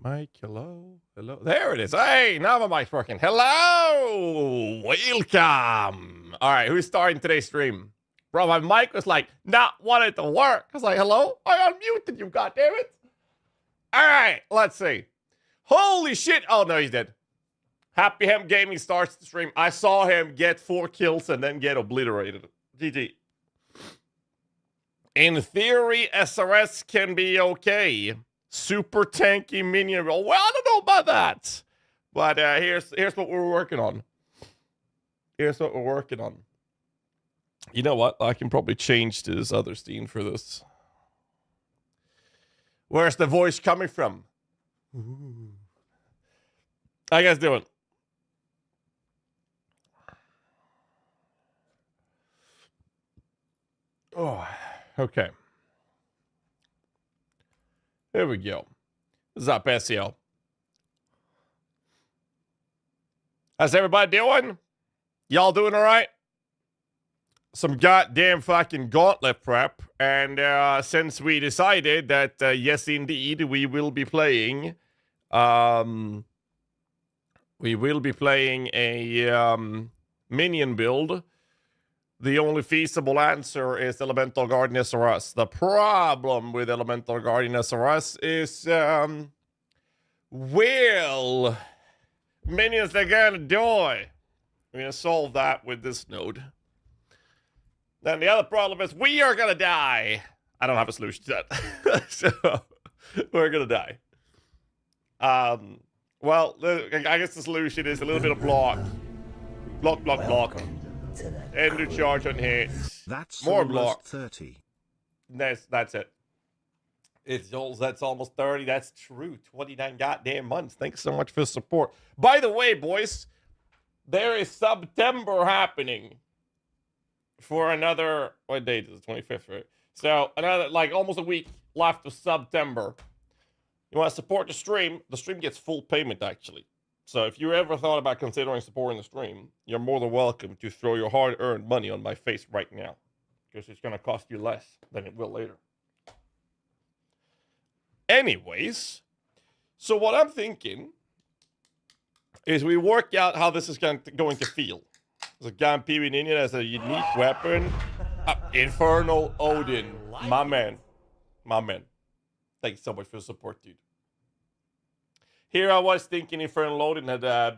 Mike, hello? Hello? There it is. Hey, now my mic's working. Hello! Welcome! All right, who's starting today's stream? Bro, my mic was like, not wanting to work. I was like, hello? I unmuted you, goddammit. All right, let's see. Holy shit. Oh, no, he's dead. Happy Hem Gaming starts the stream. I saw him get 4 kills and then get obliterated. GG. In theory, SRS can be okay. Super tanky minion roll. Well, I don't know about that. But here's what we're working on. Here's what we're working on. You know what? I can probably change this other scene for this. Where's the voice coming from? Ooh. How you guys doing? Oh, okay. Here we go. What's up, SEO? How's everybody doing? Y'all doing all right? Some goddamn fucking gauntlet prep. And since we decided that, yes, indeed, we will be playing... we will be playing a minion build. The only feasible answer is Elemental Guardian SRS. The problem with Elemental Guardian SRS is, well, minions are gonna die. We're gonna solve that with this node. Then the other problem is we are gonna die. I don't have a solution to that. So, we're gonna die. Well, I guess the solution is a little bit of block. Block, block, block. End of charge on hit. That's more almost block. 30. That's it. That's almost 30. That's true. 29 goddamn months. Thanks so much for the support. By the way, boys, there is September happening for another, what date is it? 25th, right? So another, like, almost a week left of September. You want to support the stream gets full payment, actually. So if you ever thought about considering supporting the stream, you're more than welcome to throw your hard-earned money on my face right now. Because it's going to cost you less than it will later. Anyways, so what I'm thinking is we work out how this is going to feel. The Gampi Ninja has a unique weapon. Infernal Odin. My man. My man. Thank you so much for the support, dude. Here I was thinking Infernal Odin had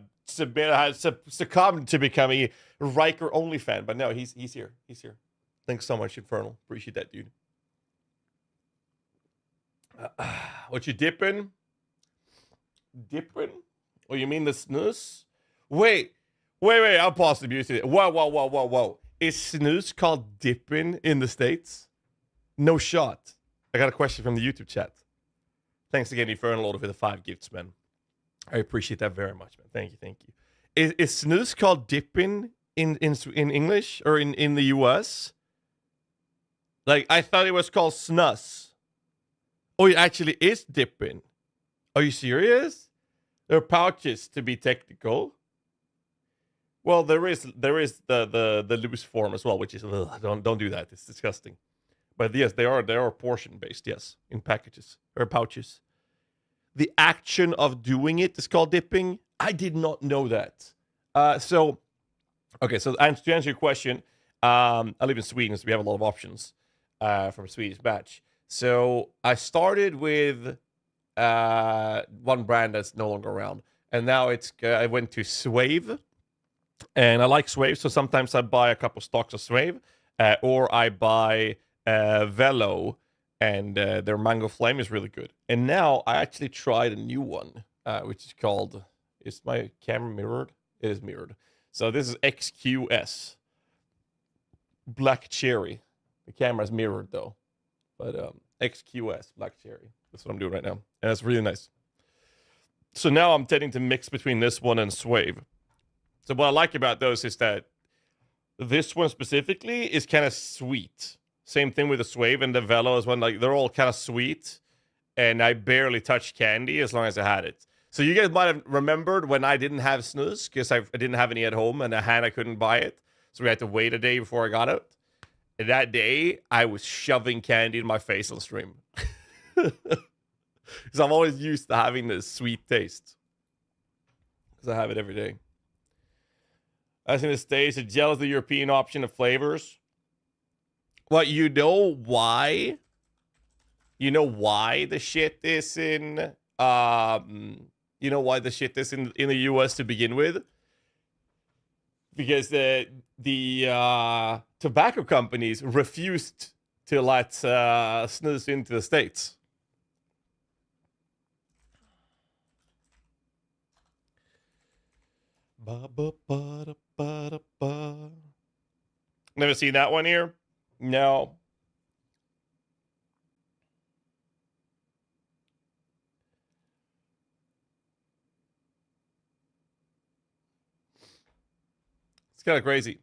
succumbed to become a Riker only fan, but no, he's here. He's here. Thanks so much, Infernal. Appreciate that, dude. What you dipping? Dipping? Oh, you mean the snooze? Wait. I'll pause the music. Whoa. Is snooze called dipping in the States? No shot. I got a question from the YouTube chat. Thanks again, Infernal Odin, for the 5 gifts, man. I appreciate that very much, man. Thank you. Is snooze called dipping in English or in the US? Like, I thought it was called snus. Oh, it actually is dipping. Are you serious? There are pouches, to be technical. Well, there is the loose form as well, which is don't do that. It's disgusting. But yes, they are portion based. Yes, in packages or pouches. The action of doing it is called dipping. I did not know that. So to answer your question, I live in Sweden, so we have a lot of options from a Swedish batch. So I started with one brand that's no longer around, and now I went to Swave, and I like Swave, so sometimes I buy a couple stocks of Swave, or I buy Velo. And their Mango Flame is really good. And now I actually tried a new one, which is called... Is my camera mirrored? It is mirrored. So this is XQS. Black Cherry. The camera's mirrored, though. But XQS, Black Cherry. That's what I'm doing right now. And it's really nice. So now I'm tending to mix between this one and Swave. So what I like about those is that this one specifically is kind of sweet. Same thing with the Swave and the Velo as well. Like, they're all kind of sweet. And I barely touched candy as long as I had it. So you guys might have remembered when I didn't have snus, because I didn't have any at home and I couldn't buy it. So we had to wait a day before I got it. And that day, I was shoving candy in my face on stream. Because I'm always used to having this sweet taste. Because I have it every day. As in the States, a jealous of the European option of flavors. Well, you know why? You know why the shit is in you know why the shit is in the US to begin with? Because the tobacco companies refused to let snus into the States. Never seen that one here? No. It's kind of crazy.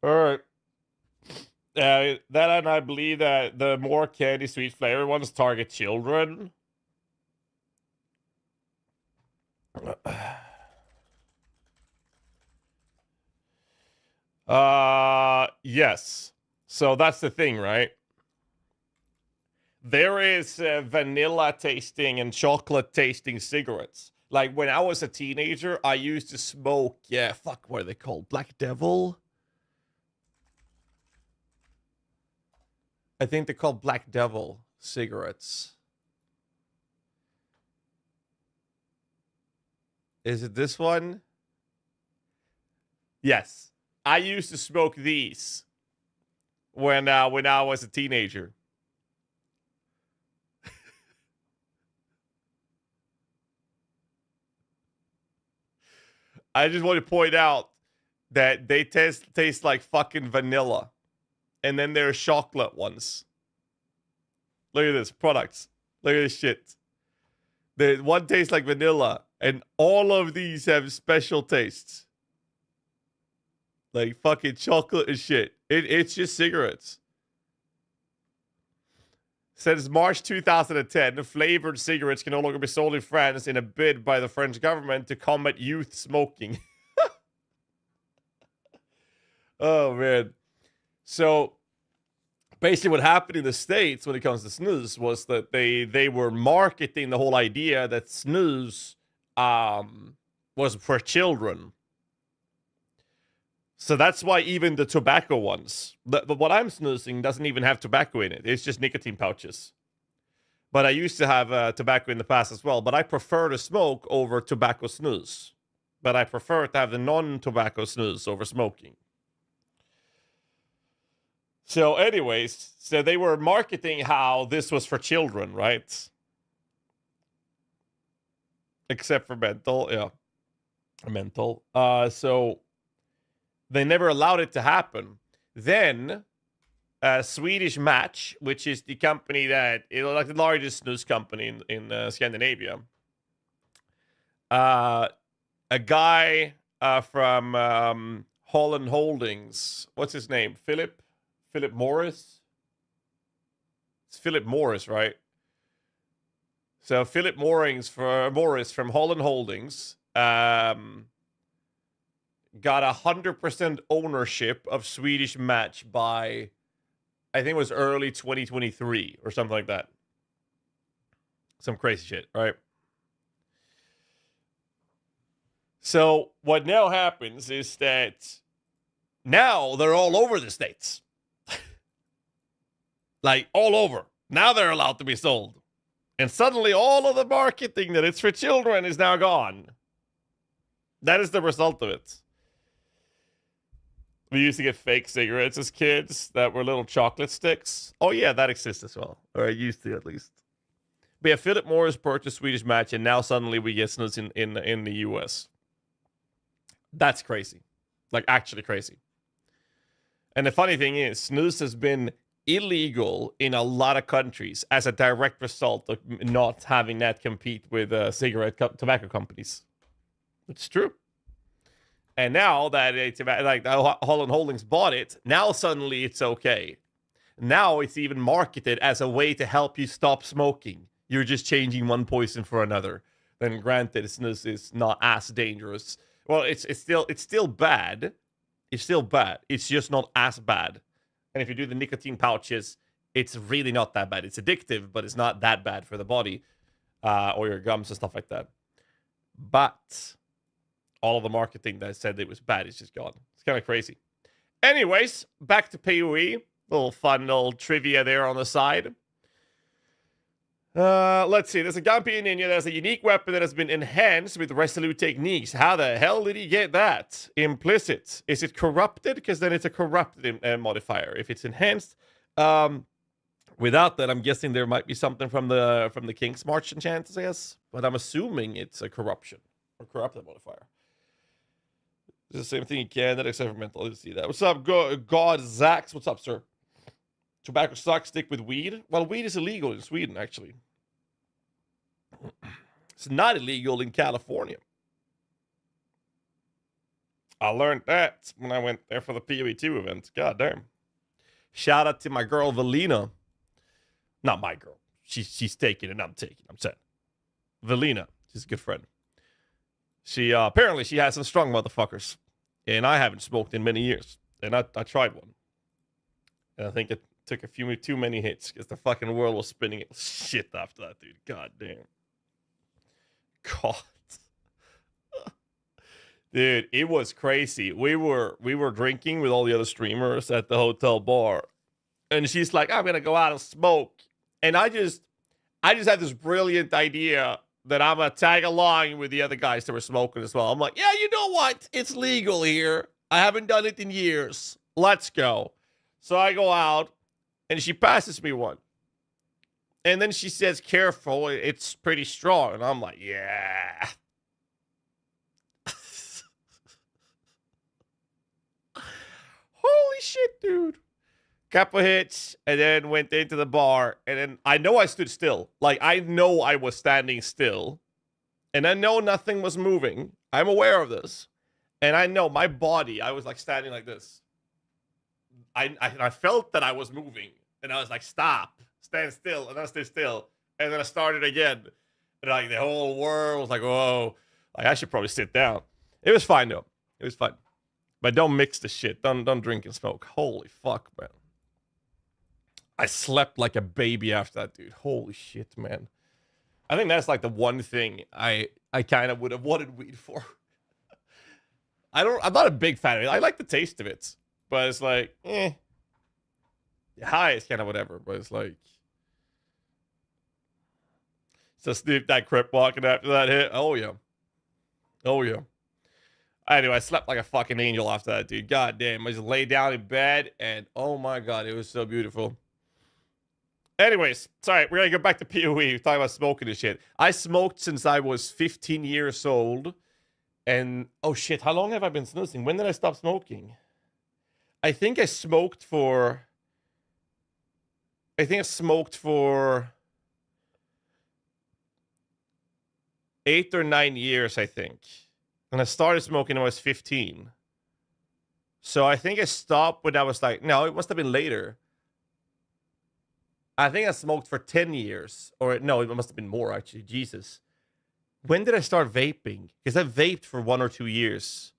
All right. That and I believe that the more candy sweet flavor ones target children. Yes. So that's the thing, right? There is vanilla tasting and chocolate tasting cigarettes. Like when I was a teenager, I used to smoke, what are they called? Black Devil? I think they're called Black Devil cigarettes. Is it this one? Yes. I used to smoke these when I was a teenager. I just want to point out that they taste like fucking vanilla. And then there are chocolate ones. Look at this. Products. Look at this shit. The one tastes like vanilla. And all of these have special tastes. Like fucking chocolate and shit. It's just cigarettes. Since March 2010, flavored cigarettes can no longer be sold in France in a bid by the French government to combat youth smoking. Oh, man. So basically what happened in the States when it comes to snus was that they were marketing the whole idea that snus was for children. So that's why even the tobacco ones, what I'm snoozing doesn't even have tobacco in it. It's just nicotine pouches. But I used to have tobacco in the past as well. But I prefer to smoke over tobacco snus. But I prefer to have the non-tobacco snus over smoking. So anyways, so they were marketing how this was for children, right? Except for menthol, yeah. Menthol. So they never allowed it to happen. Then Swedish Match, which is the company that is like the largest snus company in Scandinavia. A guy from Holland Holdings. What's his name? Philip Morris? It's Philip Morris, right? So Philip Morris from Holland Holdings got 100% ownership of Swedish Match by, I think it was early 2023 or something like that. Some crazy shit, right? So what now happens is that now they're all over the States. Like all over. Now they're allowed to be sold. And suddenly all of the marketing that it's for children is now gone. That is the result of it. We used to get fake cigarettes as kids that were little chocolate sticks. Oh yeah, that exists as well. Or I used to at least. But yeah, Philip Morris purchased Swedish Match and now suddenly we get snus in the US. That's crazy. Like actually crazy. And the funny thing is, snus has been illegal in a lot of countries as a direct result of not having that compete with tobacco companies. It's true. And now that Holland Holdings bought it, now suddenly it's okay. Now it's even marketed as a way to help you stop smoking. You're just changing one poison for another. Then granted, snus is not as dangerous. Well, it's still bad. It's still bad. It's just not as bad. And if you do the nicotine pouches, it's really not that bad. It's addictive, but it's not that bad for the body or your gums and stuff like that. But all of the marketing that said it was bad is just gone. It's kind of crazy. Anyways, back to PoE. Little fun little trivia there on the side. Let's see. There's a Gampi Ninja that has a unique weapon that has been enhanced with resolute techniques. How the hell did he get that? Implicit. Is it corrupted? Because then it's a corrupted modifier. If it's enhanced, without that, I'm guessing there might be something from the King's March enchanters, I guess. But I'm assuming it's a corruption or corrupted modifier. It's the same thing in Canada, except for mental. Let's see that. What's up, God Zax? What's up, sir? Tobacco sucks. Stick with weed. Well, weed is illegal in Sweden, actually. It's not illegal in California. I learned that when I went there for the PoE2 event. God damn. Shout out to my girl, Valina. Not my girl. She's taking and I'm taking. I'm saying. Valina. She's a good friend. She apparently she has some strong motherfuckers. And I haven't smoked in many years. And I tried one. And I think it took too many hits because the fucking world was spinning shit after that, dude. God damn. God. Dude, it was crazy. We were drinking with all the other streamers at the hotel bar. And she's like, I'm gonna go out and smoke. And I just had this brilliant idea that I'm gonna tag along with the other guys that were smoking as well. I'm like, yeah, you know what? It's legal here. I haven't done it in years. Let's go. So I go out and she passes me one. And then she says, careful, it's pretty strong. And I'm like, yeah. Holy shit, dude. Couple hits, and then went into the bar. And then I know I stood still. Like, I know I was standing still. And I know nothing was moving. I'm aware of this. And I know my body, I was like standing like this. I felt that I was moving. And I was like, stop. Stand still. And I stood still. And then I started again. And like the whole world was like, whoa. Like, I should probably sit down. It was fine, though. It was fine. But don't mix the shit. Don't drink and smoke. Holy fuck, man. I slept like a baby after that, dude. Holy shit, man. I think that's like the one thing I kind of would have wanted weed for. I'm not a big fan of it. I like the taste of it. But it's like, high is kind of whatever. But it's like, so Snoop that crip walking after that hit. Oh, yeah. Oh, yeah. Anyway, I slept like a fucking angel after that, dude. God damn. I just lay down in bed and oh my God, it was so beautiful. Anyways, sorry, we're gonna go back to PoE. We're talking about smoking and shit. I smoked since I was 15 years old. And oh shit, how long have I been snoozing? When did I stop smoking? I think I smoked for 8 or 9 years, I think. And I started smoking when I was 15. So I think I stopped when I was like, no, it must have been later. I think I smoked for 10 years. Or no, it must have been more, actually. Jesus. When did I start vaping? Because I vaped for 1 or 2 years.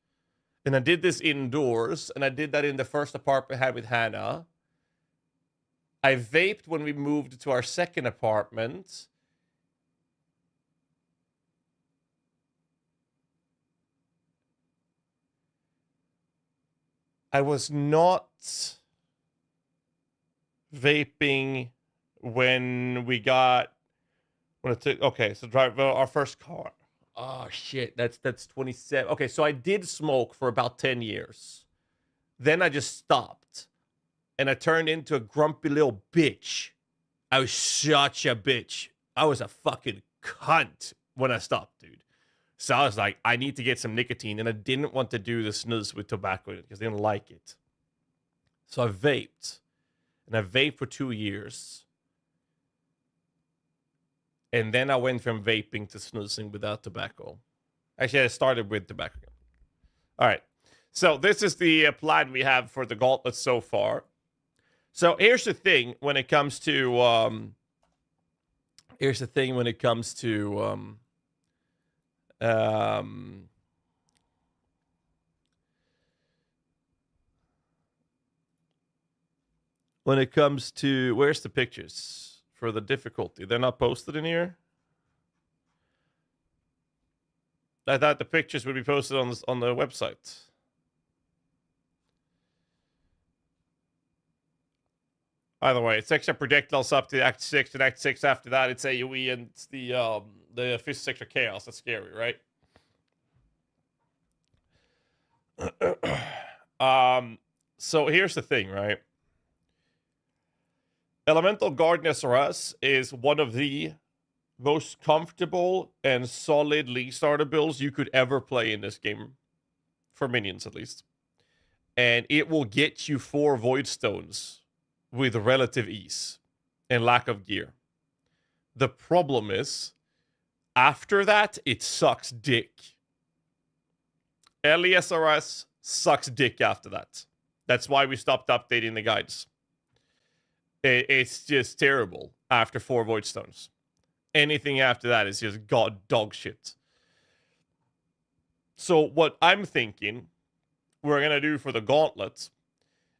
And I did this indoors. And I did that in the first apartment I had with Hannah. I vaped when we moved to our second apartment. I was not vaping when it took, okay, so drive our first car. Oh shit, that's 27. Okay, so I did smoke for about 10 years. Then I just stopped. And I turned into a grumpy little bitch. I was such a bitch. I was a fucking cunt when I stopped, dude. So I was like, I need to get some nicotine. And I didn't want to do the snus with tobacco in it because I didn't like it. So I vaped. And I vaped for 2 years. And then I went from vaping to snoozing without tobacco. Actually, I started with tobacco. All right. So this is the plan we have for the gauntlet so far. So here's the thing when it comes to Here's the thing when it comes to when it comes to, where's the pictures for the difficulty? They're not posted in here. I thought the pictures would be posted on the website. Either way, it's extra projectiles up to Act 6, and Act 6 after that, it's AoE, and it's the physics extra chaos. That's scary, right? So here's the thing, right? Elemental Guardian SRS is one of the most comfortable and solid League starter builds you could ever play in this game. For minions, at least. And it will get you 4 Void Stones with relative ease and lack of gear. The problem is, after that, it sucks dick. LESRS sucks dick after that. That's why we stopped updating the guides. It's just terrible after 4 Void Stones. Anything after that is just dog shit. So what I'm thinking we're going to do for the gauntlet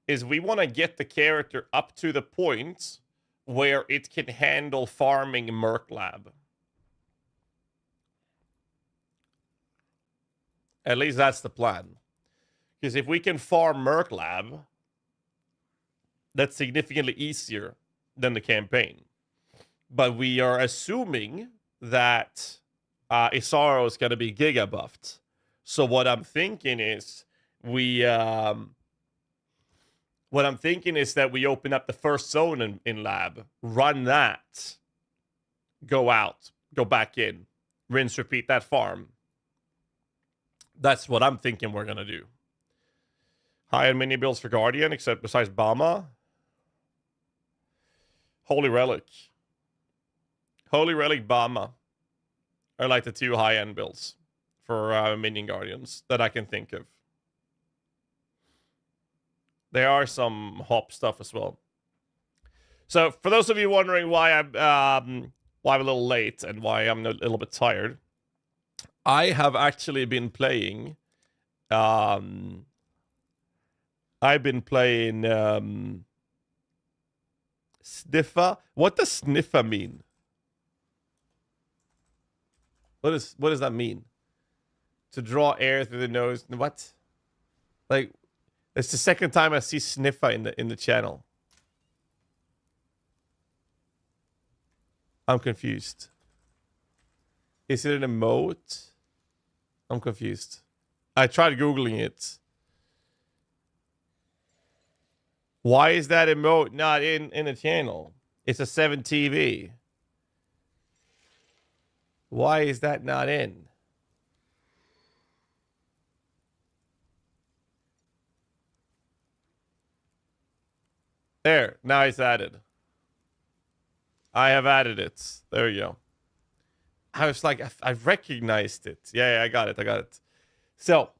is we want to get the character up to the point where it can handle farming Merc Lab. At least that's the plan. Because if we can farm Merc Lab, that's significantly easier than the campaign. But we are assuming that Isaro is going to be giga buffed. So what I'm thinking is that we open up the first zone in lab, run that, go out, go back in, rinse, repeat that farm. That's what I'm thinking we're going to do. High-end mini builds for Guardian, except besides Bama. Holy Relic. Holy Relic, Bama are like the 2 high-end builds for minion Guardians that I can think of. There are some hop stuff as well. So for those of you wondering why I'm a little late and why I'm a little bit tired, I have actually been playing. I've been playing Sniffer. What does Sniffer mean? What does that mean? To draw air through the nose. What? Like, it's the second time I see Sniffer in the channel. I'm confused. Is it an emote? I'm confused. I tried Googling it. Why is that emote not in the channel? It's a 7 TV. Why is that not in? There, now it's added. I have added it. There you go. I was like, I've recognized it. Yeah, I got it. So,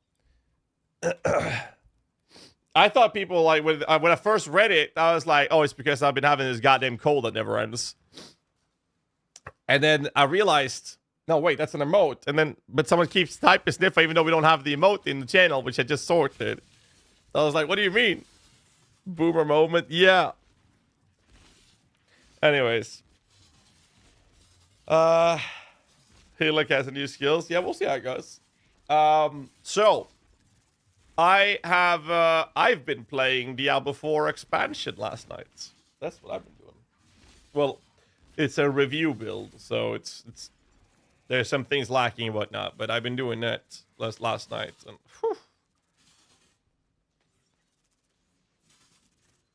I thought people, like, when I first read it, I was like, oh, it's because I've been having this goddamn cold that never ends. And then I realized, no, wait, that's an emote. But someone keeps typing Sniffer even though we don't have the emote in the channel, which I just sorted. So I was like, what do you mean? Boomer moment? Yeah. Anyways. Hillick has a new skills. Yeah, we'll see how it goes. So I've been playing Diablo 4 expansion last night. That's what I've been doing. Well, it's a review build, so it's there's some things lacking and whatnot, but I've been doing that last night. And whew,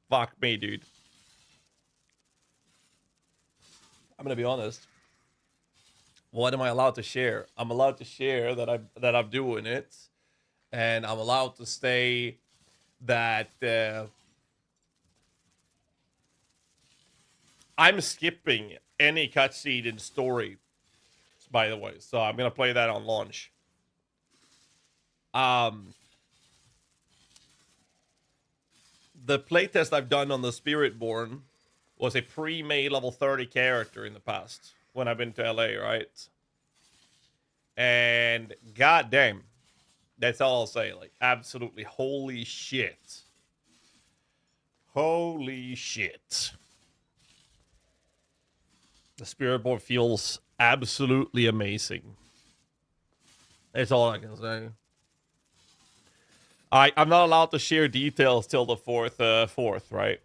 fuck me, dude. I'm gonna be honest. What am I allowed to share? I'm allowed to share that I'm doing it, and I'm allowed to say that I'm skipping any cutscene in story. By the way, so I'm gonna play that on launch. The playtest I've done on the Spiritborn was a pre-made level 30 character in the past. when I've been to LA, right? And goddamn, that's all I'll say. Like, absolutely, holy shit. Holy shit. The spirit board feels absolutely amazing. That's all I can say. I'm not allowed to share details till the 4th, right?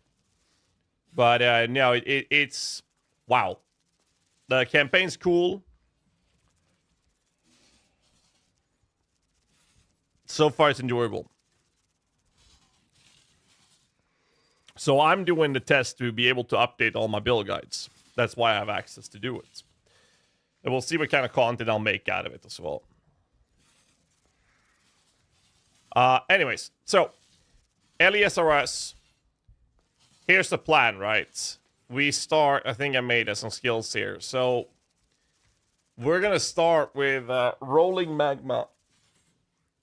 But no, it's wow. The campaign's cool. So far, it's enjoyable. So I'm doing the test to be able to update all my build guides. That's why I have access to do it. And we'll see what kind of content I'll make out of it as well. Anyways, so LESRS. Here's the plan, right? We start, I think I made some skills here. So we're going to start with rolling magma.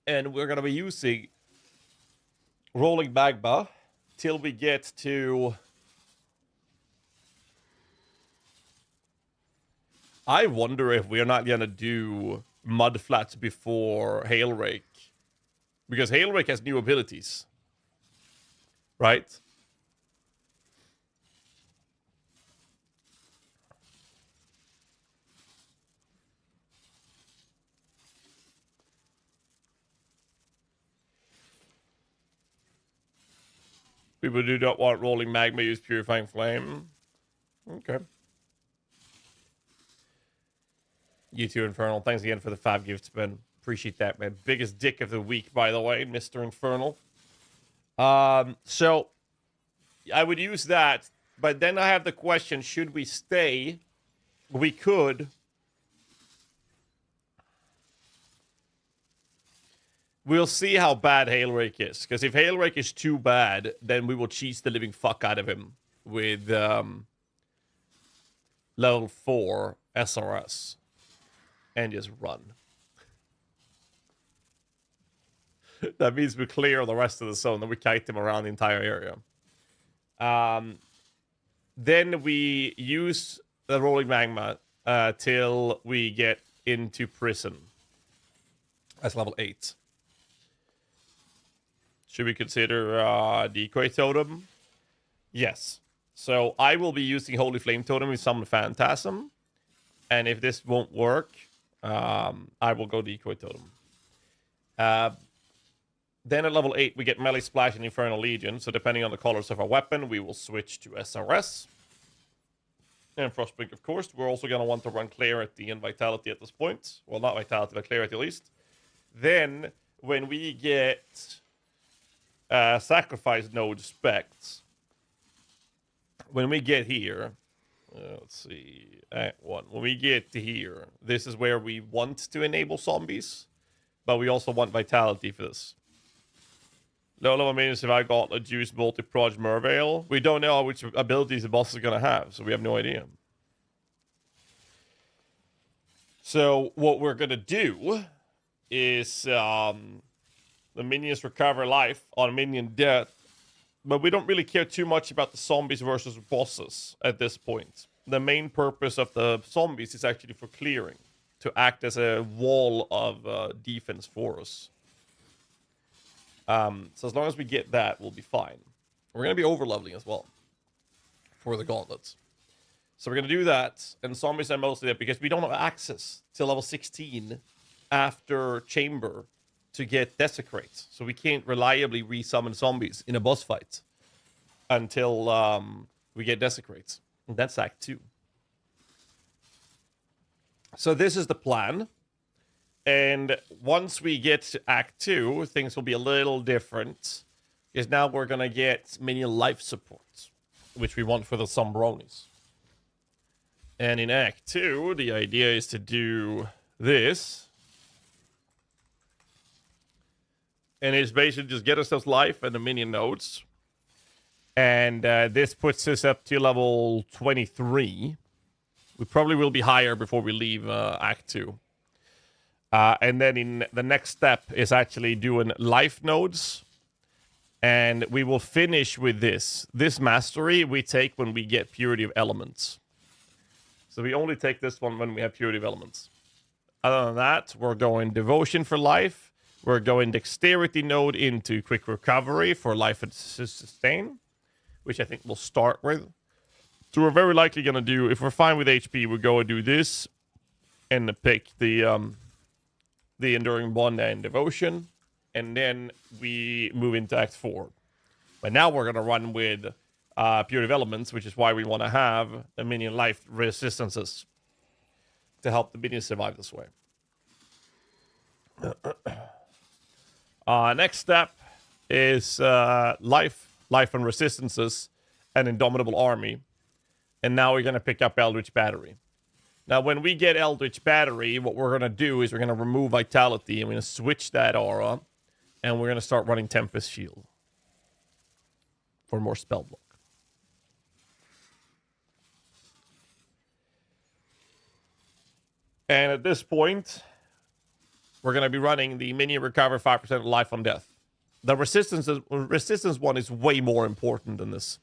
And we're going to be using rolling magma till we get to... I wonder if we're not going to do mud flats before Hail Rake. Because Hail Rake has new abilities. Right? People do not want rolling magma, use purifying flame. Okay. You too, Infernal. Thanks again for the 5 gifts, Ben. Appreciate that, man. Biggest dick of the week, by the way, Mr. Infernal. So I would use that, but then I have the question, should we stay? We could. We'll see how bad Hailrake is. Because if Hailrake is too bad, then we will cheese the living fuck out of him with level 4 SRS. And just run. That means we clear the rest of the zone, then we kite him around the entire area. Then we use the rolling magma till we get into prison. That's level 8. Should we consider decoy totem? Yes. So I will be using Holy Flame Totem with Summon Phantasm. And if this won't work, I will go decoy totem. Then at level 8, we get Melee Splash and Infernal Legion. So depending on the colors of our weapon, we will switch to SRS. And Frostbrink, of course. We're also going to want to run Clarity and Vitality at this point. Well, not Vitality, but Clarity at least. Then, when we get Sacrifice Node Specs, when we get here, let's see, Act 1. When we get to here, this is where we want to enable zombies, but we also want Vitality for this. Low level means if I got a Juice Multi-Proj Merveil, we don't know which abilities the boss is going to have, so we have no idea. So what we're going to do is the minions recover life on minion death, but we don't really care too much about the zombies versus bosses at this point. The main purpose of the zombies is actually for clearing, to act as a wall of defense for us. So as long as we get that, we'll be fine. We're going to be over-leveling as well for the gauntlets. So we're going to do that, and zombies are mostly there because we don't have access to level 16 after Chamber to get Desecrate. So we can't reliably resummon zombies in a boss fight until we get Desecrates. And that's Act 2. So this is the plan. And once we get to Act 2, things will be a little different. Because now we're going to get minion life support, which we want for the Sombronis. And in Act 2, the idea is to do this. And it's basically just get ourselves life and the minion nodes. And this puts us up to level 23. We probably will be higher before we leave Act 2. And then in the next step is actually doing life nodes. And we will finish with this. This mastery we take when we get Purity of Elements. So we only take this one when we have pure developments. Other than that, we're going Devotion for life. We're going Dexterity node into Quick Recovery for life and sustain, which I think we'll start with. So we're very likely going to do, if we're fine with HP, we'll go and do this and pick the Enduring Bond and Devotion. And then we move into Act 4. But now we're going to run with Pure Developments, which is why we want to have the minion life resistances to help the minions survive this way. Next step is life and resistances, and Indomitable Army. And now we're going to pick up Eldritch Battery. Now, when we get Eldritch Battery, what we're going to do is we're going to remove Vitality, and we're going to switch that aura, and we're going to start running Tempest Shield for more spell block. And at this point, we're going to be running the minion recover 5% life on death. The resistance one is way more important than this.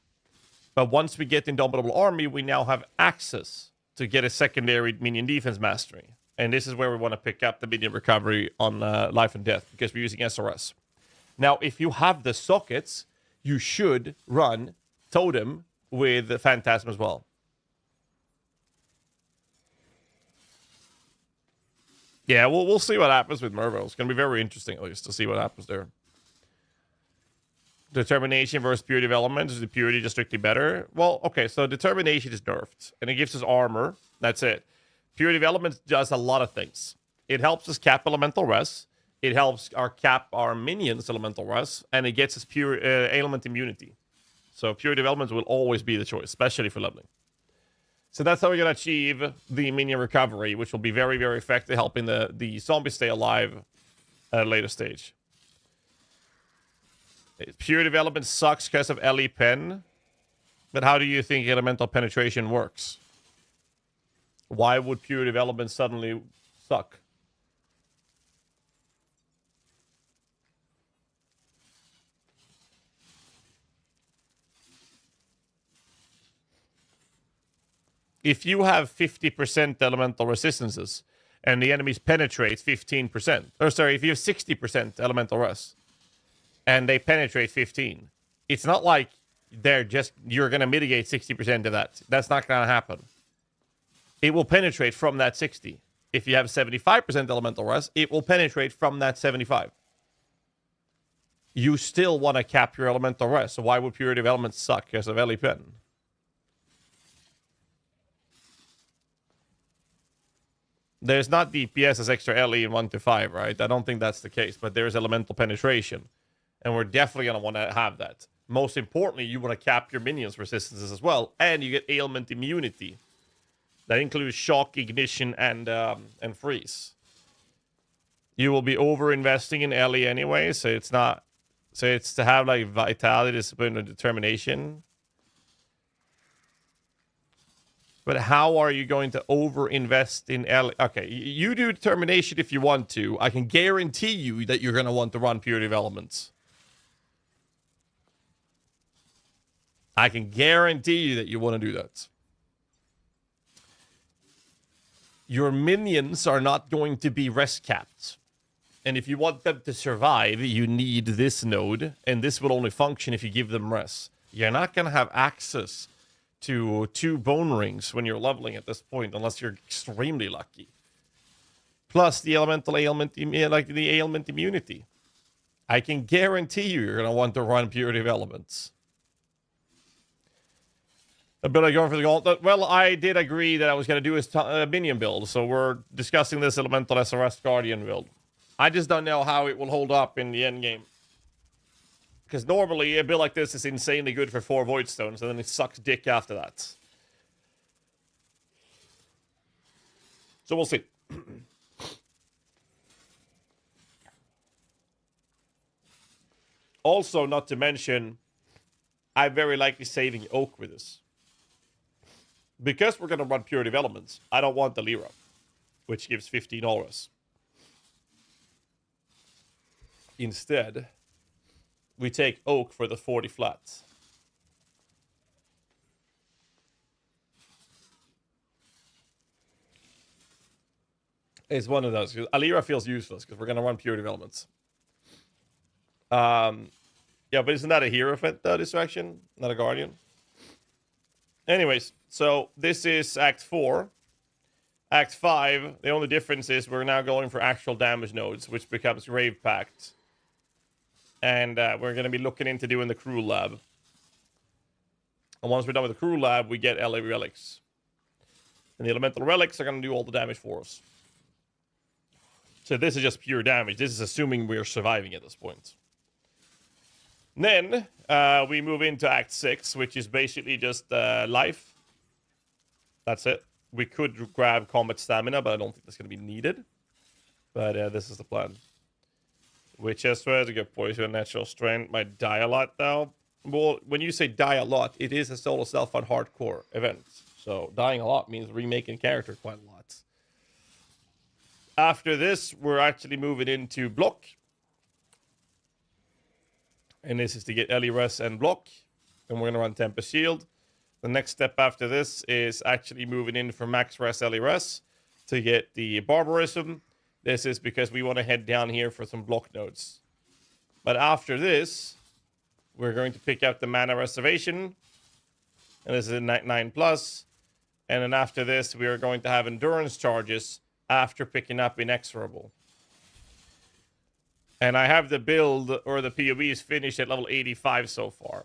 But once we get Indomitable Army, we now have access to get a secondary minion defense mastery. And this is where we want to pick up the minion recovery on life and death, because we're using SRS. Now, if you have the sockets, you should run Totem with the Phantasm as well. Yeah, we'll see what happens with Mervo. It's going to be very interesting, at least, to see what happens there. Determination versus Pure Development. Is the Purity just strictly better? Well, okay, so Determination is nerfed, and it gives us armor. That's it. Pure Development does a lot of things. It helps us cap Elemental Res. It helps cap our minions Elemental Res, and it gets us pure ailment immunity. So Pure Development will always be the choice, especially for leveling. So that's how we're going to achieve the minion recovery, which will be very, very effective, helping the zombies stay alive at a later stage. Pure Development sucks because of LE Pen. But how do you think Elemental Penetration works? Why would Pure Development suddenly suck? If you have 50% elemental resistances and the enemies penetrate 15%, or sorry, if you have 60% elemental res and they penetrate 15, it's not like you're going to mitigate 60% of that. That's not going to happen. It will penetrate from that 60. If you have 75% elemental res, it will penetrate from that 75. You still want to cap your elemental res, so why would Pure Development suck because of LE Pen? There's not DPS as extra LE in 1 to 5, right? I don't think that's the case, but there is elemental penetration. And we're definitely going to want to have that. Most importantly, you want to cap your minions' resistances as well, and you get ailment immunity. That includes shock, ignition, and freeze. You will be over-investing in LE anyway, so it's not... So it's to have, like, vitality, discipline, and determination. But how are you going to over-invest in LE? Okay, you do determination if you want to. I can guarantee you that you're going to want to run Pure Developments. I can guarantee you that you want to do that. Your minions are not going to be rest capped. And if you want them to survive, you need this node. And this will only function if you give them rest. You're not going to have access to 2 bone rings when you're leveling at this point, unless you're extremely lucky. Plus the elemental ailment, like the ailment immunity. I can guarantee you're going to want to run Pure Developments. But I go for the gauntlet. Well, I did agree that I was going to do a minion build, so we're discussing this elemental SRS Guardian build. I just don't know how it will hold up in the end game. Because normally a build like this is insanely good for 4 Void Stones, and then it sucks dick after that. So we'll see. Also, not to mention, I'm very likely saving Oak with this. Because we're going to run Pure Developments, I don't want the Lyra, which gives 15 auras. Instead, we take Oak for the 40 flats. It's one of those. Alira feels useless because we're going to run pure developments. Yeah, but isn't that a hero event, though, distraction? Not a guardian? Anyways, so this is Act 4. Act 5, the only difference is we're now going for actual damage nodes, which becomes Grave Pact. And we're going to be looking into doing the Crew Lab. And once we're done with the Crew Lab, we get LA Relics. And the Elemental Relics are going to do all the damage for us. So this is just pure damage. This is assuming we're surviving at this point. Then we move into Act 6, which is basically just life. That's it. We could grab combat stamina, but I don't think that's going to be needed. But this is the plan. Which is where to get poison and natural strength. Might die a lot, though. Well, when you say die a lot, it is a solo self-fund hardcore event. So dying a lot means remaking character quite a lot. After this, we're actually moving into block. And this is to get Res and block. And we're going to run Tempest Shield. The next step after this is actually moving in for max res Res to get the Barbarism. This is because we want to head down here for some block nodes. But after this, we're going to pick up the Mana Reservation. And this is a 9+. And then after this, we are going to have Endurance charges after picking up Inexorable. And I have the build, or the POBs, finished at level 85 so far.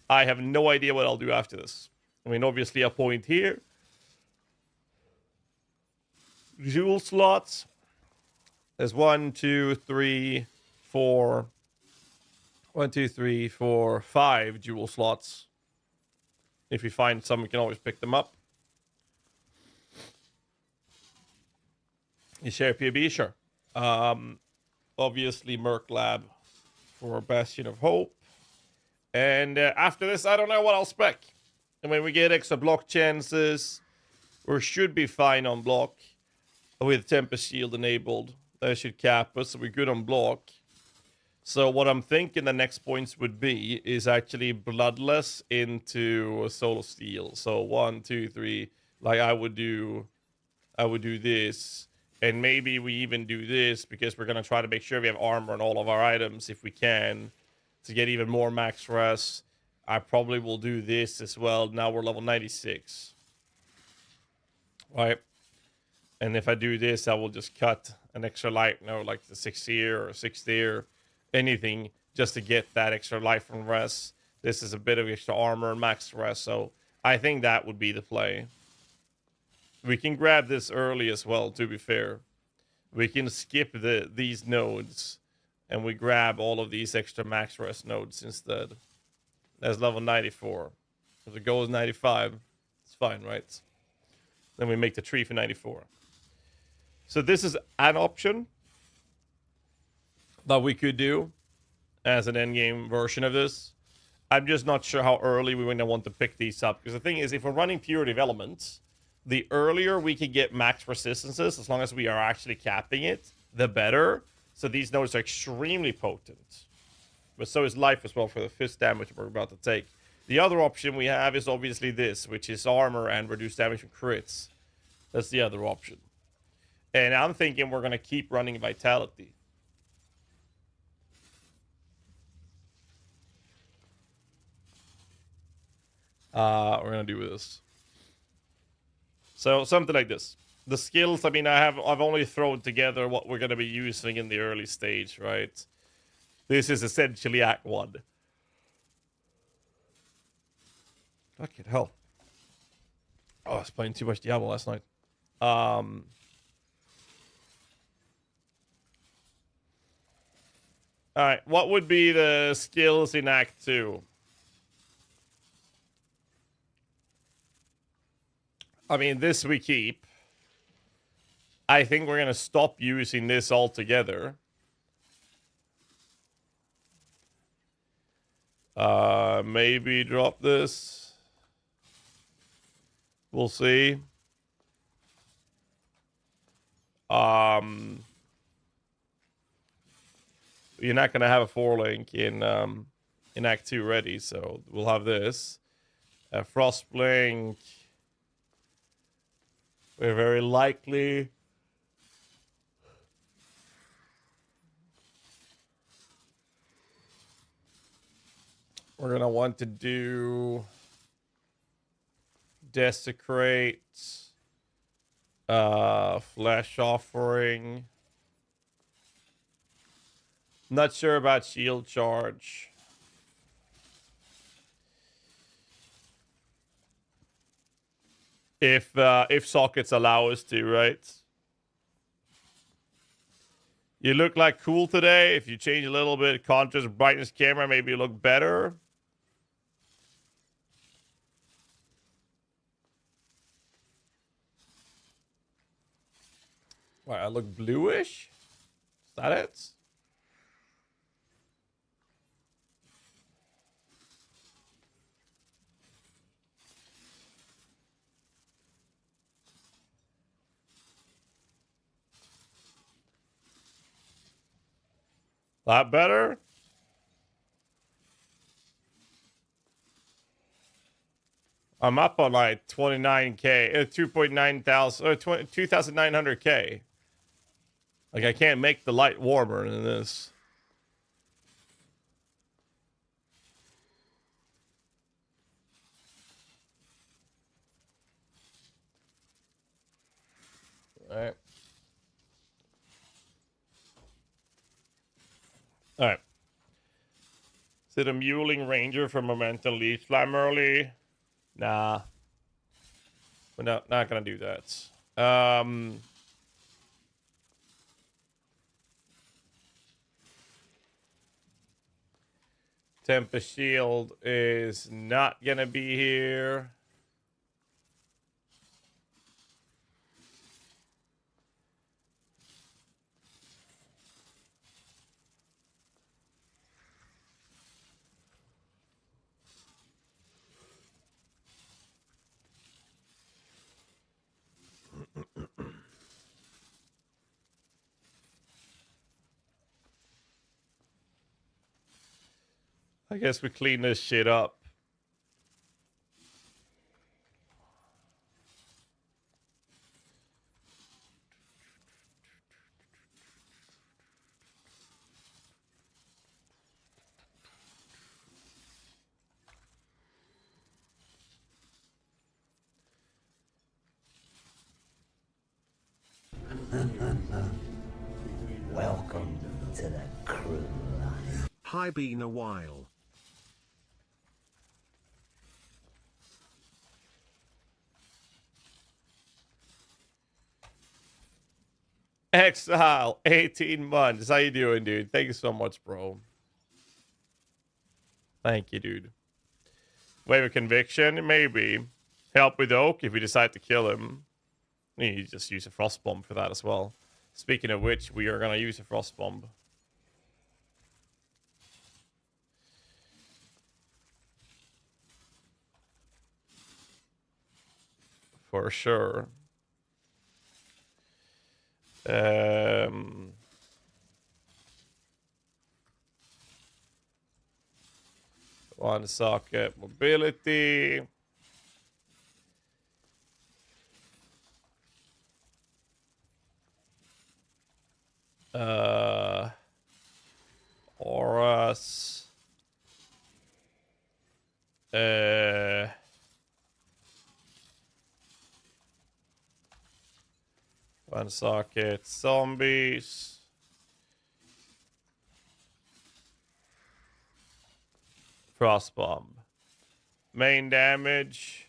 I have no idea what I'll do after this. I mean, obviously a point here. Jewel slots. There's 1, 2, 3, 4. 1, 2, 3, 4, 5 jewel slots. If we find some, we can always pick them up. You share POB? Sure. Obviously, Merc Lab for Bastion of Hope. And after this, I don't know what I'll spec. I mean, we get extra block chances. We should be fine on block with Tempest Shield enabled. That should cap us, so we're good on block. So what I'm thinking the next points would be is actually Bloodless into Soul of Steel. So 1, 2, 3. Like I would do this. And maybe we even do this because we're going to try to make sure we have armor on all of our items if we can. To get even more max res. I probably will do this as well. Now we're level 96. Right? And if I do this, I will just cut an extra life, like the 6th year or 6th year. Anything just to get that extra life from res. This is a bit of extra armor and max res. So I think that would be the play. We can grab this early as well, to be fair. We can skip these nodes. And we grab all of these extra max res nodes instead. That's level 94. If the goal is 95, it's fine, right? Then we make the tree for 94. So this is an option that we could do as an endgame version of this. I'm just not sure how early we're going to want to pick these up. Because the thing is, if we're running pure development, the earlier we can get max resistances, as long as we are actually capping it, the better. So these nodes are extremely potent. But so is life as well for the fist damage we're about to take. The other option we have is obviously this, which is armor and reduced damage from crits. That's the other option. And I'm thinking we're going to keep running Vitality. We're going to do this. So something like this. The skills, I mean, I've only thrown together what we're going to be using in the early stage, right? This is essentially Act 1. Fucking hell. Oh, I was playing too much Diablo last night. Alright, what would be the skills in Act 2? I mean, this we keep. I think we're going to stop using this altogether. Maybe drop this. We'll see. You're not going to have a 4-link in Act 2 ready, so we'll have this. Frostblink. We're very likely We're gonna want to do desecrate, flesh offering. Not sure about shield charge. If sockets allow us to, right? You look like cool today. If you change a little bit, contrast, brightness, camera, maybe you look better. What, I look bluish? Is that it? That better? I'm up on like 29k, 2.9 thousand, 2,900k. Like I can't make the light warmer than this. All right. All right. Is it a Muling Ranger from Momentum Leaf Slam early? Nah. We're not gonna do that. Tempest Shield is not gonna be here. I guess we clean this shit up. Welcome to the crew. Hi, been a while. Exile, 18 months. How you doing, dude? Thank you so much, bro. Thank you, dude. Wave of conviction, maybe. Help with Oak if we decide to kill him. You just use a frost bomb for that as well. Speaking of which, we are gonna use a frost bomb. For sure. One socket mobility. Auras. One socket zombies. Frost bomb. Main damage.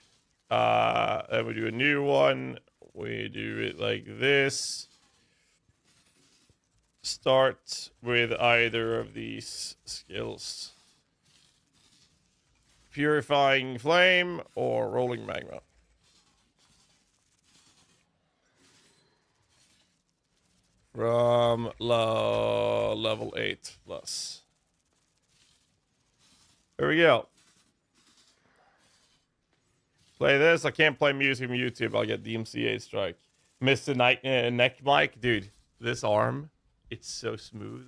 Then we do a new one. We do it like this. Start with either of these skills. Purifying Flame or Rolling Magma. From level 8 plus. There we go. Play this. I can't play music from YouTube. I'll get DMCA strike. Mr. Neck mic. Dude, this arm, it's so smooth.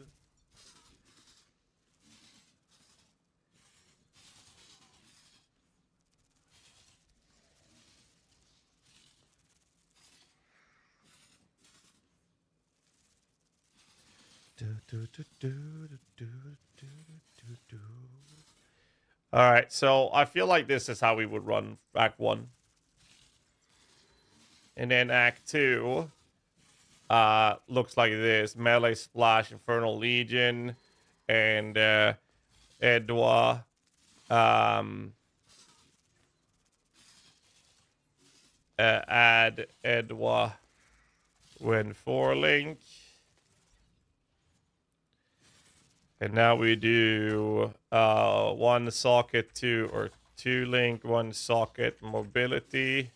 All right, so I feel like this is how we would run Act 1. And then Act 2 looks like this. Melee Splash, Infernal Legion, and Edwa. Add Edwa when 4 link. And now we do 1 socket 2 or 2 link, 1 socket mobility.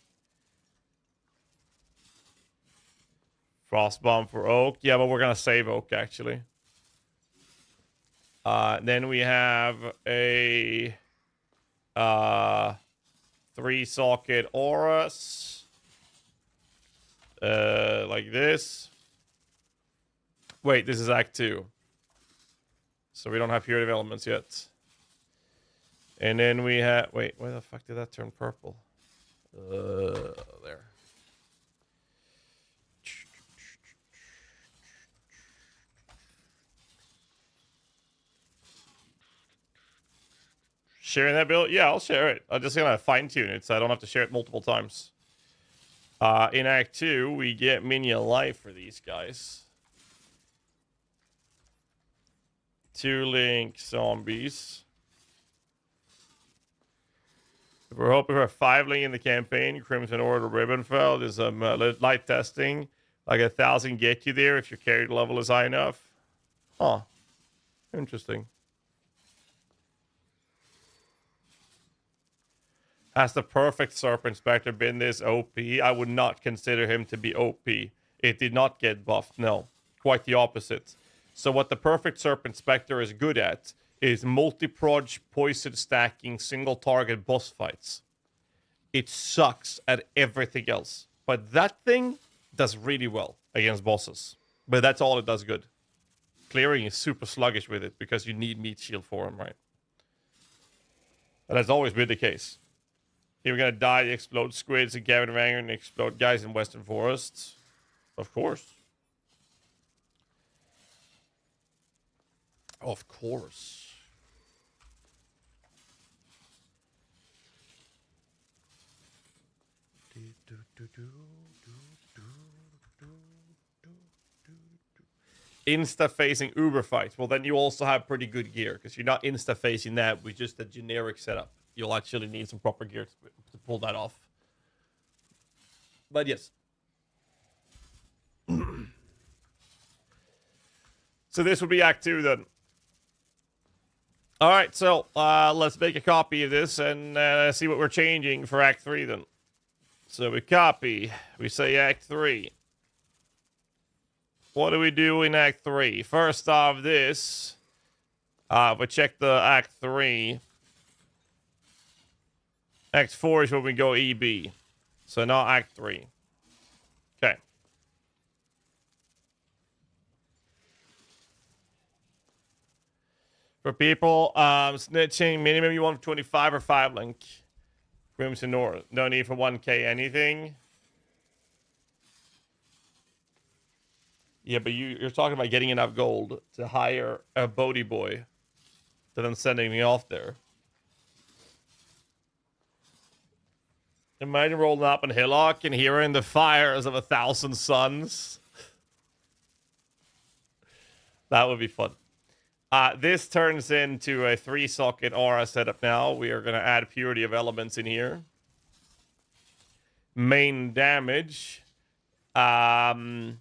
Frostbomb for Oak. Yeah, but we're gonna save Oak actually. Then we have a 3 socket auras. Like this. Wait, this is Act 2. So we don't have pure developments yet. And then we have... Wait, where the fuck did that turn purple? There. Sharing that build? Yeah, I'll share it. I'm just gonna fine-tune it so I don't have to share it multiple times. In Act 2, we get minion life for these guys. 2 link zombies. If we're hoping for a 5 link in the campaign, Crimson Order Ribbonfell. There's some light testing. Like 1,000 get you there if your character level is high enough. Huh. Interesting. Has the perfect Serpent Spectre been this OP? I would not consider him to be OP. It did not get buffed, no. Quite the opposite. So what the perfect Serpent Spectre is good at is multi-proj poison stacking single target boss fights. It sucks at everything else. But that thing does really well against bosses. But that's all it does good. Clearing is super sluggish with it because you need meat shield for him, right? And that's always been the case. Here we're gonna die, explode squids and Gavin Ranger and explode guys in Western Forests. Of course. Of course. Insta-facing Uber fights. Well, then you also have pretty good gear because you're not insta-facing that with just a generic setup. You'll actually need some proper gear to pull that off. But yes. So this would be Act 2 then. All right, so let's make a copy of this and see what we're changing for Act 3 then. So we copy. We say Act 3. What do we do in Act 3? First off, this. We check the Act 3. Act 4 is when we go EB. So now Act 3. Okay. For people, snitching, minimum you want 25 or 5 link. Crimson North. No need for 1k anything. Yeah, but you're talking about getting enough gold to hire a Bodhi boy to then sending me off there. Imagine rolling up in Hillock and hearing the fires of 1,000 suns. That would be fun. This turns into a 3-socket aura setup now. We are going to add purity of elements in here. Main damage. We're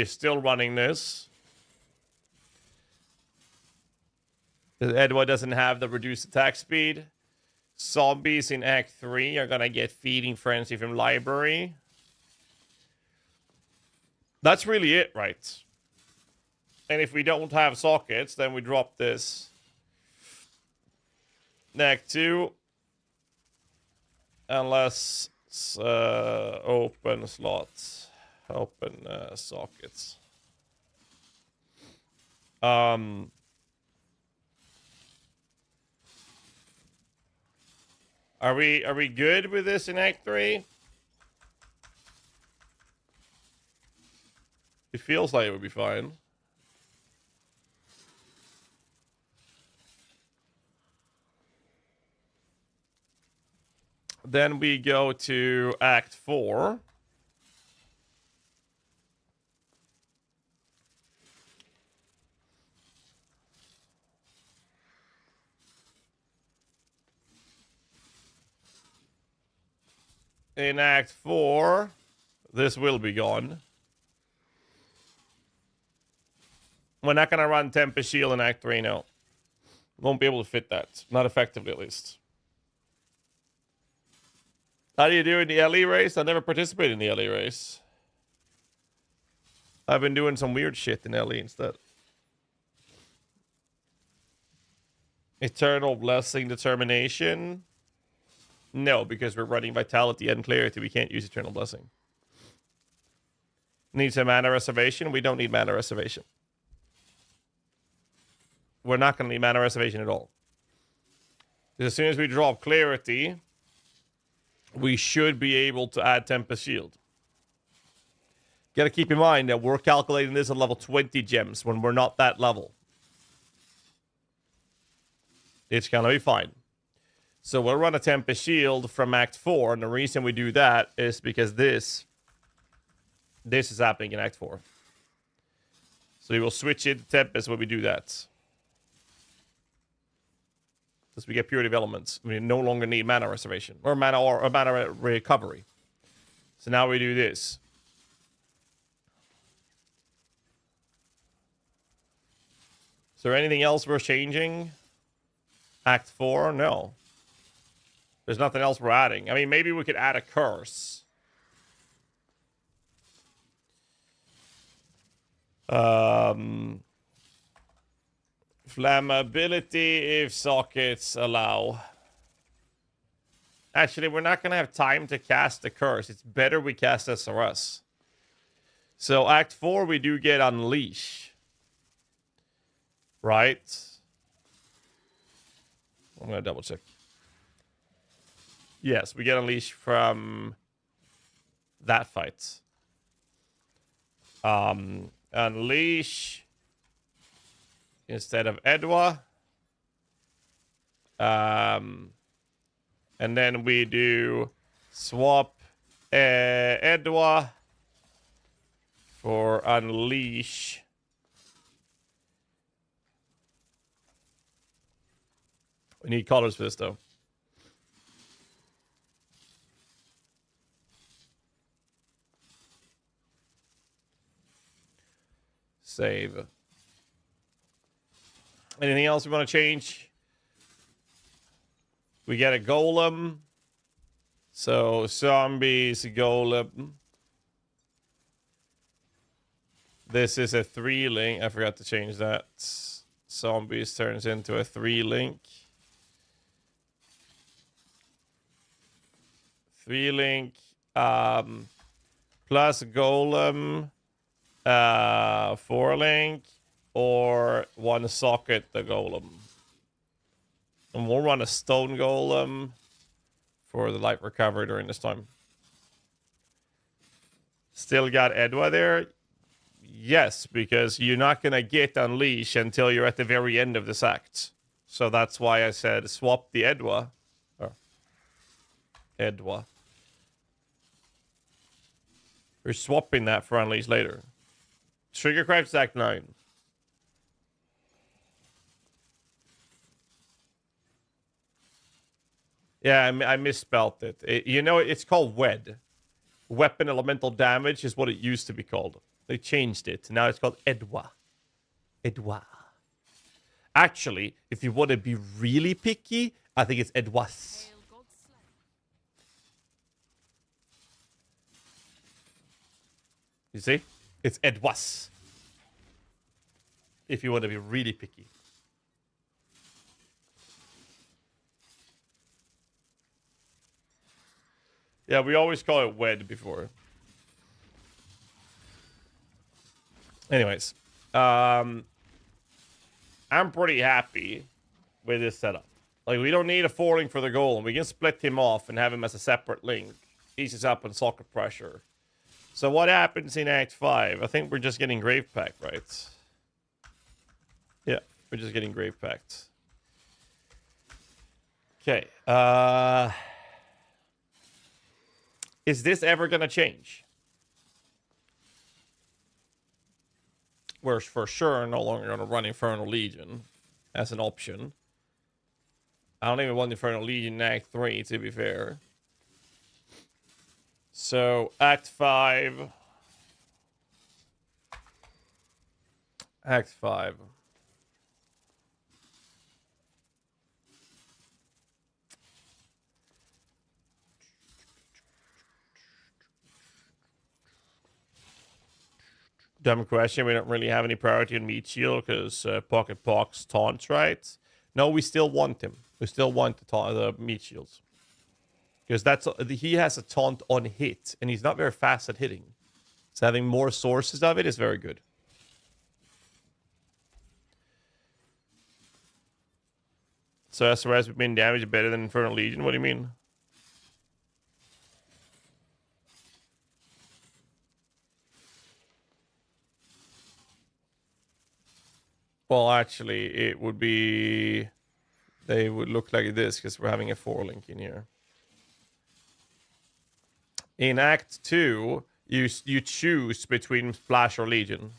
still running this. Edward doesn't have the reduced attack speed. Zombies in Act 3 are going to get Feeding Frenzy from Library. That's really it, right? And if we don't have sockets, then we drop this. Act 2. Unless open slots. Open sockets. Are we good with this in Act 3? It feels like it would be fine. Then we go to Act 4. In Act 4, this will be gone. We're not going to run Tempest Shield in Act 3, no. Won't be able to fit that. Not effectively, at least. How do you do in the LE race? I never participated in the LE race. I've been doing some weird shit in LE instead. Eternal Blessing Determination. No, because we're running Vitality and Clarity. We can't use Eternal Blessing. Need some mana reservation? We don't need mana reservation. We're not going to need mana reservation at all. As soon as we drop Clarity, we should be able to add Tempest Shield. Gotta keep in mind that we're calculating this at level 20 gems when we're not that level. It's gonna be fine. So we'll run a Tempest Shield from Act 4, and the reason we do that is because this is happening in Act 4. So we will switch it to Tempest when we do that. Because we get pure developments. We no longer need mana reservation. Or mana recovery. So now we do this. Is there anything else we're changing? Act 4? No. There's nothing else we're adding. I mean, maybe we could add a curse. Flammability if sockets allow. Actually, we're not going to have time to cast the curse. It's better we cast SRS. So Act 4, we do get Unleash. Right? I'm going to double check. Yes, we get Unleash from that fight. Unleash instead of Edwa. And then we do swap Edwa for Unleash. We need colors for this, though. Save. Anything else we want to change? We get a golem. So, zombies, golem. This is a 3-link. I forgot to change that. Zombies turns into a 3-link. 3-link. Plus golem. 4-link. Or 1 socket the golem. And we'll run a stone golem for the light recovery during this time. Still got Edwa there? Yes, because you're not going to get Unleash until you're at the very end of this act. So that's why I said swap the Edwa. Oh. Edwa. We're swapping that for Unleash later. Trigger Craft Act 9. Yeah, I misspelled it. You know, it's called WED. Weapon Elemental Damage is what it used to be called. They changed it. Now it's called Edwa. Edwa. Actually, if you want to be really picky, I think it's Edwas. You see? It's Edwas. If you want to be really picky. Yeah, we always call it WED before. Anyways. I'm pretty happy with this setup. Like, we don't need a 4-link for the golem. We can split him off and have him as a separate link. Eases up on socket pressure. So what happens in Act 5? I think we're just getting Grave Pact, right? Yeah, we're just getting Grave Pact. Okay. Is this ever going to change? We're for sure no longer going to run Infernal Legion as an option. I don't even want Infernal Legion in Act 3, to be fair. So, Act 5. Act 5. Dumb question. We don't really have any priority on Meat Shield because Pocket Pox taunts, right? No, we still want him. We still want the Meat Shields. Because he has a taunt on hit, and he's not very fast at hitting. So having more sources of it is very good. So SOS with main damage better than Infernal Legion? What do you mean? Well, actually, it would be... They would look like this, because we're having a 4-link in here. In Act 2, you choose between Splash or Legion.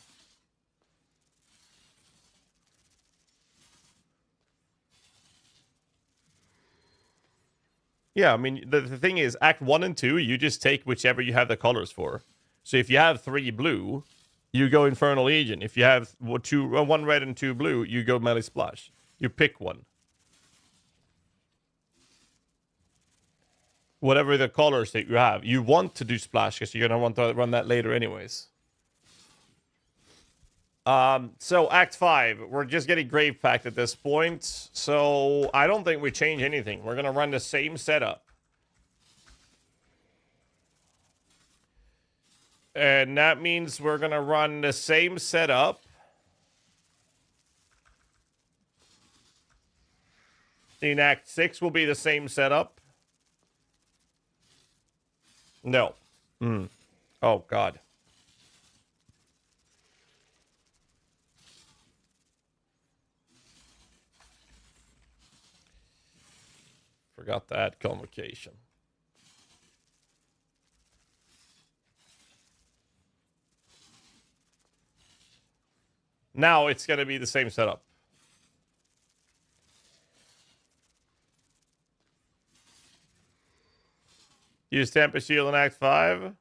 Yeah, I mean, the thing is, Act 1 and 2, you just take whichever you have the colors for. So if you have 3 blue, you go Infernal Legion. If you have 1 red and 2 blue, you go Melee Splash. You pick one. Whatever the colors that you have. You want to do Splash, because you're going to want to run that later anyways. So Act 5, we're just getting Grave Pact at this point. So I don't think we change anything. We're going to run the same setup. And that means we're going to run the same setup. In Act 6 will be the same setup. No. Oh, God. Forgot to add convocation. Now it's going to be the same setup. Use Tempest Shield in Act 5.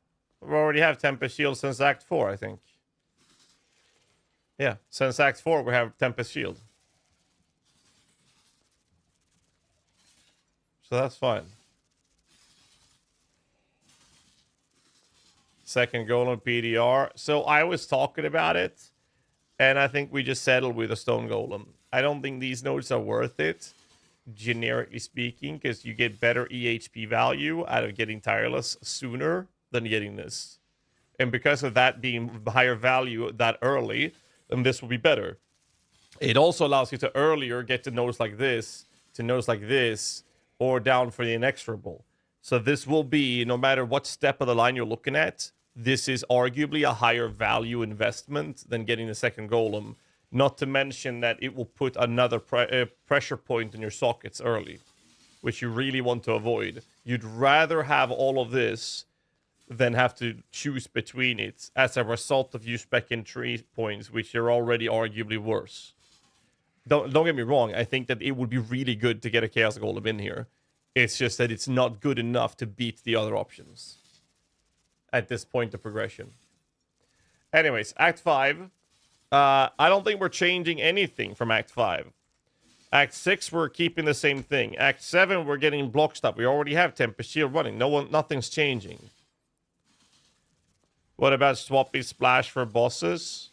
We already have Tempest Shield since Act 4, I think. Yeah, since Act 4 we have Tempest Shield. So that's fine. Second goal on PDR. So I was talking about it, and I think we just settled with a Stone Golem. I don't think these nodes are worth it, generically speaking, because you get better EHP value out of getting Tireless sooner than getting this. And because of that being higher value that early, then this will be better. It also allows you to earlier get to nodes like this, or down for the inexorable. So this will be, no matter what step of the line you're looking at, this is arguably a higher value investment than getting the second golem. Not to mention that it will put another pressure point in your sockets early, which you really want to avoid. You'd rather have all of this than have to choose between it as a result of you specking 3 points, which are already arguably worse. Don't get me wrong, I think that it would be really good to get a Chaos Golem in here. It's just that it's not good enough to beat the other options at this point of progression. Anyways, Act 5. I don't think we're changing anything from Act 5. Act 6, we're keeping the same thing. Act 7, we're getting block stop. We already have Tempest Shield running. Nothing's changing. What about swapping Splash for bosses?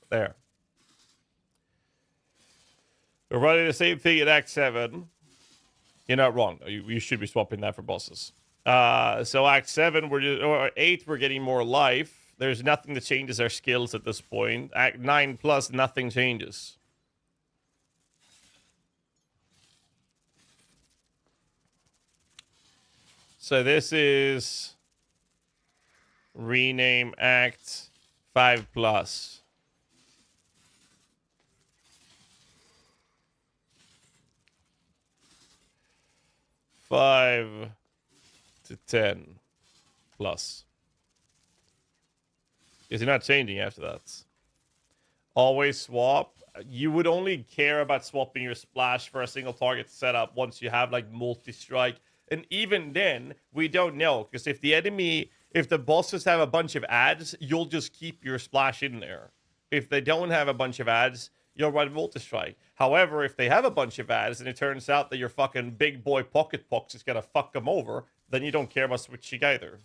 There. We're running the same thing in Act 7. You're not wrong. You should be swapping that for bosses. So Act 7, or 8, we're getting more life. There's nothing that changes our skills at this point. Act 9 plus, nothing changes. So this is rename act 5+. 5 to 10 plus. Because you're not changing after that. Always swap. You would only care about swapping your splash for a single target setup once you have like multi-strike. And even then, we don't know. Because if the bosses have a bunch of ads, you'll just keep your splash in there. If they don't have a bunch of ads, you'll run multi-strike. However, if they have a bunch of ads and it turns out that your fucking big boy pocket pox is gonna fuck them over, then you don't care about switching either.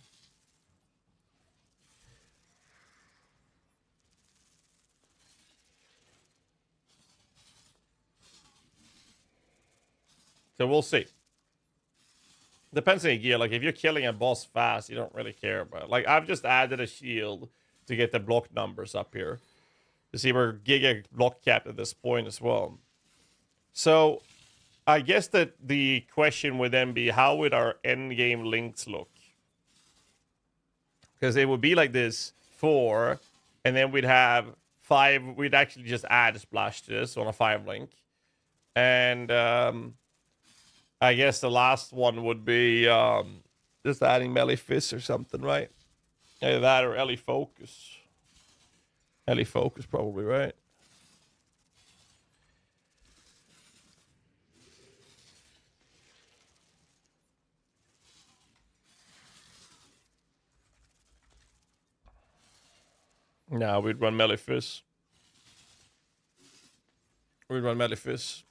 So we'll see. Depends on your gear. Like, if you're killing a boss fast, you don't really care about it. Like, I've just added a shield to get the block numbers up here. To see we're giga block capped at this point as well. So, I guess that the question would then be, how would our endgame links look? Because it would be like this, 4, and then we'd have 5. We'd actually just add a splash to this on a 5 link. And, I guess the last one would be just adding melee fist or something, right? Either that or Ellie Focus. Ellie Focus probably, right? No, we'd run melee fist. We'd run melee fist.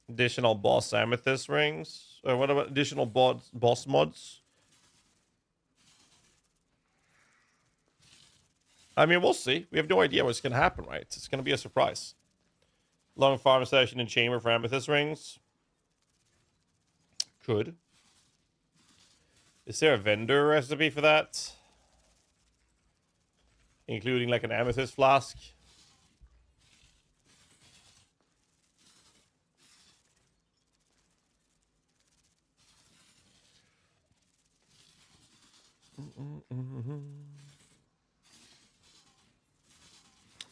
Additional boss amethyst rings. Or what about additional boss mods? I mean, we'll see. We have no idea what's going to happen, right? It's going to be a surprise. Long farm session and chamber for amethyst rings. Could. Is there a vendor recipe for that? Including like an amethyst flask?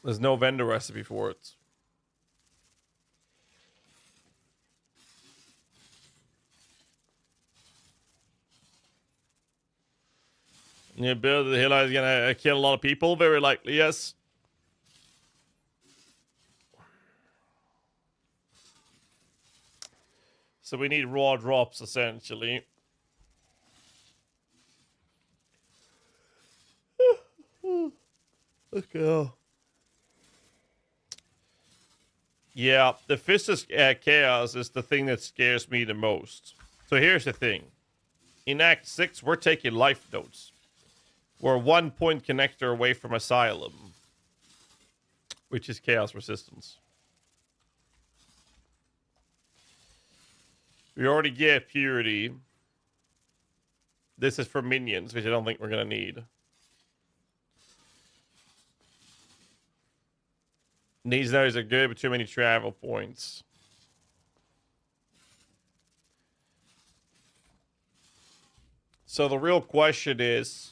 There's no vendor recipe for it. Your build the healer is gonna kill a lot of people, very likely, yes. So we need raw drops essentially. Okay. Yeah, the Fist of Chaos is the thing that scares me the most. So here's the thing. In Act 6, we're taking life notes. We're 1 point connector away from Asylum. Which is Chaos Resistance. We already get Purity. This is for minions, which I don't think we're going to need. These nodes are good, but too many travel points. So the real question is,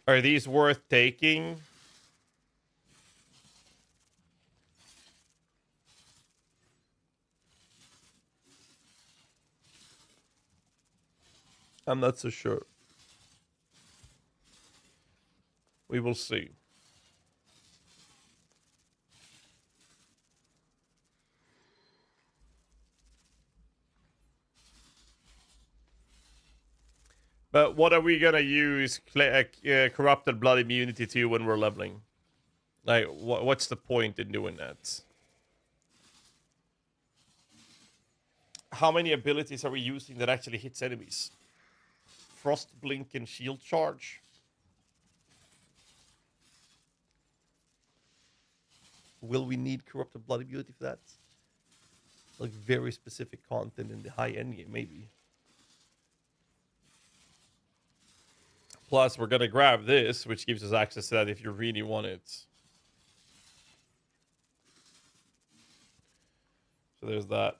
are these worth taking? I'm not so sure. We will see. But what are we gonna use corrupted blood immunity to when we're leveling? Like, what's the point in doing that? How many abilities are we using that actually hits enemies? Frost, blink, and shield charge? Will we need corrupted blood immunity for that? Like, very specific content in the high end game, maybe. Plus, we're going to grab this, which gives us access to that if you really want it. So there's that.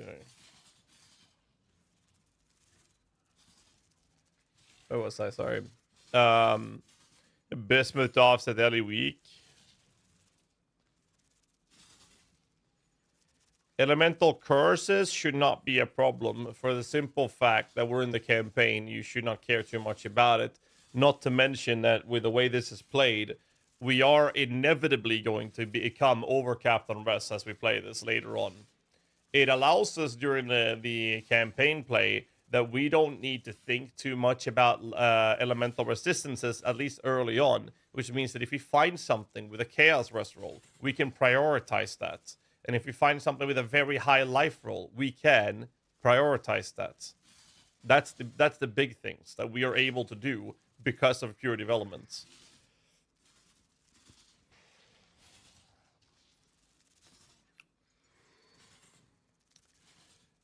Okay. Where was I? Sorry. Bismuth to offset Ellie weak. Elemental curses should not be a problem for the simple fact that we're in the campaign. You should not care too much about it. Not to mention that with the way this is played, we are inevitably going to become overcapped on res as we play this later on. It allows us during the campaign play that we don't need to think too much about elemental resistances, at least early on, which means that if we find something with a chaos rest roll, we can prioritize that. And if we find something with a very high life roll, we can prioritize that. That's the big things that we are able to do because of pure developments.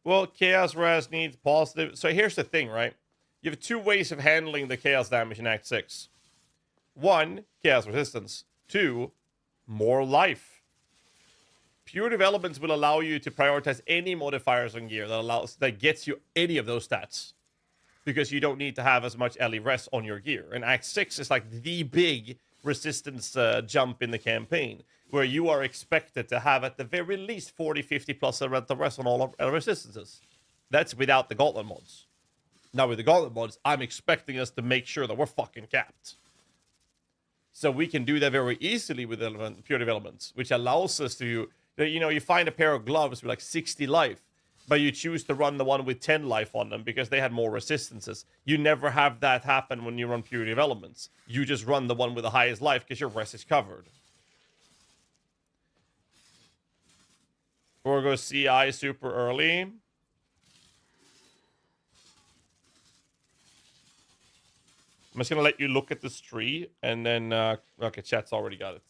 Well, Chaos Res needs positive. So here's the thing, right? You have two ways of handling the Chaos damage in Act 6. 1, Chaos Resistance. 2, more life. Pure developments will allow you to prioritize any modifiers on gear that gets you any of those stats. Because you don't need to have as much LE res on your gear. And Act 6 is like the big resistance jump in the campaign, where you are expected to have at the very least 40, 50 plus elemental res on all of resistances. That's without the gauntlet mods. Now with the gauntlet mods, I'm expecting us to make sure that we're fucking capped. So we can do that very easily with pure developments, which allows us to, you know, you find a pair of gloves with like 60 life, but you choose to run the one with 10 life on them because they had more resistances. You never have that happen when you run pure developments. You just run the one with the highest life because your res is covered. We'll go CI super early. I'm just going to let you look at this tree, and then... okay, chat's already got it.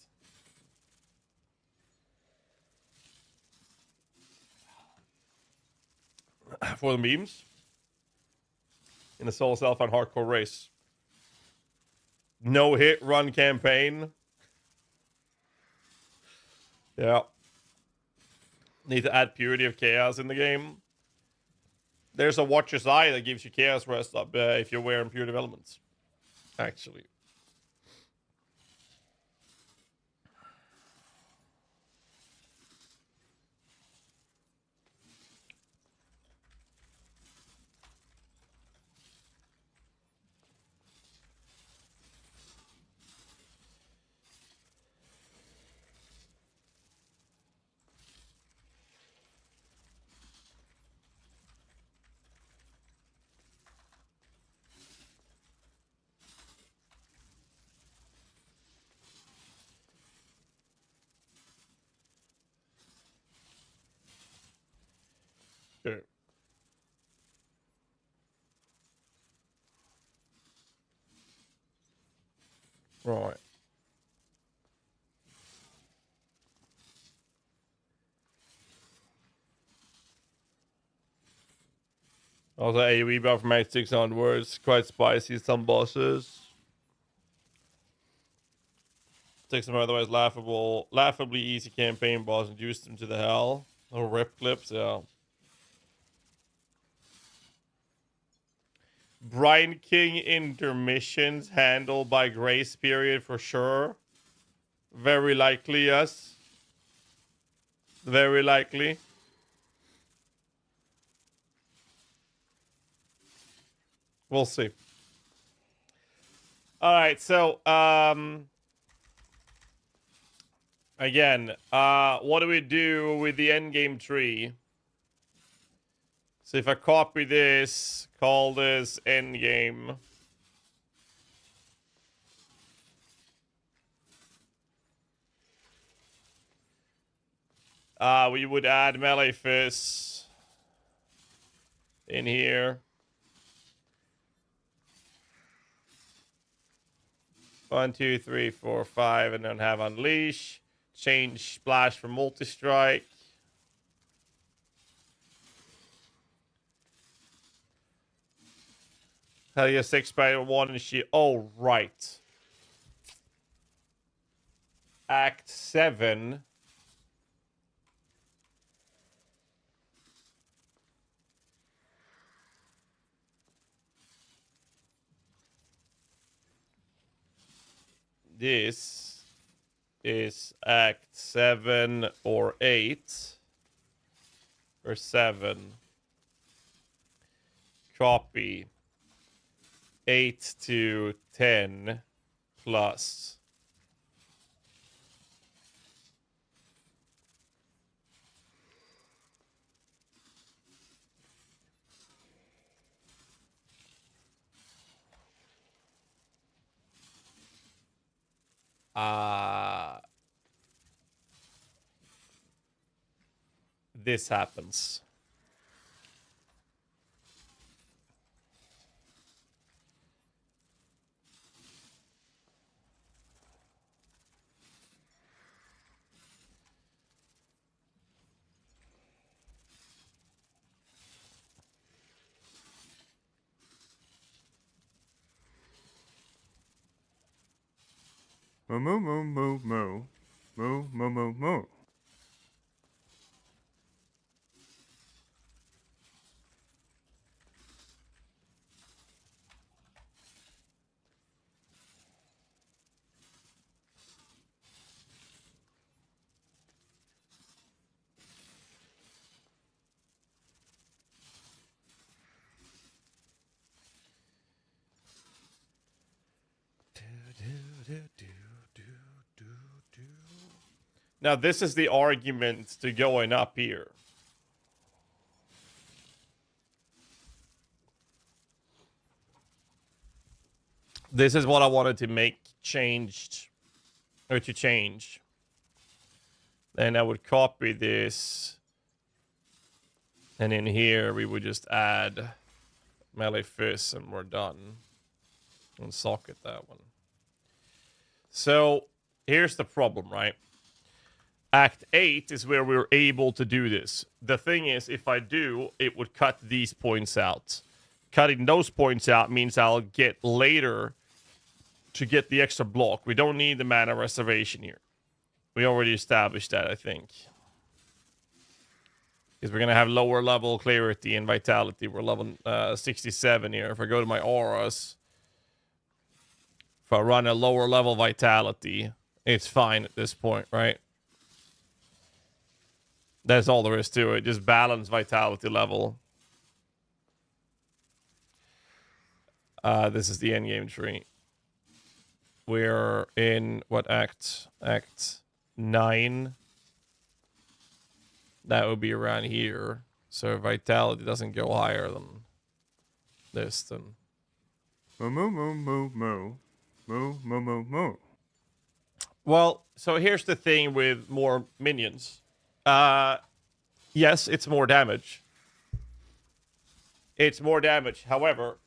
For the memes. In the solo self-found hardcore race. No hit run campaign. Yeah. Need to add purity of chaos in the game. There's a Watcher's Eye that gives you chaos rest up if you're wearing pure developments. Actually. Okay. Right. Also, AoE buff from Act 6 onwards. Quite spicy, some bosses. Take some otherwise laughably easy campaign boss and juice them to the hell. Little rip clips, yeah. Brine King intermissions handled by Grace Period for sure. Very likely, yes. Very likely. We'll see. Alright, so, again, what do we do with the endgame tree? So if I copy this, call this endgame. We would add melee fists in here. 1, 2, 3, 4, 5, and then have unleash. Change splash for multi-strike. Hell yeah, 6 by 1 and she. Oh, right. Act 7. this is Act 7 or 8. Or 7. Copy 8 to 10 plus. This happens. Moo moo moo moo moo. Moo moo moo moo. Now, this is the argument to going up here. This is what I wanted to make changed, or to change. Then I would copy this. And in here, we would just add melee fist and we're done. And socket that one. So, here's the problem, right? Act 8 is where we're able to do this. The thing is, if I do, it would cut these points out. Cutting those points out means I'll get later to get the extra block. We don't need the mana reservation here. We already established that, I think. Because we're going to have lower level clarity and vitality. We're level 67 here. If I go to my auras, if I run a lower level vitality, it's fine at this point, right? That's all there is to it. Just balance vitality level. This is the endgame tree. We're in what act? Act 9. That would be around here. So vitality doesn't go higher than this, then. Moo moo moo moo moo. Moo moo moo moo. Well, so here's the thing with more minions. Yes, it's more damage. It's more damage. However,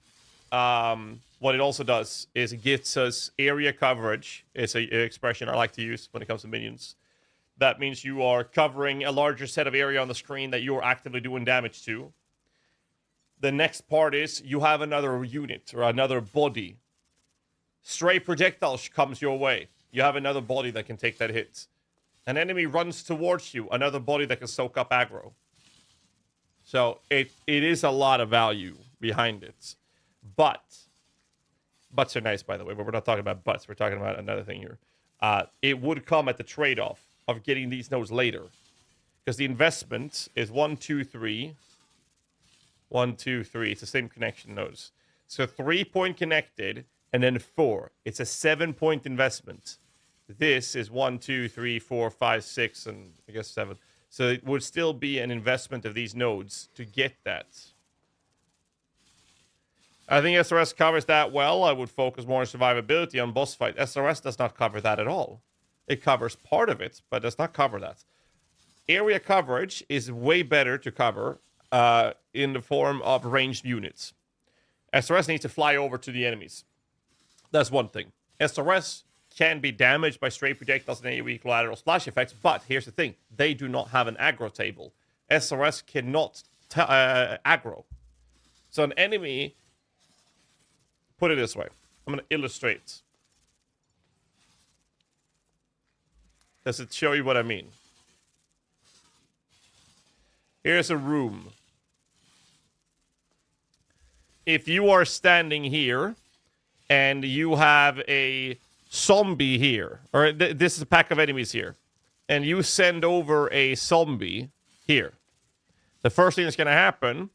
what it also does is it gives us area coverage. It's an expression I like to use when it comes to minions. That means you are covering a larger set of area on the screen that you're actively doing damage to. The next part is you have another unit or another body. Stray projectiles comes your way. You have another body that can take that hit. An enemy runs towards you, another body that can soak up aggro. So it is a lot of value behind it. Butts are nice, by the way, but we're not talking about butts. We're talking about another thing here. It would come at the trade-off of getting these nodes later. Because the investment is 1, 2, 3. 1, 2, 3. It's the same connection nodes. So 3-point connected, and then 4. It's a 7-point investment. This is 1, 2, 3, 4, 5, 6, and I guess 7. So it would still be an investment of these nodes to get that. I think SRS covers that well. I would focus more on survivability on boss fight. SRS does not cover that at all. It covers part of it, but does not cover that. Area coverage is way better to cover in the form of ranged units. SRS needs to fly over to the enemies. That's one thing. SRS can be damaged by stray projectiles and AoE collateral splash effects, but here's the thing. They do not have an aggro table. SRS cannot aggro. So an enemy... Put it this way. I'm going to illustrate. Does it show you what I mean? Here's a room. If you are standing here and you have a zombie here, or this is a pack of enemies here, and you send over a zombie here, the first thing that's going to happen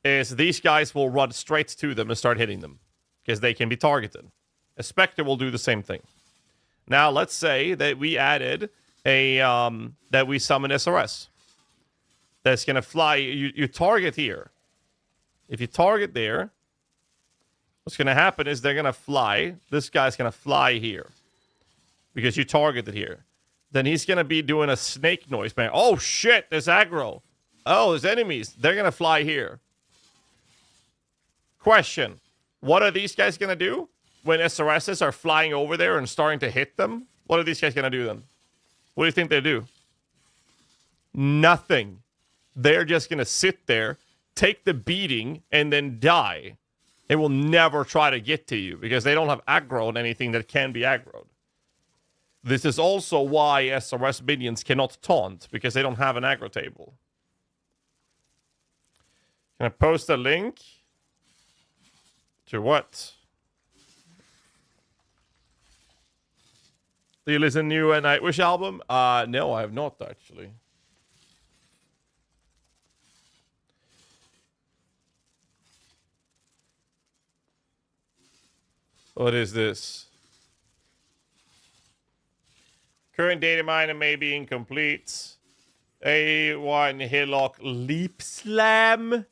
is these guys will run straight to them and start hitting them because they can be targeted. A Spectre will do the same thing. Now, let's say that we added a that we summon SRS. That's going to fly. You target here. If you target there, what's going to happen is they're going to fly. This guy's going to fly here because you targeted here. Then he's going to be doing a snake noise, man. Oh, shit, there's aggro. Oh, there's enemies. They're going to fly here. Question. What are these guys going to do when SRSs are flying over there and starting to hit them? What are these guys going to do then? What do you think they do? Nothing. They're just going to sit there, take the beating, and then die. They will never try to get to you because they don't have aggro on anything that can be aggroed. This is also why SRS minions cannot taunt, because they don't have an aggro table. Can I post a link? To what? Do you listen to new Nightwish album? No, I have not, actually. What is this? Current data miner may be incomplete. A1 Hillock Leap Slam.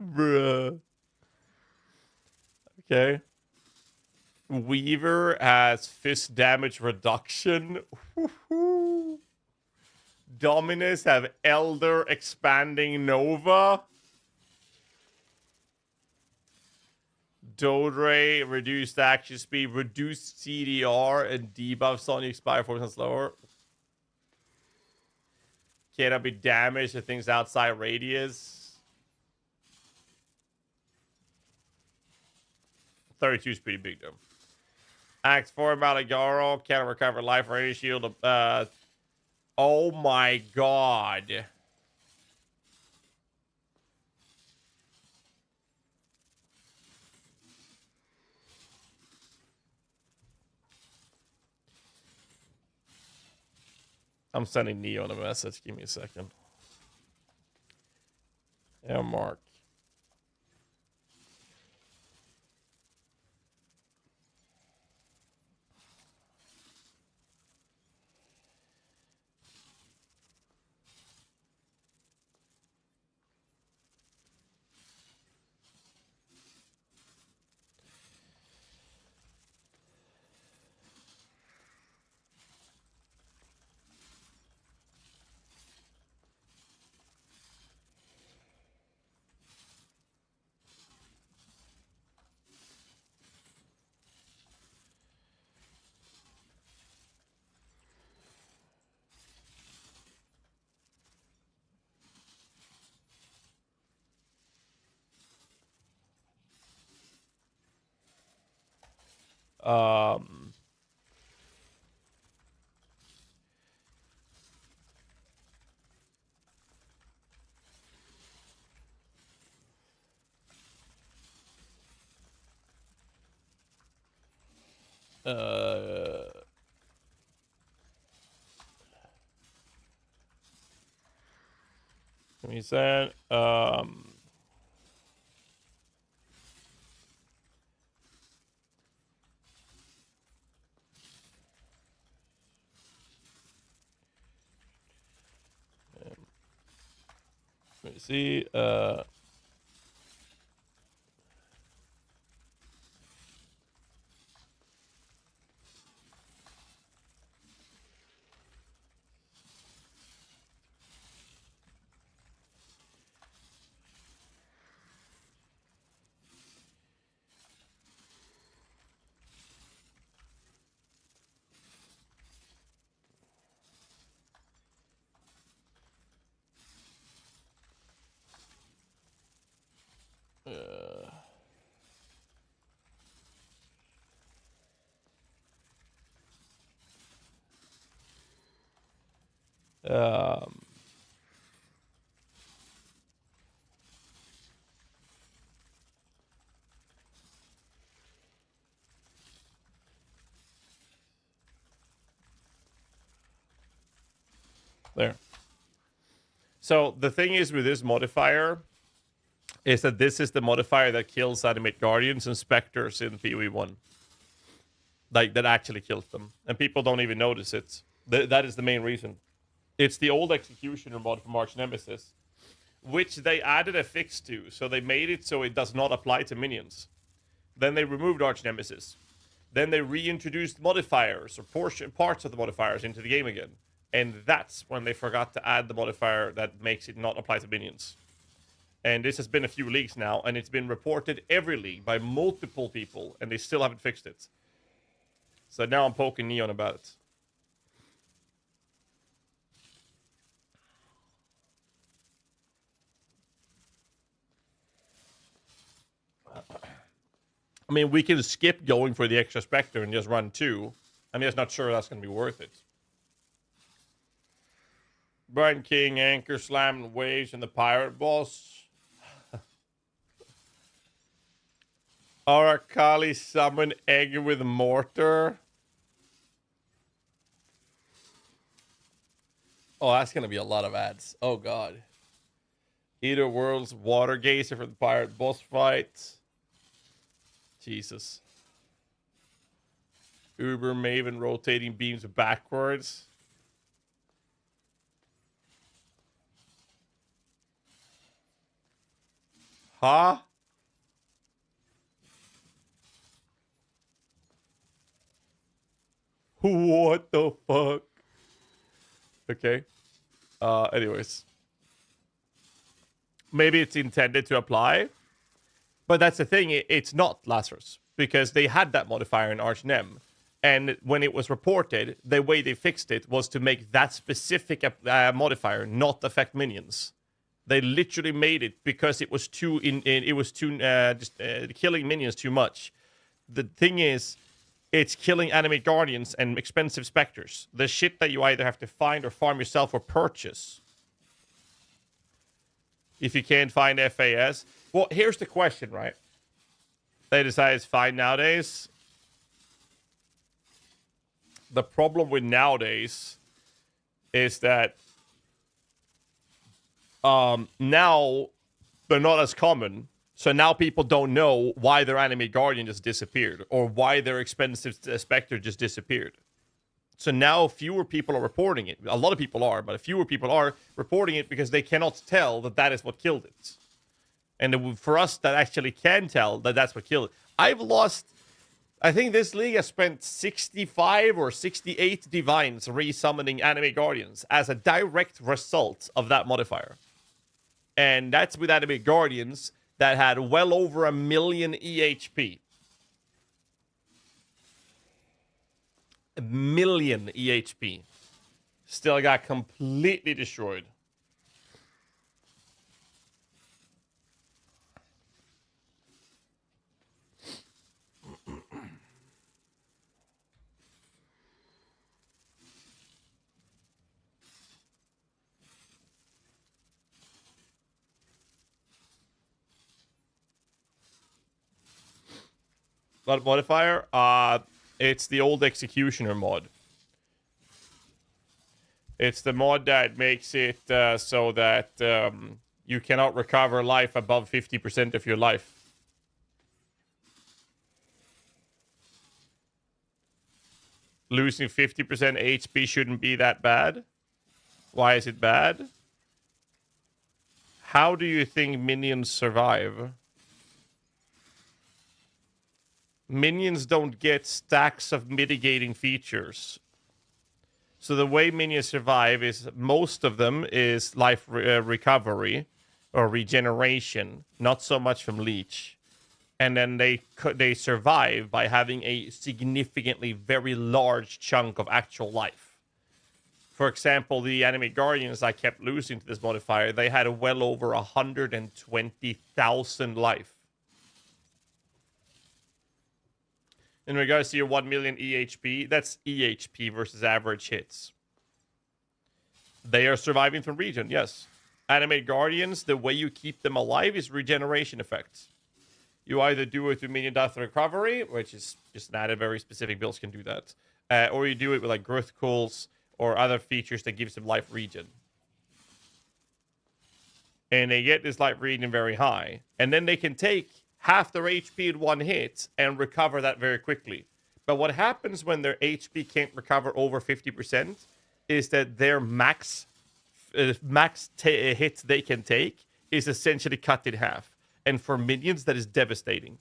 Bruh. Okay. Weaver has fist damage reduction. Woohoo. Dominus have Elder expanding Nova. Dodre, reduced action speed, reduced CDR, and debuffs on you expire 4% slower. Cannot be damaged to things outside radius. 32 is pretty big, though. Act 4, Malagaro, cannot recover life or any shield. Oh my god. I'm sending Neon a message. Give me a second. Yeah, Mark. Give me a second. Let me see. Um, There. So the thing is with this modifier is that this is the modifier that kills animate guardians and specters in PoE1. Like, that actually kills them. And people don't even notice it. That is the main reason. It's the old Executioner mod from Arch Nemesis, which they added a fix to. So they made it so it does not apply to minions. Then they removed Arch Nemesis. Then they reintroduced modifiers or parts of the modifiers into the game again. And that's when they forgot to add the modifier that makes it not apply to minions. And this has been a few leagues now, and it's been reported every league by multiple people, and they still haven't fixed it. So now I'm poking Neon about it. I mean, we can skip going for the extra Spectre and just run 2. I'm just not sure that's going to be worth it. Brian King, Anchor, Slam, Waves, and the Pirate Boss. Arakali summon Egg with Mortar. Oh, that's going to be a lot of ads. Oh, God. Either World's Water Gazer for the Pirate Boss fight. Jesus. Uber Maven rotating beams backwards. Huh? What the fuck? Okay. Anyways. Maybe it's intended to apply. But that's the thing. It's not, Lazarus. Because they had that modifier in Arch Nem. And when it was reported, the way they fixed it was to make that specific modifier not affect minions. They literally made it because it was killing minions too much. The thing is, it's killing animate guardians and expensive specters. The shit that you either have to find or farm yourself or purchase. If you can't find FAS. Well, here's the question, right? They decide it's fine nowadays. The problem with nowadays is that now they're not as common. So now people don't know why their animate guardian just disappeared or why their expensive specter just disappeared. So now fewer people are reporting it. A lot of people are, but fewer people are reporting it because they cannot tell that that is what killed it. And for us that actually can tell that that's what killed it. I think this league has spent 65 or 68 divines resummoning animate guardians as a direct result of that modifier. And that's with animate guardians that had well over 1 million EHP. 1 million EHP. Still got completely destroyed. That modifier? It's the old Executioner mod. It's the mod that makes it so that you cannot recover life above 50% of your life. Losing 50% HP shouldn't be that bad. Why is it bad? How do you think minions survive? Minions don't get stacks of mitigating features. So the way minions survive is most of them is life recovery or regeneration, not so much from leech. And then they survive by having a significantly very large chunk of actual life. For example, the animate guardians I kept losing to this modifier, they had well over 120,000 life. In regards to your 1 million EHP, that's EHP versus average hits. They are surviving from regen, yes. Animate guardians, the way you keep them alive is regeneration effects. You either do it with minion death recovery, which is just an added very specific builds can do that. Or you do it with like growth calls, or other features that gives them life regen. And they get this life regen very high. And then they can take half their HP in one hit and recover that very quickly. But what happens when their HP can't recover over 50% is that their max hits they can take is essentially cut in half. And for minions, that is devastating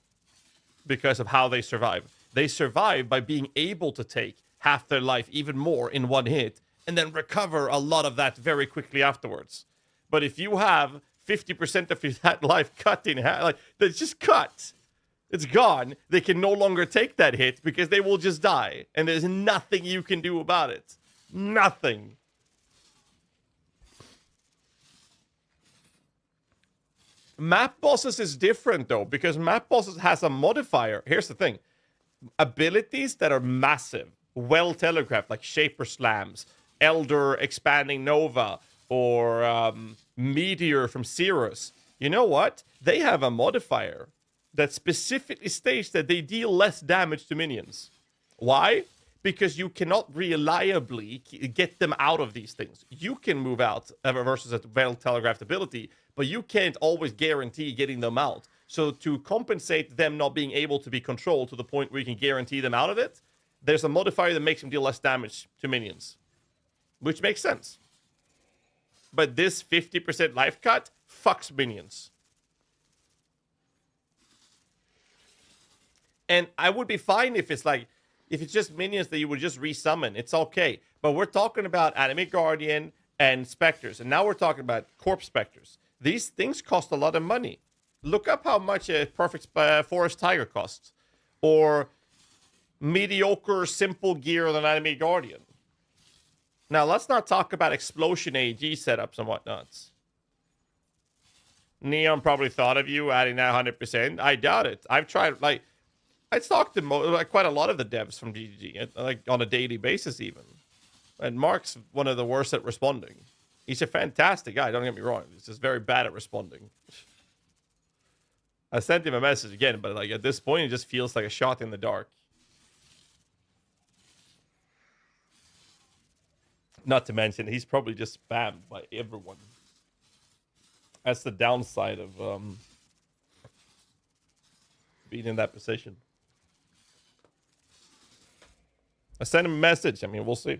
because of how they survive. They survive by being able to take half their life, even more, in one hit, and then recover a lot of that very quickly afterwards. But if you have 50% of that life cut in half, like, that's just cut. It's gone. They can no longer take that hit because they will just die. And there's nothing you can do about it. Nothing. Map bosses is different, though, because map bosses has a modifier. Here's the thing. Abilities that are massive, well telegraphed, like Shaper Slams, Elder Expanding Nova, or Meteor from Cirrus. You know what? They have a modifier that specifically states that they deal less damage to minions. Why? Because you cannot reliably get them out of these things. You can move out versus a well-telegraphed ability, but you can't always guarantee getting them out. So to compensate them not being able to be controlled to the point where you can guarantee them out of it, there's a modifier that makes them deal less damage to minions. Which makes sense. But this 50% life cut fucks minions. And I would be fine if it's like, if it's just minions that you would just resummon, it's okay. But we're talking about Enemy Guardian and Spectres. And now we're talking about Corpse Spectres. These things cost a lot of money. Look up how much a Perfect Forest Tiger costs. Or mediocre, simple gear on an Enemy Guardian. Now, let's not talk about Explosion AG setups and whatnots. Neon probably thought of you adding that 100%. I doubt it. I've tried, like... I talked to quite a lot of the devs from GGG, like on a daily basis even. And Mark's one of the worst at responding. He's a fantastic guy, don't get me wrong. He's just very bad at responding. I sent him a message again, but like at this point, it just feels like a shot in the dark. Not to mention, he's probably just spammed by everyone. That's the downside of being in that position. I sent him a message. I mean, we'll see.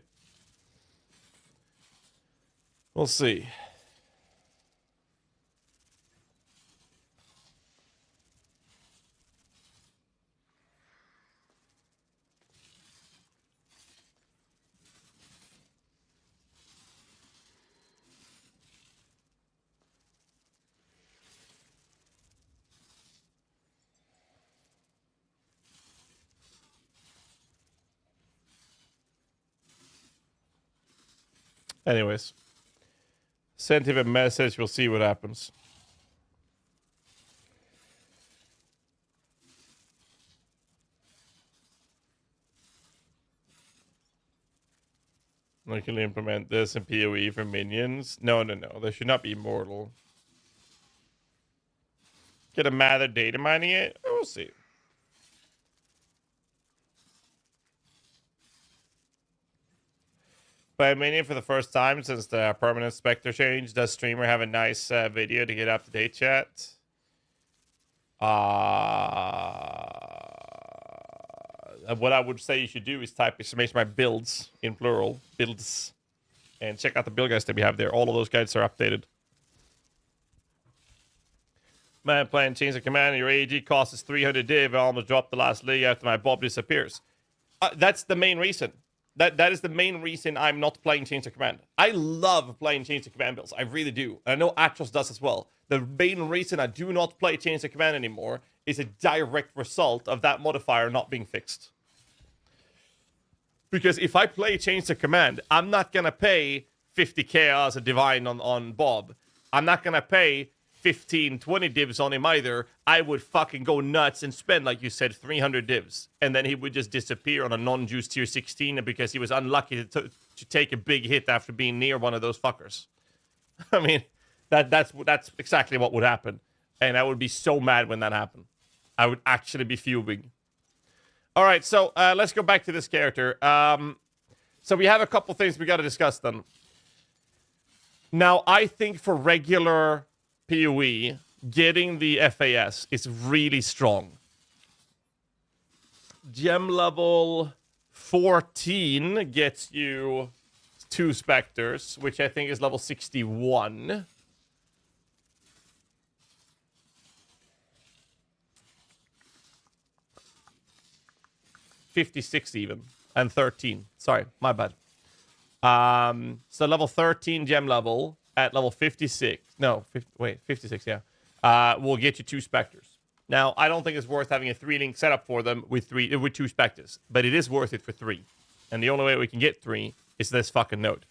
We'll see. Anyways, sent him a message. We'll see what happens. I can implement this in PoE for minions. No. They should not be immortal. Get a Mather data mining it? We'll see. By a minion for the first time since the permanent Spectre change. Does streamer have a nice video to get up to date, chat? What I would say you should do is type !my builds in plural, builds, and check out the build guides that we have there. All of those guides are updated. Man, playing Chains of Command, your AG cost is 300 div. I almost dropped the last league after my Bob disappears. That's the main reason. That is the main reason I'm not playing Chains of Command. I love playing Chains of Command builds. I really do. I know Atros does as well. The main reason I do not play Chains of Command anymore is a direct result of that modifier not being fixed. Because if I play Chains of Command, I'm not going to pay 50k as a Divine on Bob. I'm not going to pay 15, 20 divs on him either. I would fucking go nuts and spend, like you said, 300 divs. And then he would just disappear on a non-juice tier 16 because he was unlucky to take a big hit after being near one of those fuckers. I mean, that's exactly what would happen. And I would be so mad when that happened. I would actually be fuming. All right, so let's go back to this character. So we have a couple things we got to discuss then. Now, I think for regular PoE, getting the FAS is really strong. Gem level 14 gets you 2 Spectres, which I think is level 61. $56 even, and 13. Sorry, my bad. So level 13 gem level at level 56. No, 56, yeah. Will get you 2 Spectres. Now, I don't think it's worth having a 3-link setup for them with 2 Spectres, but it is worth it for 3. And the only way we can get 3 is this fucking node.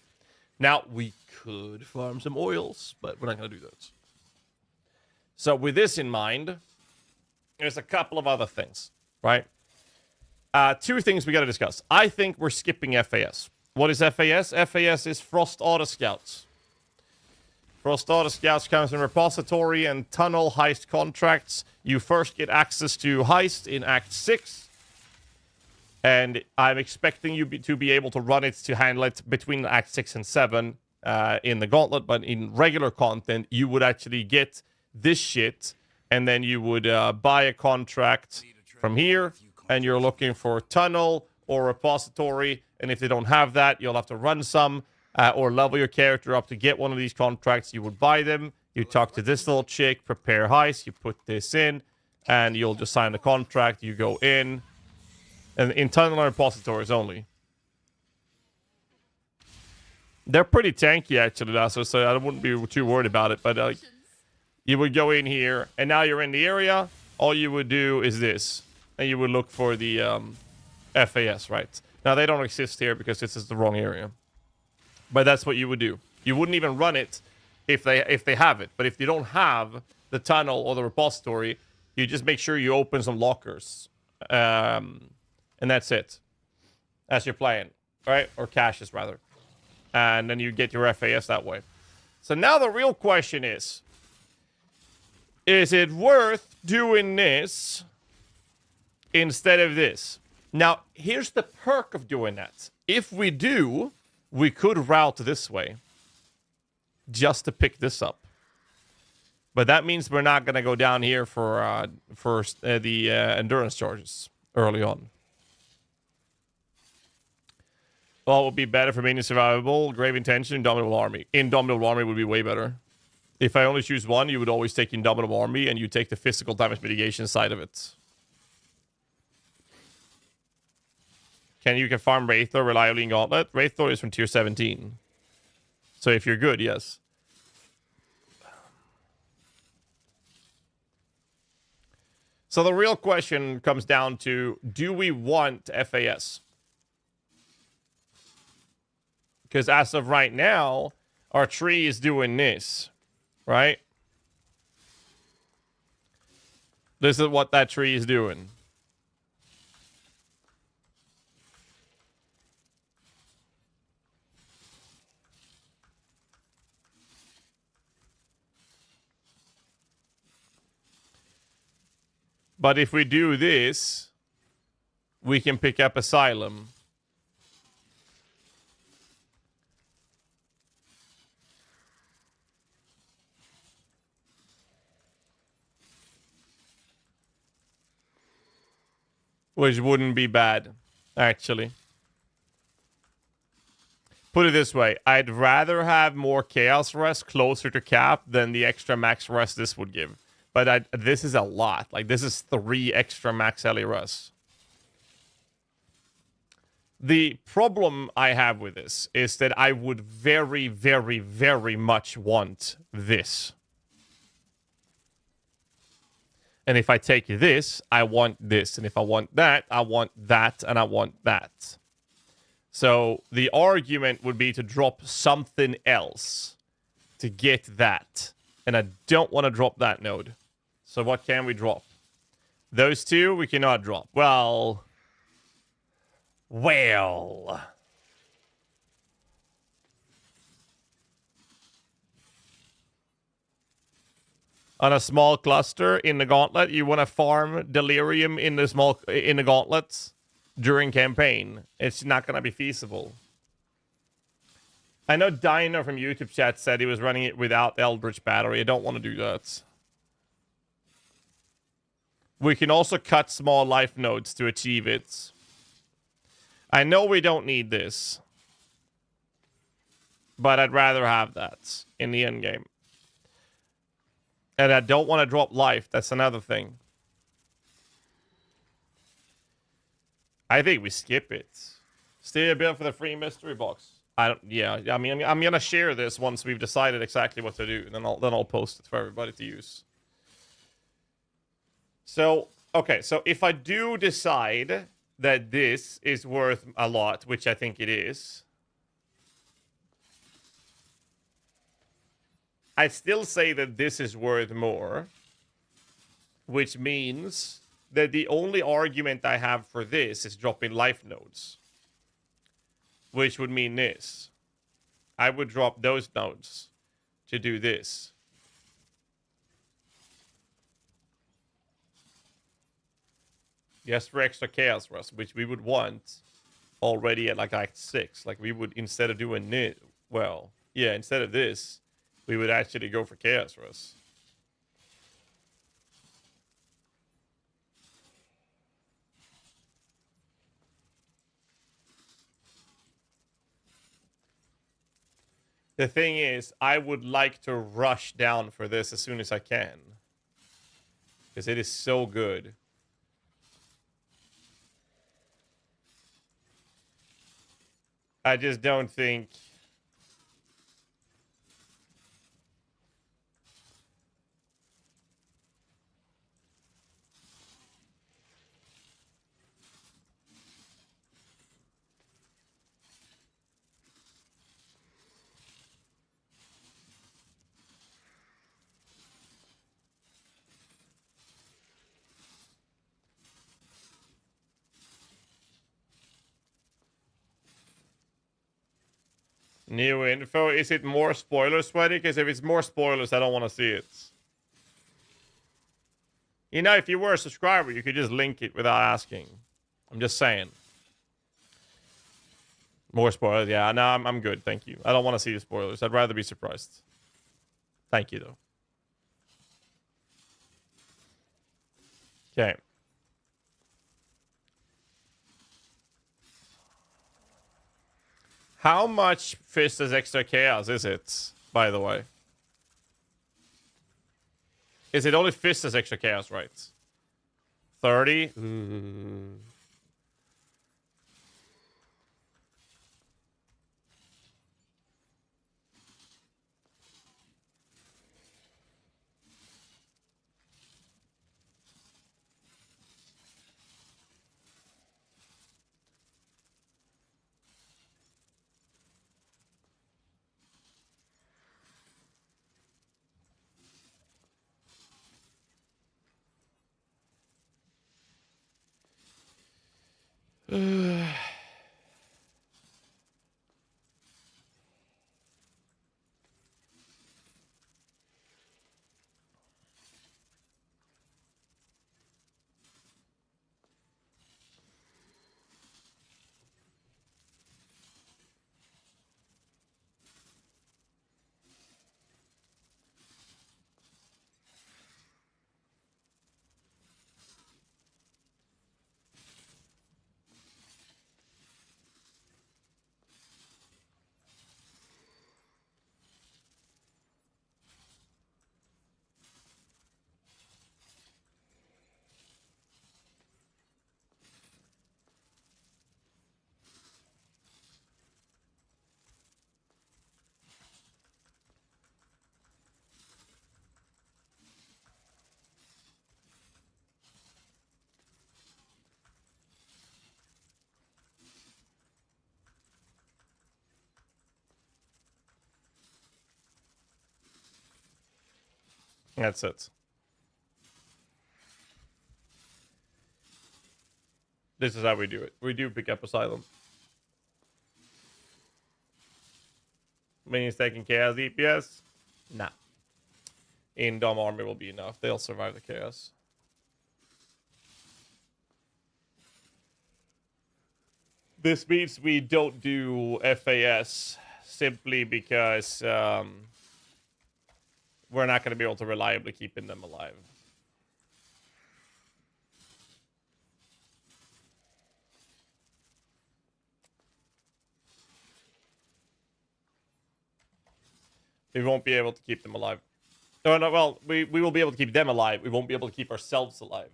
Now, we could farm some oils, but we're not going to do those. So with this in mind, there's a couple of other things, right? 2 things we got to discuss. I think we're skipping FAS. What is FAS? FAS is Frost Auto Scouts. Frost Auto Scouts comes in repository and tunnel heist contracts. You first get access to heist in Act 6. And I'm expecting you to be able to run it to handle it between Act 6 and 7 in the Gauntlet. But in regular content, you would actually get this shit. And then you would buy a contract from here. And you're looking for tunnel or repository. And if they don't have that, you'll have to run some or level your character up to get one of these contracts. You would buy them. You talk to this little chick, prepare heist. You put this in, and you'll just sign the contract. You go in. And in tunnel and repositories only. They're pretty tanky, actually, so I wouldn't be too worried about it. But you would go in here, and now you're in the area. All you would do is this. And you would look for the FAS, right? Now, they don't exist here because this is the wrong area. But that's what you would do. You wouldn't even run it if they have it. But if you don't have the tunnel or the repository, you just make sure you open some lockers. And that's it. As you're playing, right? Or caches, rather. And then you get your FAS that way. So now the real question is it worth doing this instead of this? Now, here's the perk of doing that. If we do, we could route this way just to pick this up. But that means we're not going to go down here for the endurance charges early on. Well, would be better for being survivable, grave intention, indomitable army. Indomitable army would be way better. If I only choose one, you would always take indomitable army, and you take the physical damage mitigation side of it. You can farm Wraithor reliably in Gauntlet. Wraithor is from tier 17. So if you're good, yes. So the real question comes down to, do we want FAS? Because as of right now, our tree is doing this, right? This is what that tree is doing. But if we do this, we can pick up Asylum. Which wouldn't be bad, actually. Put it this way, I'd rather have more Chaos Rest closer to cap than the extra max rest this would give. But this is a lot. Like, this is 3 extra max LE rests. The problem I have with this is that I would very, very, very much want this. And if I take this, I want this. And if I want that, I want that, and I want that. So the argument would be to drop something else to get that. And I don't want to drop that node. So what can we drop? Those 2 we cannot drop. Well. On a small cluster in the Gauntlet, you want to farm Delirium in the gauntlets during campaign. It's not going to be feasible. I know Dino from YouTube chat said he was running it without Eldritch Battery. I don't want to do that. We can also cut small life nodes to achieve it. I know we don't need this. But I'd rather have that in the end game. And I don't want to drop life. That's another thing. I think we skip it. Stay a bit for the free mystery box. I mean, I'm gonna share this once we've decided exactly what to do, and then I'll post it for everybody to use. So, okay, so if I do decide that this is worth a lot, which I think it is, I still say that this is worth more, which means that the only argument I have for this is dropping life nodes, which would mean this. I would drop those nodes to do this. Just for extra chaos rush, which we would want already at like Act 6. Like we would, instead of doing it, well, yeah, instead of this, we would actually go for chaos rush. The thing is, I would like to rush down for this as soon as I can. Because it is so good. I just don't think... New info. Is it more spoilers, Sweaty? Because if it's more spoilers, I don't want to see it. You know, if you were a subscriber, you could just link it without asking. I'm just saying. More spoilers. Yeah, no, I'm good. Thank you. I don't want to see the spoilers. I'd rather be surprised. Thank you, though. Okay. How much Fist as extra chaos is it, by the way? Is it only Fist as extra chaos, right? 30? That's it. This is how we do it. We do pick up Asylum. Means taking chaos DPS? Nah. In Dom Army will be enough. They'll survive the chaos. This means we don't do FAS. simply because we're not going to be able to reliably keeping them alive. We won't be able to keep them alive. No, no, well, we will be able to keep them alive. We won't be able to keep ourselves alive.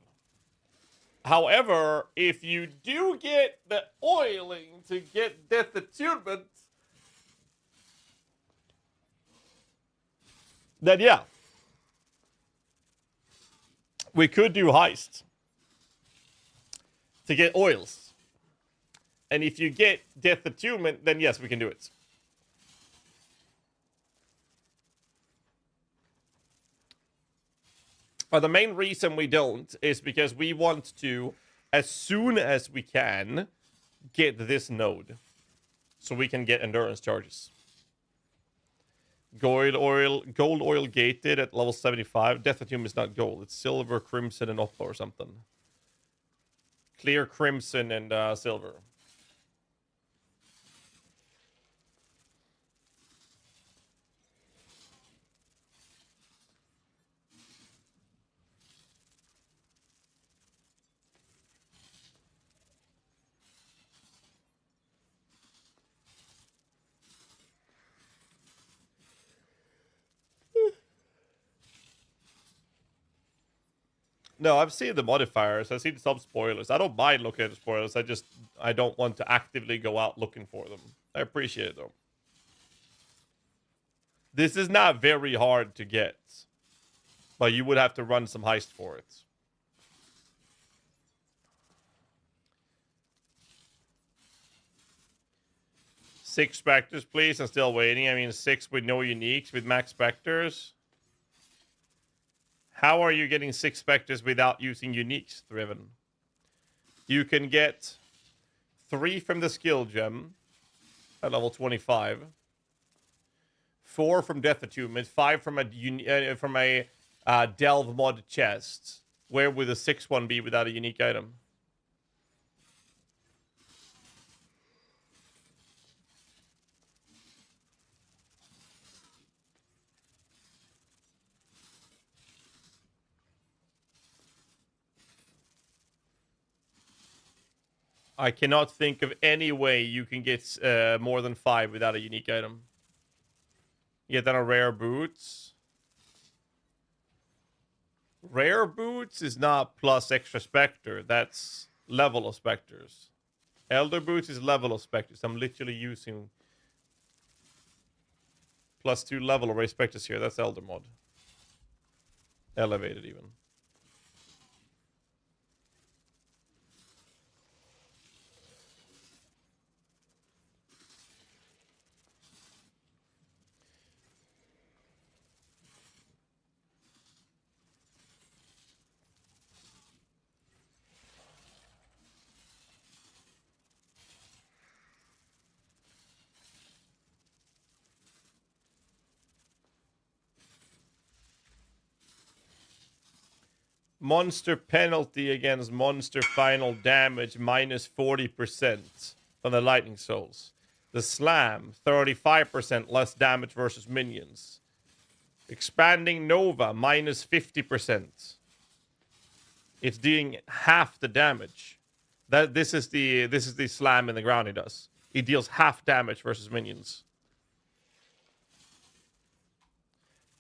However, if you do get the oiling to get death attunement, then yeah. We could do heist to get oils. And if you get death attunement, then yes, we can do it. But the main reason we don't is because we want to, as soon as we can, get this node. So we can get endurance charges. Gold oil gated at level 75. Death attunement is not gold. It's silver, crimson, and opal or something. Clear crimson and silver. No, I've seen the modifiers. I've seen some spoilers. I don't mind looking at the spoilers. I don't want to actively go out looking for them. I appreciate it though. This is not very hard to get, but you would have to run some heist for it. Six specters, please. I'm still waiting. I mean, 6 with no uniques with max specters. How are you getting 6 specters without using uniques, Thriven? You can get 3 from the skill gem at level 25. 4 from death attunement. 5 from a delve mod chest. Where would the 6th one be without a unique item? I cannot think of any way you can get more than 5 without a unique item. You get that on rare boots. Rare boots is not plus extra specter. That's level of specters. Elder boots is level of specters. I'm literally using +2 level of raised specters here. That's elder mod. Elevated even. Monster penalty against monster final damage minus 40% from the lightning souls. The slam, 35% less damage versus minions. Expanding Nova, minus 50%. It's doing half the damage. This is the slam in the ground it does. It deals half damage versus minions.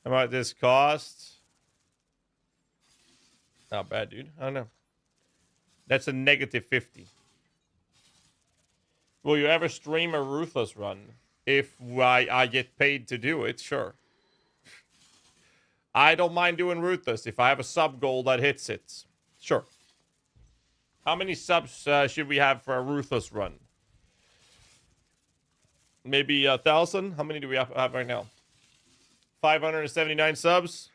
How about this cost? Not bad, dude. I don't know. That's a negative 50. Will you ever stream a Ruthless run? If I get paid to do it, sure. I don't mind doing Ruthless if I have a sub goal that hits it. Sure. How many subs should we have for a Ruthless run? Maybe 1,000? How many do we have right now? 579 subs?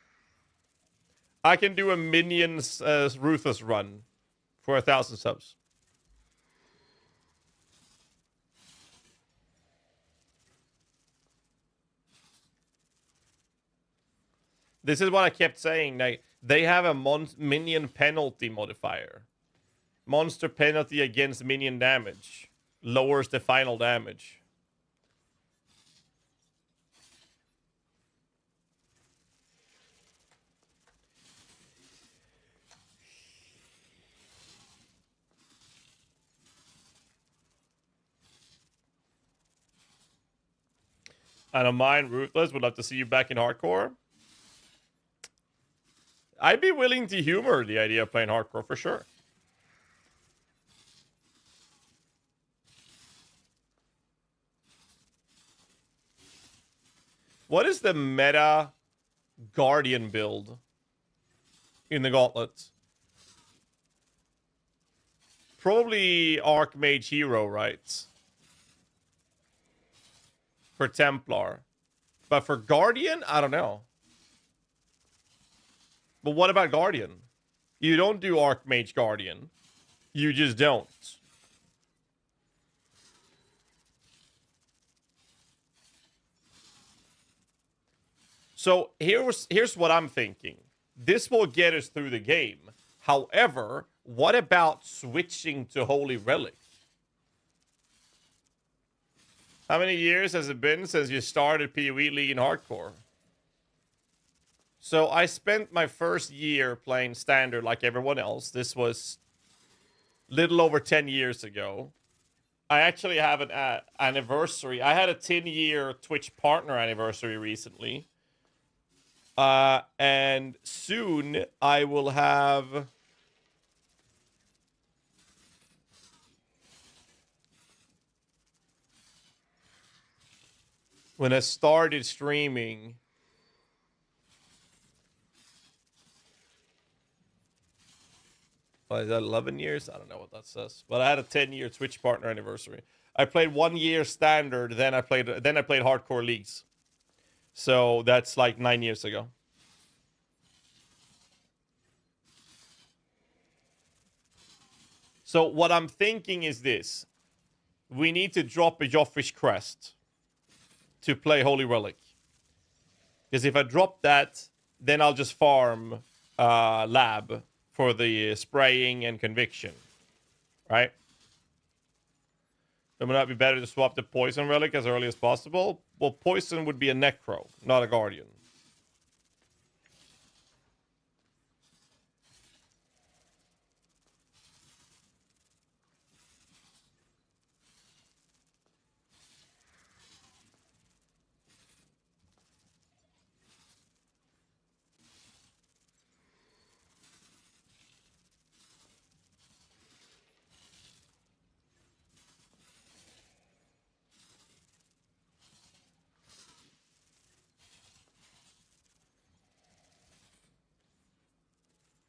I can do a Minions Ruthless run for 1,000 subs. This is what I kept saying. They have a minion penalty modifier. Monster penalty against minion damage. Lowers the final damage. I don't mind. Ruthless, would love to see you back in hardcore. I'd be willing to humor the idea of playing hardcore for sure. What is the meta Guardian build in the Gauntlets? Probably Archmage Hero, right? For Templar. But for Guardian, I don't know. But what about Guardian? You don't do Archmage Guardian. You just don't. So here's what I'm thinking. This will get us through the game. However, what about switching to Holy Relic? How many years has it been since you started PoE League in Hardcore? So I spent my first year playing Standard like everyone else. This was little over 10 years ago. I actually have an anniversary. I had a 10-year Twitch partner anniversary recently. And soon I will have... When I started streaming... Is that 11 years? I don't know what that says. But I had a 10-year Twitch partner anniversary. I played 1 year Standard, then I played Hardcore Leagues. So that's like 9 years ago. So what I'm thinking is this. We need to drop a Joffrey's Crest to play Holy Relic. Because if I drop that, then I'll just farm Lab for the spraying and conviction. Right? It would not be better to swap the Poison Relic as early as possible? Well, Poison would be a Necro, not a Guardian.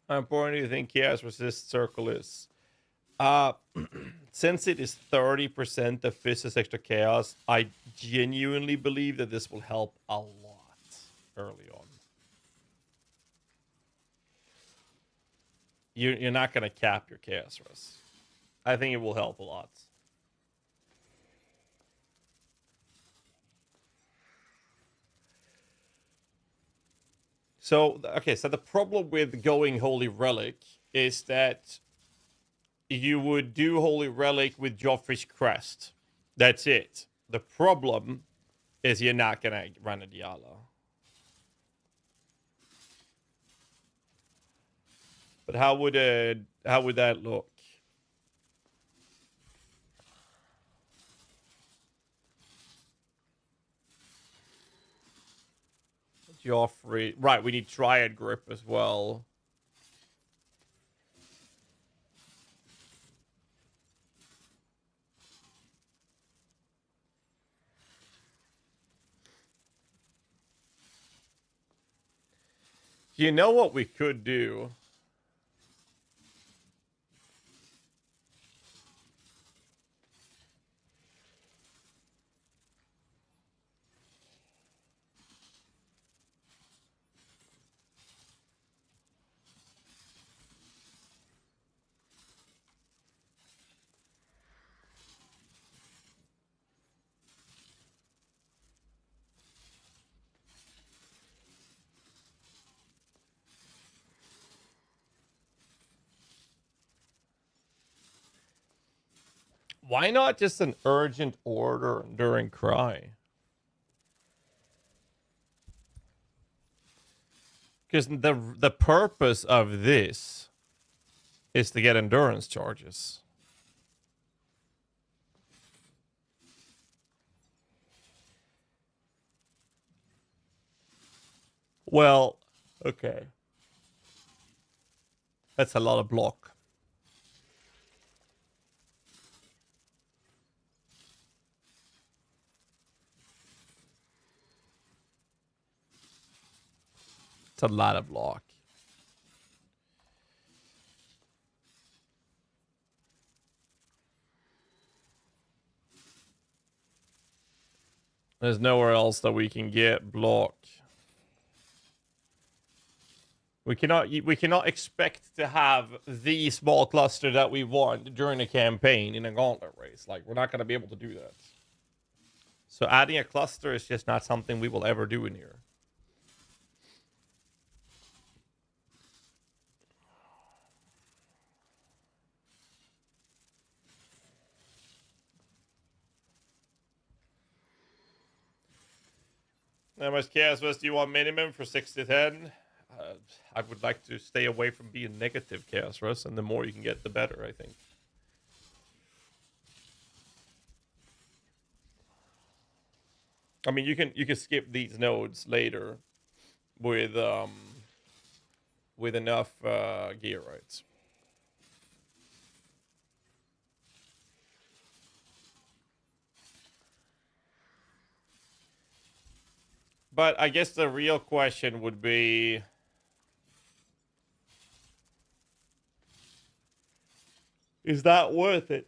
How important do you think Chaos Resist Circle is? Since it is 30% of Fizz's extra Chaos, I genuinely believe that this will help a lot early on. You're not going to cap your Chaos Res. I think it will help a lot. So, okay, so the problem with going Holy Relic is that you would do Holy Relic with Joffrey's Crest. That's it. The problem is you're not going to run a Diablo. But how would that look? Joffrey. Right, we need Triad Grip as well. You know what we could do? Why not just an urgent order during Cry? Because the purpose of this is to get endurance charges. Well, okay. That's a lot of block. It's a lot of block. There's nowhere else that we can get block. We cannot expect to have the small cluster that we want during a campaign in a gauntlet race. Like, we're not going to be able to do that. So adding a cluster is just not something we will ever do in here. How much chaos was do you want minimum for 6 to 10? I would like to stay away from being negative chaos rush, and the more you can get, the better, I think. I mean, you can skip these nodes later with enough gear, right? But I guess the real question would be, is that worth it?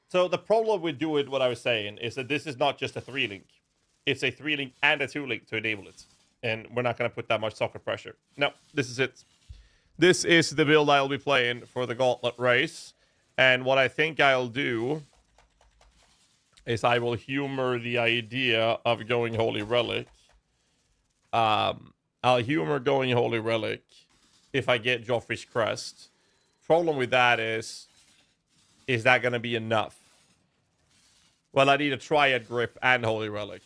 So the problem with doing what I was saying is that this is not just a 3-link. It's a 3-link and a 2-link to enable it. And we're not going to put that much socket pressure. No, this is it. This is the build I'll be playing for the gauntlet race. And what I think I'll do is I will humor the idea of going Holy Relic. I'll humor going Holy Relic if I get Joffrey's Crest. Problem with that is that going to be enough? Well, I need a Triad Grip and Holy Relic.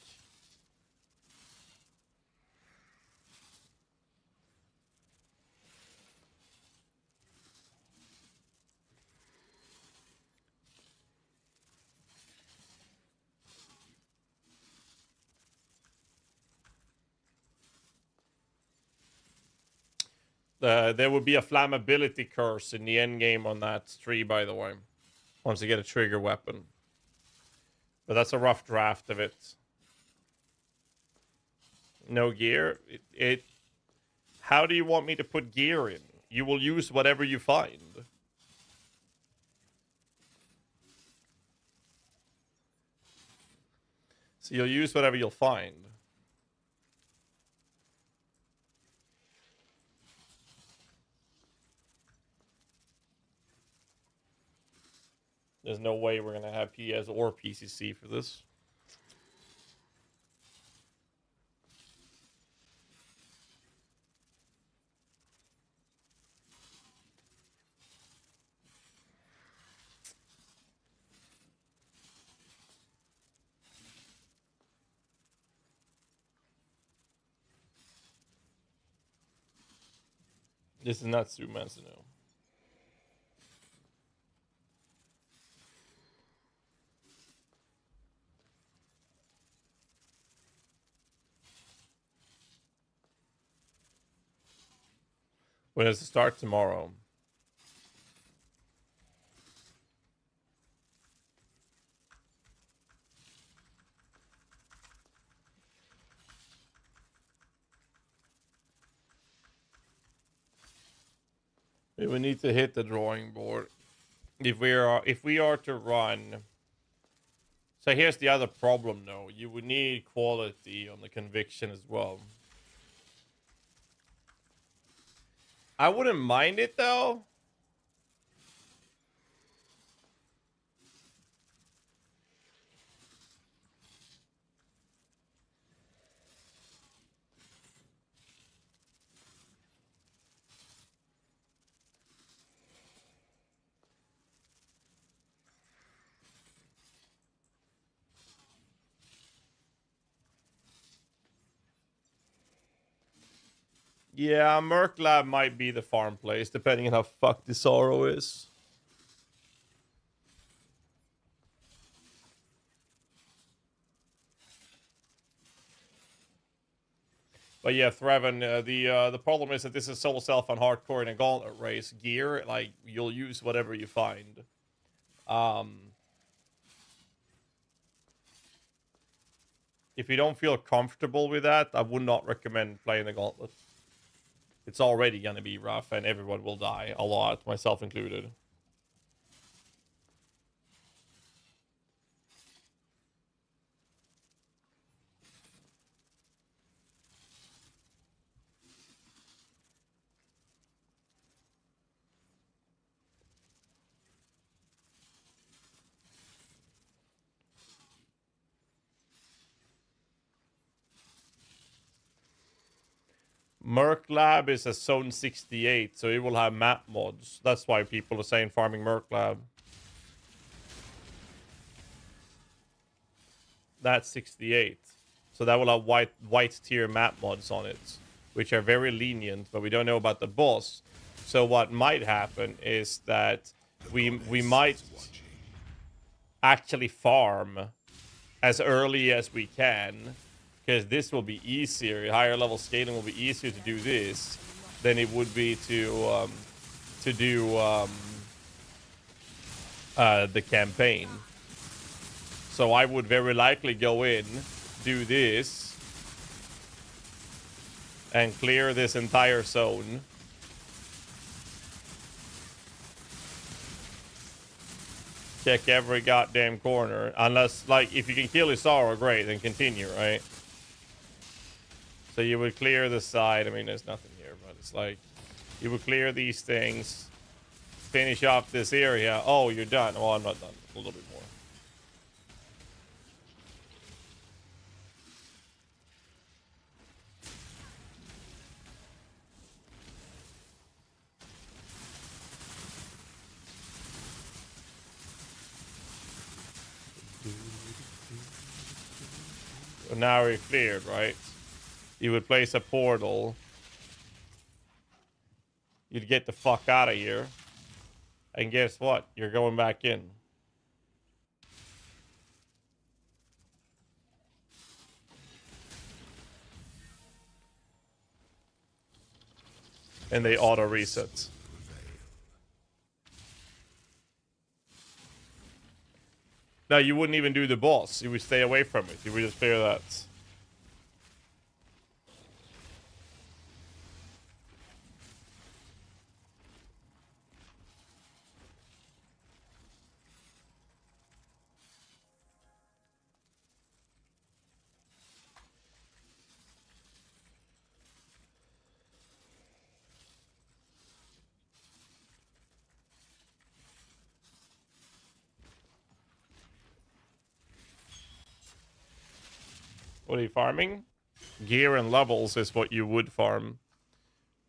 There will be a flammability curse in the end game on that tree, by the way. Once you get a trigger weapon. But that's a rough draft of it. No gear? How do you want me to put gear in? You will use whatever you find. So you'll use whatever you'll find. There's no way we're going to have PS or PCC for this. This is not Sumasino. When does it start? Tomorrow? We will need to hit the drawing board if we are to run. So here's the other problem, though. You would need quality on the conviction as well. I wouldn't mind it, though. Yeah, Merc Lab might be the farm place, depending on how fucked the Sorrow is. But yeah, Threven, the problem is that this is solo self on hardcore in a gauntlet race. Gear, like, you'll use whatever you find. If you don't feel comfortable with that, I would not recommend playing the gauntlet. It's already gonna be rough, and everyone will die a lot, myself included. Merc Lab is a Zone 68, so it will have map mods. That's why people are saying farming Merc Lab. That's 68. So that will have white tier map mods on it, which are very lenient, but we don't know about the boss. So what might happen is that we might actually farm as early as we can, because this will be easier. Higher level scaling will be easier to do this than it would be to do the campaign. So I would very likely go in, do this, and clear this entire zone. Check every goddamn corner. Unless, like, if you can kill Isara, great, then continue, right? So you would clear the side. I mean, there's nothing here, but it's like, you would clear these things, finish off this area. Oh, you're done. Well, I'm not done. A little bit more. So now we're cleared, right? You would place a portal. You'd get the fuck out of here. And guess what? You're going back in. And they auto reset. No, you wouldn't even do the boss. You would stay away from it. You would just clear that. What are you farming? Gear and levels is what you would farm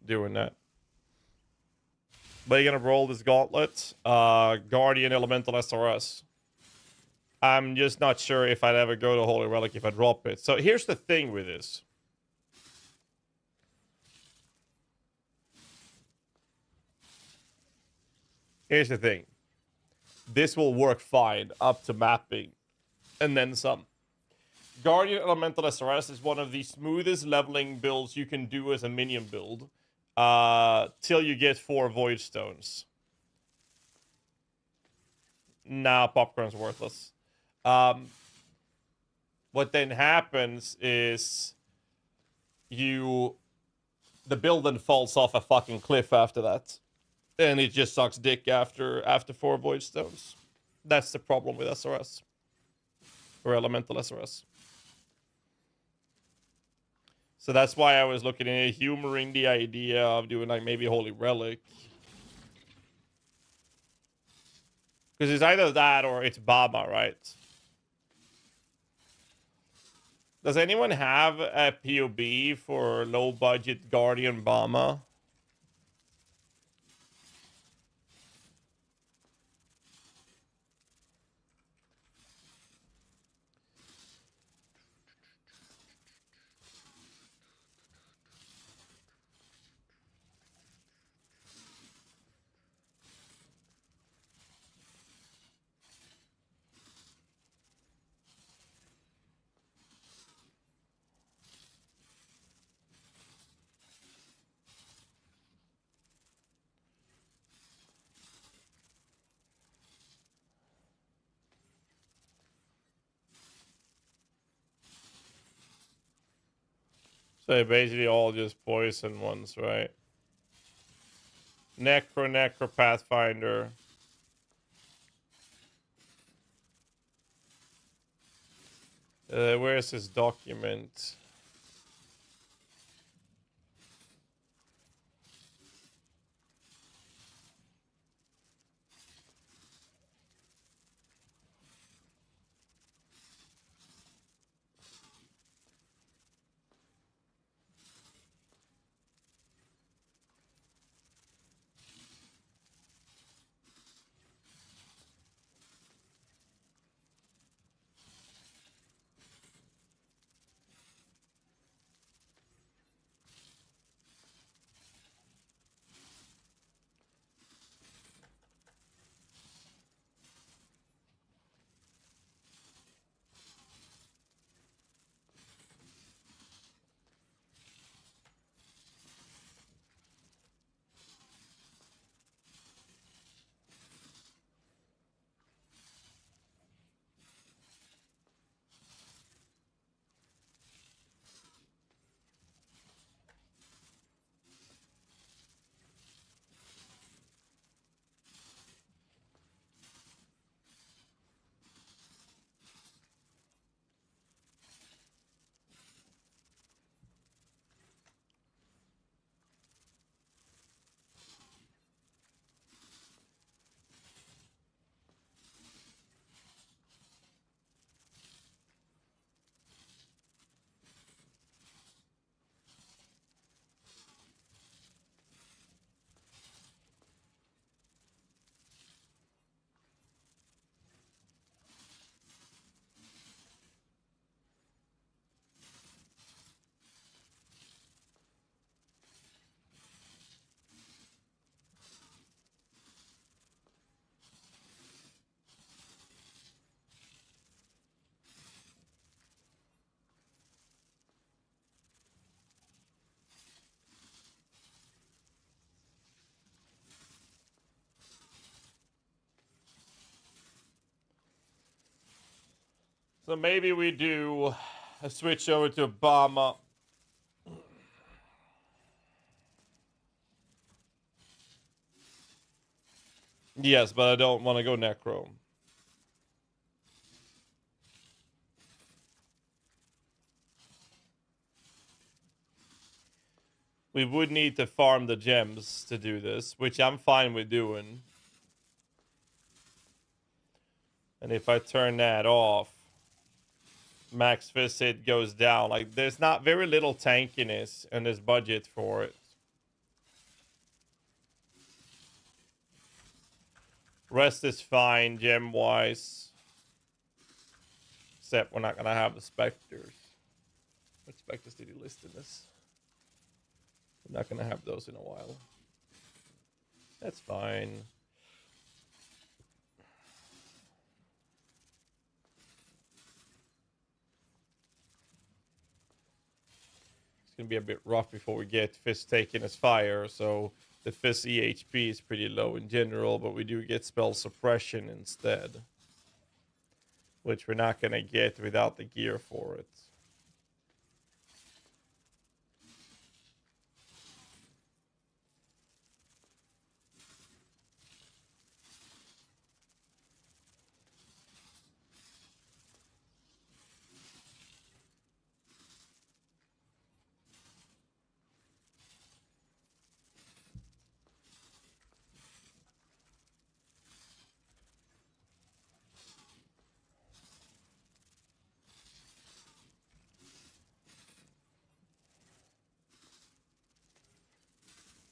doing that. But you're gonna roll this gauntlet. Guardian Elemental SRS. I'm just not sure if I'd ever go to Holy Relic if I drop it. So here's the thing with this. Here's the thing. This will work fine up to mapping. And then some. Guardian Elemental SRS is one of the smoothest leveling builds you can do as a minion build. Till you get 4 Void Stones. Nah, Popcorn's worthless. What then happens is the build then falls off a fucking cliff after that. And it just sucks dick after 4 Void Stones. That's the problem with SRS. Or Elemental SRS. So that's why I was looking at humoring the idea of doing like maybe Holy Relic. Because it's either that or it's Baba, right? Does anyone have a POB for low budget Guardian Bama? So basically all just poison ones, right? Necro, Pathfinder. Where's his document? So maybe we do a switch over to Obama. Yes, but I don't want to go Necro. We would need to farm the gems to do this, which I'm fine with doing. And if I turn that off, max visit goes down. Like, there's not very little tankiness in this budget for it. Rest is fine, gem-wise. Except we're not going to have the Spectres. What Spectres did he list in this? We're not going to have those in a while. That's fine. It's going to be a bit rough before we get Fist taken as fire, so the Fist EHP is pretty low in general, but we do get spell suppression instead. Which we're not going to get without the gear for it.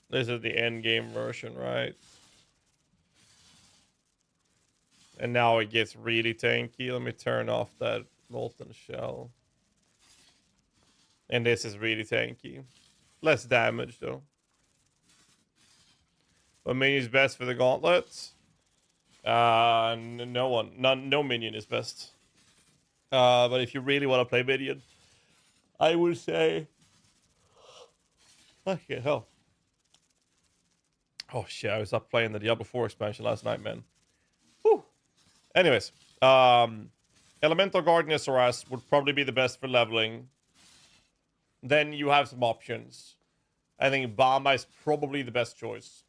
This is the end game version, right? And now it gets really tanky. Let me turn off that molten shell. And this is really tanky. Less damage though. What minion is best for the gauntlets? No one. No minion is best. But if you really want to play minion, I would say... Okay, hell. Oh shit, I was up playing the Diablo 4 expansion last night, man. Whew. Anyways, Elemental Guardian SRS would probably be the best for leveling. then you have some options. I think Bama is probably the best choice.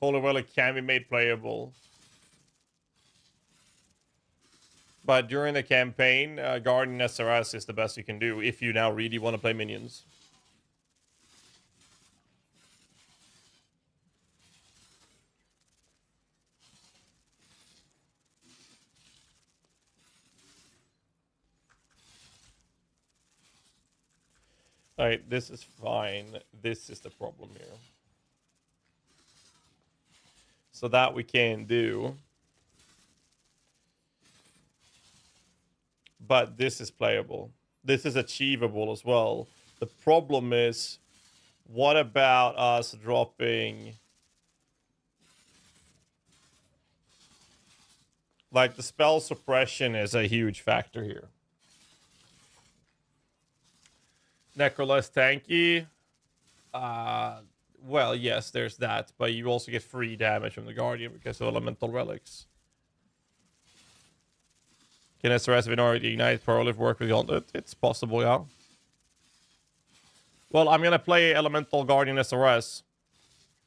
Holy Relic can be made playable. But during the campaign, Guardian SRS is the best you can do if you now really want to play minions. Alright, this is fine. This is the problem here. So that we can do. But this is playable. This is achievable as well. The problem is, what about us dropping... Like, the spell suppression is a huge factor here. Necroless tanky. Well, yes, there's that. But you also get free damage from the Guardian because of elemental relics. Can SRS already ignite Prolife work with Gauntlet? It's possible, yeah. Well, I'm gonna play Elemental Guardian SRS.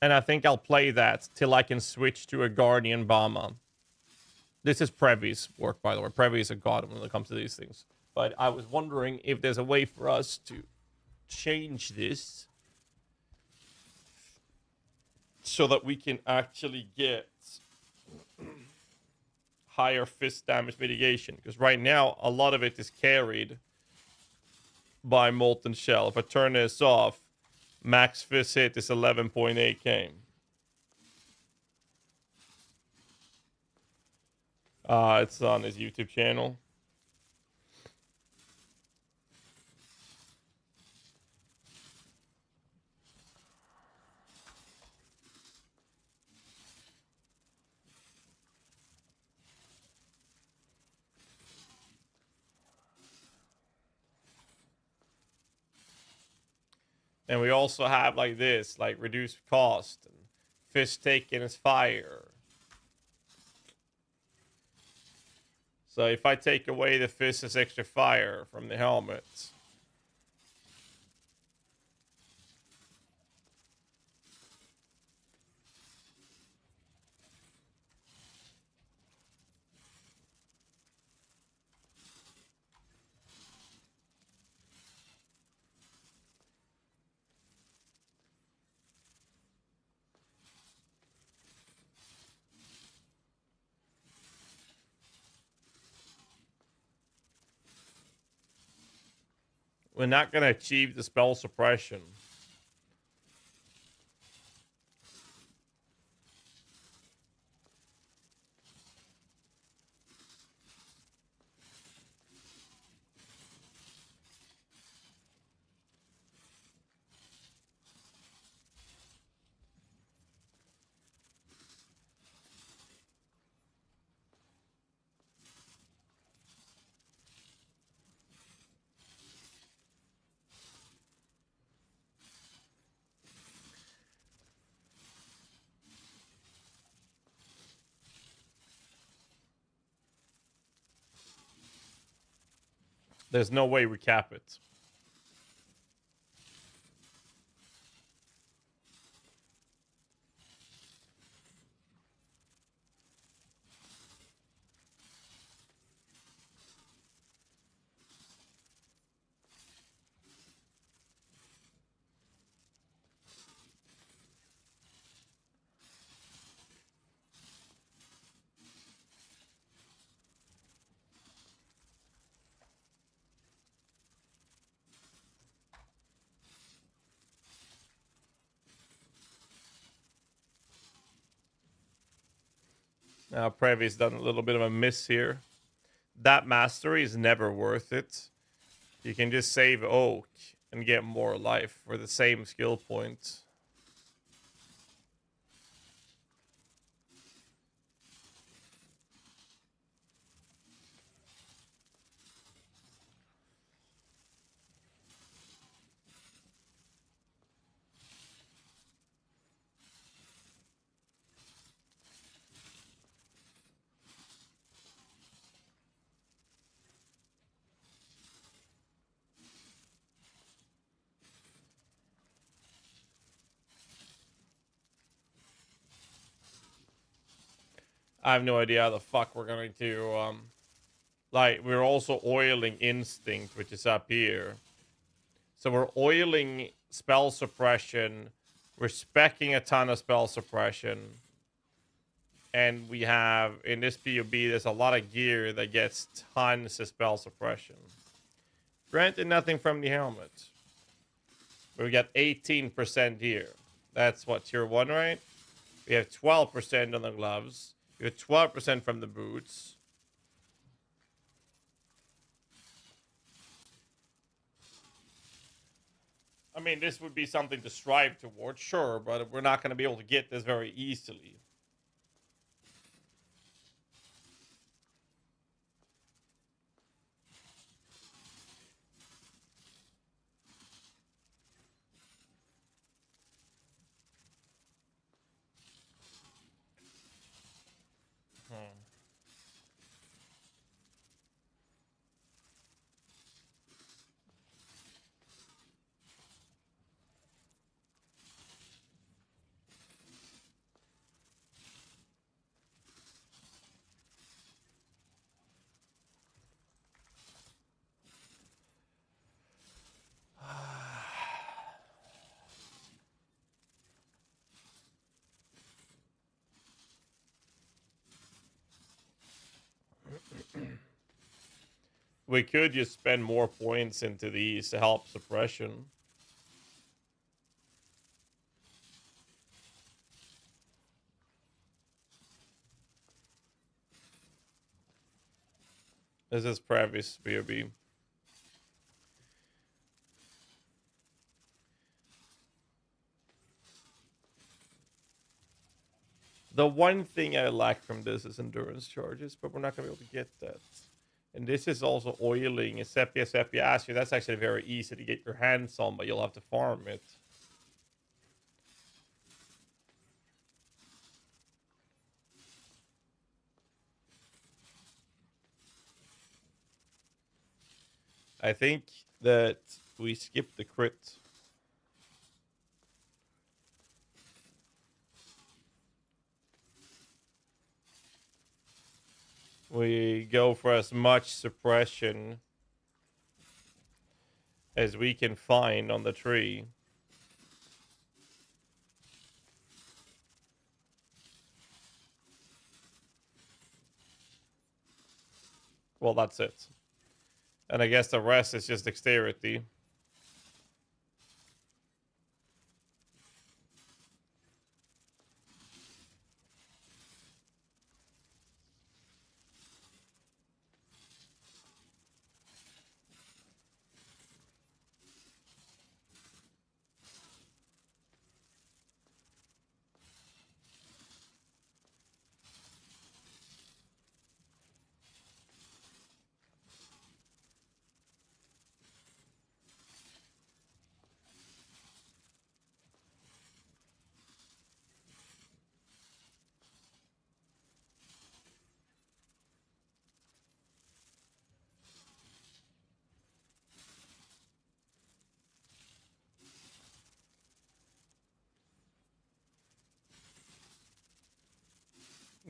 And I think I'll play that till I can switch to a Guardian Bama. This is Previ's work, by the way. Previ is a god when it comes to these things. But I was wondering if there's a way for us to change this so that we can actually get higher fist damage mitigation. Because right now, a lot of it is carried by Molten Shell. If I turn this off, max fist hit is 11.8k. It's on his YouTube channel. And we also have like this, like reduced cost and fist taken as fire. So if I take away the fist as extra fire from the helmet, we're not going to achieve the spell suppression. There's no way we cap it. Now, Previ's done a little bit of a miss here. That mastery is never worth it. You can just save Oak and get more life for the same skill point. I have no idea how the fuck we're going to like, we're also oiling instinct, which is up here. So we're oiling spell suppression. We're speccing a ton of spell suppression. And we have, in this POB, there's a lot of gear that gets tons of spell suppression. Granted, nothing from the helmet. But we got 18% here. That's what, tier 1, right? We have 12% on the gloves. We have 12% from the boots. I mean, this would be something to strive towards, sure, but we're not going to be able to get this very easily. We could just spend more points into these to help suppression. This is previous BOB. The one thing I lack from this is endurance charges, but we're not going to be able to get that. And this is also oiling a Sepia Sepiacio. That's actually very easy to get your hands on, but you'll have to farm it. I think that we skipped the crit. We go for as much suppression as we can find on the tree. Well, that's it. And I guess the rest is just dexterity.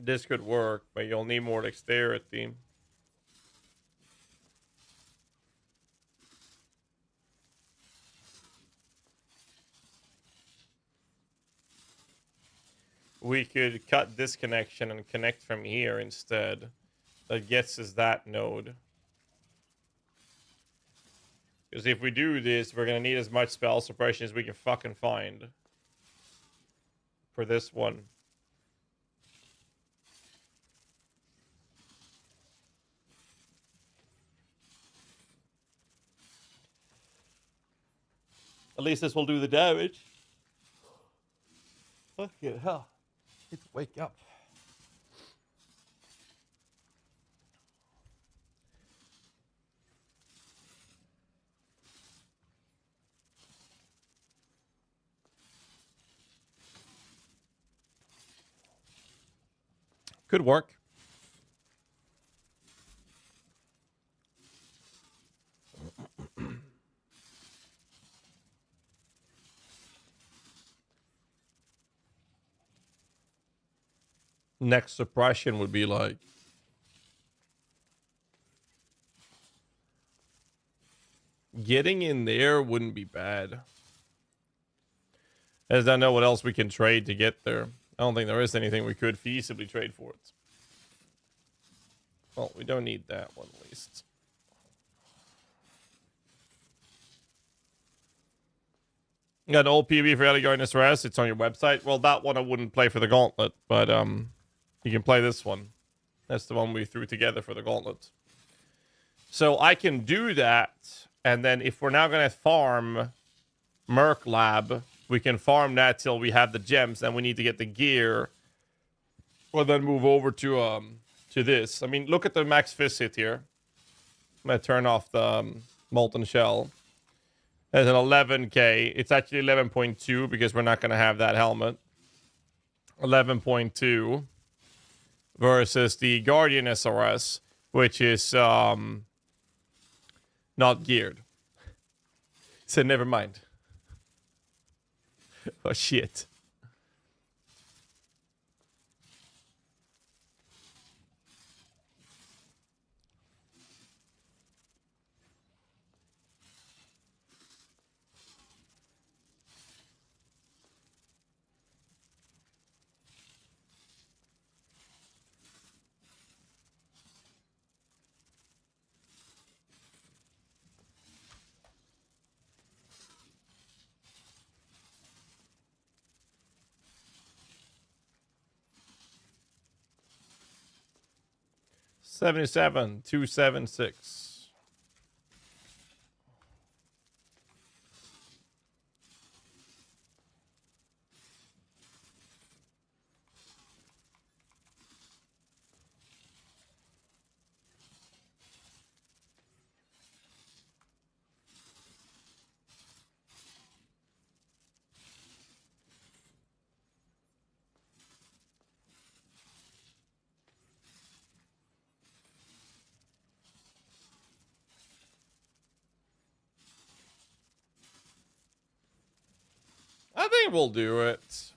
This could work, but you'll need more dexterity. We could cut this connection and connect from here instead. That gets us that node. Because if we do this, we're going to need as much spell suppression as we can fucking find. For this one. At least this will do the damage. Fucking hell. I need to wake up. Could work. next suppression would be like. Getting in there wouldn't be bad. As I know what else we can trade to get there. I don't think there is anything we could feasibly trade for it. Well, we don't need that one at least. You got an old PB for Elegant SRS. It's on your website. Well, that one I wouldn't play for the Gauntlet, but you can play this one. That's the one we threw together for the Gauntlet. So I can do that, and then if we're now gonna farm Merc Lab, we can farm that till we have the gems. Then we need to get the gear, or then move over to this. I mean, look at the max fist hit here. I'm gonna turn off the molten shell. There's an 11k. It's actually 11.2 because we're not gonna have that helmet. 11.2 versus the Guardian SRS, which is not geared. So never mind. Oh shit. $77,276. I think we'll do it.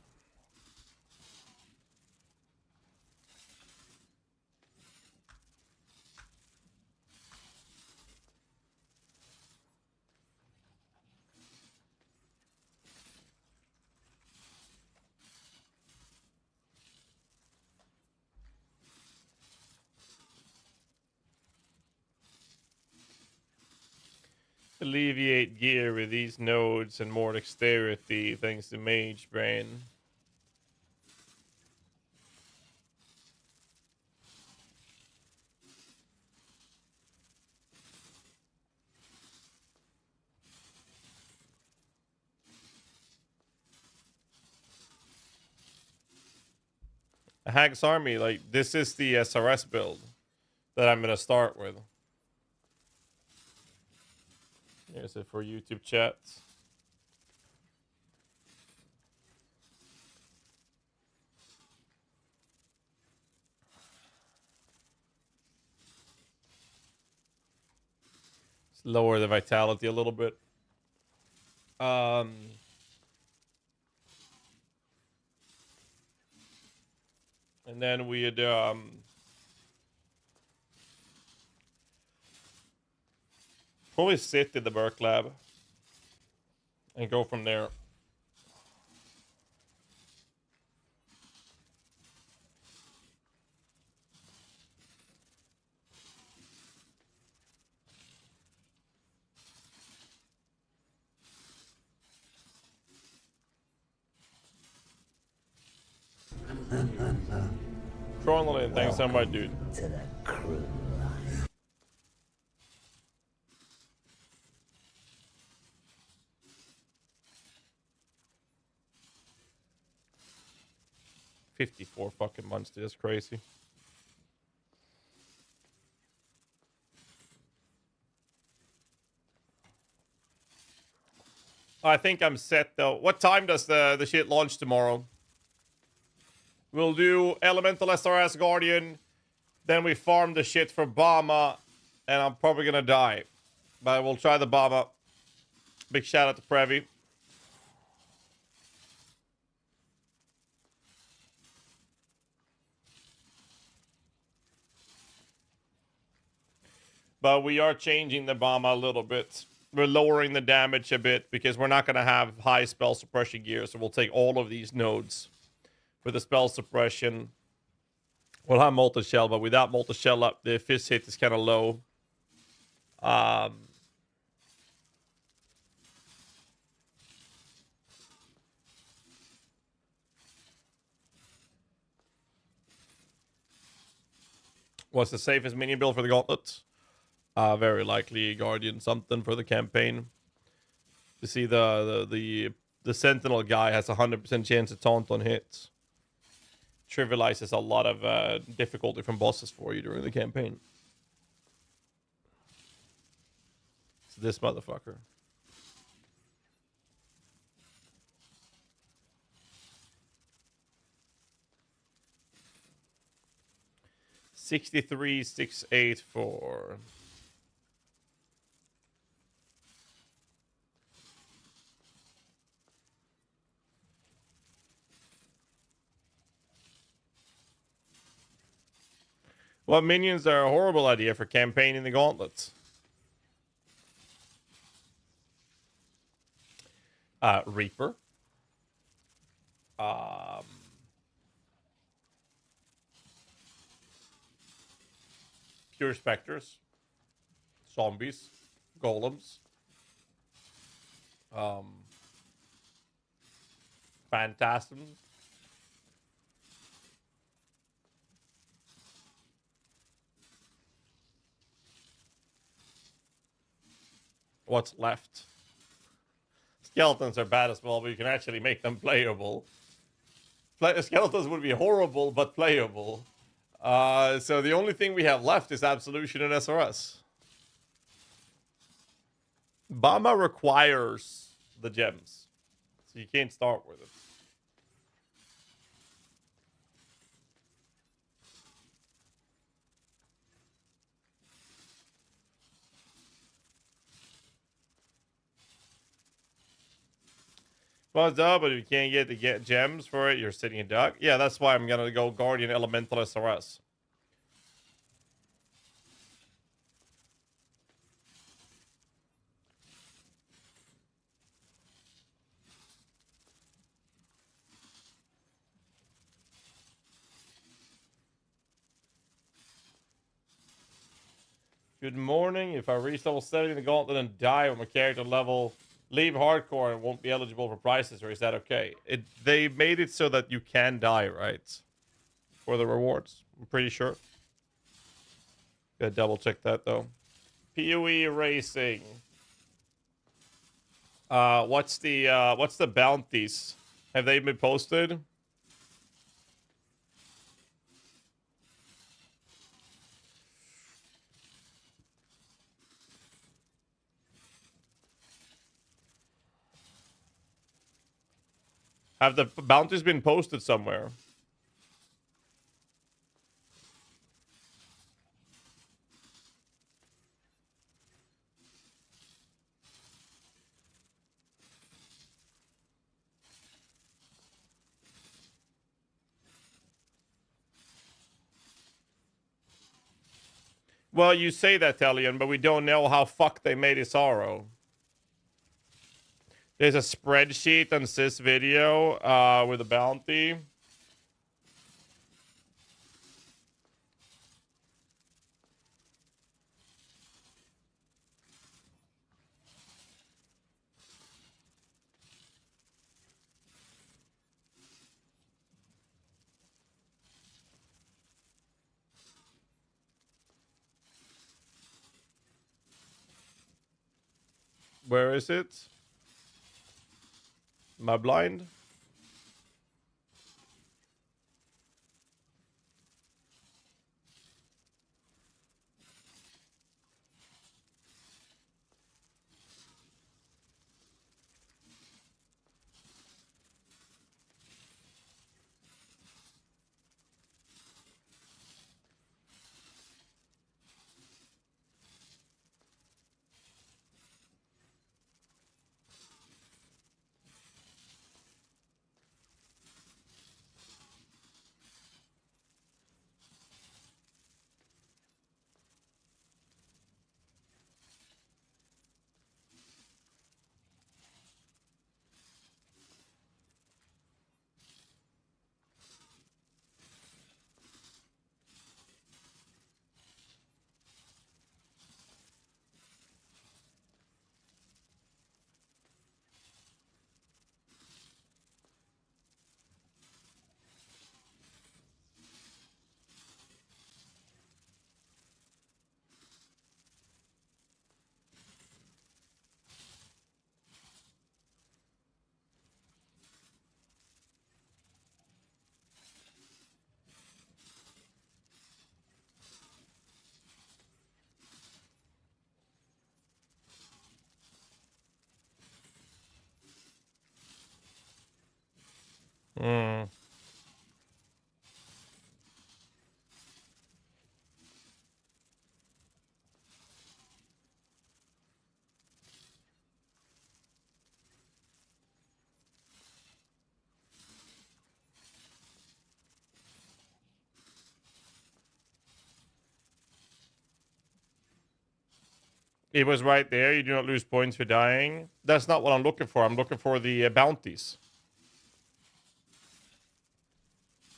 Alleviate gear with these nodes and more dexterity thanks to Mage Brain. A Hag's Army, like, this is the SRS build that I'm going to start with. Here's it for YouTube chats. Let's lower the vitality a little bit. And then we'd probably sit in the Merc Lab and go from there. Tronlin, thanks so much, dude. To the crew. $54 fucking months, dude. That's crazy. I think I'm set though. What time does the shit launch tomorrow? We'll do Elemental SRS Guardian. Then we farm the shit for Bama. And I'm probably gonna die. But we'll try the Bama. Big shout out to Previ. But we are changing the bomb a little bit. We're lowering the damage a bit because we're not going to have high spell suppression gear. So we'll take all of these nodes for the spell suppression. We'll have multi-shell, but without multi-shell up, the fist hit is kind of low. What's the safest minion build for the gauntlet? Very likely Guardian something for the campaign. You see the Sentinel guy has a 100% chance to taunt on hits. Trivializes a lot of difficulty from bosses for you during the campaign. It's this motherfucker. $63,684. What minions are a horrible idea for campaigning the gauntlets? Reaper. Pure Spectres. Zombies. Golems. Phantasms. What's left? Skeletons are bad as well, but you can actually make them playable. Skeletons would be horrible, but playable. So the only thing we have left is Absolution and SRS. Bama requires the gems, so you can't start with it. Well, duh, but if you can't get gems for it, you're sitting a duck. Yeah, that's why I'm gonna go Guardian Elemental SRS. Good morning. If I reach level 70 in the gauntlet and die on my character level, leave hardcore and won't be eligible for prizes, or is that okay? They made it so that you can die, right? For the rewards. I'm pretty sure. Gotta double check that though. PoE racing. What's the bounties? Have they been posted? Have the bounties been posted somewhere? Well, you say that, Telian, but we don't know how fucked they made Isaro. There's a spreadsheet on this video with a bounty. Where is it? Am I blind? It was right there. You do not lose points for dying. That's not what I'm looking for. I'm looking for the bounties.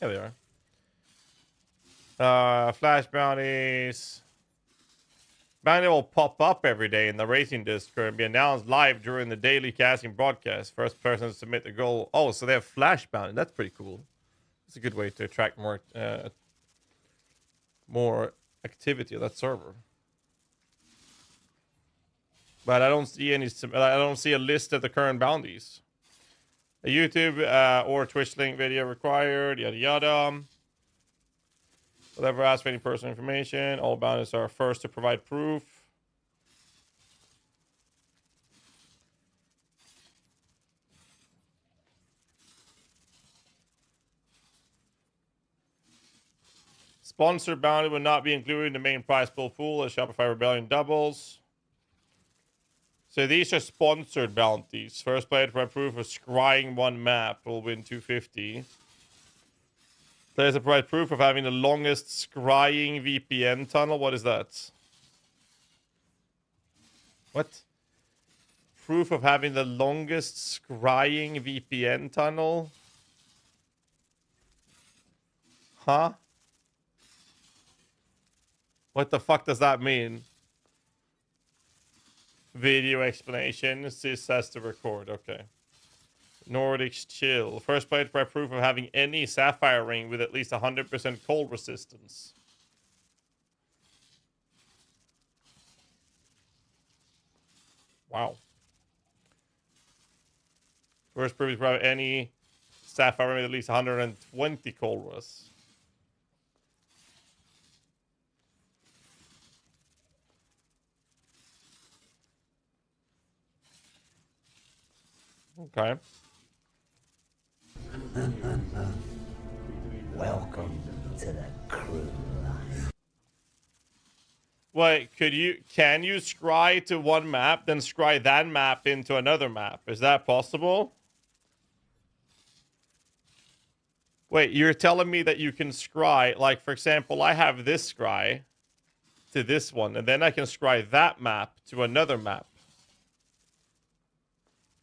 There they are. Flash bounties. Bounty will pop up every day in the racing Discord and be announced live during the daily casting broadcast. First person to submit the goal. Oh, so they have flash bounty. That's pretty cool. It's a good way to attract more activity on that server. But I don't see any. I don't see a list of the current bounties. A YouTube or Twitch link video required. Yada yada. Will ever ask for any personal information. All bounties are first to provide proof. Sponsored bounty will not be included in the main prize pool as Shopify Rebellion doubles. So these are sponsored bounties. First player to provide proof of scrying one map will win 250. Players that provide proof of having the longest scrying VPN tunnel. What is that? What? Proof of having the longest scrying VPN tunnel? Huh? What the fuck does that mean? Video explanation. Sys has to record. Okay. Nordics chill. First player to provide proof of having any sapphire ring with at least 100% cold resistance. Wow. First proof to provide any sapphire ring with at least 120 cold rest. Okay. Welcome to the crew. Wait, can you scry to one map, then scry that map into another map? Is that possible? Wait, you're telling me that you can scry, like, for example, I have this scry to this one, and then I can scry that map to another map.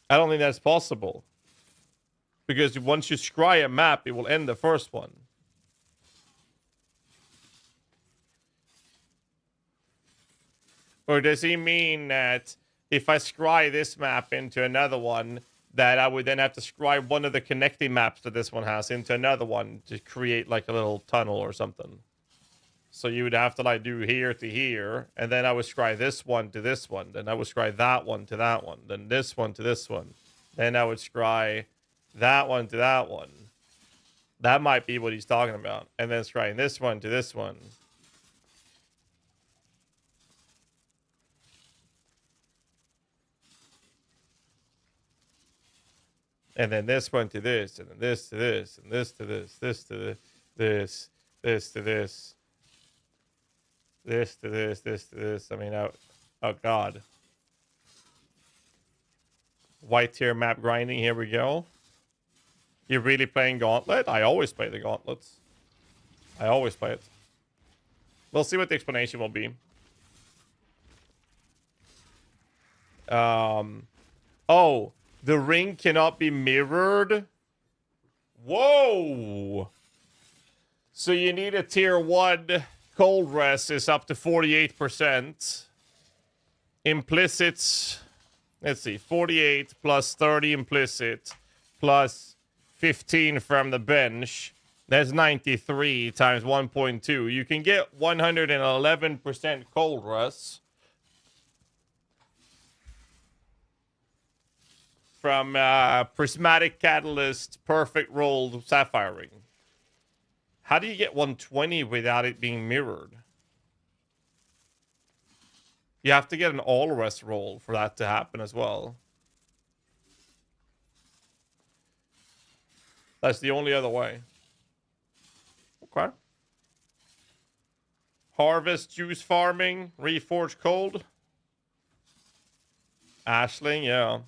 I don't think that's possible. Because once you scry a map, it will end the first one. Or does he mean that if I scry this map into another one, that I would then have to scry one of the connecting maps that this one has into another one to create like a little tunnel or something? So you would have to like do here to here, and then I would scry this one to this one, then I would scry that one to that one, then this one to this one, then I would scry that one to that one. That might be what he's talking about. And then scrying this one to this one. And then this one to this, and then this to this, and this to this, this to this, this to this, this to this, this to this. I mean, oh God. White tier map grinding, here we go. You're really playing Gauntlet? I always play the Gauntlets. I always play it. We'll see what the explanation will be. Oh, the ring cannot be mirrored? Whoa! So you need a tier 1 cold rest is up to 48%. Implicit, let's see, 48 plus 30 implicit plus 15 from the bench. That's 93 times 1.2. You can get 111% cold rest from Prismatic Catalyst Perfect Rolled Sapphire Ring. How do you get 120 without it being mirrored? You have to get an all rest roll for that to happen as well. That's the only other way. Okay. Harvest juice farming, reforged cold. Ashling, yeah.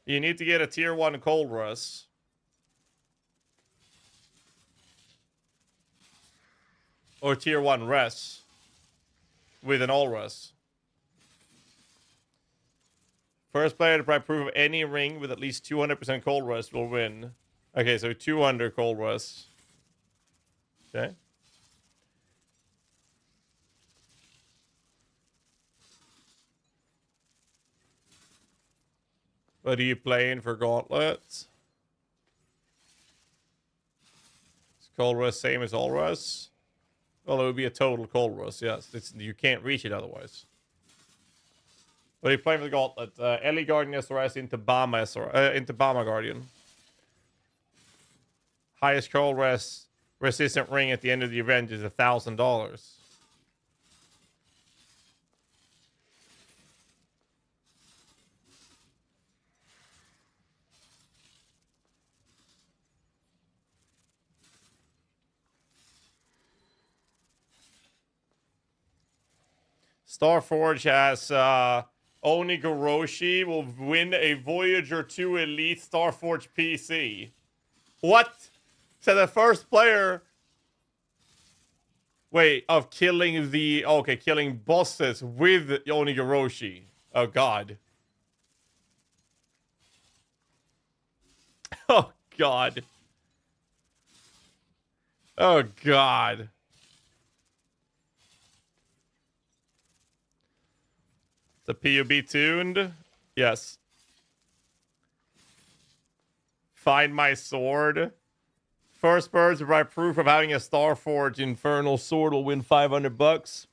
You need to get a tier 1 cold rest. Or tier 1 rest. with an All-Russ. First player to pry proof of any ring with at least 200% Cold Rust will win. Okay, so 200 Cold Rust. Okay. What are you playing for gauntlets? Is Cold Rust same as All Rust? Well, it would be a total Cold Rust, yes. You can't reach it otherwise. What are you playing for the gauntlet? Ellie Guardian SRS into Bama Guardian. Highest Cold Rust resistant ring at the end of the event is $1,000. Starforge has Onigoroshi will win a Voyager 2 Elite Starforge PC. What? So the first player... Wait, of killing the... Okay, killing bosses with Onigoroshi. Oh, God. Oh, God. Oh, God. The PUB tuned? Yes. Find my sword. First birds provide proof of having a Starforge Infernal Sword will win $500.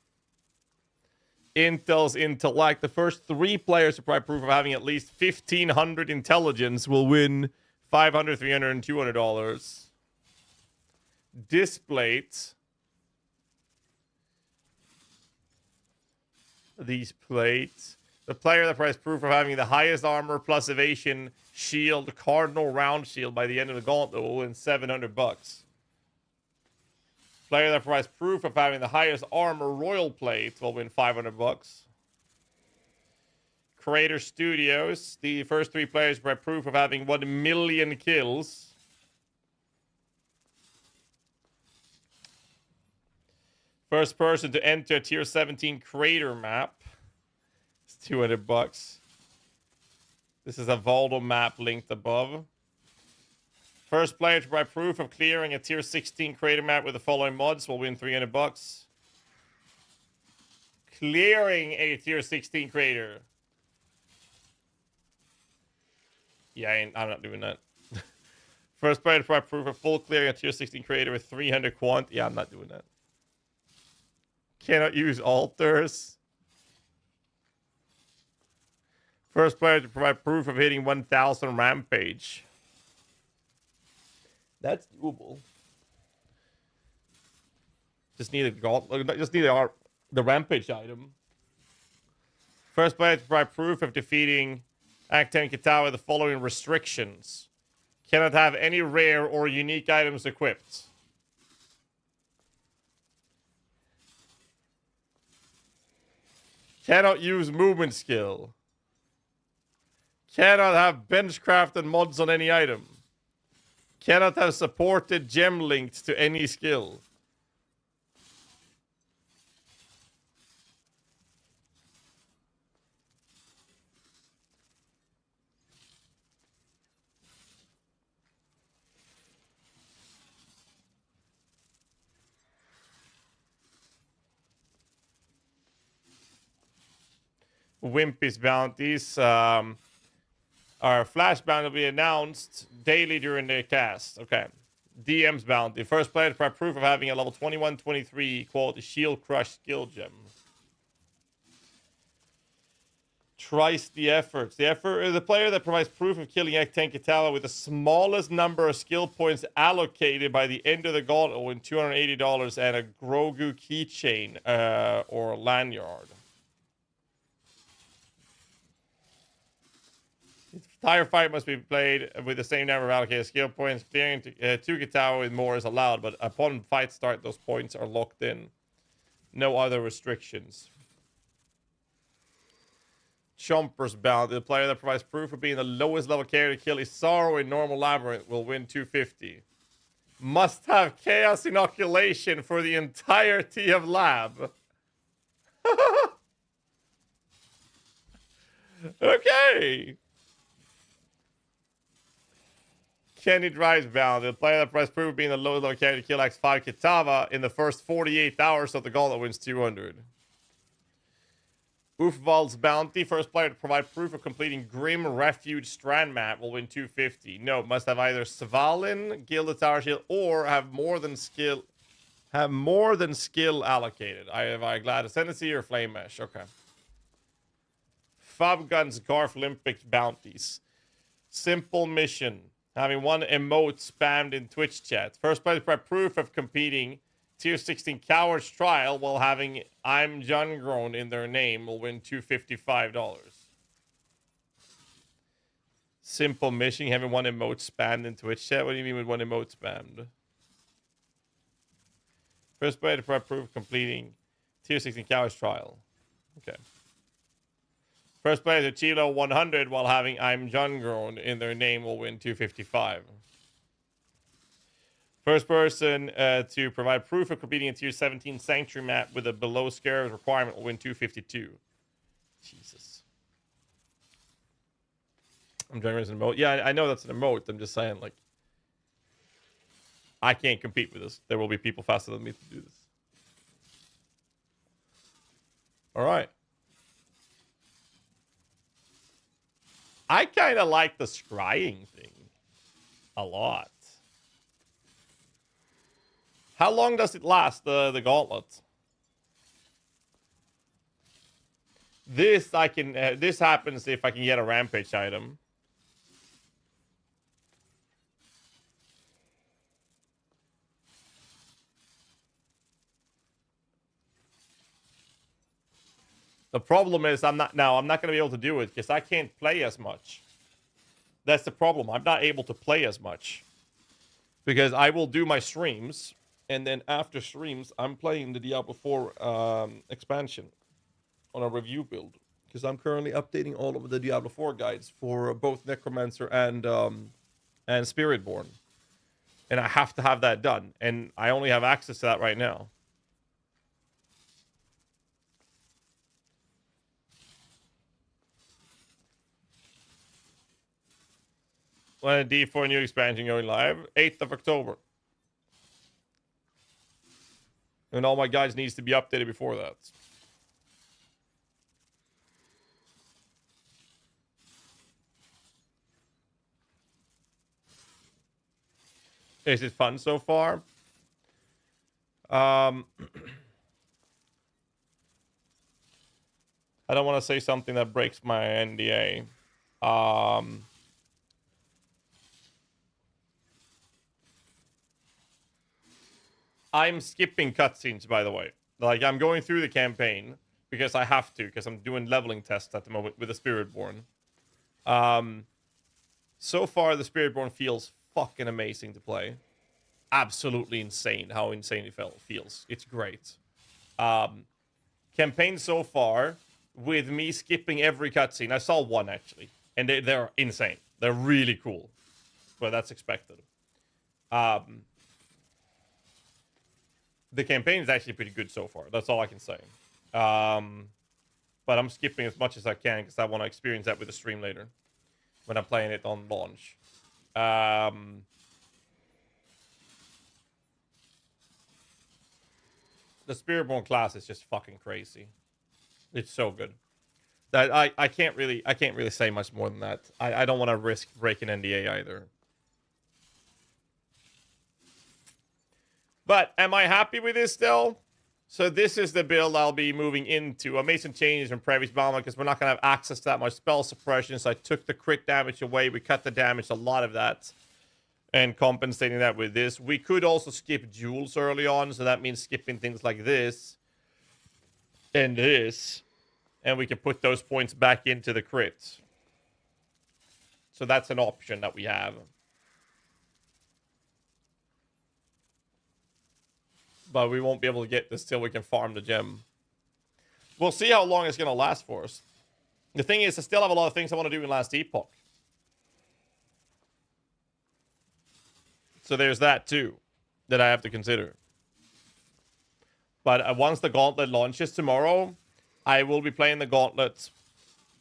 Intel's Intellect. The first 3 players to provide proof of having at least 1,500 intelligence will win $500, $300, and $200. Displate. These plates. The player that provides proof of having the highest armor plus evasion shield, cardinal round shield by the end of the gauntlet will win $700. Player that provides proof of having the highest armor royal plate will win $500. Creator Studios. The first 3 players provide proof of having 1 million kills. First person to enter a tier 17 crater map. It's $200. This is a Voldo map linked above. First player to provide proof of clearing a tier 16 crater map with the following mods will win $300. Clearing a tier 16 crater. Yeah, I'm not doing that. First player to provide proof of full clearing a tier 16 crater with 300 quant. Yeah, I'm not doing that. Cannot use altars. First player to provide proof of hitting 1,000 rampage. That's doable. Just need the rampage item. First player to provide proof of defeating Act 10 Katawa with the following restrictions. Cannot have any rare or unique items equipped. Cannot use movement skill. Cannot have benchcraft and mods on any item. Cannot have supported gem linked to any skill. Wimpy's bounties. Our flash bounty will be announced daily during the cast. Okay. DM's bounty. First player to provide proof of having a level 21-23 quality shield crush skill gem. Trice the efforts. The player that provides proof of killing Act 10 Katawa with the smallest number of skill points allocated by the end of the gauntlet will win $280 and a Grogu keychain or lanyard. Entire fight must be played with the same number of allocated skill points. Clearing 2 Katawa with more is allowed, but upon fight start, those points are locked in. No other restrictions. Chomper's bounty. The player that provides proof of being the lowest level character to kill Isaro in normal labyrinth will win $250. Must have chaos inoculation for the entirety of lab. Okay. Kenny drives bound. The player that press proof being the low character kill X5 Kitava in the first 48 hours of the gauntlet wins 200. Ufval's bounty. First player to provide proof of completing Grim Refuge Strand map will win 250. No, must have either Svalin, Gilded Tower Shield, or have more than skill allocated. I have Glad Ascendancy or Flame Mesh. Okay. Fabgun's Garf Olympics bounties. Simple mission. Having one emote spammed in Twitch chat. First player to provide proof of competing Tier 16 Cowards Trial while having I'm John Grown in their name will win $255. Simple mission, having one emote spammed in Twitch chat. What do you mean with one emote spammed? First player to provide proof of completing Tier 16 Cowards Trial. Okay. First player to achieve level 100 while having I'm John Grown in their name will win $255. First person to provide proof of completing a Tier 17 Sanctuary map with a below scare requirement will win $252. Jesus. I'm trying to raise an emote. Yeah, I know that's an emote. I'm just saying, like, I can't compete with this. There will be people faster than me to do this. All right. I kind of like the scrying thing a lot. How long does it last, the gauntlet? This I can. This happens if I can get a rampage item. The problem is I'm not going to be able to do it because I can't play as much. That's the problem. I'm not able to play as much because I will do my streams. And then after streams, I'm playing the Diablo 4 expansion on a review build. Because I'm currently updating all of the Diablo 4 guides for both Necromancer and Spiritborn. And I have to have that done. And I only have access to that right now. When a D4 new expansion going live? 8th of October. And all my guides needs to be updated before that. Is it fun so far? I don't want to say something that breaks my NDA. I'm skipping cutscenes, by the way. Like, I'm going through the campaign because I have to, because I'm doing leveling tests at the moment with the Spiritborn. So far, the Spiritborn feels fucking amazing to play. Absolutely insane how insane it feels. It's great. Campaign so far, with me skipping every cutscene. I saw one, actually. And they're insane. They're really cool. But that's expected. The campaign is actually pretty good so far. That's all I can say. But I'm skipping as much as I can because I want to experience that with the stream later. When I'm playing it on launch. The Spiritborn class is just fucking crazy. It's so good. That I can't really say much more than that. I don't want to risk breaking NDA either. But am I happy with this still? So this is the build I'll be moving into. I made some changes from previous Balma because we're not going to have access to that much spell suppression. So I took the crit damage away. We cut the damage, a lot of that. And compensating that with this. We could also skip jewels early on. So that means skipping things like this. And this. And we can put those points back into the crits. So that's an option that we have. But we won't be able to get this till we can farm the gem. We'll see how long it's going to last for us. The thing is, I still have a lot of things I want to do in Last Epoch. So there's that too, that I have to consider. But once the gauntlet launches tomorrow, I will be playing the Gauntlet,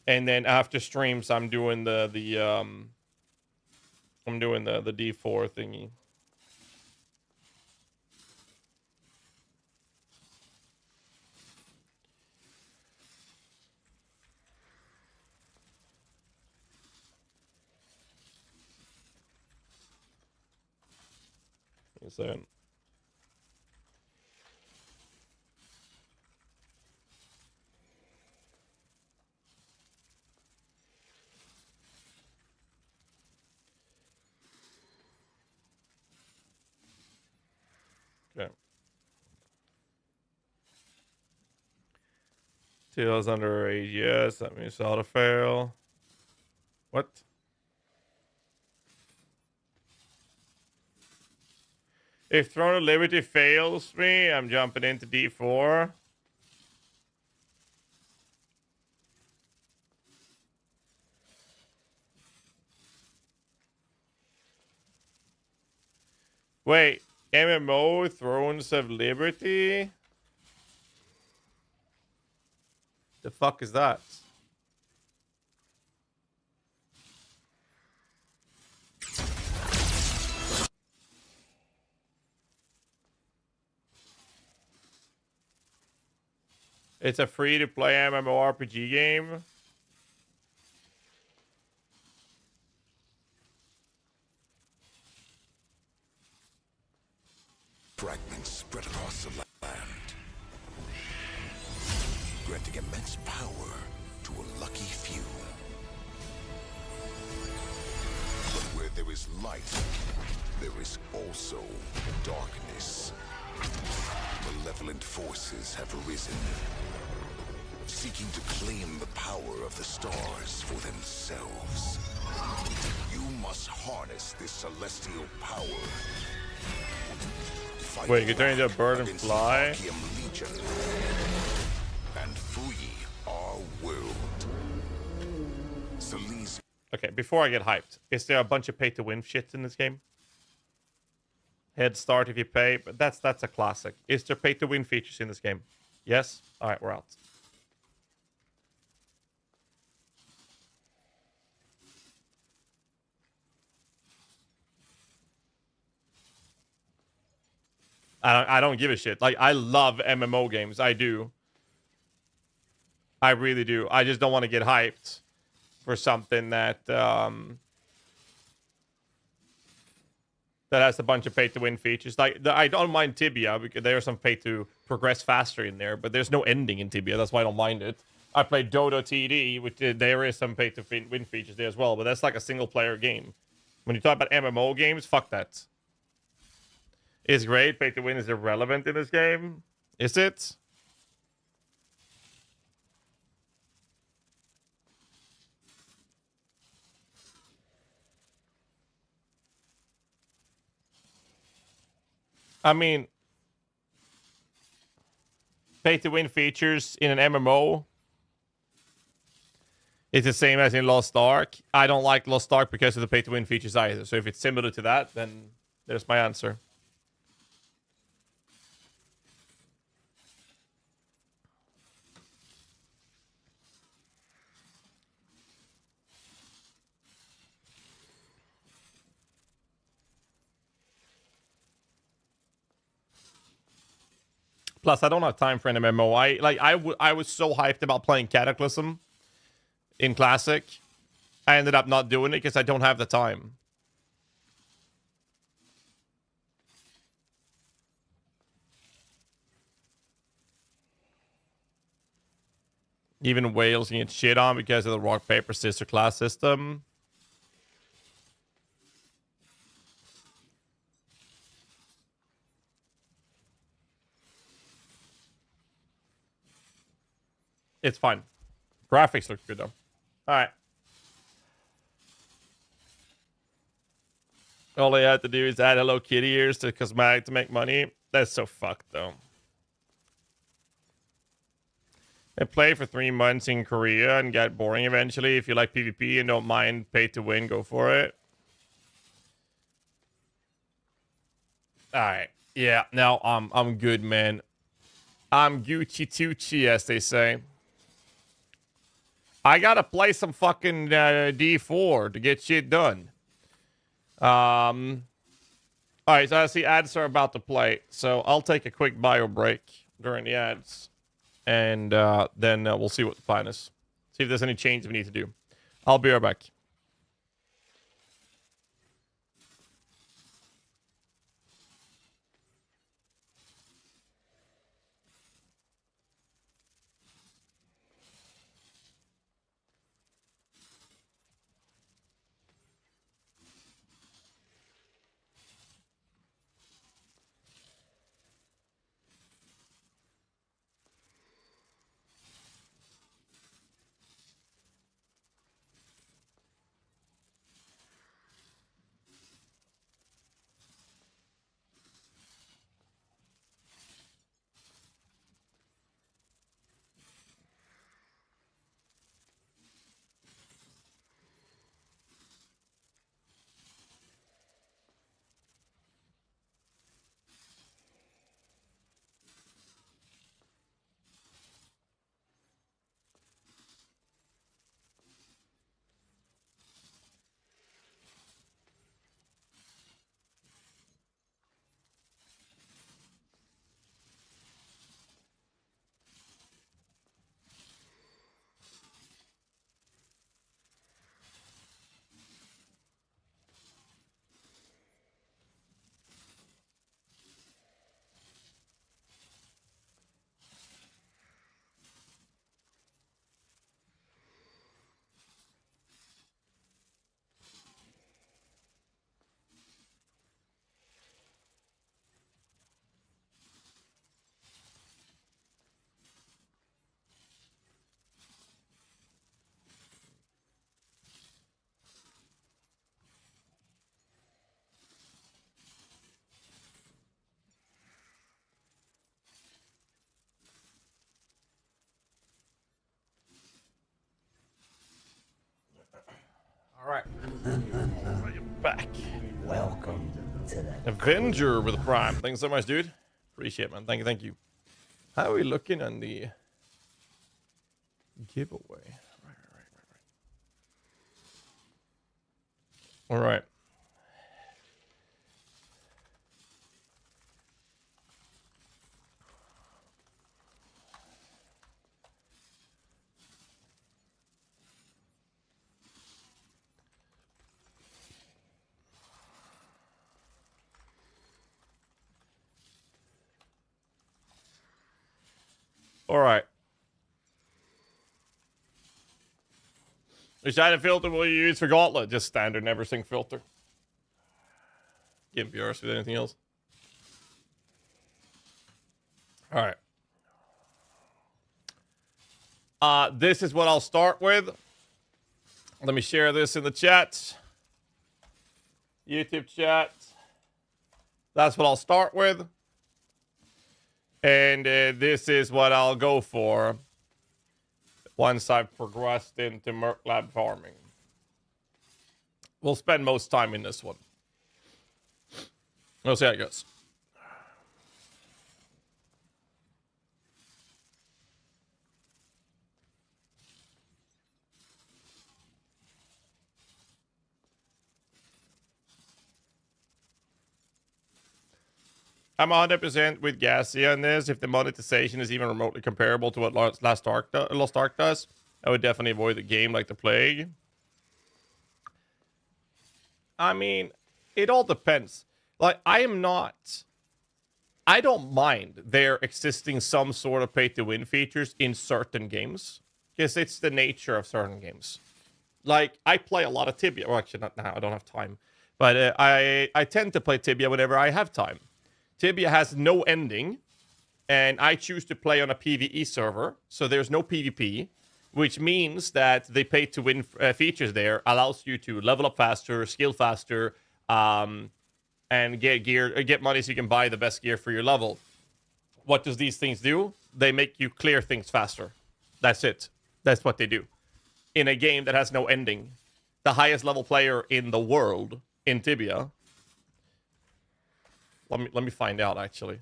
and then after streams, I'm doing the D4 thingy. Is that? Okay. Tails under 8, yes. That means auto fail. What? If Throne of Liberty fails me, I'm jumping into D4. Wait, MMO Thrones of Liberty? The fuck is that? It's a free-to-play MMORPG game. Fragments spread across the land, granting immense power to a lucky few. But where there is light, there is also darkness. Malevolent forces have arisen, seeking to claim the power of the stars for themselves. You must harness this celestial power. Wait, you can turn into a bird and fly? Legion, and free our world. Selise. Okay, before I get hyped, is there a bunch of pay-to-win shit in this game? Head start if you pay, but that's a classic. Is there pay-to-win features in this game? Yes? Alright, we're out. I don't give a shit. Like, I love MMO games. I do. I really do. I just don't want to get hyped for something that that has a bunch of pay-to-win features. Like, I don't mind Tibia because there's some pay-to-progress faster in there, but there's no ending in Tibia. That's why I don't mind it. I played Dodo TD, which there is some pay-to-win features there as well, but that's like a single-player game. When you talk about MMO games, fuck that. Is great. Pay to win is irrelevant in this game. Is it? I mean, pay to win features in an MMO is the same as in Lost Ark. I don't like Lost Ark because of the pay to win features either. So if it's similar to that, then there's my answer. Plus, I don't have time for an MMO. I was so hyped about playing Cataclysm in Classic. I ended up not doing it because I don't have the time. Even Wales can get shit on because of the rock, paper, scissors class system. It's fine. Graphics look good though. Alright. All they had to do is add Hello Kitty ears to cosmetic to make money. That's so fucked though. I played for 3 months in Korea and got boring eventually. If you like PvP and don't mind pay to win, go for it. Alright. Yeah, now I'm good, man. I'm Gucci Tucci, as they say. I gotta play some fucking D4 to get shit done. All right, so I see ads are about to play, so I'll take a quick bio break during the ads, and then we'll see what the plan is. See if there's any changes we need to do. I'll be right back. All right. Back. Welcome to the Avenger with a Prime. Thanks so much, dude. Appreciate it, man. Thank you, thank you. How are we looking on the giveaway? Right. All right. All right. Which kind of filter will you use for Gauntlet? Just standard never sync filter. Can't be arsed with anything else. All right. This is what I'll start with. Let me share this in the chat. YouTube chat. That's what I'll start with. And this is what I'll go for once I've progressed into Merc Lab farming. We'll spend most time in this one. We'll see how it goes. I'm 100% with GHAZZY on this. If the monetization is even remotely comparable to what Lost Ark does, I would definitely avoid the game like the plague. I mean, it all depends. Like, I don't mind there existing some sort of pay-to-win features in certain games, because it's the nature of certain games. Like, I play a lot of Tibia. Well, actually, not now. I don't have time. But I tend to play Tibia whenever I have time. Tibia has no ending, and I choose to play on a PvE server, so there's no PvP, which means that the pay-to-win features there allows you to level up faster, skill faster, and get gear, get money so you can buy the best gear for your level. What does these things do? They make you clear things faster. That's it. That's what they do. In a game that has no ending, the highest level player in the world in Tibia. Let me find out, actually.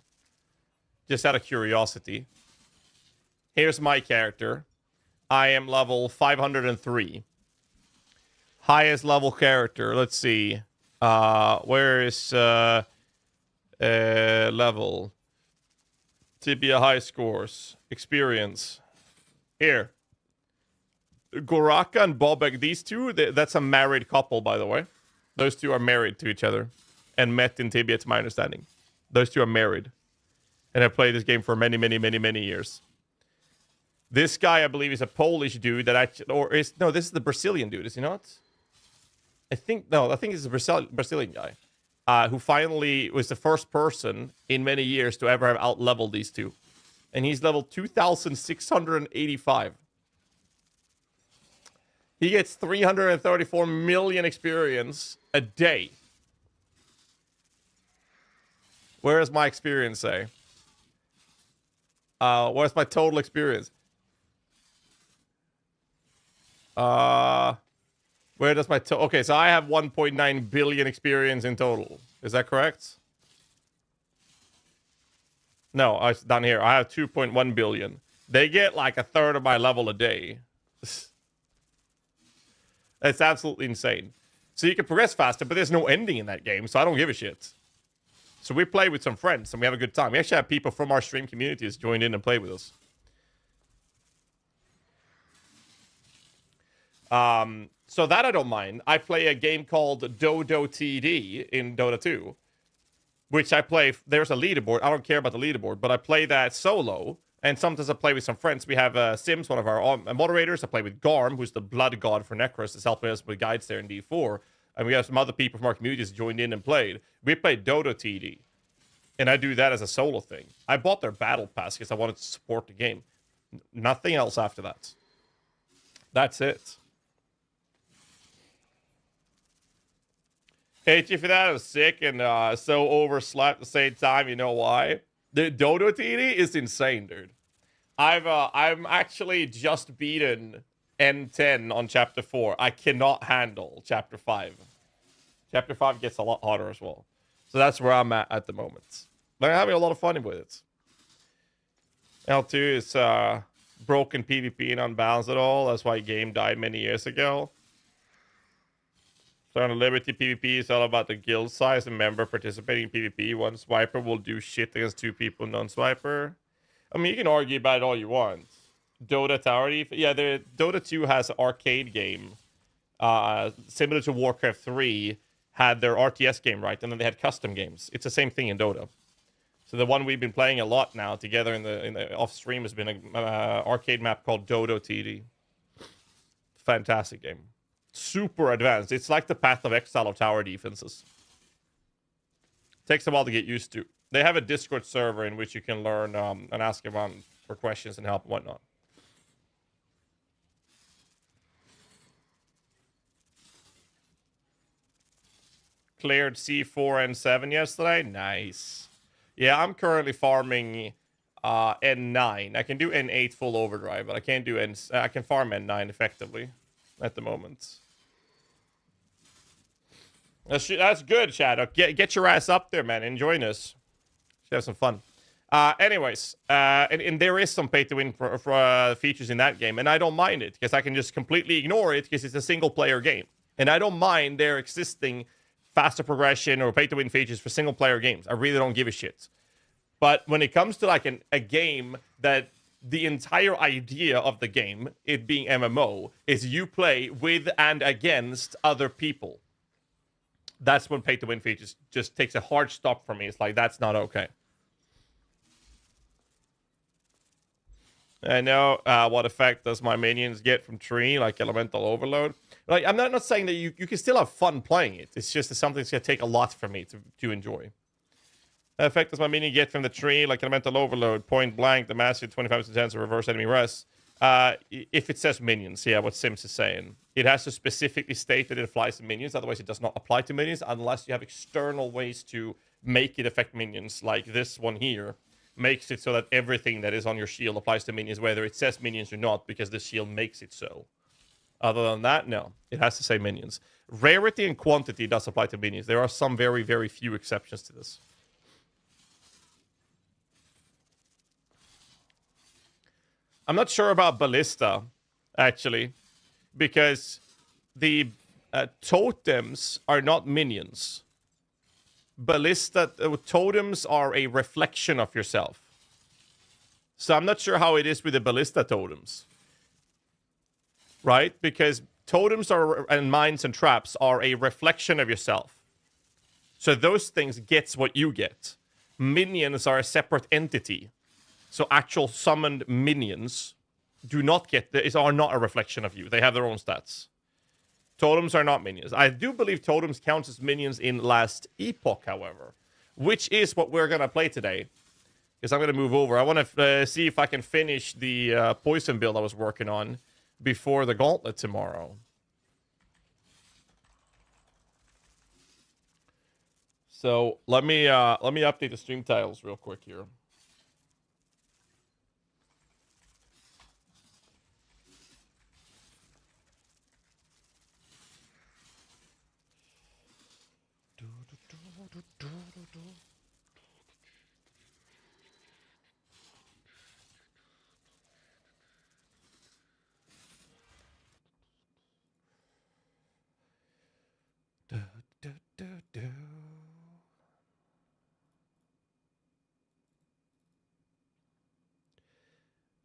Just out of curiosity. Here's my character. I am level 503. Highest level character. Let's see. Where is level? Tibia high scores. Experience. Here. Goraka and Bobek, these two, that's a married couple, by the way. Those two are married to each other and met in Tibia, to my understanding. Those two are married and have played this game for many, many, many, many years. This guy, I believe, is a Polish dude that actually, no, this is the Brazilian dude, is he not? I think he's a Brazilian guy who finally was the first person in many years to ever have out-leveled these two. And he's level 2,685. He gets 334 million experience a day. Where does my experience say? Where's my total experience? Where does my okay, so I have 1.9 billion experience in total. Is that correct? No, down here. I have 2.1 billion. They get like a third of my level a day. It's absolutely insane. So you can progress faster, but there's no ending in that game, so I don't give a shit. So we play with some friends, and we have a good time. We actually have people from our stream communities join in and play with us. So that I don't mind. I play a game called Dodo TD in Dota 2, which I play. There's a leaderboard. I don't care about the leaderboard, but I play that solo. And sometimes I play with some friends. We have Sims, one of our moderators. I play with Garm, who's the blood god for Necros, that's helping us with guides there in D4. And we have some other people from our communities joined in and played. We played Dodo TD. And I do that as a solo thing. I bought their battle pass because I wanted to support the game. Nothing else after that. That's it. Hey, Chief, that was sick and so overslept at the same time. You know why? The Dodo TD is insane, dude. I'm actually just beaten N10 on Chapter 4. I cannot handle Chapter 5. Chapter 5 gets a lot harder as well. So that's where I'm at the moment. But I'm having a lot of fun with it. L2 is broken PvP and unbalanced at all. That's why game died many years ago. So on Liberty PvP is all about the guild size and member participating in PvP. One swiper will do shit against two people non-swiper. I mean, you can argue about it all you want. Dota Tower Defense. Yeah, the Dota 2 has an arcade game. Similar to Warcraft 3 had their RTS game, right? And then they had custom games. It's the same thing in Dota. So the one we've been playing a lot now together in the off stream has been an arcade map called Dodo TD. Fantastic game. Super advanced. It's like the Path of Exile of tower defenses. Takes a while to get used to. They have a Discord server in which you can learn and ask around for questions and help and whatnot. Cleared C4 and 7 yesterday. Nice. Yeah, I'm currently farming N9. I can do N8 full overdrive, but I can't do I can farm N9 effectively at the moment. That's good, Shadow. Get your ass up there, man. Enjoy this. Should have some fun. Anyways, and there is some pay-to-win for features in that game, and I don't mind it, because I can just completely ignore it, because it's a single-player game. And I don't mind there existing faster progression or pay-to-win features for single-player games. I really don't give a shit. But when it comes to like a game that the entire idea of the game, it being MMO, is you play with and against other people. That's when pay-to-win features just takes a hard stop for me. It's like, that's not okay. I know what effect does my minions get from tree, like elemental overload. Like, I'm not saying that you can still have fun playing it. It's just something that's going to take a lot for me to enjoy. What effect does my minion get from the tree, like elemental overload, point blank, the massive 25% chance of reverse enemy rest? If it says minions, yeah, what Sims is saying. It has to specifically state that it applies to minions, otherwise it does not apply to minions unless you have external ways to make it affect minions, like this one here. Makes it so that everything that is on your shield applies to minions, whether it says minions or not, because the shield makes it so. Other than that, no. It has to say minions. Rarity and quantity does apply to minions. There are some very, very few exceptions to this. I'm not sure about Ballista. actually, because the totems are not minions. Ballista totems are a reflection of yourself. So I'm not sure how it is with the ballista totems. Right? Because totems are, and mines and traps are a reflection of yourself. So those things gets what you get. Minions are a separate entity. So actual summoned minions do not get, are not a reflection of you. They have their own stats. Totems are not minions. I do believe totems count as minions in Last Epoch, however, which is what we're going to play today. Because I'm going to move over. I want to see if I can finish the poison build I was working on before the gauntlet tomorrow. So let me update the stream titles real quick here.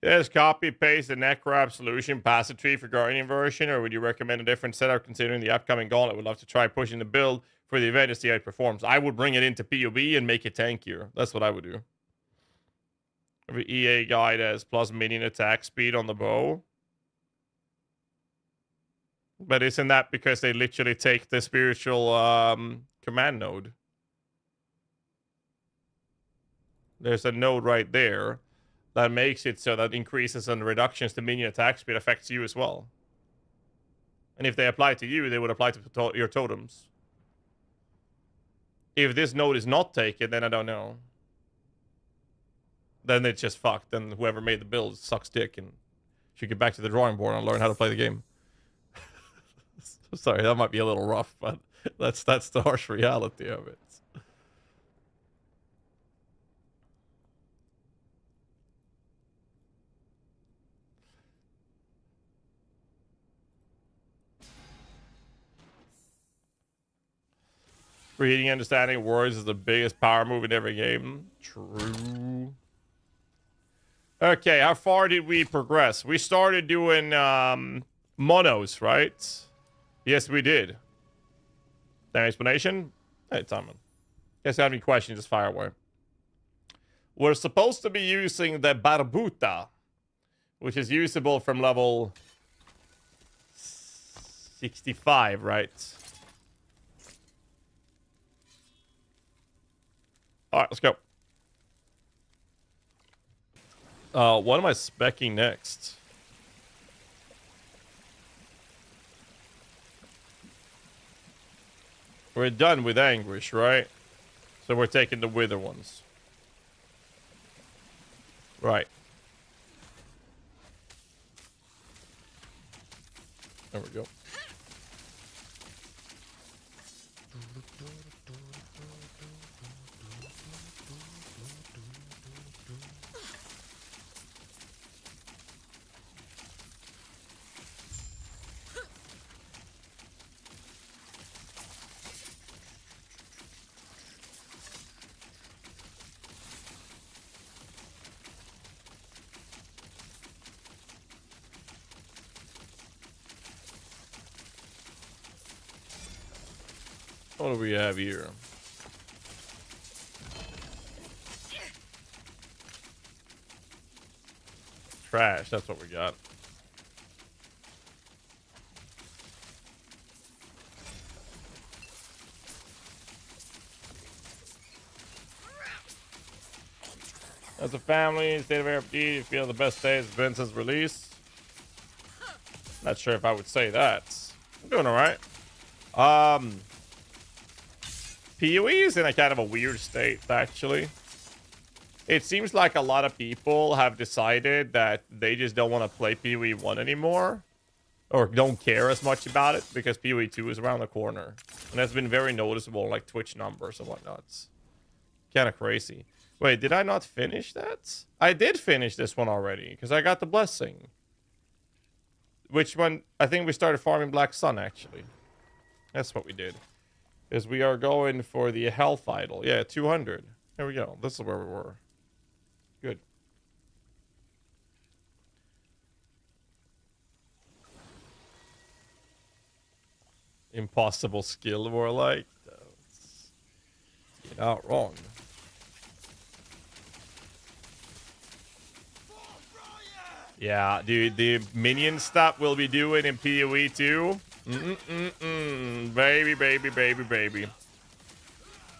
Yes, copy, paste the necrab solution, pass a tree for Guardian version, or would you recommend a different setup considering the upcoming gauntlet? Would love to try pushing the build for the event to see how it performs. I would bring it into PoE and make it tankier. That's what I would do. Every EA guide has plus minion attack speed on the bow. But isn't that because they literally take the spiritual command node? There's a node right there that makes it so that increases and reductions to minion attack speed affects you as well. And if they apply to you, they would apply to your totems. If this node is not taken, then I don't know. Then it's just fucked. Then whoever made the build sucks dick and should get back to the drawing board and learn how to play the game. Sorry, that might be a little rough, but that's the harsh reality of it. Reading, understanding words is the biggest power move in every game. True. Okay, how far did we progress? We started doing monos, right? Yes, we did. Any explanation? Hey, Tommen. Guys, have any questions, just fire away. We're supposed to be using the Barbuta, which is usable from level 65, right? All right, let's go. What am I speccing next? We're done with Anguish, right? So we're taking the Wither ones. Right. There we go. What do we have here? Trash, that's what we got. As a family, state of RFD, you feel the best day is Vince's release? Not sure if I would say that. I'm doing alright. PoE is in a kind of a weird state, actually. It seems like a lot of people have decided that they just don't want to play PoE 1 anymore. Or don't care as much about it because PoE 2 is around the corner. And that's been very noticeable, like Twitch numbers and whatnot. Kind of crazy. Wait, did I not finish that? I did finish this one already because I got the blessing. which one? I think we started farming Black Sun, actually. That's what we did. Is we are going for the Health Idol. Yeah, 200. There we go. This is where we were. Good. Impossible skill, more like. You're not wrong. Yeah, dude, the minion stuff we'll be doing in PoE too. Baby, baby, baby, baby.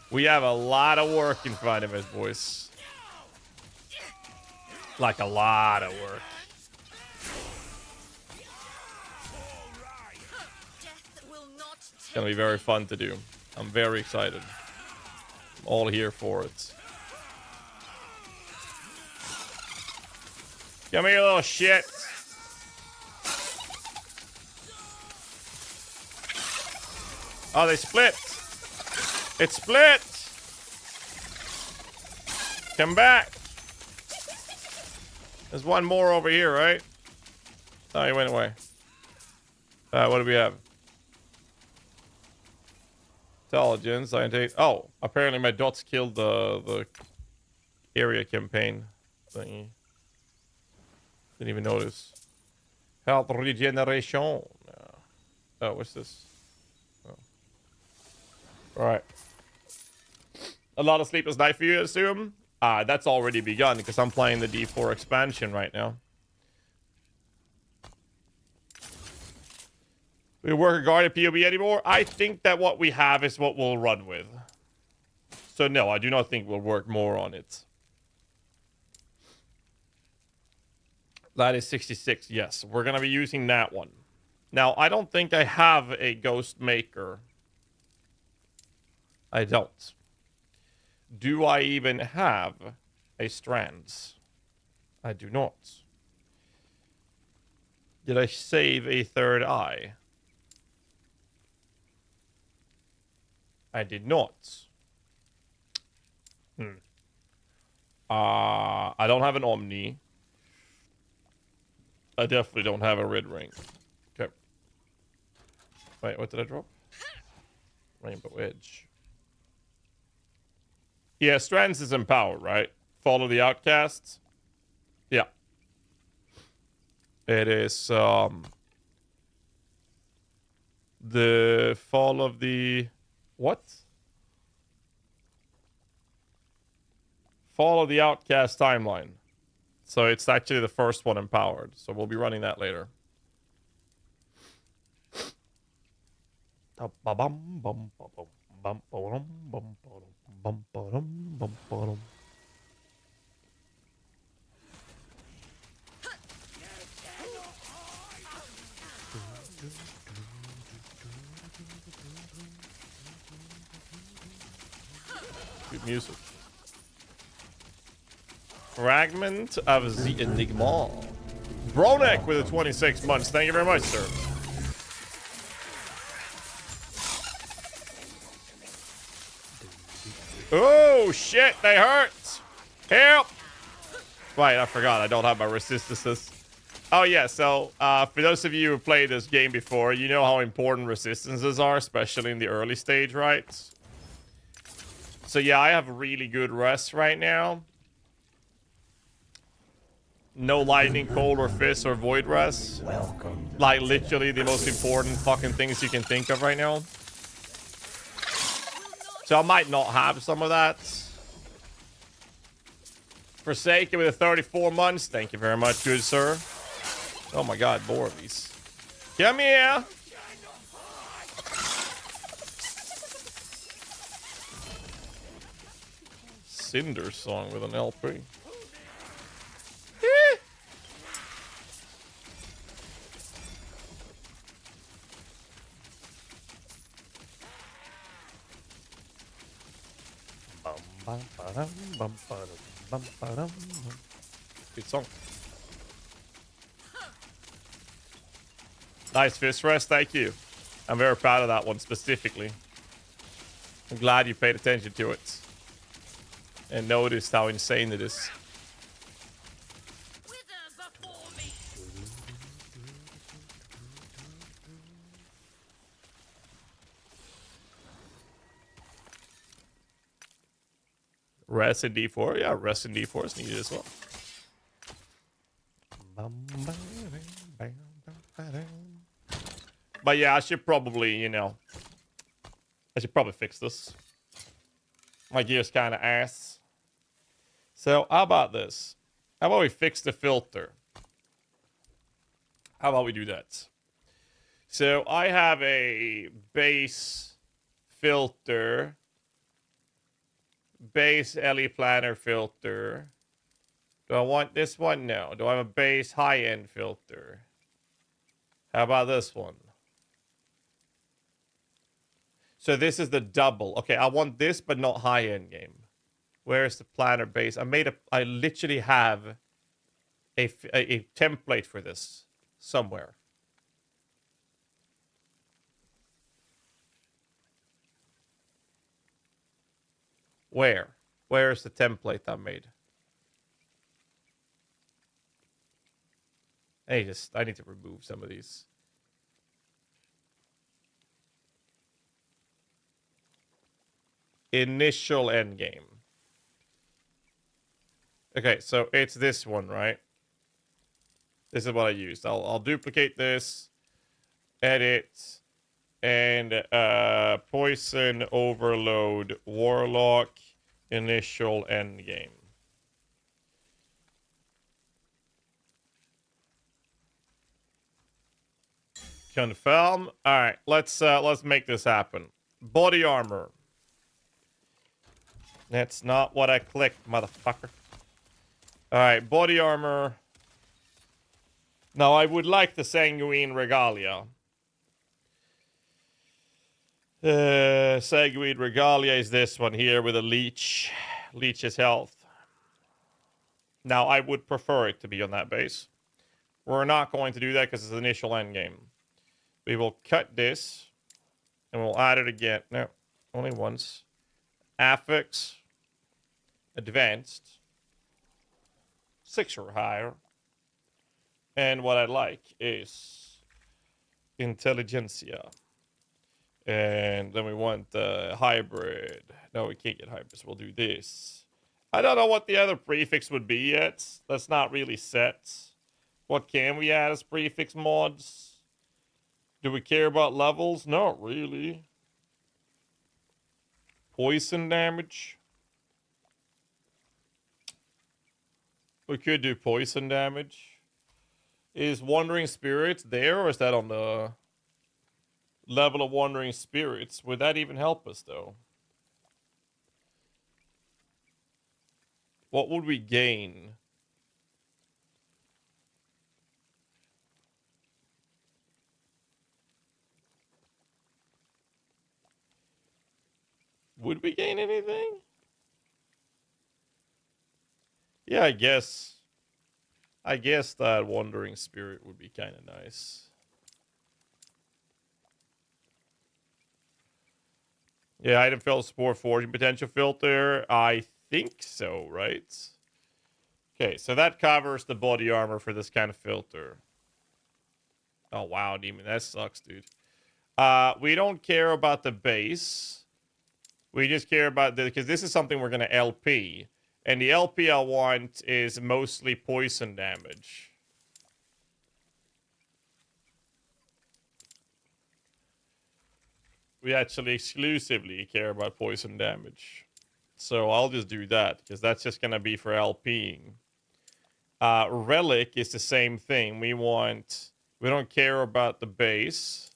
We have a lot of work in front of us, boys. Like a lot of work. It's gonna be very fun to do. I'm very excited. I'm all here for it. Come here, little shit. Oh, they split. It split. Come back. There's one more over here, right? Oh, he went away. What do we have? Intelligence, scientific. Oh, apparently my dots killed the area campaign thingy. Didn't even notice. Health regeneration. Oh, what's this? Oh. All right. A lot of sleepless night for you, I assume. That's already begun because I'm playing the D4 expansion right now. We work regarding PoE anymore? I think that what we have is what we'll run with. So no, I do not think we'll work more on it. That is 66. Yes, we're going to be using that one. Now, I don't think I have a Ghost Maker. I don't. Do I even have a Strands? I do not. Did I save a third eye? I did not. I don't have an Omni. I definitely don't have a red ring. Okay. Wait, what did I drop? Rainbow Edge. Yeah, Strands is empowered, right? Follow the Outcasts. Yeah. It is the fall of the what? Fall of the Outcast timeline. So it's actually the first one empowered. So we'll be running that later. Good music. Fragment of the Enigma. Bronek with the 26 months. Thank you very much, sir. Oh, shit. They hurt. Help. Wait, I forgot. I don't have my resistances. Oh, yeah. So, for those of you who played this game before, you know how important resistances are, especially in the early stage, right? So, yeah, I have really good rest right now. No lightning, cold, or fist, or void rest. Welcome. Like, literally the most important fucking things you can think of right now. So I might not have some of that. Forsaken with the 34 months. Thank you very much, good sir. Oh my god, more of these. Come here. Cinder song with an LP. Good song. Nice fist rest, thank you. I'm very proud of that one specifically. I'm glad you paid attention to it. And noticed how insane it is. Rest in D4. Yeah, rest in D4 is needed as well. But yeah, I should probably, you know, I should probably fix this. My gear's kind of ass. So how about this? How about we fix the filter? How about we do that? So I have a base filter, base LE planner filter. Do I want this one? No. Do I have a base high-end filter? How about this one? So this is the double. Okay, I want this, but not high-end game. Where's the planner base? I literally have a template for this somewhere. Where? Where's the template I made? I need to remove some of these. Initial endgame. Okay, so it's this one, right? This is what I used. I'll duplicate this, edit, and poison overload warlock initial endgame. Confirm. All right, let's make this happen. Body armor. That's not what I clicked, motherfucker. All right, body armor. Now I would like the sanguine regalia. Sanguine regalia is this one here with a leech. Leech's health. Now I would prefer it to be on that base. We're not going to do that because it's the initial endgame. We will cut this, and we'll add it again. No, only once. Affix. Advanced. 6 or higher. And what I like is Intelligentsia. And then we want the hybrid. No, we can't get hybrids. We'll do this. I don't know what the other prefix would be yet. That's not really set. What can we add as prefix mods? Do we care about levels? Not really. Poison damage. We could do poison damage. Is Wandering Spirits there, or is that on the level of Wandering Spirits? Would that even help us, though? What would we gain? Would we gain anything? Yeah, I guess that Wandering Spirit would be kind of nice. Yeah, item filter support forging potential filter. I think so, right? Okay, so that covers the body armor for this kind of filter. Oh, wow, Demon. That sucks, dude. We don't care about the base. We just care about the... Because this is something we're going to LP. And the LP I want is mostly poison damage. We actually exclusively care about poison damage. So I'll just do that, because that's just going to be for LPing. Relic is the same thing. We don't care about the base.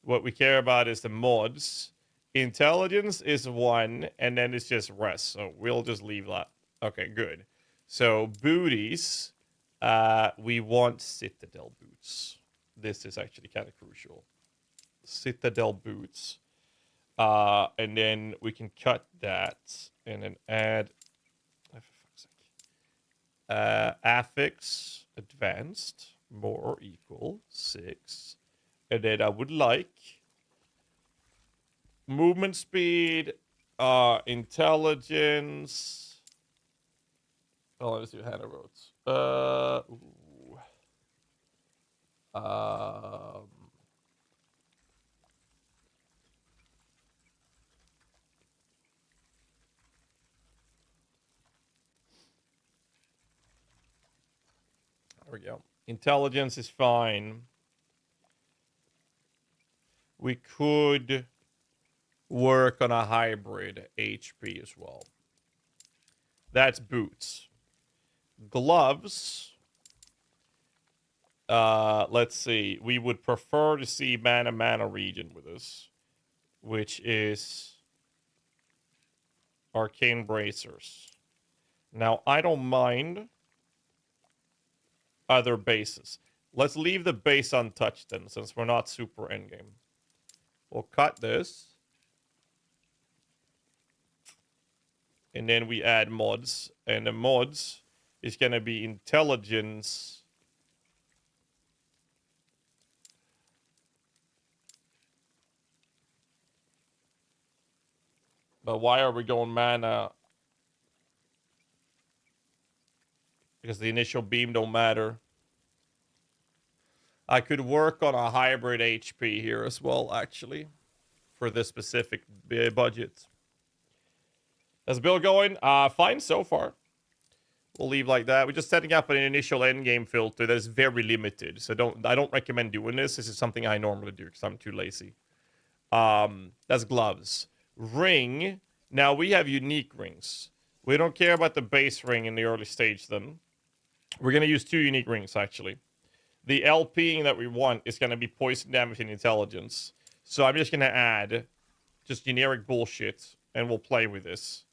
What we care about is the mods. Intelligence is 1, and then it's just rest. So we'll just leave that. Okay, good. So booties, we want Citadel boots. This is actually kind of crucial. Citadel boots. And then we can cut that and then add affix advanced more or equal 6. And then I would like movement speed, intelligence. Oh, let's do Hannah Roads. There we go. Intelligence is fine. We could work on a hybrid HP as well. That's boots. Gloves. Let's see. We would prefer to see mana region with us, which is arcane bracers. Now, I don't mind other bases. Let's leave the base untouched then, since we're not super endgame. We'll cut this. And then we add mods. And the mods is going to be intelligence. But why are we going mana? Because the initial beam don't matter. I could work on a hybrid HP here as well, actually, for this specific budget. How's Bill going? Fine so far. We'll leave like that. We're just setting up an initial endgame filter that is very limited. So I don't recommend doing this. This is something I normally do because I'm too lazy. That's gloves. Ring. Now we have unique rings. We don't care about the base ring in the early stage then. We're going to use 2 unique rings, actually. The LPing that we want is going to be poison damage and intelligence. So I'm just going to add just generic bullshit, and we'll play with this.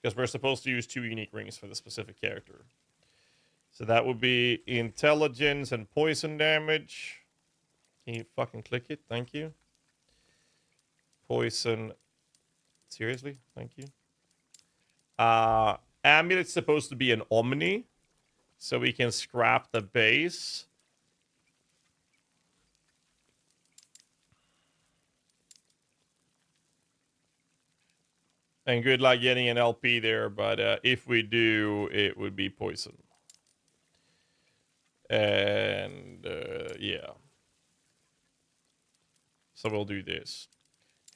Because we're supposed to use 2 unique rings for the specific character. So that would be intelligence and poison damage. Can you fucking click it? Thank you. Poison. Seriously? Thank you. Amulet's supposed to be an Omni. So we can scrap the base. And good luck getting an LP there, but if we do, it would be poison. And yeah. So we'll do this.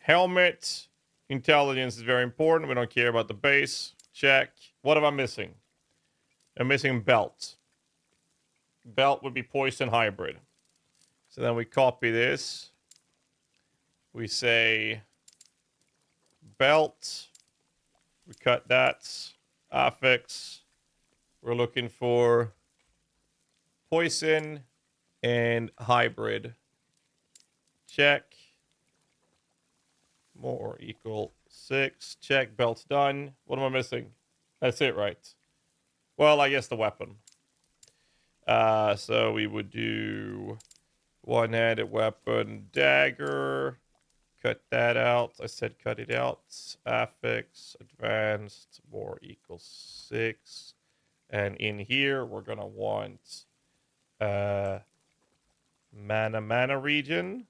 Helmet. Intelligence is very important. We don't care about the base. Check. What am I missing? I'm missing belt. Belt would be poison hybrid. So then we copy this. We say belt. We cut that. Affix. We're looking for poison and hybrid. Check. More or equal 6. Check. Belt's done. What am I missing? That's it, right? Well, I guess the weapon. So we would do one-handed weapon, dagger. Cut that out. I said cut it out. Affix, advanced, more equals 6. And in here, we're going to want mana region.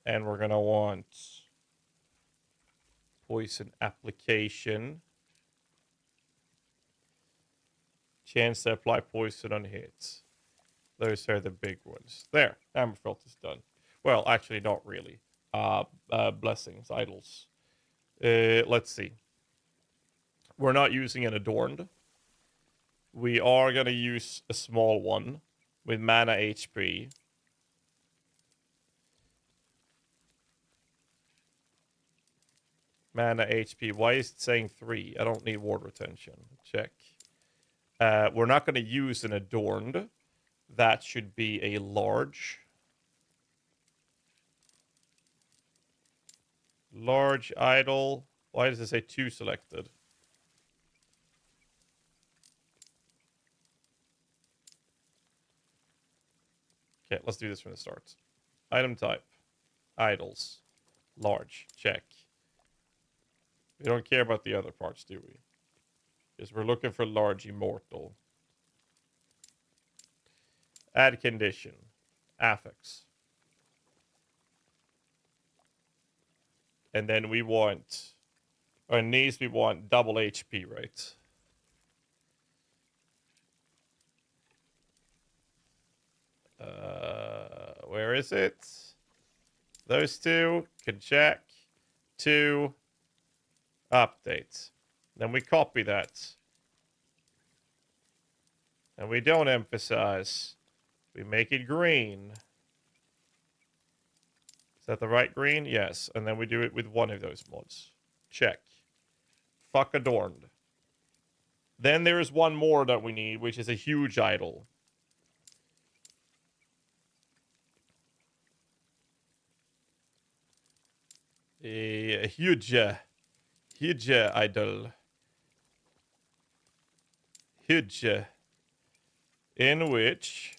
And we're going to want poison application. Chance to apply poison on hits. Those are the big ones. There. Hammer filter's done. Well, actually, not really. Blessings, idols. Let's see. We're not using an adorned. We are going to use a small one with mana HP. Mana HP. Why is it saying 3? I don't need ward retention. Check. We're not going to use an adorned. That should be a large. Large idol. Why does it say 2 selected? Okay, let's do this from the start. Item type. Idols. Large. Check. We don't care about the other parts, do we? Because we're looking for large immortal. Add condition. Affix. And then we want... On these, we want double HP, right? Where is it? Those 2 can check. 2 updates. Then we copy that. And we don't emphasize. We make it green. Is that the right green? Yes. And then we do it with one of those mods. Check. Fuck adorned. Then there is one more that we need, which is a huge idol. A huge idol. Huge. In which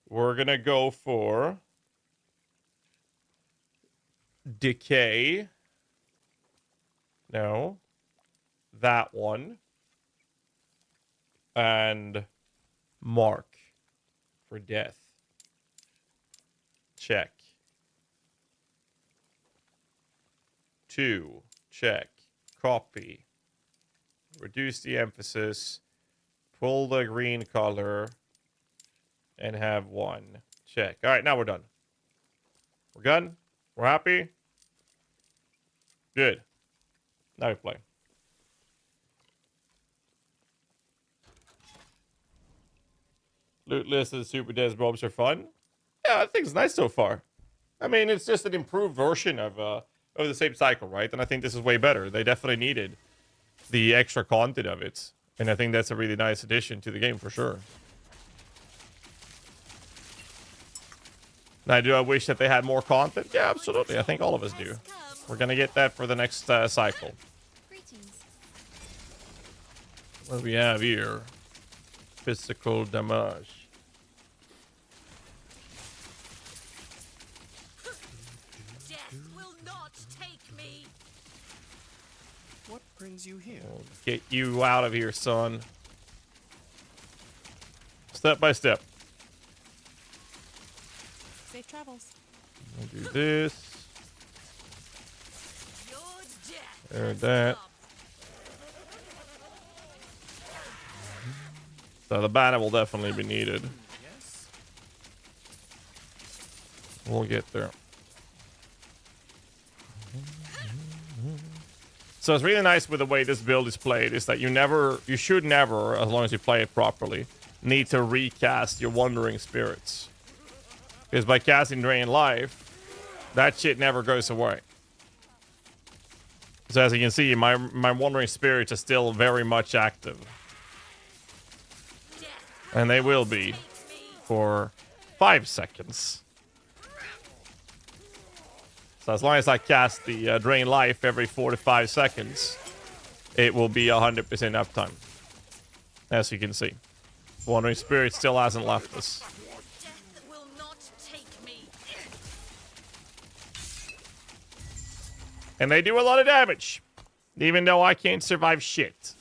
we're gonna go for decay. No. That one. And mark for death. Check. 2. Check. Copy. Reduce the emphasis. Pull the green color. And have 1. Check. Alright, now we're done. We're done? We're happy? Good. Now we play. Loot list and Super Des Robs are fun. Yeah, I think it's nice so far. I mean, it's just an improved version of the same cycle, right? And I think this is way better. They definitely needed the extra content of it. And I think that's a really nice addition to the game for sure. Now, do I wish that they had more content? Yeah, absolutely. I think all of us do. We're going to get that for the next cycle. What do we have here? Physical damage. Death will not take me. What brings you here? We'll get you out of here, son. Step by step. Safe travels. We'll do this. Your death. There, that. So the banner will definitely be needed. Yes. We'll get there. So it's really nice with the way this build is played is that you should never, as long as you play it properly, need to recast your Wandering Spirits. Because by casting Drain Life, that shit never goes away. So as you can see, my Wandering Spirits are still very much active. And they will be for 5 seconds. So as long as I cast the Drain Life every 4 to 5 seconds, it will be 100% uptime. As you can see. Wandering Spirit still hasn't left us. Death will not take me. And they do a lot of damage. Even though I can't survive shit.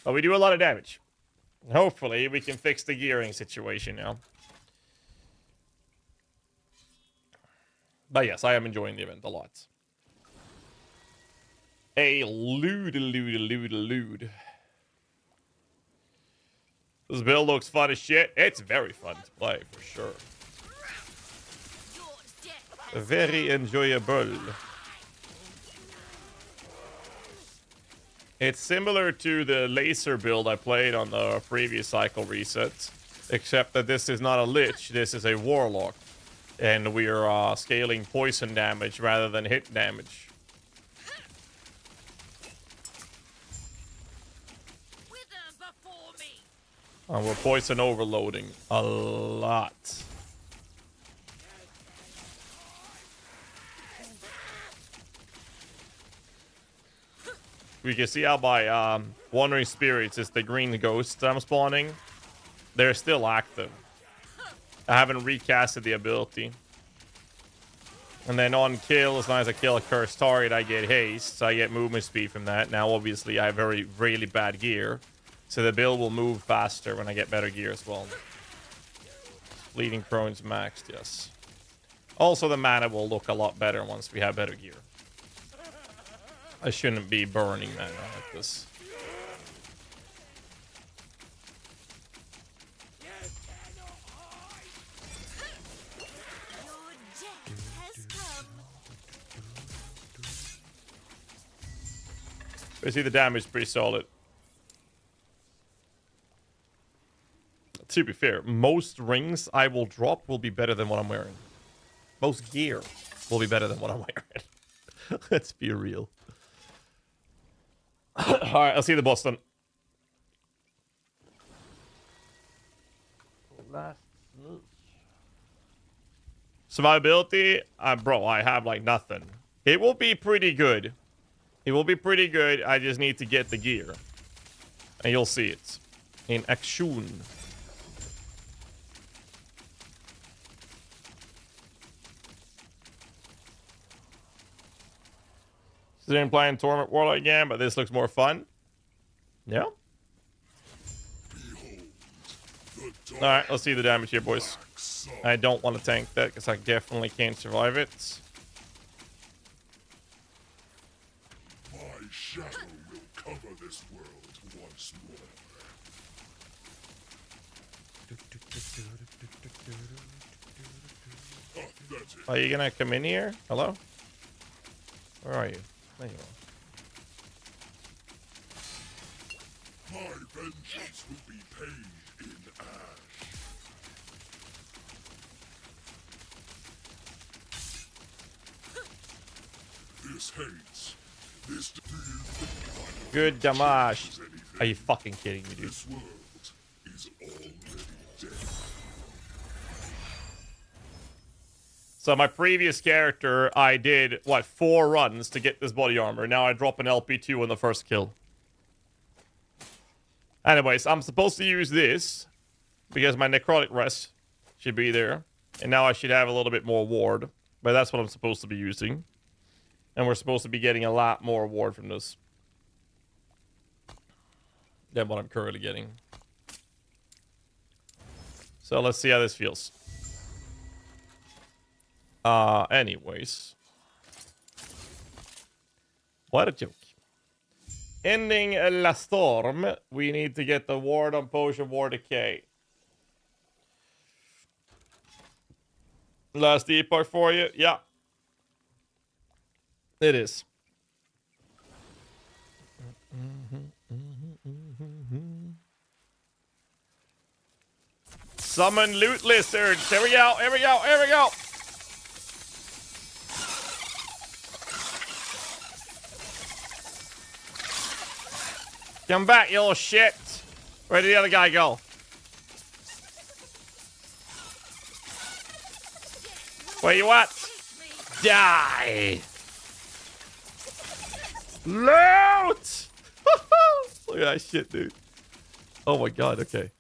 But we do a lot of damage. Hopefully, we can fix the gearing situation now. But yes, I am enjoying the event a lot. A loot. This build looks fun as shit. It's very fun to play, for sure. Your death has Very enjoyable. It's similar to the laser build I played on the previous cycle reset, except that this is not a lich, this is a warlock, and we are scaling poison damage rather than hit damage. wither before me. And we're poison overloading a lot. We can see how by Wandering Spirits is the green ghosts I'm spawning. They're still active. I haven't recasted the ability. And then on kill, as long as I kill a cursed target, I get haste. So I get movement speed from that. Now, obviously, I have really bad gear. So the build will move faster when I get better gear as well. Bleeding Prone's maxed, yes. Also, the mana will look a lot better once we have better gear. I shouldn't be burning mana like this. Your death has come. I see the damage is pretty solid. to be fair, most rings I will drop will be better than what I'm wearing. Most gear will be better than what I'm wearing. Let's be real. Alright, I'll see the boss then. Last survivability, bro, I have like nothing. It will be pretty good. It will be pretty good. I just need to get the gear. And you'll see it in action. Considering playing Tournament Warlock again, but this looks more fun. Yeah. Alright, let's see the damage here, boys. I don't want to tank that because I definitely can't survive it. My shadow will cover this world once more. That's it. Are you gonna come in here? Hello? Where are you? There you are. My vengeance will be paid in ash. This hates. This Good damage. Are you fucking kidding me, dude? This world is already dead. So my previous character, I did, what, 4 runs to get this body armor. Now I drop an LP2 on the first kill. Anyways, I'm supposed to use this because my necrotic rest should be there. And now I should have a little bit more ward. But that's what I'm supposed to be using. And we're supposed to be getting a lot more ward from this than what I'm currently getting. So let's see how this feels. Anyways. What a joke. Ending La Storm. We need to get the ward on Potion War Decay. Last Epoch for you? Yeah. It is. Summon loot lizards. Here we go. Here we go. Here we go. Come back, you little shit. Where did the other guy go? Where you at? Die. Loot! Look at that shit, dude. Oh my god, okay.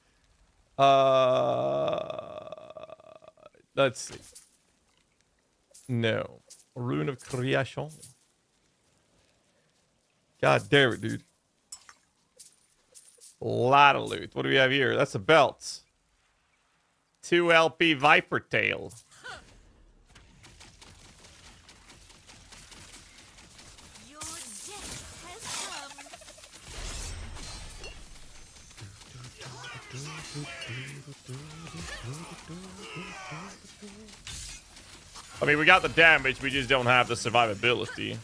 Let's see. No. Rune of Creation. God damn it, dude. A lot of loot. What do we have here? That's a belt. 2 LP Viper Tail. Your death has come. I mean, we got the damage, we just don't have the survivability.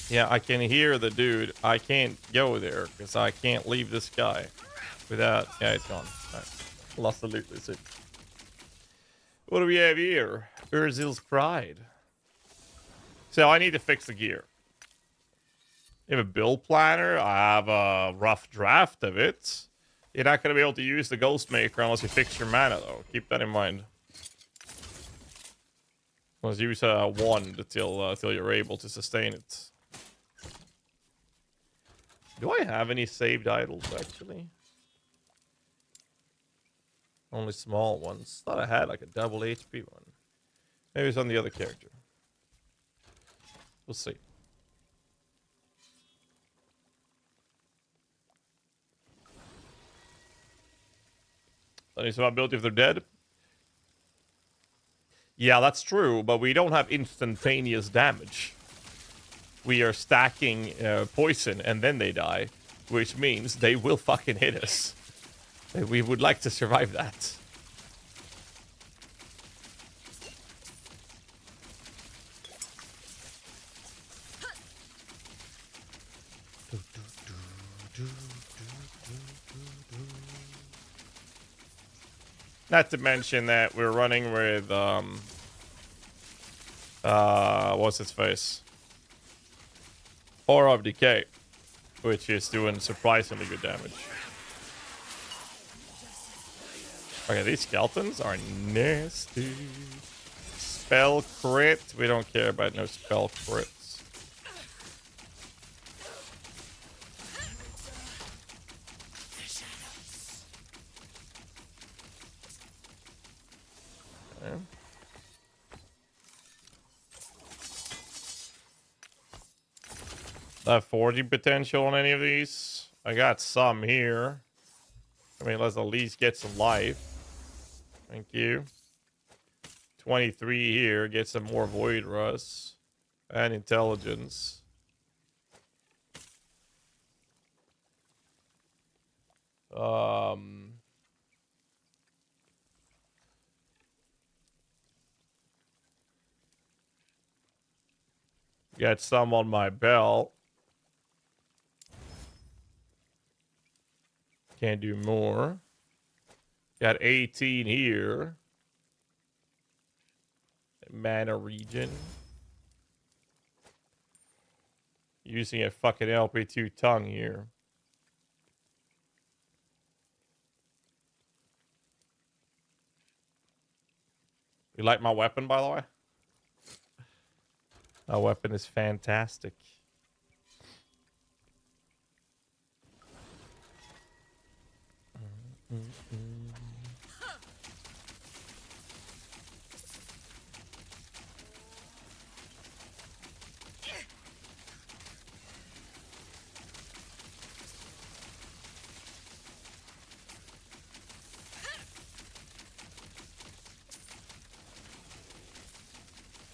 Yeah, I can hear the dude. I can't go there because I can't leave this guy without... Yeah, it's gone. All right. Lost the loot. That's it. What do we have here? Urzil's Pride. So I need to fix the gear. You have a build planner. I have a rough draft of it. You're not going to be able to use the Ghost Maker unless you fix your mana, though. Keep that in mind. Let's use a wand till you're able to sustain it. Do I have any saved idols, actually? Only small ones. Thought I had like a double HP one. Maybe it's on the other character. We'll see. Any survivability if they're dead? Yeah, that's true, but we don't have instantaneous damage. We are stacking poison and then they die, which means they will fucking hit us. We would like to survive that. Not to mention that we're running with what's its face? Aura of Decay, which is doing surprisingly good damage. Okay, these skeletons are nasty. Spell crit. We don't care about no spell crits. Okay. That 40 potential on any of these? I got some here. I mean, let's at least get some life. Thank you. 23 here. Get some more Void Rust. And intelligence. Got some on my belt. Can't do more. Got 18 here. Mana regen. Using a fucking LP2 tongue here. You like my weapon, by the way? My weapon is fantastic.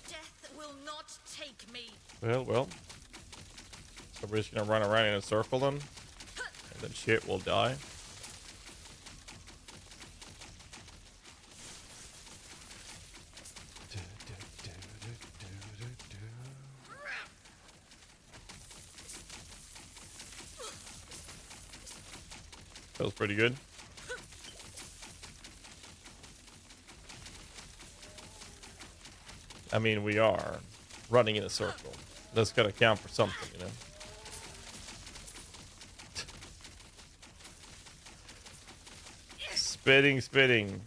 Death will not take me. Well. So we're just gonna run around in a circle then? And then shit will die. Feels pretty good. I mean, we are running in a circle. That's gotta count for something, you know? Spitting.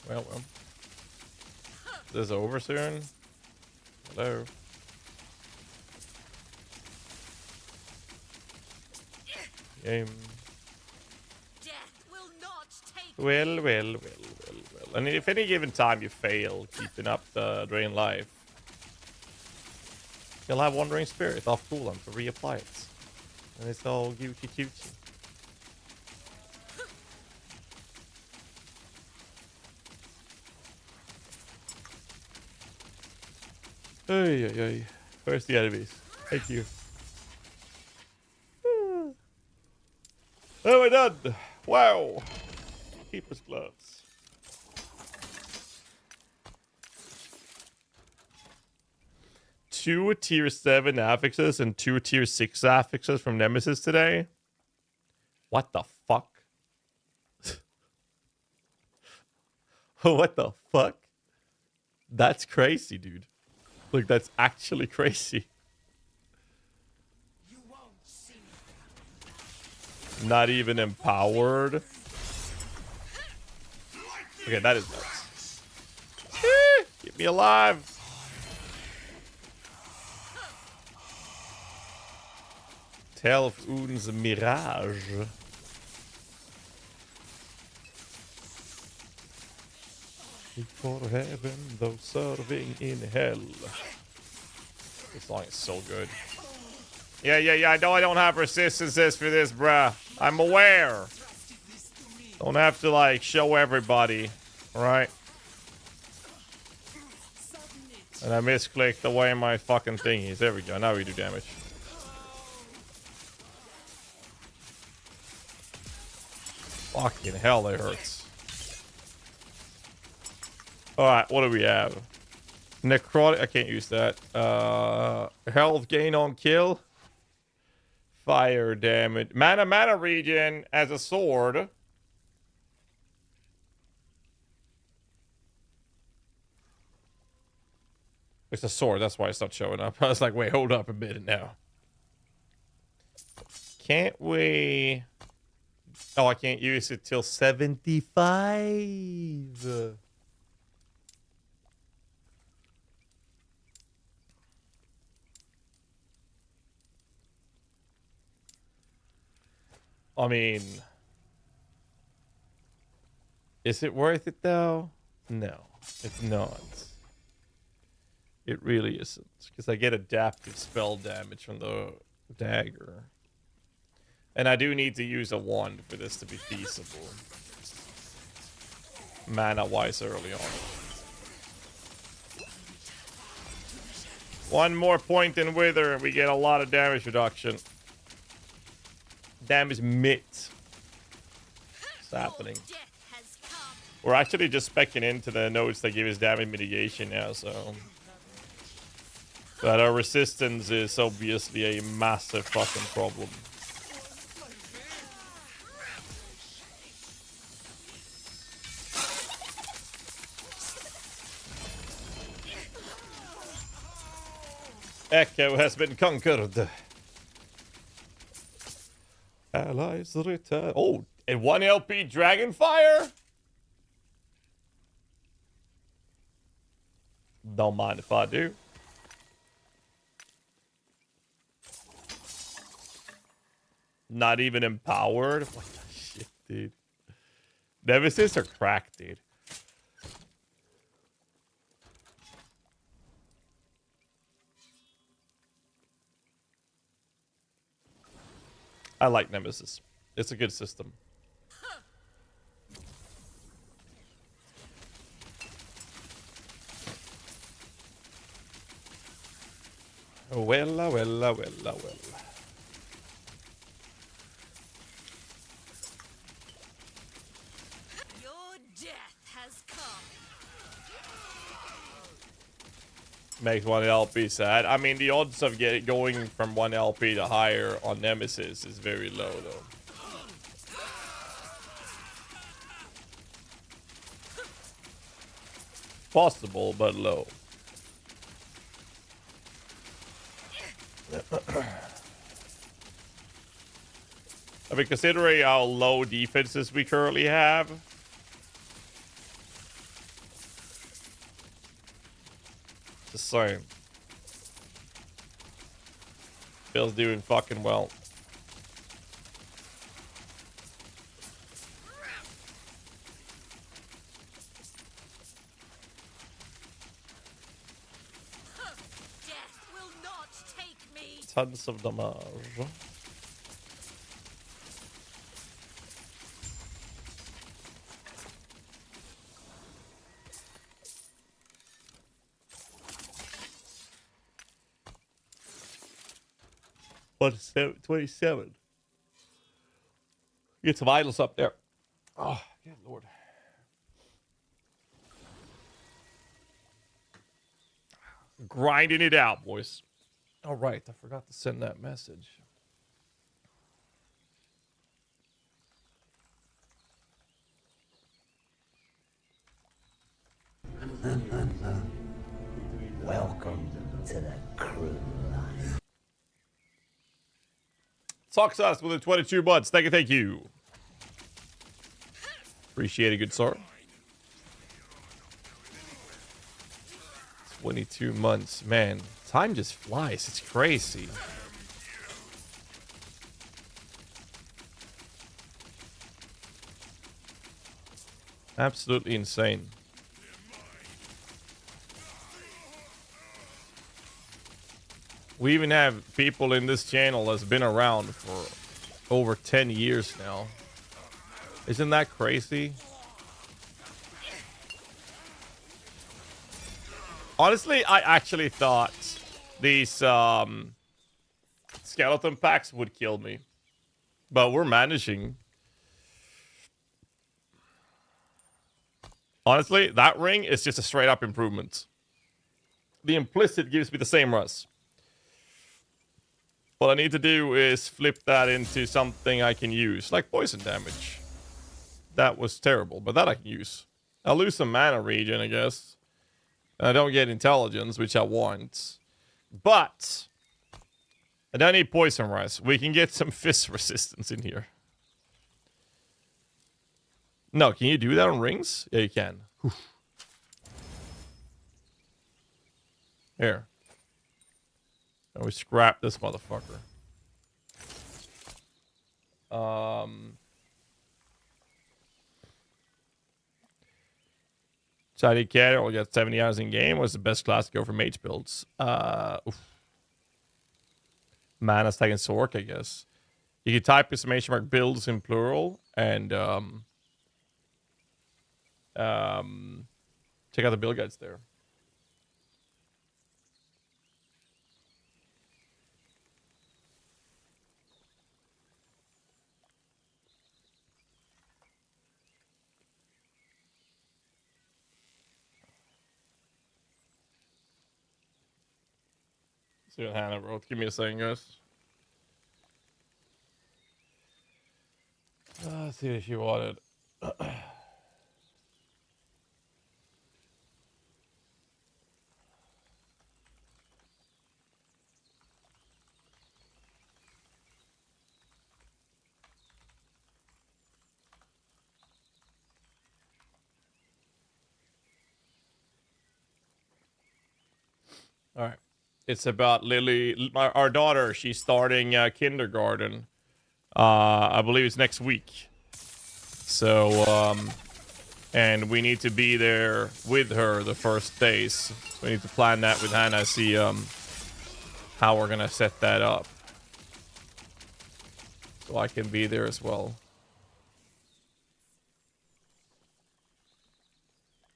Well. Is this over soon? Hello? Game. Death will not take Well. And if any given time you fail keeping up the drain life, you'll have Wandering Spirit off cooldown to reapply it. And it's all cutesy. Ay. Where's the enemies? Thank you. Oh, we're done. Wow. Keeper's gloves. Two tier 7 affixes and 2 tier 6 affixes from Nemesis today. What the fuck? What the fuck? That's crazy, dude. Like, that's actually crazy. Not even empowered. Okay, that is nuts. Keep me alive. Tale of Udin's Mirage. For heaven, though serving in hell. This song is so good. Yeah. I know I don't have resistances for this, bruh. I'm aware. Don't have to, like, show everybody, right? And I misclicked away my fucking thingies. There we go. Now we do damage. Fucking hell, that hurts. Alright, what do we have? Necrotic. I can't use that. Health gain on kill. Fire damage. Mana regen as a sword. It's a sword. That's why it's not showing up. I was like, wait, hold up a minute now. Can't we... Oh, I can't use it till 75. I mean... Is it worth it, though? No, it's not. It really isn't. Because I get adaptive spell damage from the dagger. And I do need to use a wand for this to be feasible. Mana-wise early on. One more point in Wither and we get a lot of damage reduction. Damage mitt. What's happening? We're actually just speccing into the nodes that give us damage mitigation now, so... But our resistance is obviously a massive fucking problem. Echo has been conquered. Allies return. Oh, and 1 LP Dragonfire? Don't mind if I do. Not even empowered? What the shit, dude? Nemesis are cracked, dude. I like Nemesis. It's a good system. Wella, wella, wella, wella. Your death has come. Makes 1 LP sad. I mean, the odds of going from 1 LP to higher on Nemesis is very low, though. Possible, but low. I mean, considering how low defenses we currently have, just saying. Bill's doing fucking well. Death will not take me. Tons of damage. What's 27? Get some idols up there. Oh, good lord. Grinding it out, boys. All right, I forgot to send that message. Welcome to the crew line. Toxus with the 22 months. Thank you. Appreciate it, good sir. 22 months. Man, time just flies. It's crazy. Absolutely insane. We even have people in this channel that's been around for over 10 years now. Isn't that crazy? Honestly, I actually thought these skeleton packs would kill me. But we're managing. Honestly, that ring is just a straight up improvement. The implicit gives me the same rush. What I need to do is flip that into something I can use, like poison damage. That was terrible, but that I can use. I'll lose some mana regen, I guess. And I don't get intelligence, which I want. But I don't need poison rise. We can get some fist resistance in here. No, can you do that on rings? Yeah, you can. Whew. Here. And we scrap this motherfucker. Shiny Cat will get 70 hours in game. What's the best class to go for mage builds? Mana Stack and Sork, I guess. You can type exclamation mark builds in plural and check out the build guides there. See what Hannah wrote. Give me a second, guys. Let's see what she wanted. All right. It's about Lily, our daughter. She's starting kindergarten. I believe it's next week. So, and we need to be there with her the first days. So we need to plan that with Hannah, see how we're gonna set that up. So I can be there as well.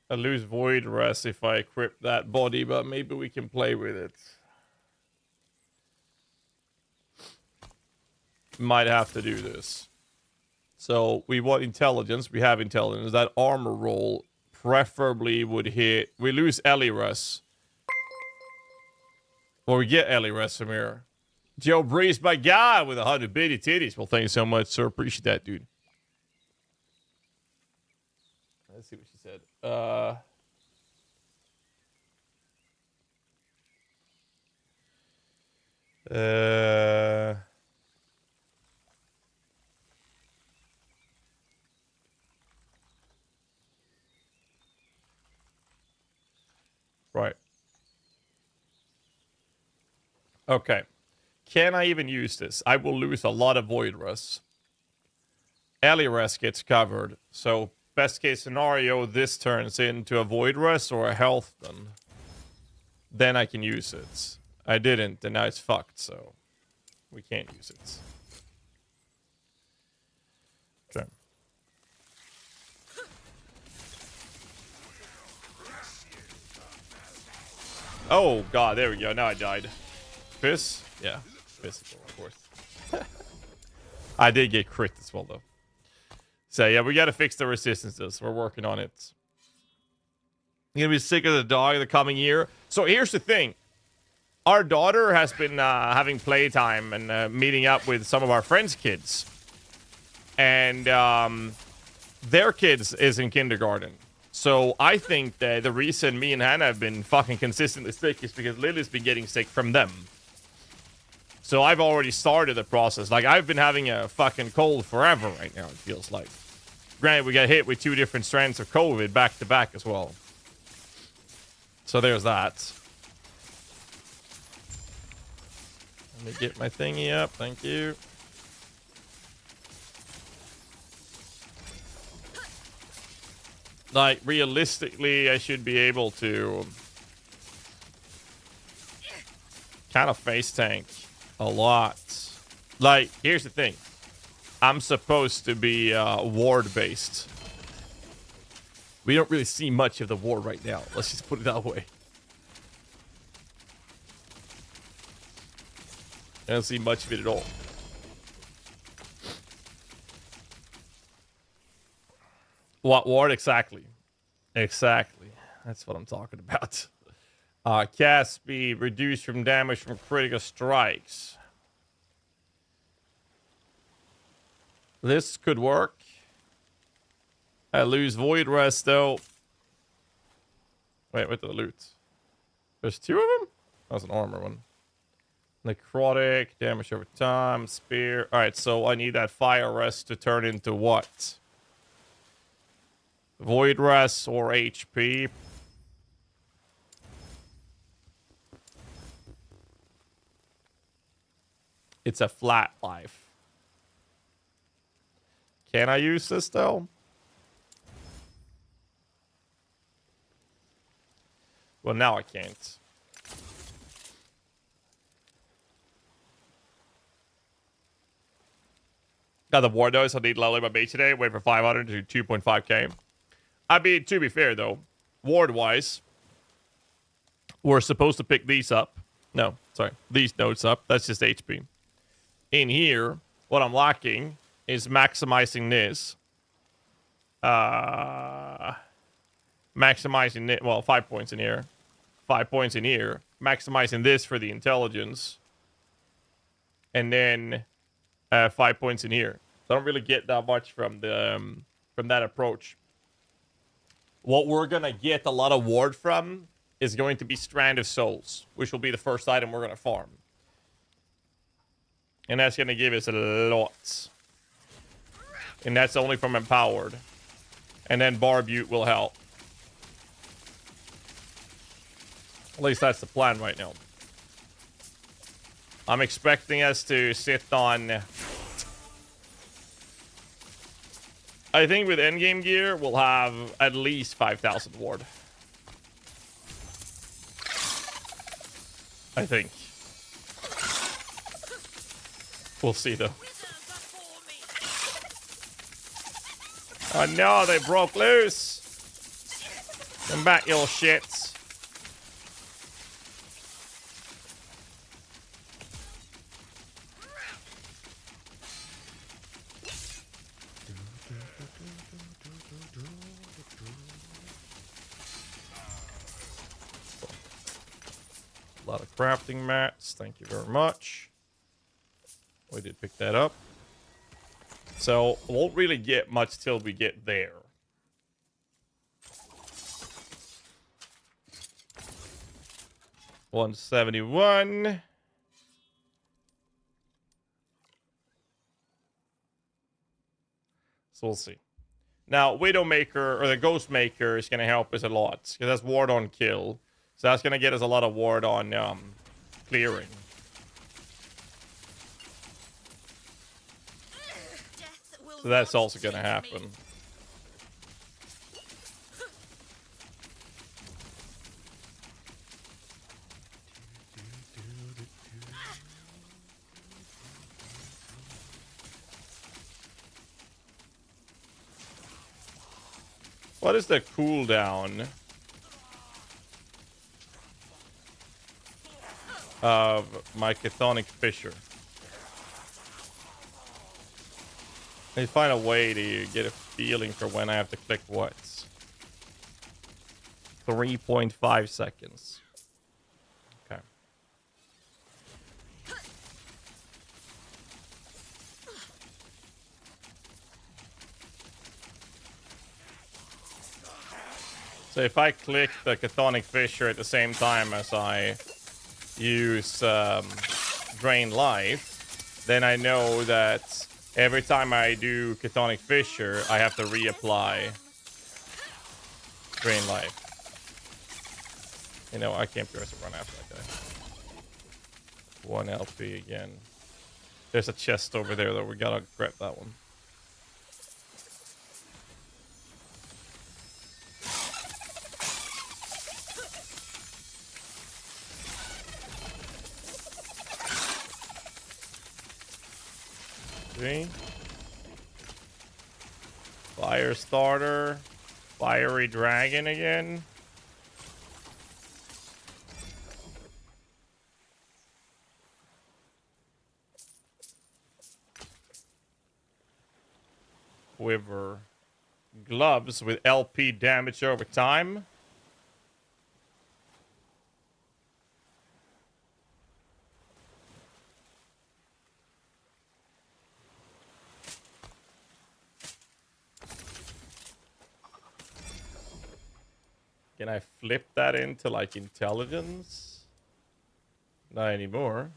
I lose Void Rest if I equip that body, but maybe we can play with it. Might have to do this. So we want intelligence. We have intelligence. That armor roll preferably would hit. We lose Elirus. Or we get Elirus from here. Joe Breeze, my God, with 100 bitty titties. Well, thank you so much, sir. Appreciate that, dude. Let's see what she said. Right. Okay. Can I even use this? I will lose a lot of Void Rest. Elirus gets covered. So, best case scenario, this turns into a Void Rest or a health then. Then I can use it. I didn't, and now it's fucked, so we can't use it. Okay. Oh, God, there we go. Now I died. Fizz? Yeah, Fizz, of course. I did get crit as well, though. So, yeah, we got to fix the resistances. We're working on it. You're going to be sick of the dog the coming year. So, here's the thing. Our daughter has been having playtime and meeting up with some of our friends' kids. And their kids is in kindergarten. So I think that the reason me and Hannah have been fucking consistently sick is because Lily's been getting sick from them. So I've already started the process. Like, I've been having a fucking cold forever right now, it feels like. Granted, we got hit with 2 different strands of COVID back to back as well. So there's that. Let me get my thingy up. Thank you. Like, realistically, I should be able to kind of face tank a lot. Like, here's the thing. I'm supposed to be ward based. We don't really see much of the ward right now. Let's just put it that way. I don't see much of it at all. What ward exactly? Exactly. That's what I'm talking about. Cast speed reduced from damage from critical strikes. This could work. I lose Void Rest though. Wait, what the loot? There's two of them? That was an armor one. Necrotic, damage over time, spear. Alright, so I need that Fire Rest to turn into what? Void Rest or HP? It's a flat life. Can I use this though? Well, now I can't. Got the war dose. I need leveling my base today. Wait for 500 to 2.5k. I mean, to be fair though, ward-wise, we're supposed to pick these up. No, sorry, these nodes up. That's just HP. In here, what I'm lacking is maximizing this. Maximizing it. Well, 5 points in here. 5 points in here. Maximizing this for the intelligence. And then 5 points in here. So I don't really get that much from the from that approach. What we're gonna get a lot of ward from is going to be Strand of Souls, which will be the first item we're gonna farm. And that's gonna give us a lot. And that's only from Empowered. And then Barbute will help. At least that's the plan right now. I'm expecting us to sit on... I think with endgame gear, we'll have at least 5,000 ward. I think. We'll see, though. Oh no, they broke loose! Come back, you little shits. A lot of crafting mats, thank you very much. We did pick that up. So, won't really get much till we get there. $171. So we'll see. Now, Widowmaker, or the Ghostmaker, is going to help us a lot. Because that's ward on kill. So that's going to get us a lot of ward on clearing. So that's also going to happen. What is the cooldown of my Chthonic Fissure? I need to find a way to get a feeling for when I have to click what. 3.5 seconds. Okay. So if I click the Chthonic Fissure at the same time as I use Drain Life, then I know that every time I do Chthonic Fissure, I have to reapply Drain Life. You know, I can't be able to run after that guy. 1 LP again. There's a chest over there, though. We gotta grab that one. Fire starter. Fiery dragon again. Quiver. Gloves with LP damage over time. Can I flip that into like intelligence? Not anymore.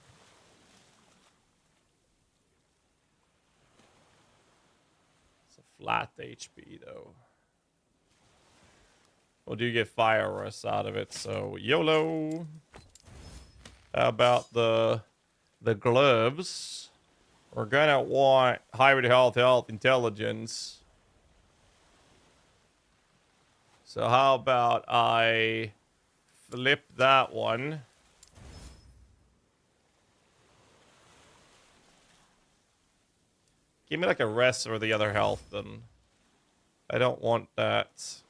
It's a flat HP though. Well, do you get fire rust out of it? So YOLO. How about the gloves? We're gonna want hybrid health, intelligence. So how about I flip that one? Give me like a rest or the other health then. I don't want that.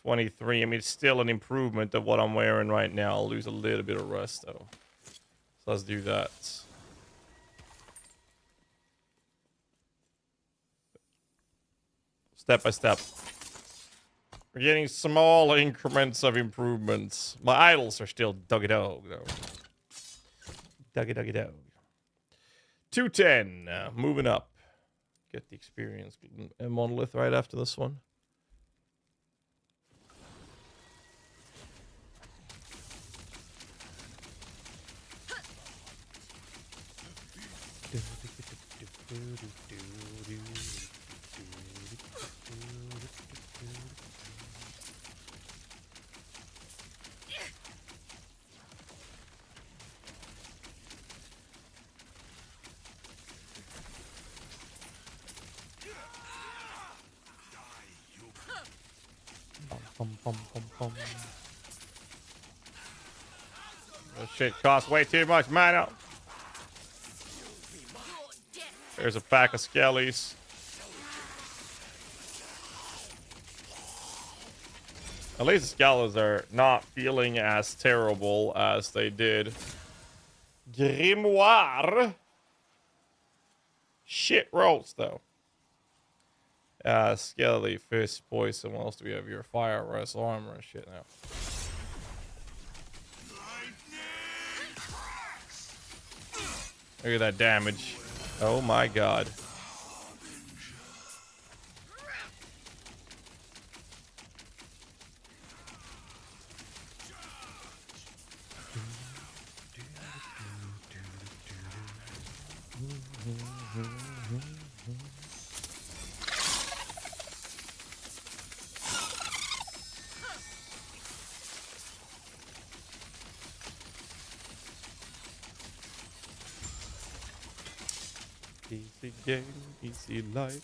23. I mean, it's still an improvement of what I'm wearing right now. I'll lose a little bit of rest though. So let's do that. Step by step. We're getting small increments of improvements. My idols are still doggy dog though. Doggy dog. 210. Moving up. Get the experience. A monolith right after this one. This shit costs way too much mana. There's a pack of skellies. At least the skellies are not feeling as terrible as they did. Grimoire. Shit rolls though. Skelly, fist, poison. What else do we have here? Fire, rest, armor, and shit now. Look at that damage. Oh my god. Easy game, easy life.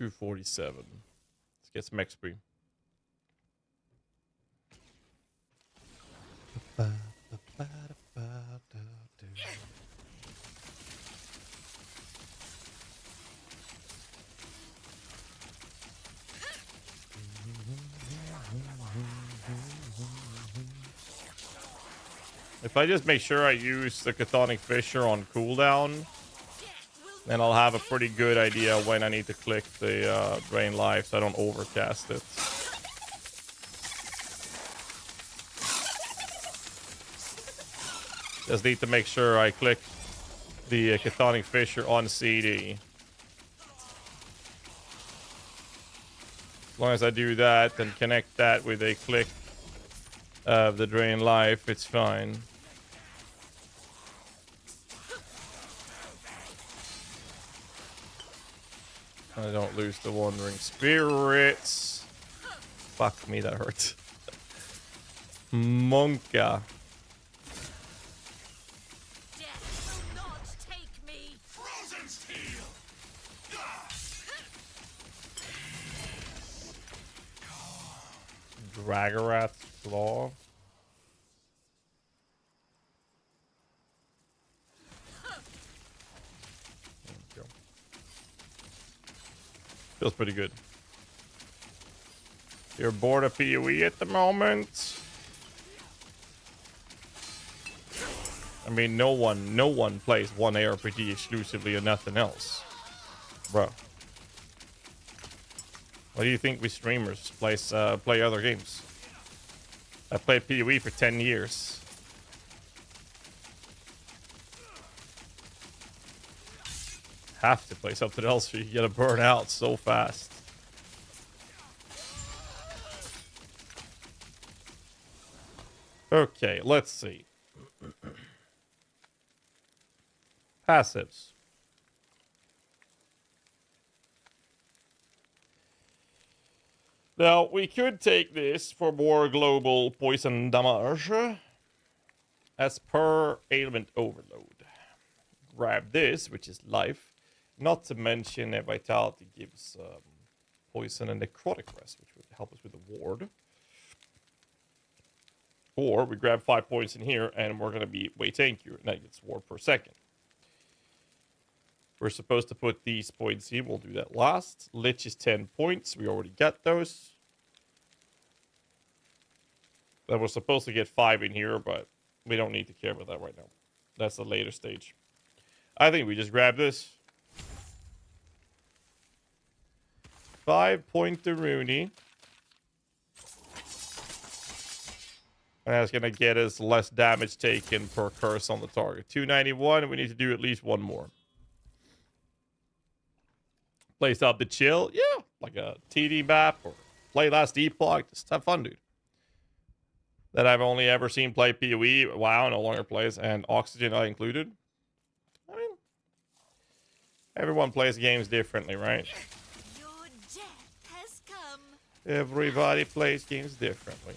$247. Let's get some XP. If I just make sure I use the Chthonic Fissure on cooldown, then I'll have a pretty good idea when I need to click the Drain Life so I don't overcast it. Just need to make sure I click the Chthonic Fissure on CD. As long as I do that and connect that with a click of the Drain Life, it's fine. I don't lose the Wandering Spirits. Fuck me, that hurts. Monka. Death will not take me. Frozen steel. Ragarath's Claw. There we go. Feels pretty good. You're bored of PoE at the moment? I mean, no one plays one ARPG exclusively and nothing else. Bro. What do you think we streamers play other games? I played PoE for 10 years. Have to play something else or you get a burn out so fast. Okay, let's see. Passives. Now, we could take this for more global poison damage as per ailment overload. Grab this, which is life. Not to mention that vitality gives poison and necrotic rest, which would help us with the ward. Or we grab 5 points in here and we're going to be way tankier, and that gets ward per second. We're supposed to put these points here. We'll do that last. Lich is 10 points. We already got those. Then we're supposed to get 5 in here, but we don't need to care about that right now. That's a later stage. I think we just grab this. 5-pointer Rooney. And that's going to get us less damage taken per curse on the target. 291, and we need to do at least one more. Place up the chill. Yeah, like a TD map or play Last Epoch. Just have fun, dude. That I've only ever seen play PoE. WoW no longer plays. And Oxygen I included. I mean, everyone plays games differently, right? Your death has come. Everybody plays games differently.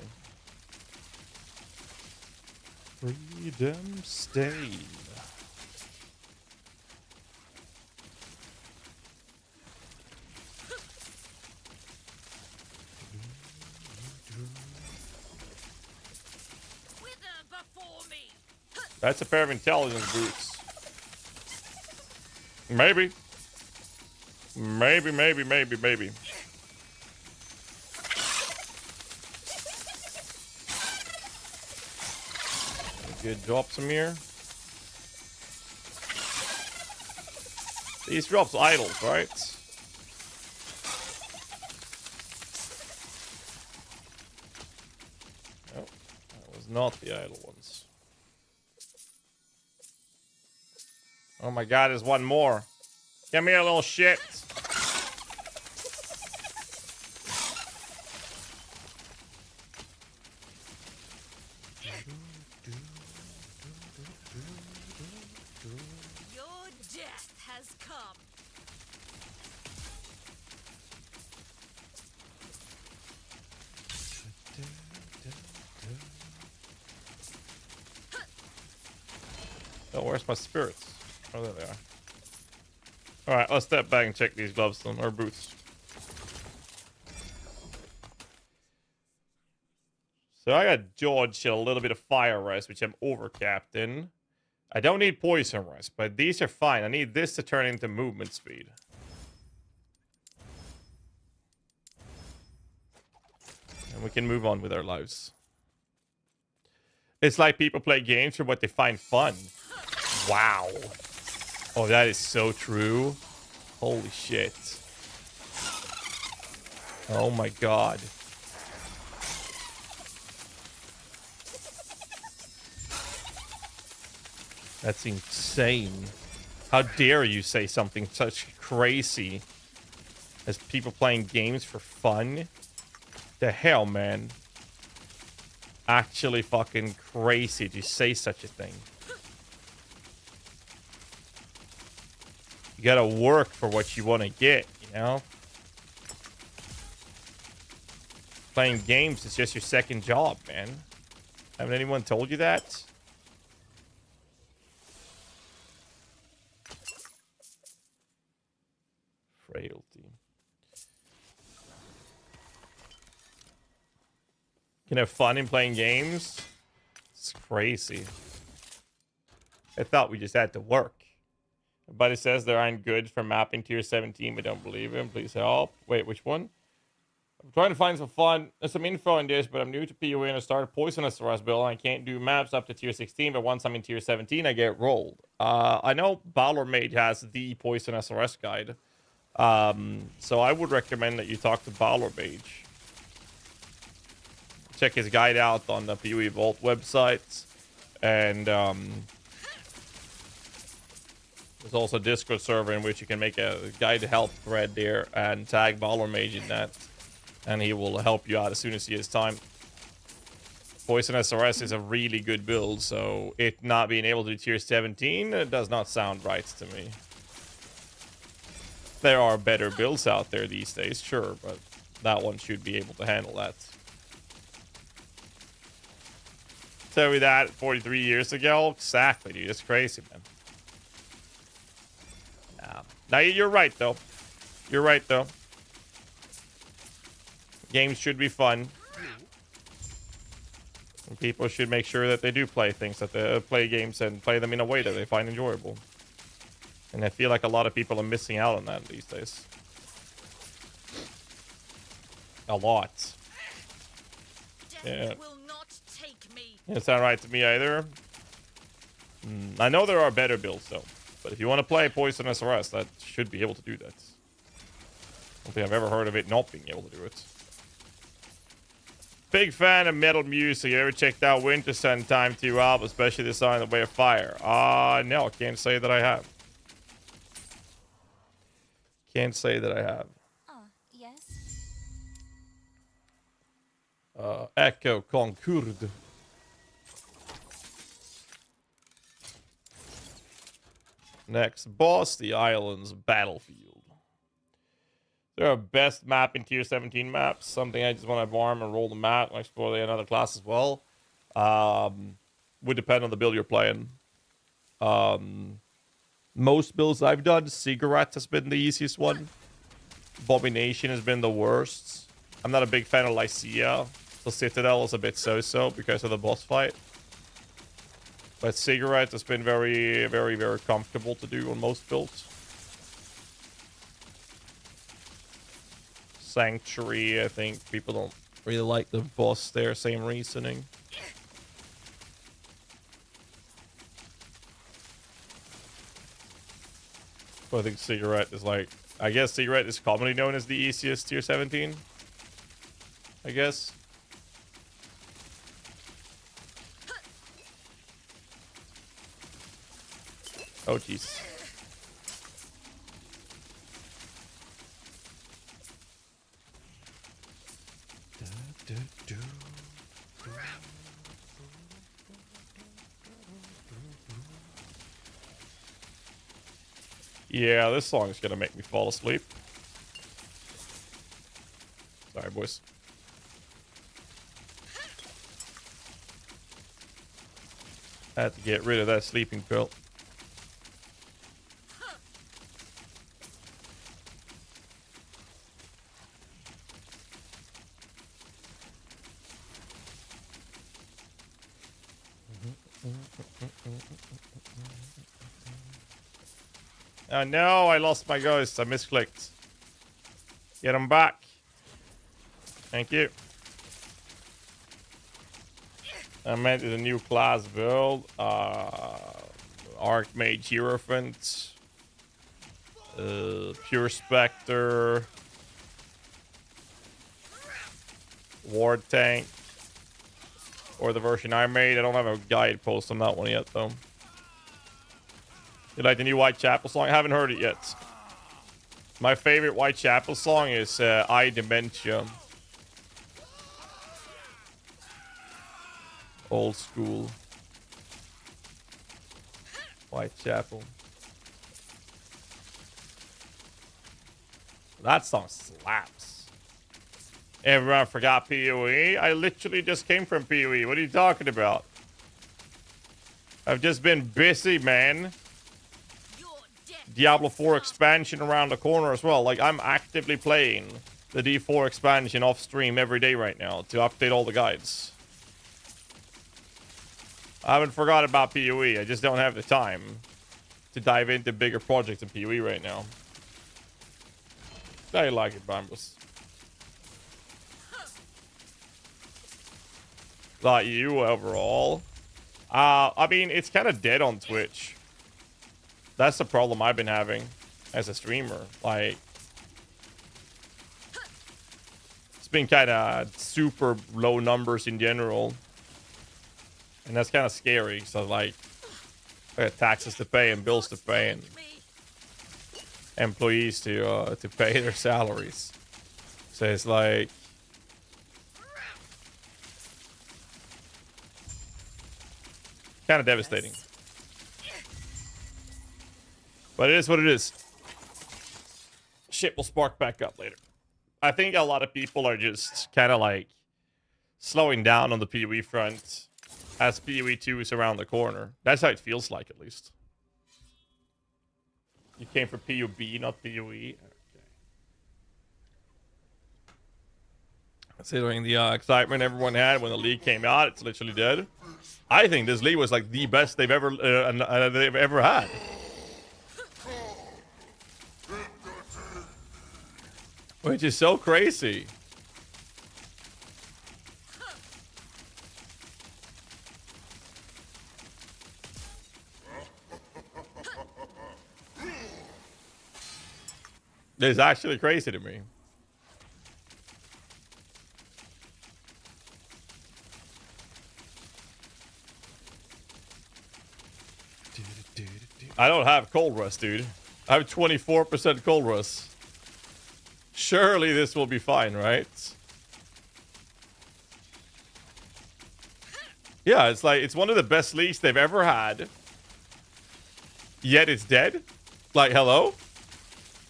Freedom Stain. Wither before me. That's a pair of intelligence boots. Maybe. Maybe. Good, drop some here. These drops idols, right? No, that was not the idle ones. Oh my god, there's one more. Come here, little shit. Your death has come. Oh, where's my spirits? Oh, there they are. Alright, let's step back and check these gloves then, or boots. So I got dodge and a little bit of fire rest, which I'm overcapped in. I don't need poison rest, but these are fine. I need this to turn into movement speed. And we can move on with our lives. It's like people play games for what they find fun. Wow. Oh, that is so true. Holy shit. Oh my god. That's insane. How dare you say something such crazy as people playing games for fun? The hell, man. Actually fucking crazy to say such a thing. You gotta work for what you want to get, you know? Playing games is just your second job, man. Haven't anyone told you that? Frailty. can have fun in playing games. It's crazy. I thought we just had to work. But it says they aren't good for mapping tier 17. We don't believe him. Please help. Wait, which one? I'm trying to find some fun, some info in this, but I'm new to PoE and I started Poisonous Rust build. I can't do maps up to tier 16, but once I'm in tier 17, I get rolled. I know Balor Mage has the Poisonous Rust guide. So I would recommend that you talk to Balor Mage. Check his guide out on the PoE Vault website. And there's also a Discord server in which you can make a guide help thread there and tag Balor Mage in that. And he will help you out as soon as he has time. Poisonous SRS is a really good build, so it not being able to do tier 17 does not sound right to me. There are better builds out there these days, sure, but that one should be able to handle that. Tell me that 43 years ago? Exactly, dude. It's crazy, man. Now, you're right, though. You're right, though. Games should be fun. And people should make sure that they do play things, that they play games and play them in a way that they find enjoyable. And I feel like a lot of people are missing out on that these days. A lot. Yeah. Will not take me. Doesn't sound right to me either. I know there are better builds, though. But if you want to play Poisonous Rust, that should be able to do that. I don't think I've ever heard of it not being able to do it. Big fan of metal music. You ever checked out Winter Sun Time 2 album, especially the song The Way of Fire? No, I can't say that I have. Can't say that I have. Yes. Echo Concorde. Next boss, the island's battlefield. They're our best map in tier 17 maps. Something I just want to farm and roll the map and explore the another class as well. Would depend on the build you're playing. Most builds I've done, Cigarette has been the easiest one. Abomination has been the worst. I'm not a big fan of Lycia. So Citadel is a bit so-so because of the boss fight. But Cigarette has been very, very, very comfortable to do on most builds. Sanctuary, I think people don't really like the boss there. Same reasoning. But I think Cigarette is like... I guess Cigarette is commonly known as the easiest tier 17. I guess. Oh, jeez. Yeah, this song is gonna make me fall asleep. Sorry, boys. I had to get rid of that sleeping pill. Oh no, I lost my ghost. I misclicked. Get him back. Thank you. I meant it's a new class build. Archmage Hierophant. Pure Spectre. Ward Tank. Or the version I made. I don't have a guide post on that one yet, though. You like the new Whitechapel song? I haven't heard it yet. My favorite Whitechapel song is I Dementia. Old school. Whitechapel. That song slaps. Everyone forgot PoE? I literally just came from PoE. What are you talking about? I've just been busy, man. Diablo 4 expansion around the corner as well. Like, I'm actively playing the D4 expansion off stream every day right now to update all the guides. I haven't forgot about PoE. I just don't have the time to dive into bigger projects in PoE right now. I like it, Bambus. Not you overall. I mean, it's kind of dead on Twitch. That's the problem I've been having as a streamer. Like, it's been kind of super low numbers in general. And that's kind of scary. So, like, I got taxes to pay and bills to pay and employees to pay their salaries. So it's like, kind of devastating. But it is what it is. Shit will spark back up later. I think a lot of people are just kind of like slowing down on the PoE front as PoE 2 is around the corner. That's how it feels like, at least. You came for PoB, not PoE. Okay. Considering the excitement everyone had when the league came out, it's literally dead. I think this league was like the best they've ever had. Which is so crazy. It's actually crazy to me. I don't have cold rust, dude. I have 24% cold rust. Surely this will be fine, right? Yeah, it's like, it's one of the best leagues they've ever had. Yet it's dead? Like, hello?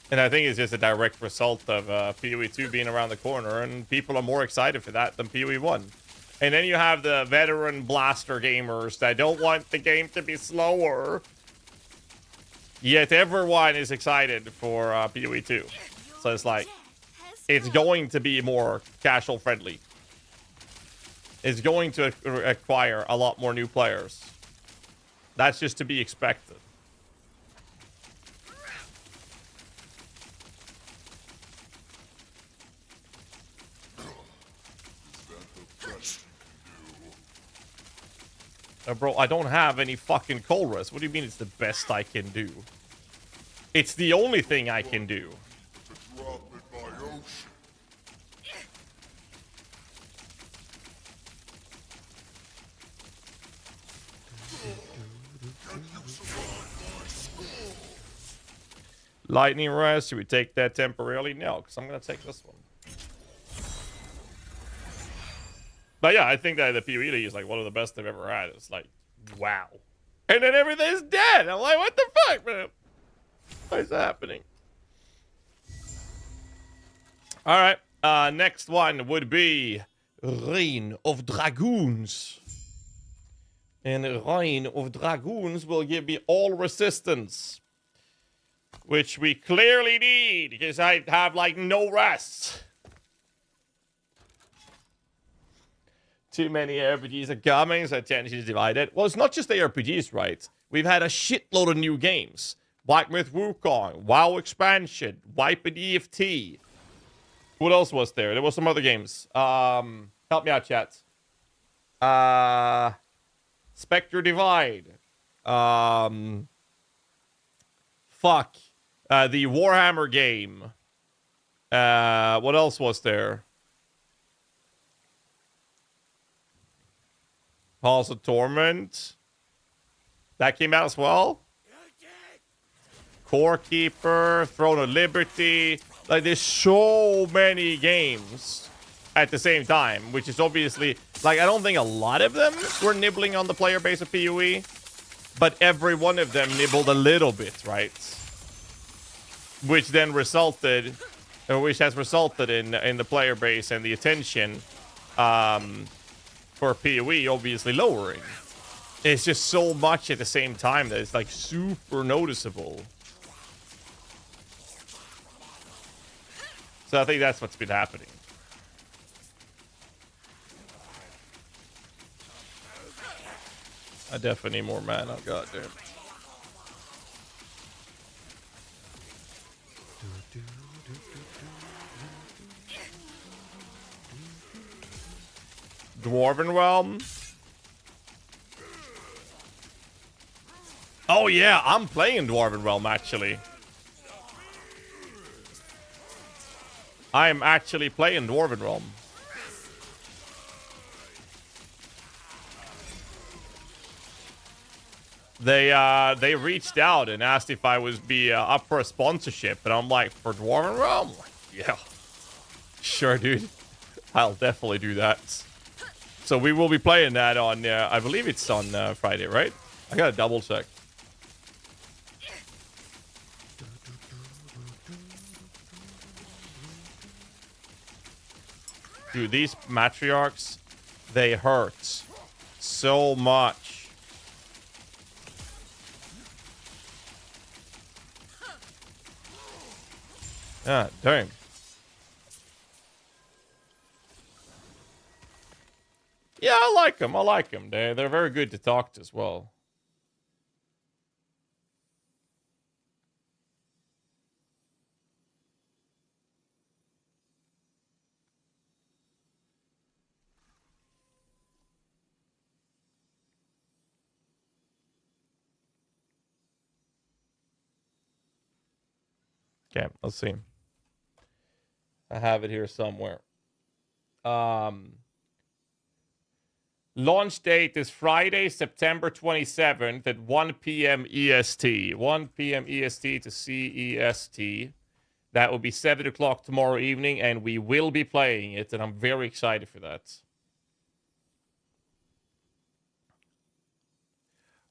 And I think it's just a direct result of PoE 2 being around the corner, and people are more excited for that than PoE 1. And then you have the veteran blaster gamers that don't want the game to be slower. Yet everyone is excited for PoE 2. So it's like, it's going to be more casual friendly. It's going to acquire a lot more new players. That's just to be expected. Bro, I don't have any fucking cold rest. What do you mean it's the best I can do? It's the only thing I can do. Lightning rest, should we take that temporarily? No, because I'm going to take this one. But yeah, I think that the PoE League is like one of the best they've ever had. It's like, wow. And then everything's dead. I'm like, what the fuck, man? What is happening? All right. Next one would be Reign of Dragoons. And Reign of Dragoons will give me all resistance. Which we clearly need, because I have like no rest. Too many RPGs are coming, so attention is divided. Well, it's not just the RPGs, right? We've had a shitload of new games. Black Myth Wukong, WoW expansion, Wipe and EFT. What else was there? There was some other games. Help me out, chat. Spectre Divide. Fuck. The Warhammer game. What else was there? Halls of Torment. That came out as well. Core Keeper, Throne of Liberty. Like, there's so many games at the same time, which is obviously, like, I don't think a lot of them were nibbling on the player base of PoE, but every one of them nibbled a little bit, right? Which then resulted, or which has resulted in the player base and the attention for PoE obviously lowering. It's just so much at the same time that it's like super noticeable. So I think that's what's been happening. I definitely need more mana. God damn. Dwarven Realm. Oh yeah, I'm playing Dwarven Realm actually. I am actually playing Dwarven Realm. They reached out and asked if I was up for a sponsorship, and I'm like, for Dwarven Realm? Yeah, sure, dude. I'll definitely do that. So we will be playing that on, I believe it's on Friday, right? I gotta double check. Dude, these matriarchs, they hurt so much. Ah, damn. Yeah, I like them. I like them. They're very good to talk to as well. Okay, let's see. I have it here somewhere. Launch date is Friday, September 27th at 1 p.m. EST. 1 p.m. EST to CEST. That will be 7 o'clock tomorrow evening, and we will be playing it, and I'm very excited for that.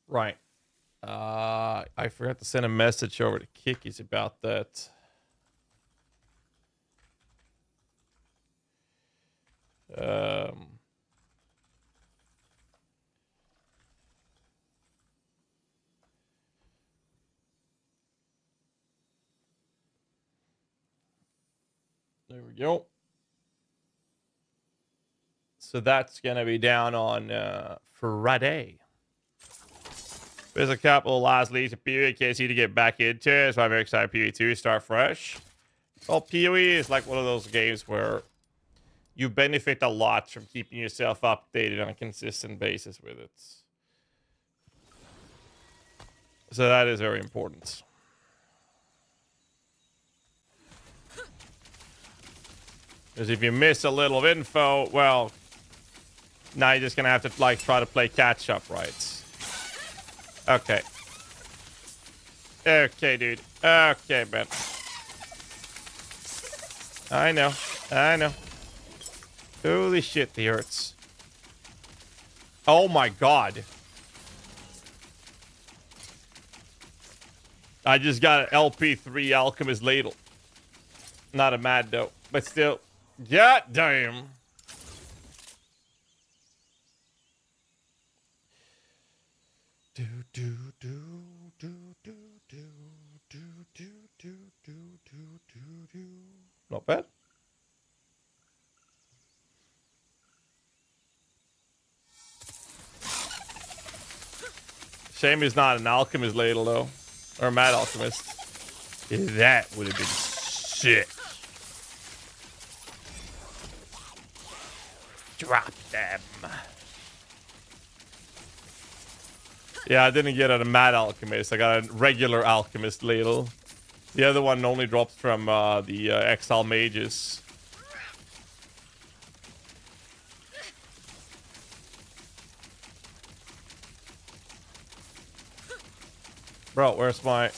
Right. I forgot to send a message over to Kikis about that. There we go. So that's going to be down on Friday. There's a couple of last leads of PoE KC to get back into it, so I'm very excited PoE 2 start fresh. Well, PoE is like one of those games where you benefit a lot from keeping yourself updated on a consistent basis with it. So that is very important. Because if you miss a little info, well, now you're just gonna have to like try to play catch up, right? Okay. Okay, dude. Okay, man. I know. I know. Holy shit, he hurts. Oh my god. I just got an LP3 Alchemist Ladle. Not a mad though, but still. God damn. Not bad. Shame he's not an alchemist ladle though, or a mad alchemist. That would have been sick. Drop them. Yeah, I didn't get a mad alchemist. I got a regular alchemist ladle. The other one only drops from the Exile mages. Bro, where's my... Okay,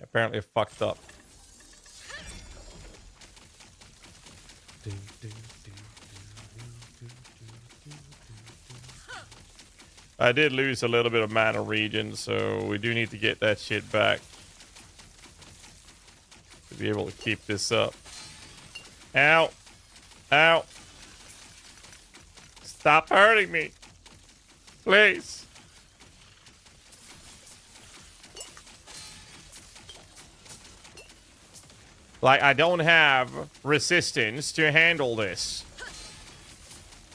apparently I fucked up. I did lose a little bit of mana regen, so we do need to get that shit back to be able to keep this up. Ow. Ow. Stop hurting me. Please. Like, I don't have resistance to handle this.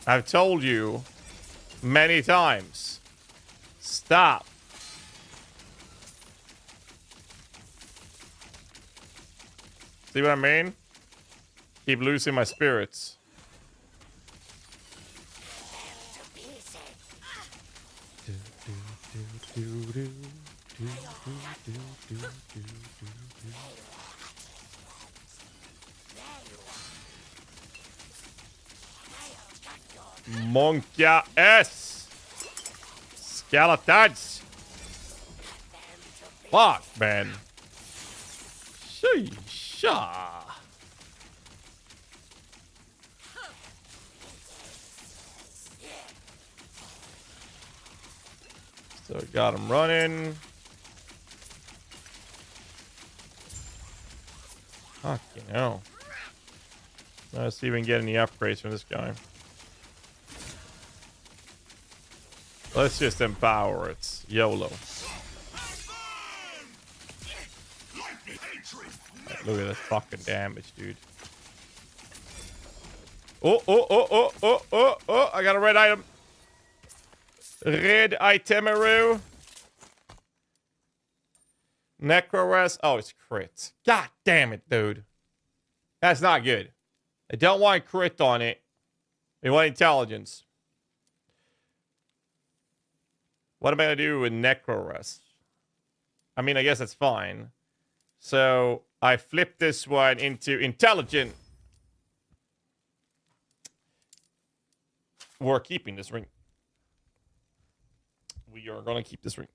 I've told you many times. Stop. See what I mean? Keep losing my spirits. Monkia S. Skeletons. Fuck, man. Sheesh. So got him running. Fucking hell. Let's see if we can get any upgrades from this guy. Let's just empower it. YOLO. Look at this fucking damage, dude. Oh. I got a red item. Red itemaroo. Necro-Res. Oh, it's crit. God damn it, dude. That's not good. I don't want crit on it. I want intelligence. What am I going to do with Necro-Res? I mean, I guess that's fine. So, I flip this one into intelligent. We're keeping this ring. We are going to keep this ring.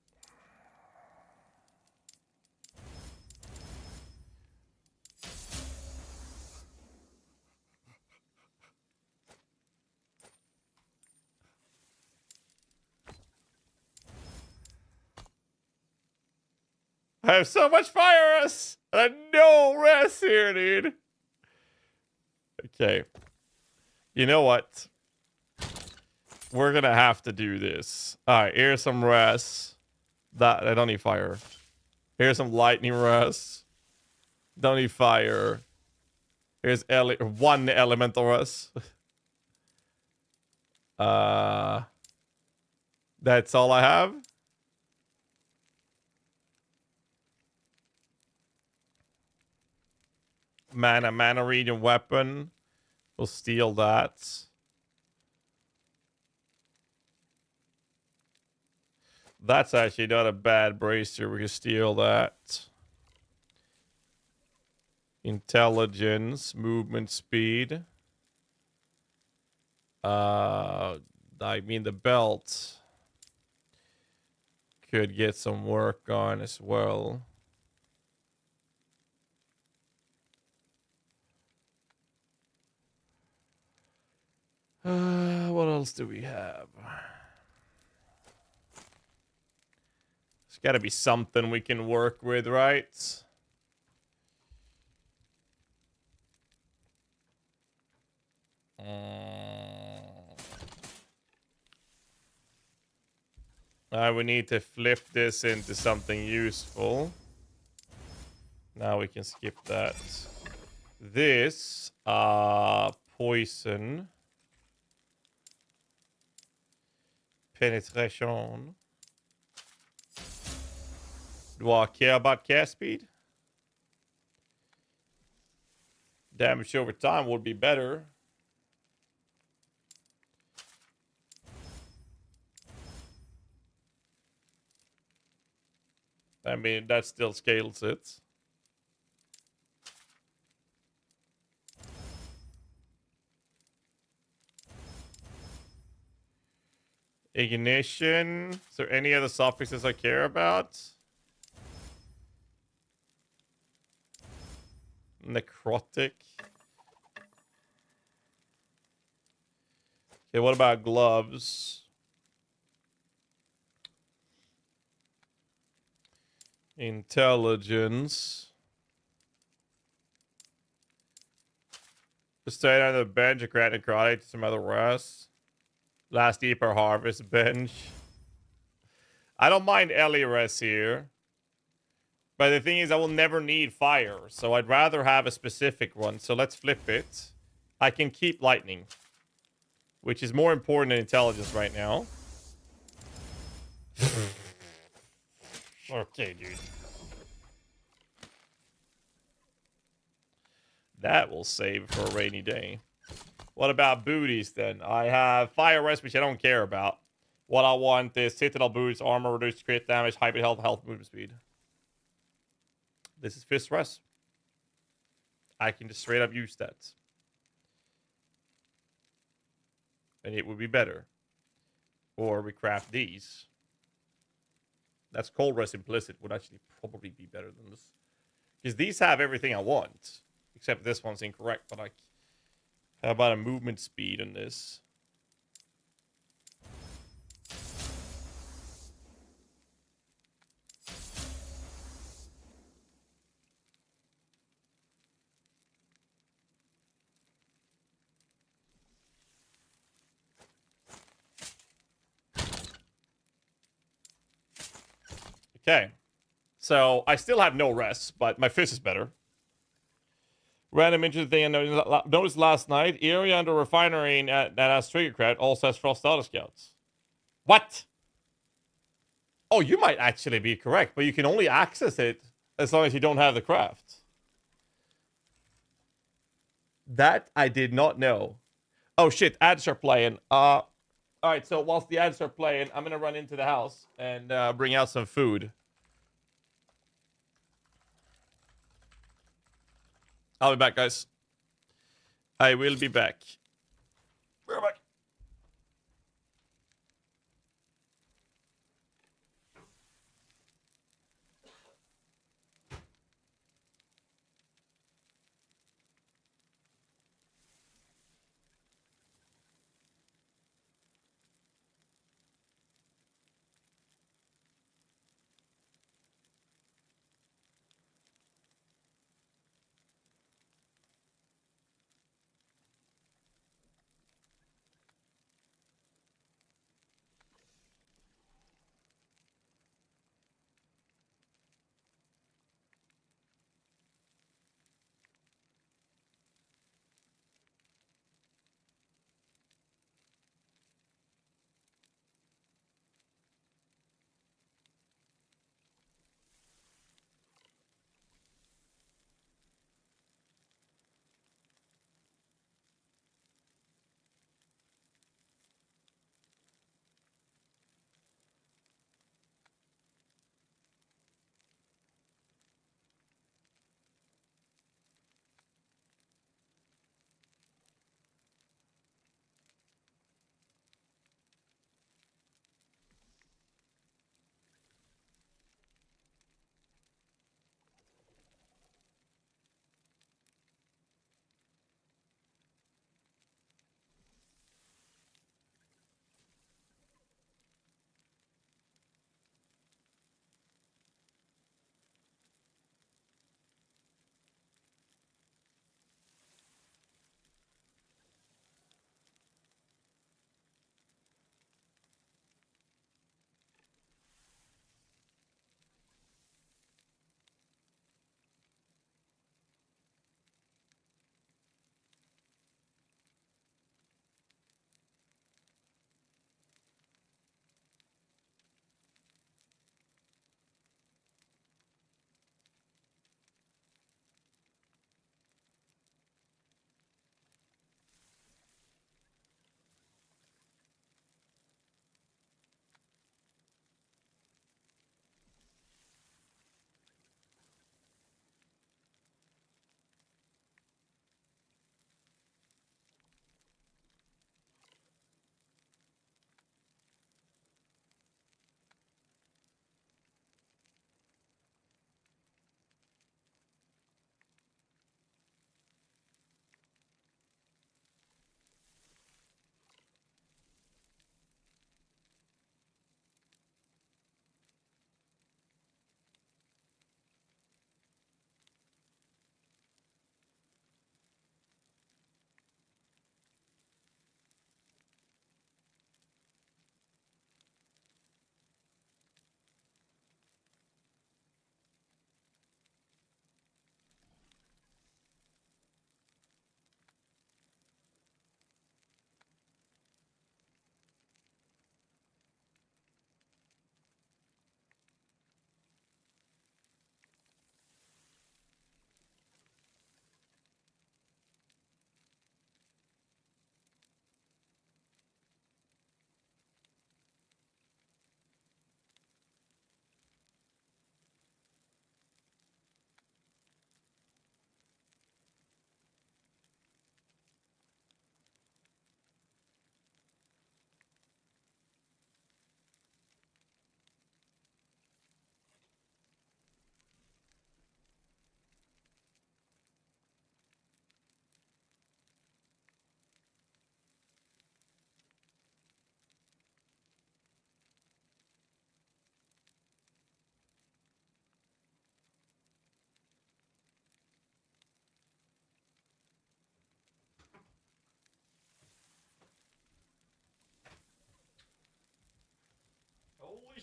I have so much fire rest and no rest here, dude. Okay. You know what? We're gonna have to do this. Alright, here's some rest. That I don't need fire. Here's some lightning rest. Don't need fire. Here's one elemental rest. That's all I have. Mana regen weapon. We'll steal that. That's actually not a bad bracer. We can steal that. Intelligence, movement speed. I mean the belt could get some work on as well. What else do we have? There's got to be something we can work with, right? We need to flip this into something useful. Now we can skip that. This, poison. Penetration. Do I care about cast speed? Damage over time would be better. I mean, that still scales it. Ignition. Is there any other suffixes I care about? Necrotic. Okay, what about gloves? Intelligence. Just stay on the bench, grant necrotic to some other rest. Last Epoch harvest bench. I don't mind Ellie rest here. But the thing is, I will never need fire, so I'd rather have a specific one. So let's flip it. I can keep lightning, which is more important than intelligence right now. Okay, dude. That will save for a rainy day. What about booties then? I have fire rest, which I don't care about. What I want is Citadel boots, armor, reduced crit damage, hyper health, health movement speed. This is fist rest. I can just straight up use that. And it would be better. Or we craft these. That's cold rest implicit would actually probably be better than this. Because these have everything I want. Except this one's incorrect, but like, how about a movement speed in this? Okay. So I still have no rest, but my fist is better. Random interesting thing I noticed last night. Area under refinery that has trigger credit also has frost auto scouts. What? Oh, you might actually be correct, but you can only access it as long as you don't have the craft. That I did not know. Oh shit, ads are playing. Alright, so whilst the ads are playing, I'm gonna run into the house and bring out some food. I'll be back, guys. I will be back. We're back.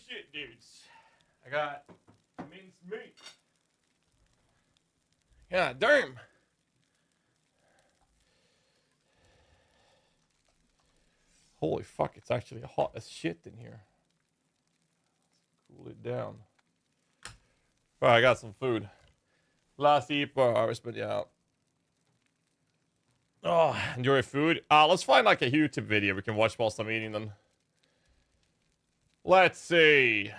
shit, dudes. I got minced meat. Yeah, damn. Holy fuck, it's actually hot as shit in here. Cool it down. Alright, I got some food. Last Epoch, but yeah. Oh, enjoy food. Let's find like a YouTube video we can watch whilst I'm eating then. Let's see.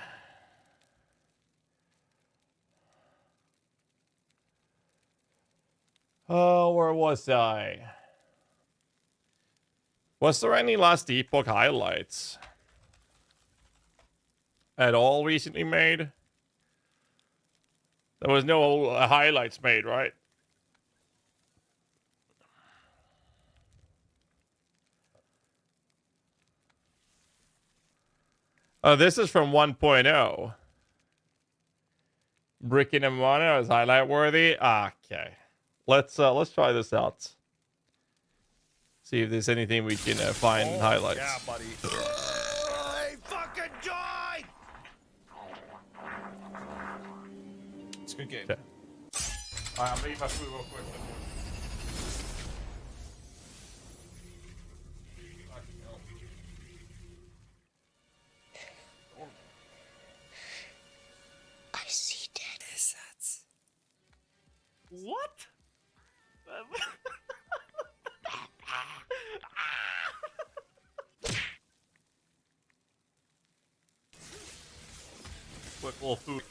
Oh, where was I? Was there any Last Epoch highlights at all recently made? There was no highlights made, right? Oh, this is from 1.0. Bricking and Mono is highlight worthy. Okay, let's try this out. See if there's anything we can find in highlights. Yeah, buddy. I fucking died! It's a good game. Okay. Alright, I'm gonna eat my food real quick. I see dead lizards. What? Quick little food.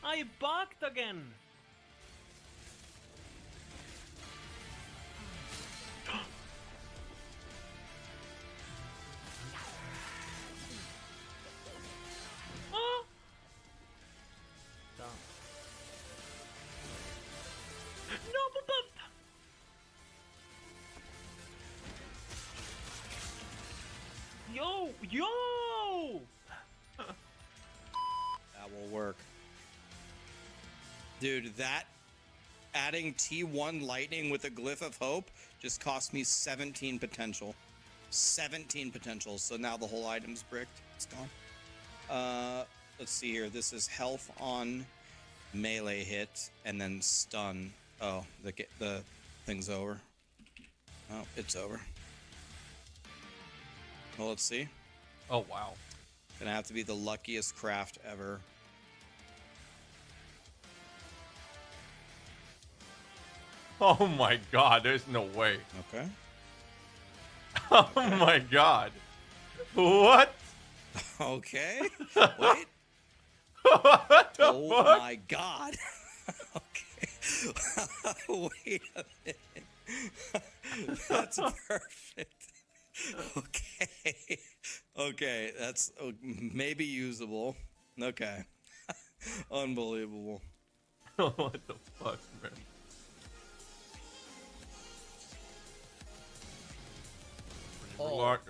I bugged again. Oh. Dumb. No, but. Yo! That will work. Dude, that adding T1 lightning with a glyph of hope just cost me 17 potential. 17 potential. So now the whole item's bricked. It's gone. Let's see here. This is health on melee hit and then stun. Oh, the thing's over. Oh, it's over. Well, let's see. Oh, wow. Gonna have to be the luckiest craft ever. Oh my god, there's no way. Okay. Oh my god. What? Okay. Wait. What the Oh fuck? my god. Okay. Wait a minute. That's perfect. Okay. Okay, that's maybe usable. Okay. Unbelievable. What the fuck, man? Warlock,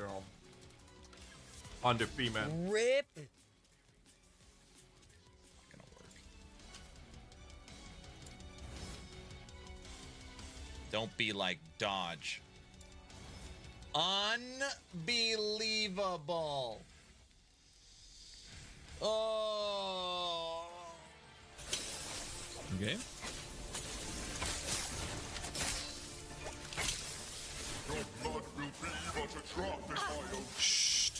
on the feet, man. Rip. Don't be like Dodge. Unbelievable. Oh. Okay. Shh.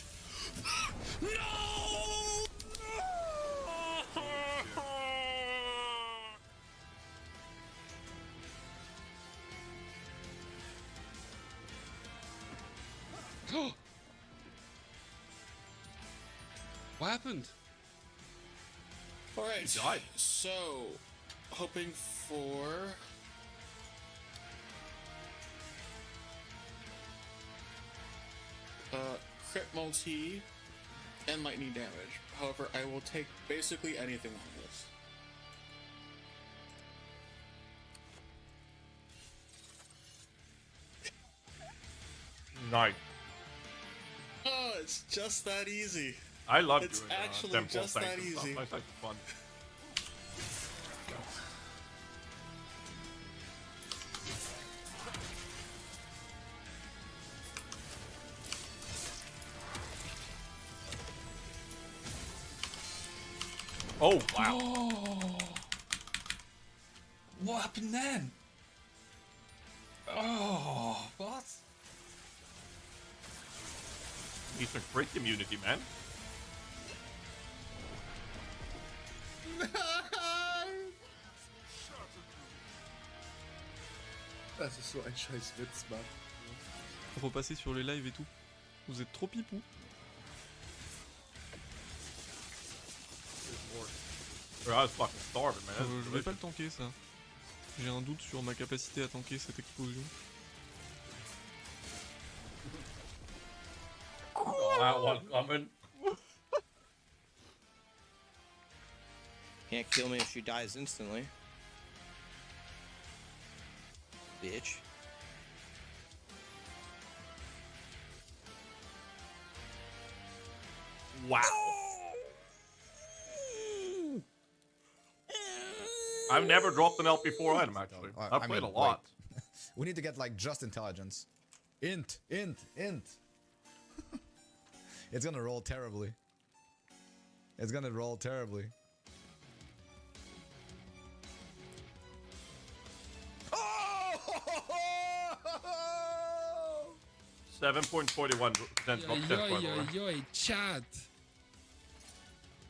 What happened? All right. He died. So, hoping for crit multi and lightning damage. However, I will take basically anything on this. Nice. Oh, it's just that easy. I love It's doing actually temple just things that and stuff. easy. That's like fun. Oh, wow. Oh. What happened then? Oh, what? Need some crit immunity, man. Das ist so ein scheiß Witz, Mann. Repasser sur les lives et tout. Vous êtes trop pipou. I was fucking starving, man. Je vais pas le tanker ça. J'ai un doute sur ma capacité à tanker cette explosion. Oh, that one coming. Can't kill me if she dies instantly. Bitch. Wow. I've never dropped an LP4 item, actually. I've played a lot. We need to get, like, just intelligence. Int. It's gonna roll terribly. It's gonna roll terribly. 7.41% drop test, by the way. Ой-ой-ой, чат.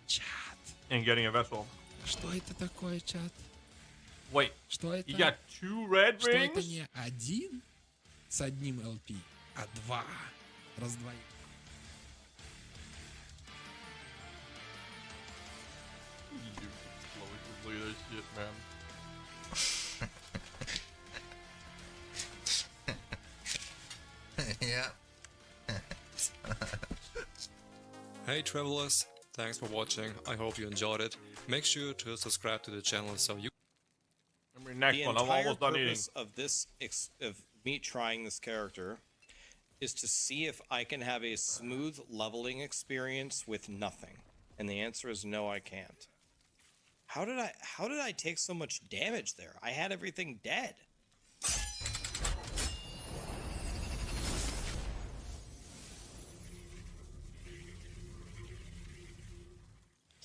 Чат. And getting a vessel. Что это такое, чат? Wait, Что это? you got 2 red Что это rings? не один с одним LP, а два. Раздвоить. You slowly complete this shit, man. Yeah. Hey travelers, thanks for watching. I hope you enjoyed it. Make sure to subscribe to the channel so you Next The one, I'm entire almost done eating. purpose of this of me trying this character is to see if I can have a smooth leveling experience with nothing. And the answer is no, I can't. How did I take so much damage there? I had everything dead.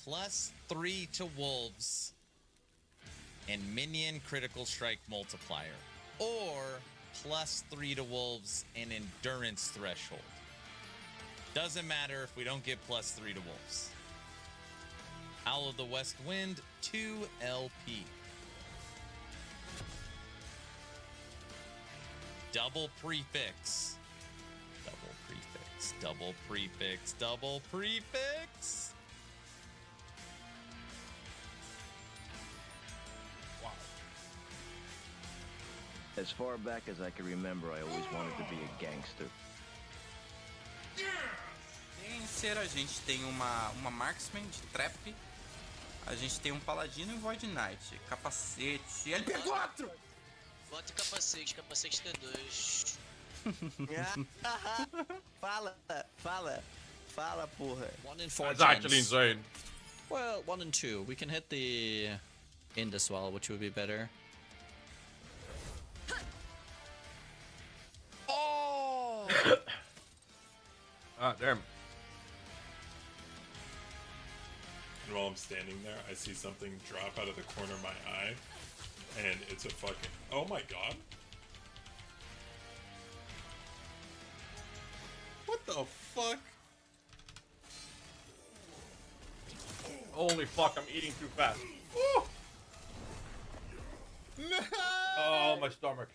+3 to wolves and minion critical strike multiplier, or +3 to wolves and endurance threshold. Doesn't matter if we don't get +3 to wolves. Owl of the West Wind, 2 LP. Double prefix. Double prefix. Double prefix. Double prefix. As far back as I can remember, I always wanted to be a gangster. Em a gente tem uma marksman de trap, a gente tem paladino e void knight, capacete, LP4! Bota capacete T2. Fala, porra. 1 in 4 That's actually insane. Well, 1 and 2. We can hit the end as well, which would be better. Oh! Ah, damn. And while I'm standing there, I see something drop out of the corner of my eye, and it's a fucking... Oh my god. What the fuck? Holy fuck, I'm eating too fast. Woo! No! Oh, my stomach.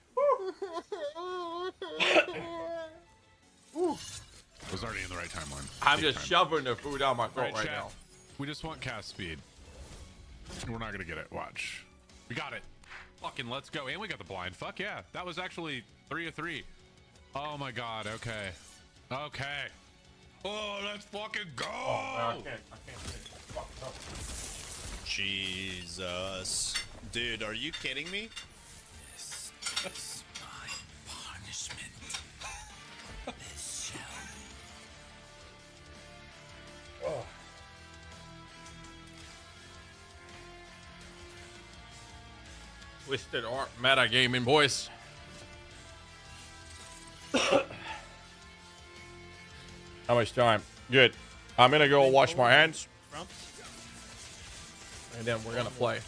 Was already in the right timeline. I'm Big just time. shoving the food down my throat Alright, right chat. now. We just want cast speed. We're not gonna get it. Watch. We got it. Fucking let's go. And we got the blind. Fuck yeah. That was actually 3 of 3. Oh my god. Okay. Okay. Oh, let's fucking go. Oh, man, I can't fuck it up. Jesus. Dude, are you kidding me? This is my punishment. This shall Oh. Twisted art metagaming, boys. How much time? Good. I'm gonna go wash my hands. And then we're gonna play.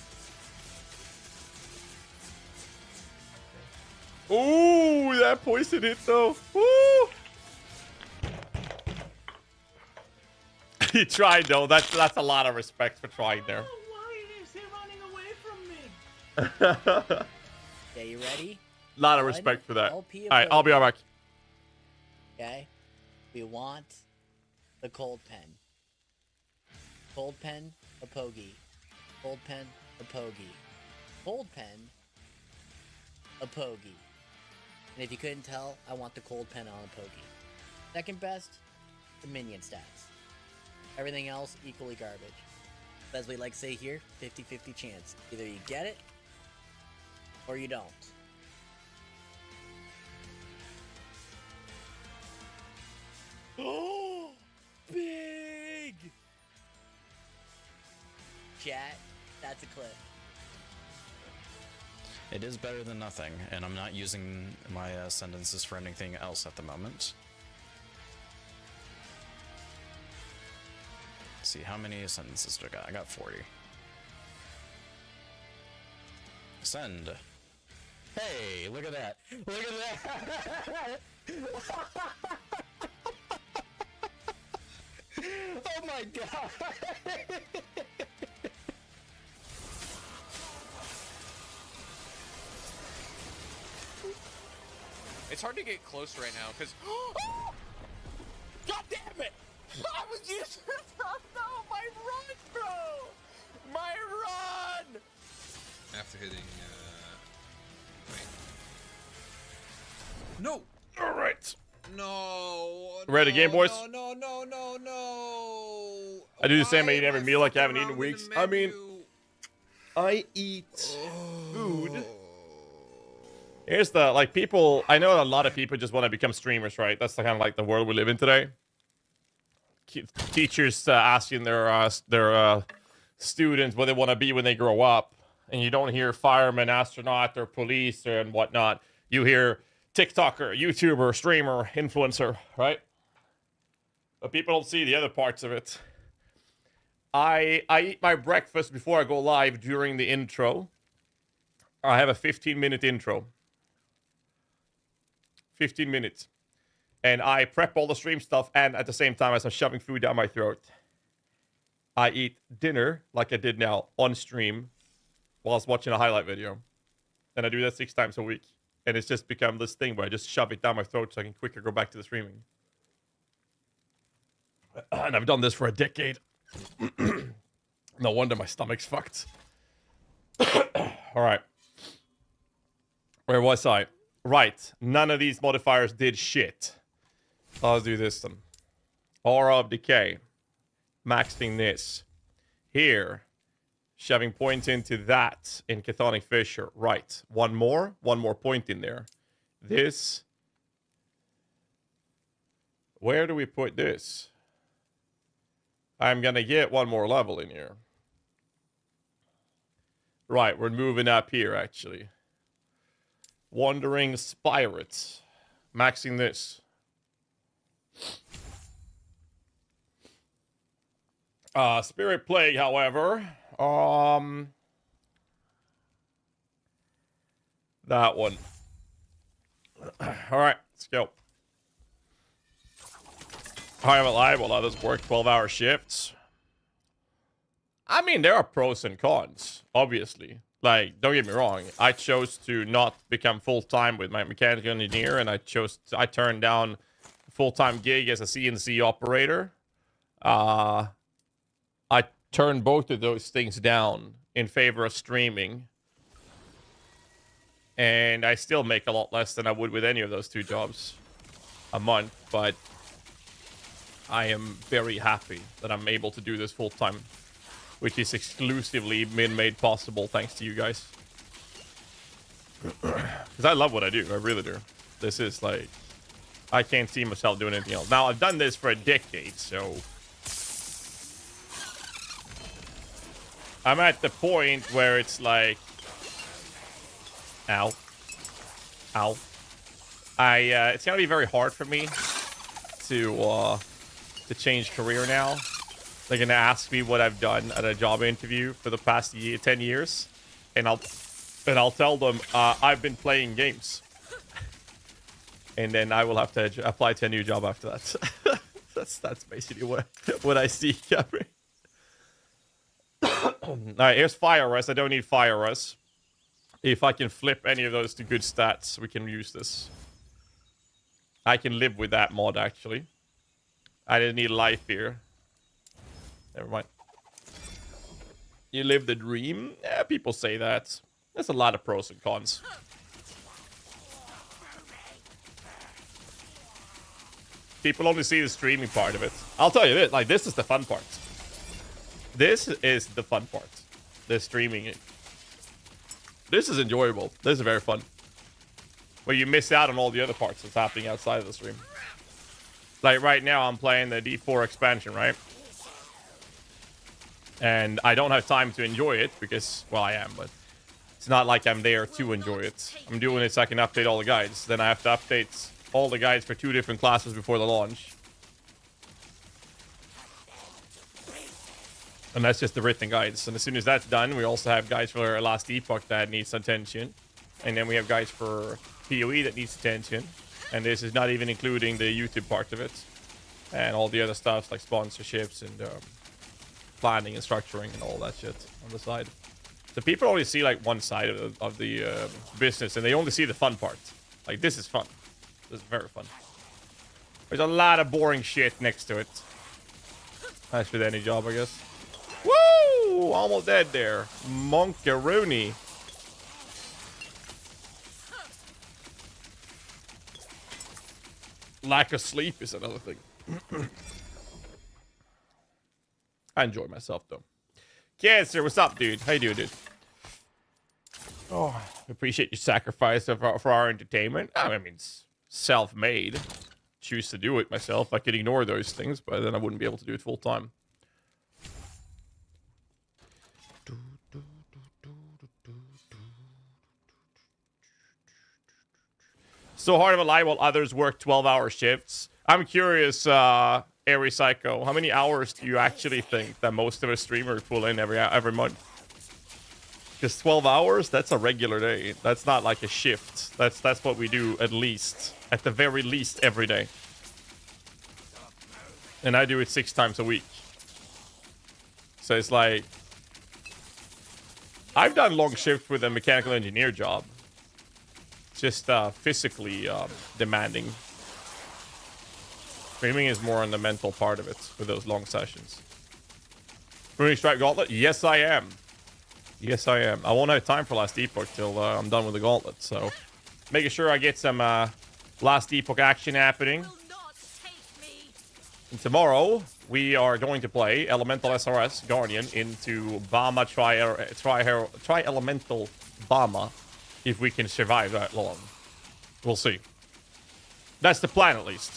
Ooh, that poison hit though. Woo! He tried though. That's a lot of respect for trying there. Why is he running away from me? Okay, you ready? Lot of respect for that. LP All right, I'll be right back. Okay. We want the cold pen. Cold pen, a pogey. Cold pen, a pogey. Cold pen, a pogey. And if you couldn't tell, I want the cold pen on a pogey. Second best, the minion stats. Everything else, equally garbage. As we like to say here, 50-50 chance. Either you get it, or you don't. Oh, big! Chat, that's a clip. It is better than nothing, and I'm not using my sentences for anything else at the moment. Let's see, how many sentences do I got? I got 40. Send. Hey, look at that. Look at that. Oh my god. It's hard to get close right now because. God damn it! I was using. No, my run, bro! My run! After hitting, wait. No! Alright. No! Ready, game boys? No! I do the same. I eat every meal like I haven't eaten in weeks. I mean, I eat food. Here's the, like, people, I know a lot of people just want to become streamers, right? That's the kind of like the world we live in today. Teachers asking their students what they want to be when they grow up. And you don't hear fireman, astronaut, or police and whatnot. You hear TikToker, YouTuber, streamer, influencer, right? But people don't see the other parts of it. I eat my breakfast before I go live during the intro. I have a 15-minute intro. 15 minutes. And I prep all the stream stuff, and at the same time as I'm shoving food down my throat, I eat dinner, like I did now, on stream, whilst watching a highlight video. And I do that 6 times a week. And it's just become this thing where I just shove it down my throat so I can quicker go back to the streaming. And I've done this for a decade. No wonder my stomach's fucked. Alright. Where was I? Right. None of these modifiers did shit. Let's do this then. Aura of Decay. Maxing this. Here. Shoving points into that in Chthonic Fissure. Right. One more point in there. This. Where do we put this? I'm gonna get one more level in here. Right, we're moving up here actually. Wandering Spirits. Maxing this. Spirit Plague, however. That one. Alright, let's go. I haven't lied while others work 12-hour shifts. I mean, there are pros and cons, obviously. Like, don't get me wrong. I chose to not become full-time with my mechanical engineer, and I turned down a full-time gig as a CNC operator. I turned both of those things down in favor of streaming. And I still make a lot less than I would with any of those 2 jobs a month, but I am very happy that I'm able to do this full-time, which is exclusively been made possible thanks to you guys. Because I love what I do. I really do. This is like, I can't see myself doing anything else. Now, I've done this for a decade, so I'm at the point where it's like, ow. Ow. It's gonna be very hard for me to change career now. They're gonna ask me what I've done at a job interview for the past 10 years, and I'll tell them I've been playing games, and then I will have to apply to a new job after that. that's basically what I see, Gabriel. All right, here's Fire Rush. I don't need Fire Rush. If I can flip any of those to good stats, we can use this. I can live with that mod, actually. I didn't need life here. Never mind. You live the dream? Yeah, people say that. There's a lot of pros and cons. People only see the streaming part of it. I'll tell you this, like, this is the fun part. This is the fun part. The streaming. This is enjoyable. This is very fun. But you miss out on all the other parts that's happening outside of the stream. Like right now, I'm playing the D4 expansion, right? And I don't have time to enjoy it because, well, I am, but it's not like I'm there to enjoy it. I'm doing it so I can update all the guides. Then I have to update all the guides for 2 different classes before the launch. And that's just the written guides. And as soon as that's done, we also have guides for Last Epoch that needs attention. And then we have guides for PoE that needs attention. And this is not even including the YouTube part of it. And all the other stuff like sponsorships and planning and structuring and all that shit on the side. So people only see like one side of the business, and they only see the fun part. Like, this is fun. This is very fun. There's a lot of boring shit next to it. As with any job, I guess. Woo! Almost dead there. Monkaroonie. Lack of sleep is another thing. I enjoy myself, though. Cancer, what's up, dude? How you doing, dude? Oh, appreciate your sacrifice for our entertainment. I mean, it's self-made. Choose to do it myself. I could ignore those things, but then I wouldn't be able to do it full time. So hard of a lie while others work 12-hour shifts. I'm curious, Airy Psycho, how many hours do you actually think that most of us streamers pull in every month? Because 12 hours, that's a regular day. That's not like a shift. That's what we do at the very least, every day. And I do it 6 times a week. So it's like, I've done long shifts with a mechanical engineer job. Just physically demanding. Streaming is more on the mental part of it with those long sessions. Running Strike Gauntlet? Yes, I am. Yes, I am. I won't have time for Last Epoch till I'm done with the Gauntlet, so making sure I get some Last Epoch action happening. And tomorrow, we are going to play Elemental SRS Guardian into Bama Tri-Elemental Bama. If we can survive that long. We'll see. That's the plan, at least.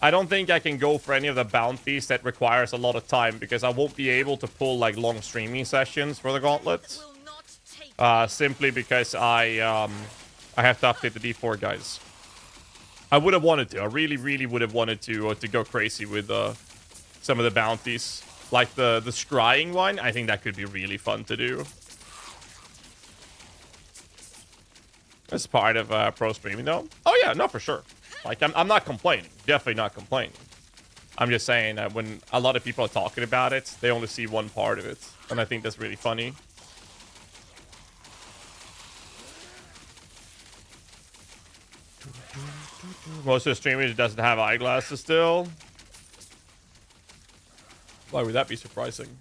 I don't think I can go for any of the bounties that requires a lot of time, because I won't be able to pull like long streaming sessions for the Gauntlet. Simply because I have to update the D4 guys. I would have wanted to. I really, really would have wanted to go crazy with some of the bounties. Like the scrying one. I think that could be really fun to do. As part of pro streaming, though. Oh yeah, no, for sure. Like, I'm not complaining. Definitely not complaining. I'm just saying that when a lot of people are talking about it, they only see one part of it. And I think that's really funny. Most of the streamers doesn't have eyeglasses still. Why would that be surprising?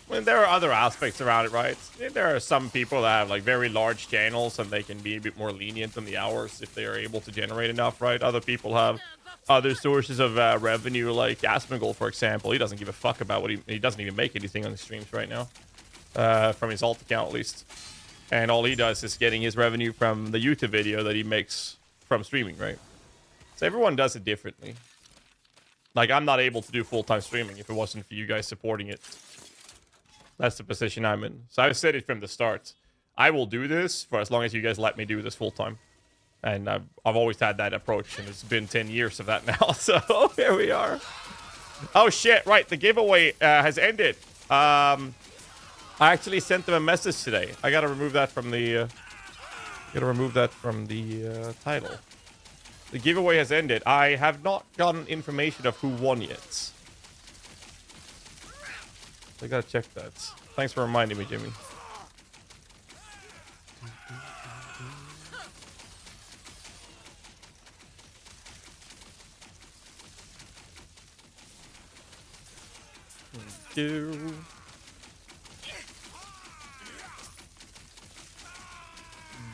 Well, there are other aspects around it, right? There are some people that have like very large channels and they can be a bit more lenient on the hours if they are able to generate enough, right? Other people have other sources of revenue, like Asmongold, for example. He doesn't give a fuck about what he doesn't even make anything on the streams right now, from his alt account at least. And all he does is getting his revenue from the YouTube video that he makes from streaming, right? So everyone does it differently. Like, I'm not able to do full-time streaming if it wasn't for you guys supporting it. That's the position I'm in. So I've said it from the start. I will do this for as long as you guys let me do this full time. And I've always had that approach, and it's been 10 years of that now. So here we are. Oh shit! Right, the giveaway has ended. I actually sent them a message today. I gotta remove that from the. Title. The giveaway has ended. I have not gotten information of who won yet. I gotta check that. Thanks for reminding me, Jimmy.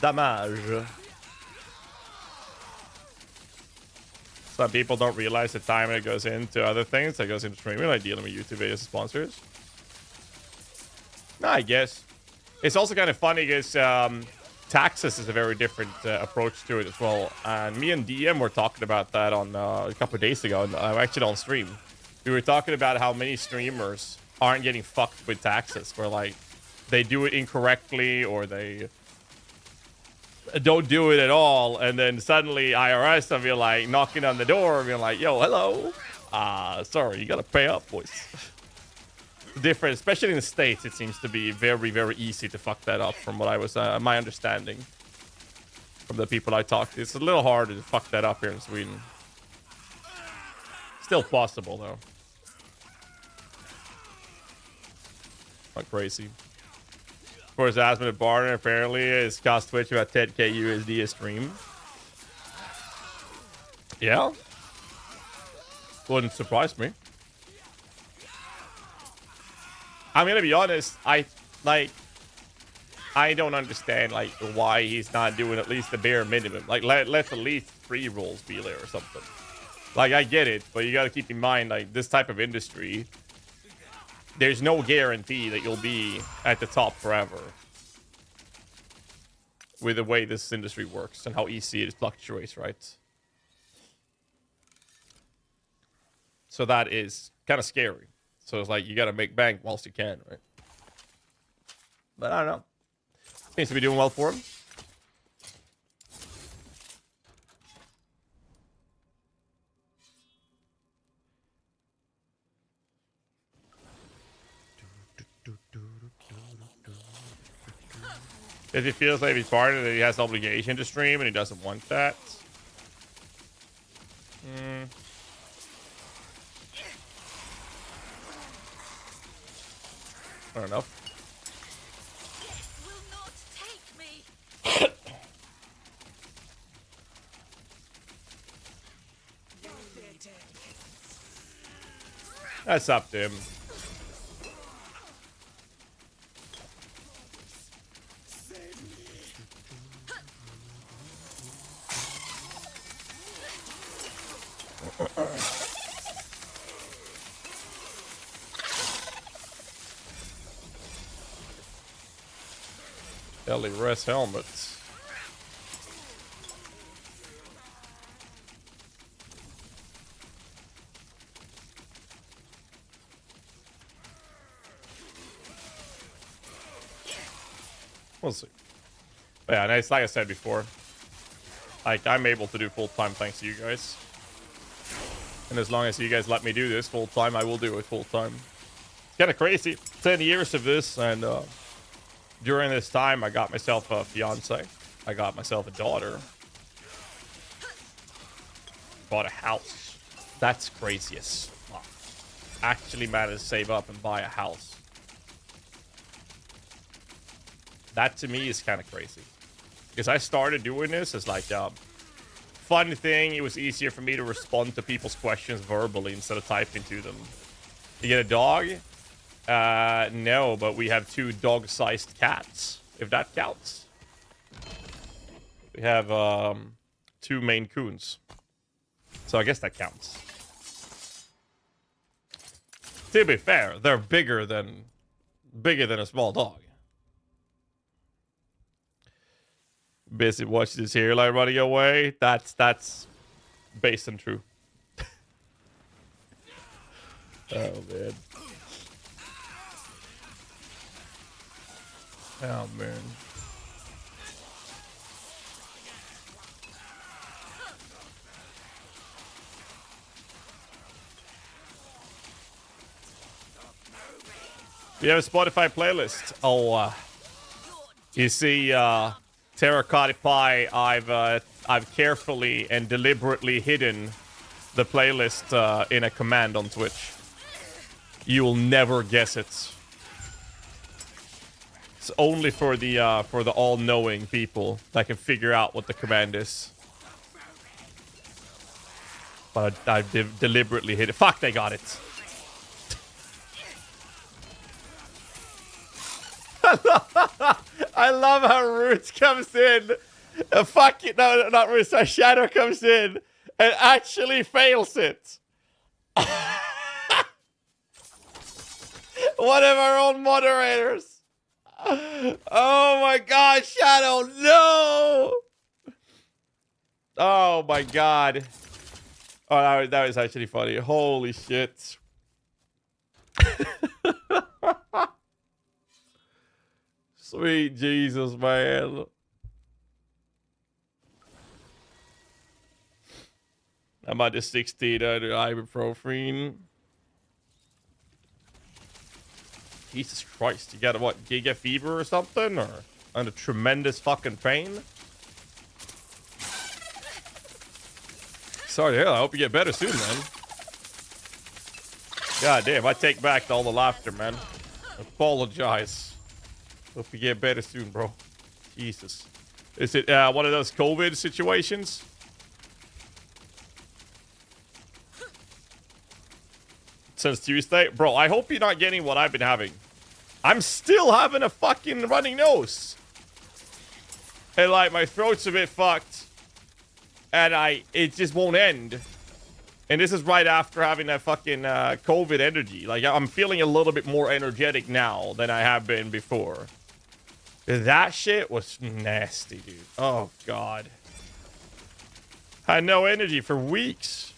Damage. Some people don't realize the time it goes into other things. That goes into streaming, like dealing with YouTube videos and sponsors. No, I guess. It's also kind of funny because taxes is a very different approach to it as well. And me and DM were talking about that on a couple of days ago. And I'm actually on stream. We were talking about how many streamers aren't getting fucked with taxes. Where like they do it incorrectly or they don't do it at all, and then suddenly IRS will be like knocking on the door and being like, yo, hello. Sorry, you gotta pay up, boys. Different, especially in the States, it seems to be very, very easy to fuck that up from what I was, my understanding from the people I talked to. It's a little harder to fuck that up here in Sweden. Still possible, though. Not crazy. Of course, Asmund Barton apparently is cost Twitch about 10k USD a stream. Yeah. Wouldn't surprise me. I'm gonna be honest, I don't understand like why he's not doing at least the bare minimum. Like let at least 3 rolls be there or something. Like I get it, but you gotta keep in mind like this type of industry, there's no guarantee that you'll be at the top forever with the way this industry works and how easy it fluctuates, right? So that is kind of scary. So it's like you got to make bank whilst you can, right? But I don't know. Seems to be doing well for him. If he feels like he's part of it, he has an obligation to stream and he doesn't want that. Fair enough. That's up to him. Ellie rest helmets. We'll see. But yeah, and it's like I said before, like I'm able to do full-time thanks to you guys. And as long as you guys let me do this full-time, I will do it full-time. It's kind of crazy. 10 years of this, and during this time, I got myself a fiance. I got myself a daughter. Bought a house. That's crazy as fuck. Actually managed to save up and buy a house. That to me is kind of crazy. Because I started doing this as like a fun thing. It was easier for me to respond to people's questions verbally instead of typing to them. You get a dog? No, but we have 2 dog-sized cats, if that counts. We have 2 Maine Coons. So I guess that counts. To be fair, they're bigger than a small dog. Busy watching this hairline running away. That's based on true. Oh man. Oh man. We have a Spotify playlist. Oh, you see, Terracotta Pie, I've carefully and deliberately hidden the playlist in a command on Twitch. You will never guess it. It's only for the all-knowing people that can figure out what the command is. But I've deliberately hid it. Fuck, they got it. I love how Roots comes in. Fuck it. No, not Roots. Shadow comes in and actually fails it. One of our own moderators. Oh my god, Shadow, no! Oh my god. Oh, that was actually funny. Holy shit. Sweet Jesus, man. I'm at the 16 under ibuprofen. Jesus Christ, you got what, giga fever or something? Or under tremendous fucking pain? Sorry to hear that. I hope you get better soon, man. God damn, I take back all the laughter, man. I apologize. Hope you get better soon, bro. Jesus. Is it one of those COVID situations? Since Tuesday? Bro, I hope you're not getting what I've been having. I'm still having a fucking running nose. And like, my throat's a bit fucked. And it just won't end. And this is right after having that fucking COVID energy. Like, I'm feeling a little bit more energetic now than I have been before. That shit was nasty, dude. Oh, God. Had no energy for weeks.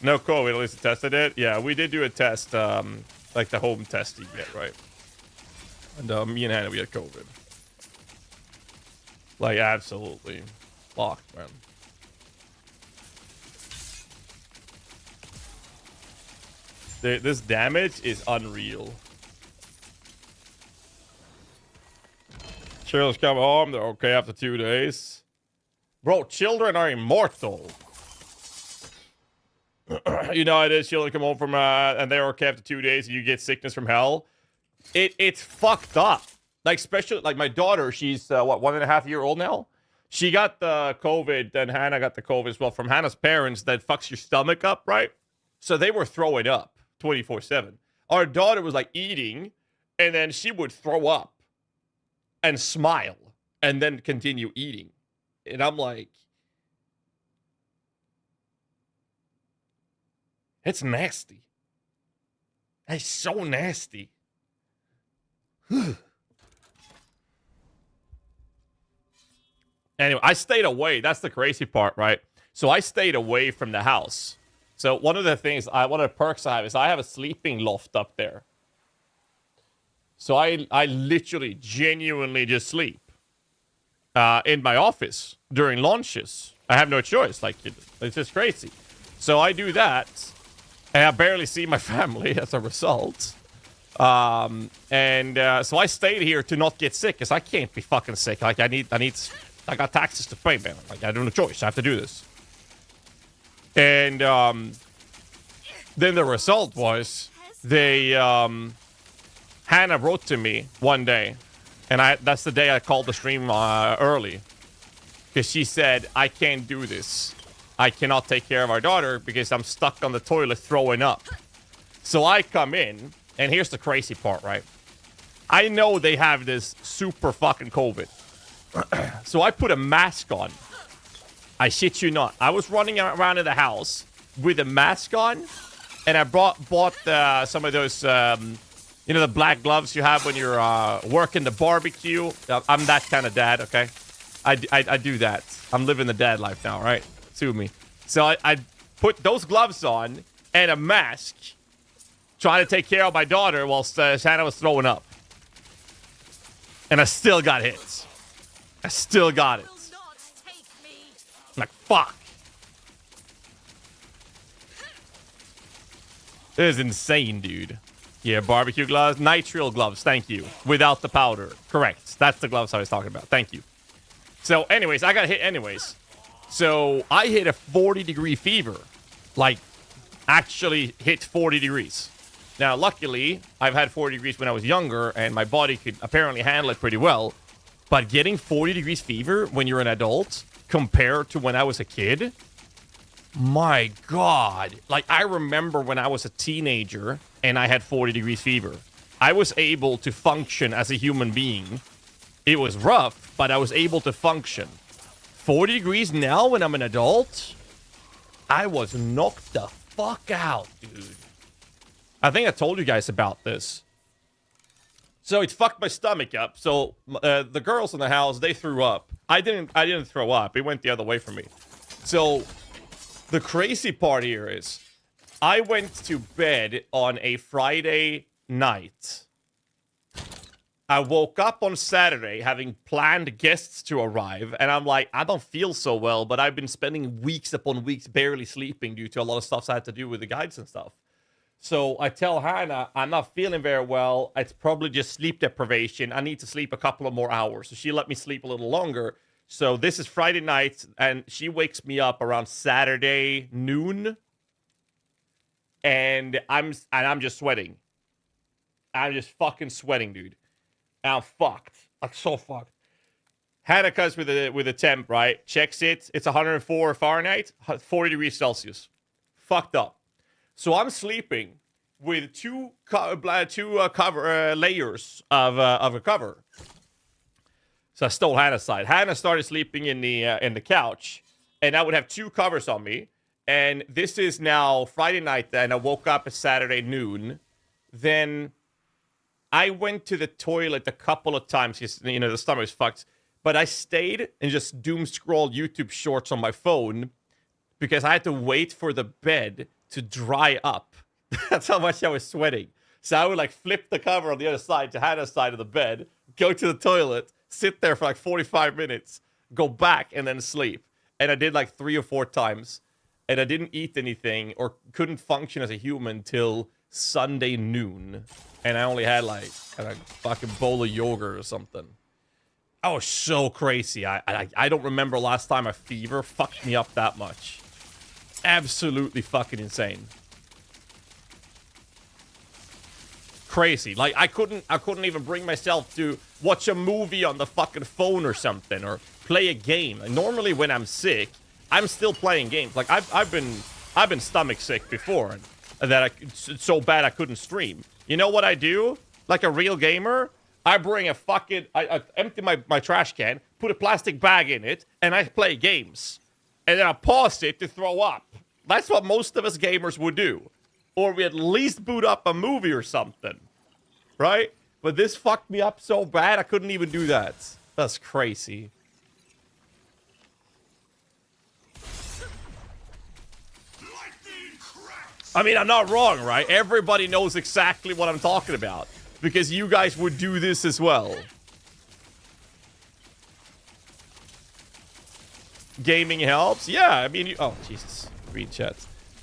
No COVID, at least I tested it. Yeah, we did do a test, like the home test you get, right? And me and Hannah, we had COVID. Like, absolutely locked, man. This damage is unreal. Children's come home, they're okay after 2 days. Bro, children are immortal. You know how it is, children come home from, and they're okay after 2 days, and you get sickness from hell. It's fucked up. Like, especially, like, my daughter, she's, what, 1.5-year-old now? She got the COVID, and Hannah got the COVID as well from Hannah's parents that fucks your stomach up, right? So they were throwing up 24/7. Our daughter was, like, eating, and then she would throw up and smile, and then continue eating. And I'm like, it's nasty. It's so nasty. Anyway, I stayed away. That's the crazy part, right? So I stayed away from the house. So one of the things, one of the perks I have is I have a sleeping loft up there. So I literally, genuinely just sleep in my office during lunches. I have no choice. Like, it's just crazy. So I do that, and I barely see my family as a result. So I stayed here to not get sick, because I can't be fucking sick. Like, I got taxes to pay, man. Like, I don't have a choice. I have to do this. And then the result was Hannah wrote to me one day, and that's the day I called the stream early, because she said, I can't do this. I cannot take care of our daughter because I'm stuck on the toilet throwing up. So I come in, and here's the crazy part, right? I know they have this super fucking COVID. So I put a mask on. I shit you not. I was running around in the house with a mask on, and I bought some of those, you know, the black gloves you have when you're working the barbecue. I'm that kind of dad, okay? I do that. I'm living the dad life now, right? Sue me. So I put those gloves on and a mask, trying to take care of my daughter whilst Shanna was throwing up. And I still got hit. I still got it. I'm like, fuck. This is insane, dude. Yeah, barbecue gloves. Nitrile gloves, thank you. Without the powder. Correct. That's the gloves I was talking about. Thank you. So, anyways, I got hit anyways. So, I hit a 40-degree fever. Like, actually hit 40 degrees. Now, luckily, I've had 40 degrees when I was younger, and my body could apparently handle it pretty well. But getting 40 degrees fever when you're an adult, compared to when I was a kid, my God. Like, I remember when I was a teenager, and I had 40 degrees fever. I was able to function as a human being. It was rough, but I was able to function. 40 degrees now when I'm an adult? I was knocked the fuck out, dude. I think I told you guys about this. So it fucked my stomach up. So the girls in the house, they threw up. I didn't throw up. It went the other way from me. So the crazy part here is I went to bed on a Friday night. I woke up on Saturday having planned guests to arrive, and I'm like, I don't feel so well, but I've been spending weeks upon weeks barely sleeping due to a lot of stuff I had to do with the guides and stuff. So I tell Hannah, I'm not feeling very well. It's probably just sleep deprivation. I need to sleep a couple of more hours. So she let me sleep a little longer. So this is Friday night, and she wakes me up around Saturday noon. And I'm just sweating. I'm just fucking sweating, dude. And I'm fucked. Like, so fucked. Hannah comes with a temp, right? Checks it. It's 104 Fahrenheit, 40 degrees Celsius. Fucked up. So I'm sleeping with two layers of a cover. So I stole Hannah's side. Hannah started sleeping in the couch, and I would have two covers on me. And this is now Friday night. Then I woke up at Saturday noon. Then I went to the toilet a couple of times because, you know, the stomach is fucked. But I stayed and just doom scrolled YouTube shorts on my phone because I had to wait for the bed to dry up. That's how much I was sweating. So I would like flip the cover on the other side to Hannah's side of the bed, go to the toilet, sit there for like 45 minutes, go back, and then sleep. And I did like 3 or 4 times. And I didn't eat anything or couldn't function as a human till Sunday noon. And I only had like a fucking bowl of yogurt or something. I was so crazy. I don't remember last time a fever fucked me up that much. Absolutely fucking insane. Crazy. Like I couldn't even bring myself to watch a movie on the fucking phone or something or play a game. Like, normally when I'm sick, I'm still playing games. Like I've been stomach sick before, and that it's so bad I couldn't stream. You know what I do? Like a real gamer, I bring a fucking I empty my trash can, put a plastic bag in it, and I play games. And then I pause it to throw up. That's what most of us gamers would do. Or we at least boot up a movie or something. Right? But this fucked me up so bad, I couldn't even do that. That's crazy. I mean, I'm not wrong, right? Everybody knows exactly what I'm talking about. Because you guys would do this as well. Gaming helps? Yeah, I mean, oh, Jesus. Read chat.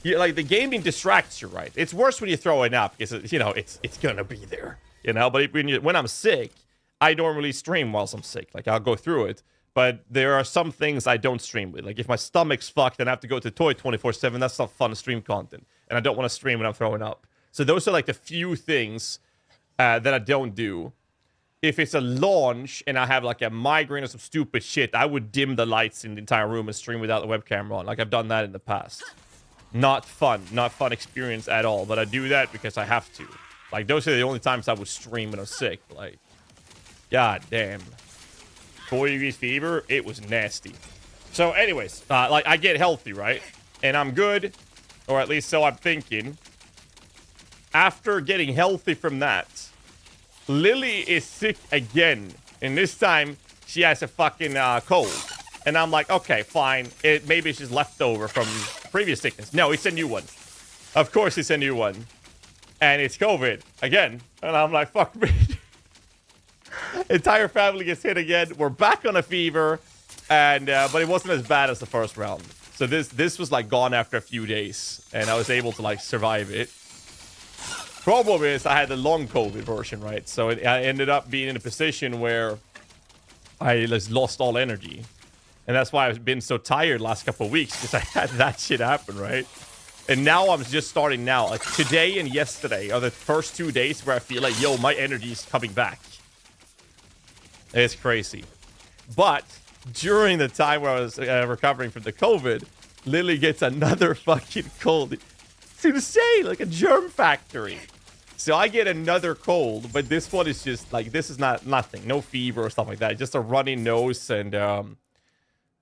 Like, the gaming distracts you, right? It's worse when you throw it up, because, you know, it's gonna be there. You know, but when I'm sick, I normally stream whilst I'm sick. Like, I'll go through it. But there are some things I don't stream with. Like, if my stomach's fucked and I have to go to the toilet 24/7, that's not fun stream content. And I don't want to stream when I'm throwing up. So those are, like, the few things that I don't do. If it's a launch and I have like a migraine or some stupid shit, I would dim the lights in the entire room and stream without the webcam on. Like I've done that in the past. Not fun experience at all. But I do that because I have to. Like those are the only times I would stream when I'm sick. Like, god damn. 40 degrees fever, it was nasty. So anyways, like I get healthy, right? And I'm good, or at least so I'm thinking. After getting healthy from that, Lily is sick again, and this time she has a fucking cold. And I'm like, okay, fine. Maybe it's just leftover from previous sickness. No, it's a new one. Of course it's a new one. And it's COVID again. And I'm like, fuck me. Entire family gets hit again. We're back on a fever. And but it wasn't as bad as the first round. So this was like gone after a few days. And I was able to like survive it. Problem is, I had the long COVID version, right? So I ended up being in a position where I just lost all energy. And that's why I've been so tired last couple of weeks, because I had that shit happen, right? And now I'm just starting now. Like today and yesterday are the first 2 days where I feel like, yo, my energy is coming back. It's crazy. But during the time where I was recovering from the COVID, Lily gets another fucking cold. It's insane, like a germ factory. So I get another cold, but this one is just like, this is nothing. No fever or stuff like that. Just a runny nose and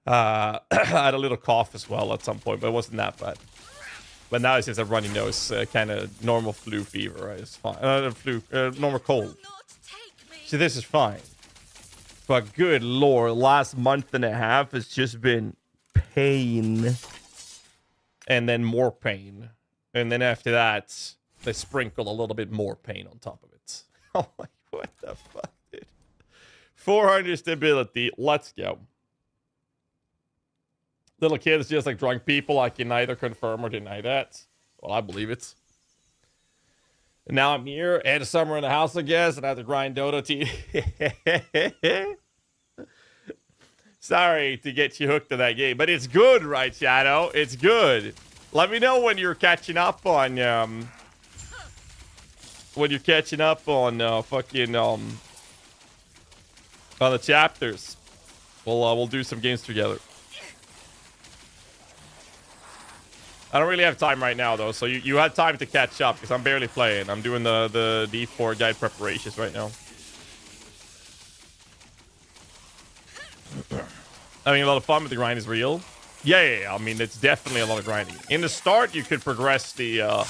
I had a little cough as well at some point, but it wasn't that bad. But now it's just a runny nose, kind of normal flu fever, right? It's fine. Normal cold. So this is fine. But good lord, last month and a half has just been pain. And then more pain. And then after that, they sprinkle a little bit more pain on top of it. Oh my, what the fuck, dude? 400 stability, let's go. Little kids just like drunk people. I can neither confirm or deny that. Well, I believe it. And now I'm here, end of summer in the house, I guess, and I have to grind Dota Sorry to get you hooked to that game, but it's good, right, Shadow? It's good. Let me know when you're catching up on fucking on the chapters. We'll do some games together. I don't really have time right now, though, so you had time to catch up, because I'm barely playing. I'm doing the D4 guide preparations right now. Having a lot of fun, but the grind is real. Yeah. I mean, it's definitely a lot of grinding. In the start, you could progress the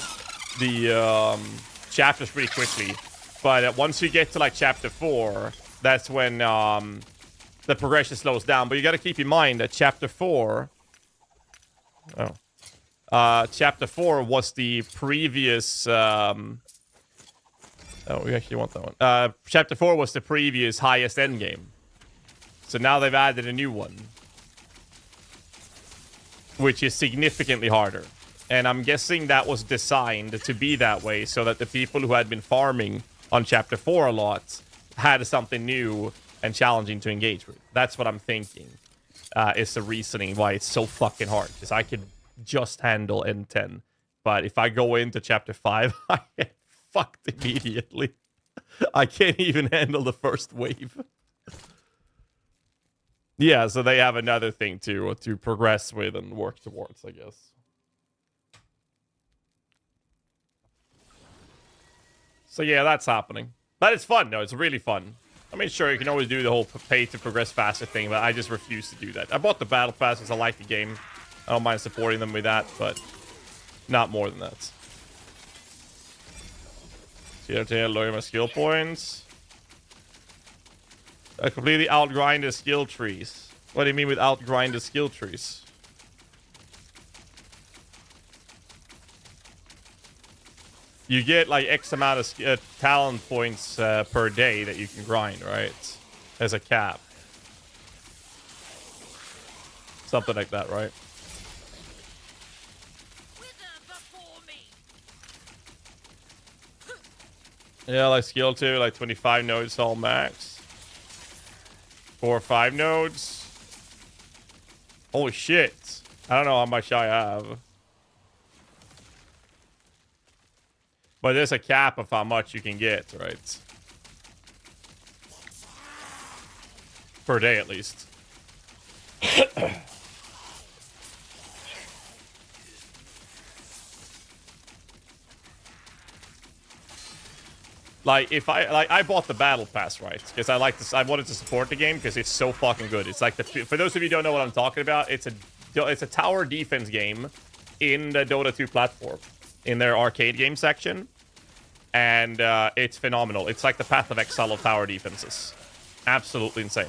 chapters pretty quickly, but once you get to like chapter 4, that's when the progression slows down. But you got to keep in mind that chapter 4. Chapter 4 was the previous. Oh, we actually want that one. Chapter 4 was the previous highest end game. So now they've added a new one, which is significantly harder. And I'm guessing that was designed to be that way so that the people who had been farming on Chapter 4 a lot had something new and challenging to engage with. That's what I'm thinking is the reasoning why it's so fucking hard. Because I could just handle N10. But if I go into Chapter 5, I get fucked immediately. I can't even handle the first wave. Yeah, so they have another thing to progress with and work towards, I guess. So yeah, that's happening. But it's fun, though. It's really fun. I mean, sure, you can always do the whole pay to progress faster thing, but I just refuse to do that. I bought the Battle Pass because I like the game. I don't mind supporting them with that, but not more than that. CRT, lower my skill points. I completely outgrind the skill trees. What do you mean with outgrind the skill trees? You get like X amount of talent points per day that you can grind, right? As a cap. Something like that, right? Yeah, like skill 2, like 25 nodes all max. 4 or 5 nodes. Holy shit. I don't know how much I have. But there's a cap of how much you can get, right? Per day, at least. Like, if I bought the battle pass, right? Because I wanted to support the game because it's so fucking good. It's like for those of you who don't know what I'm talking about, it's a tower defense game in the Dota 2 platform in their arcade game section, and it's phenomenal. It's like the Path of Exile of tower defenses. Absolutely insane.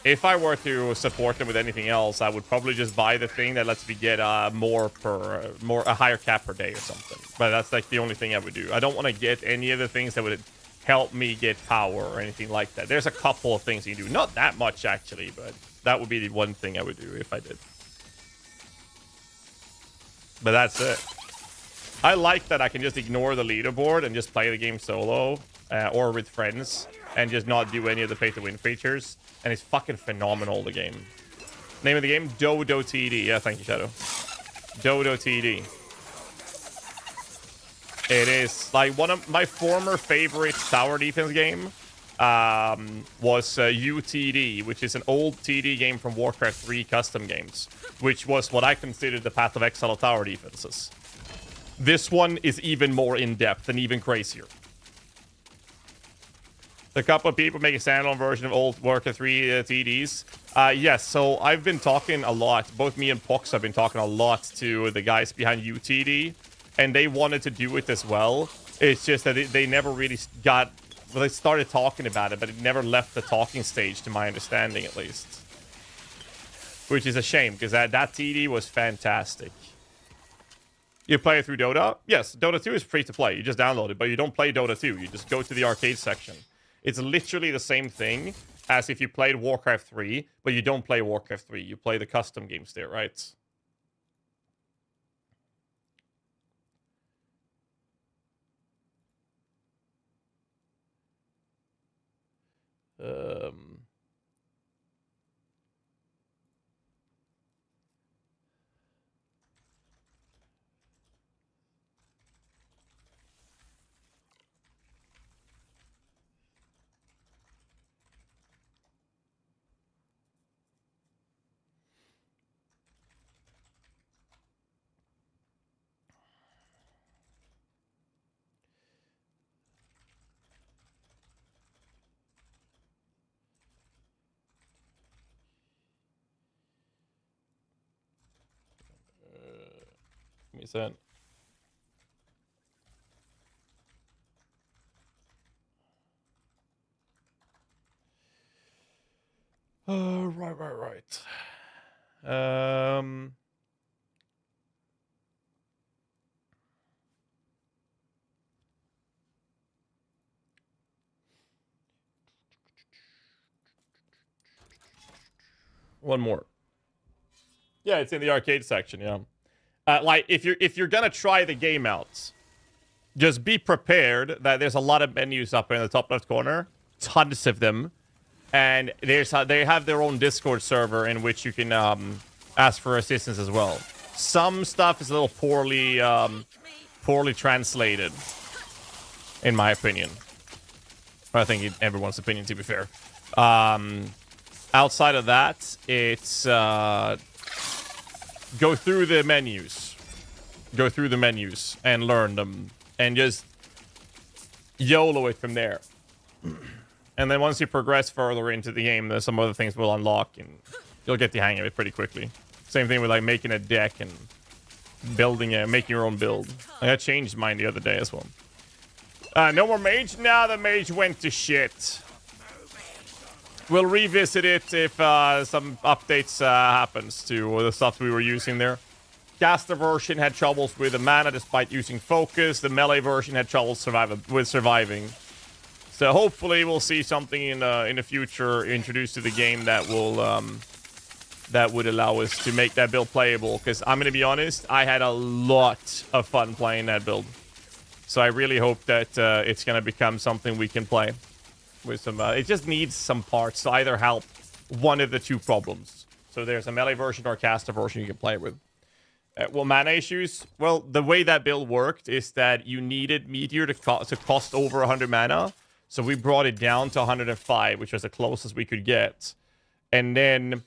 If I were to support them with anything else, I would probably just buy the thing that lets me get a higher cap per day or something. But that's like the only thing I would do. I don't want to get any of the things that would help me get power or anything like that. There's a couple of things you can do. Not that much, actually, but that would be the one thing I would do if I did. But that's it. I like that I can just ignore the leaderboard and just play the game solo or with friends and just not do any of the pay-to-win features. And it's fucking phenomenal, the game. Name of the game? Dodo TD. Yeah, thank you, Shadow. Dodo TD. It is like one of my former favorite tower defense game was UTD, which is an old TD game from Warcraft 3 custom games, which was what I considered the Path of Exile of tower defenses. This one is even more in-depth and even crazier. A couple of people make a standalone version of old Warcraft 3 TDs. Yes, so I've been talking a lot. Both me and Pox have been talking a lot to the guys behind UTD, and they wanted to do it as well. It's just that they never really got... Well, they started talking about it, but it never left the talking stage, to my understanding, at least. Which is a shame, because that TD was fantastic. You play it through Dota? Yes, Dota 2 is free to play. You just download it, but you don't play Dota 2. You just go to the arcade section. It's literally the same thing as if you played Warcraft 3, but you don't play Warcraft 3. You play the custom games there, right? Give me a second. Right. One more. Yeah, it's in the arcade section, yeah. Like, if you're gonna try the game out, just be prepared that there's a lot of menus up in the top left corner. Tons of them. And they have their own Discord server in which you can ask for assistance as well. Some stuff is a little poorly translated, in my opinion. I think everyone's opinion, to be fair. Outside of that, it's go through the menus. Go through the menus and learn them. And just YOLO it from there. And then once you progress further into the game, there's some other things will unlock, and you'll get the hang of it pretty quickly. Same thing with like making a deck and making your own build. I changed mine the other day as well. No more mage? Nah, the mage went to shit. We'll revisit it if some updates happens to the stuff we were using there. Caster version had troubles with the mana despite using focus. The melee version had trouble surviving. So hopefully we'll see something in the future introduced to the game that will that would allow us to make that build playable. Because I'm gonna be honest, I had a lot of fun playing that build. So I really hope that it's gonna become something we can play with some. It just needs some parts to either help one of the two problems. So there's a melee version or a caster version you can play with. Well, mana issues. Well, the way that build worked is that you needed Meteor to cost over 100 mana. So we brought it down to 105, which was the closest we could get. And then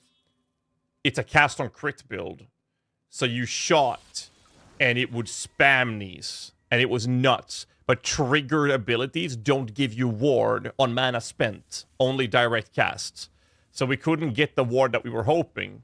it's a cast on crit build. So you shot, and it would spam these. And it was nuts. But triggered abilities don't give you ward on mana spent. Only direct casts. So we couldn't get the ward that we were hoping.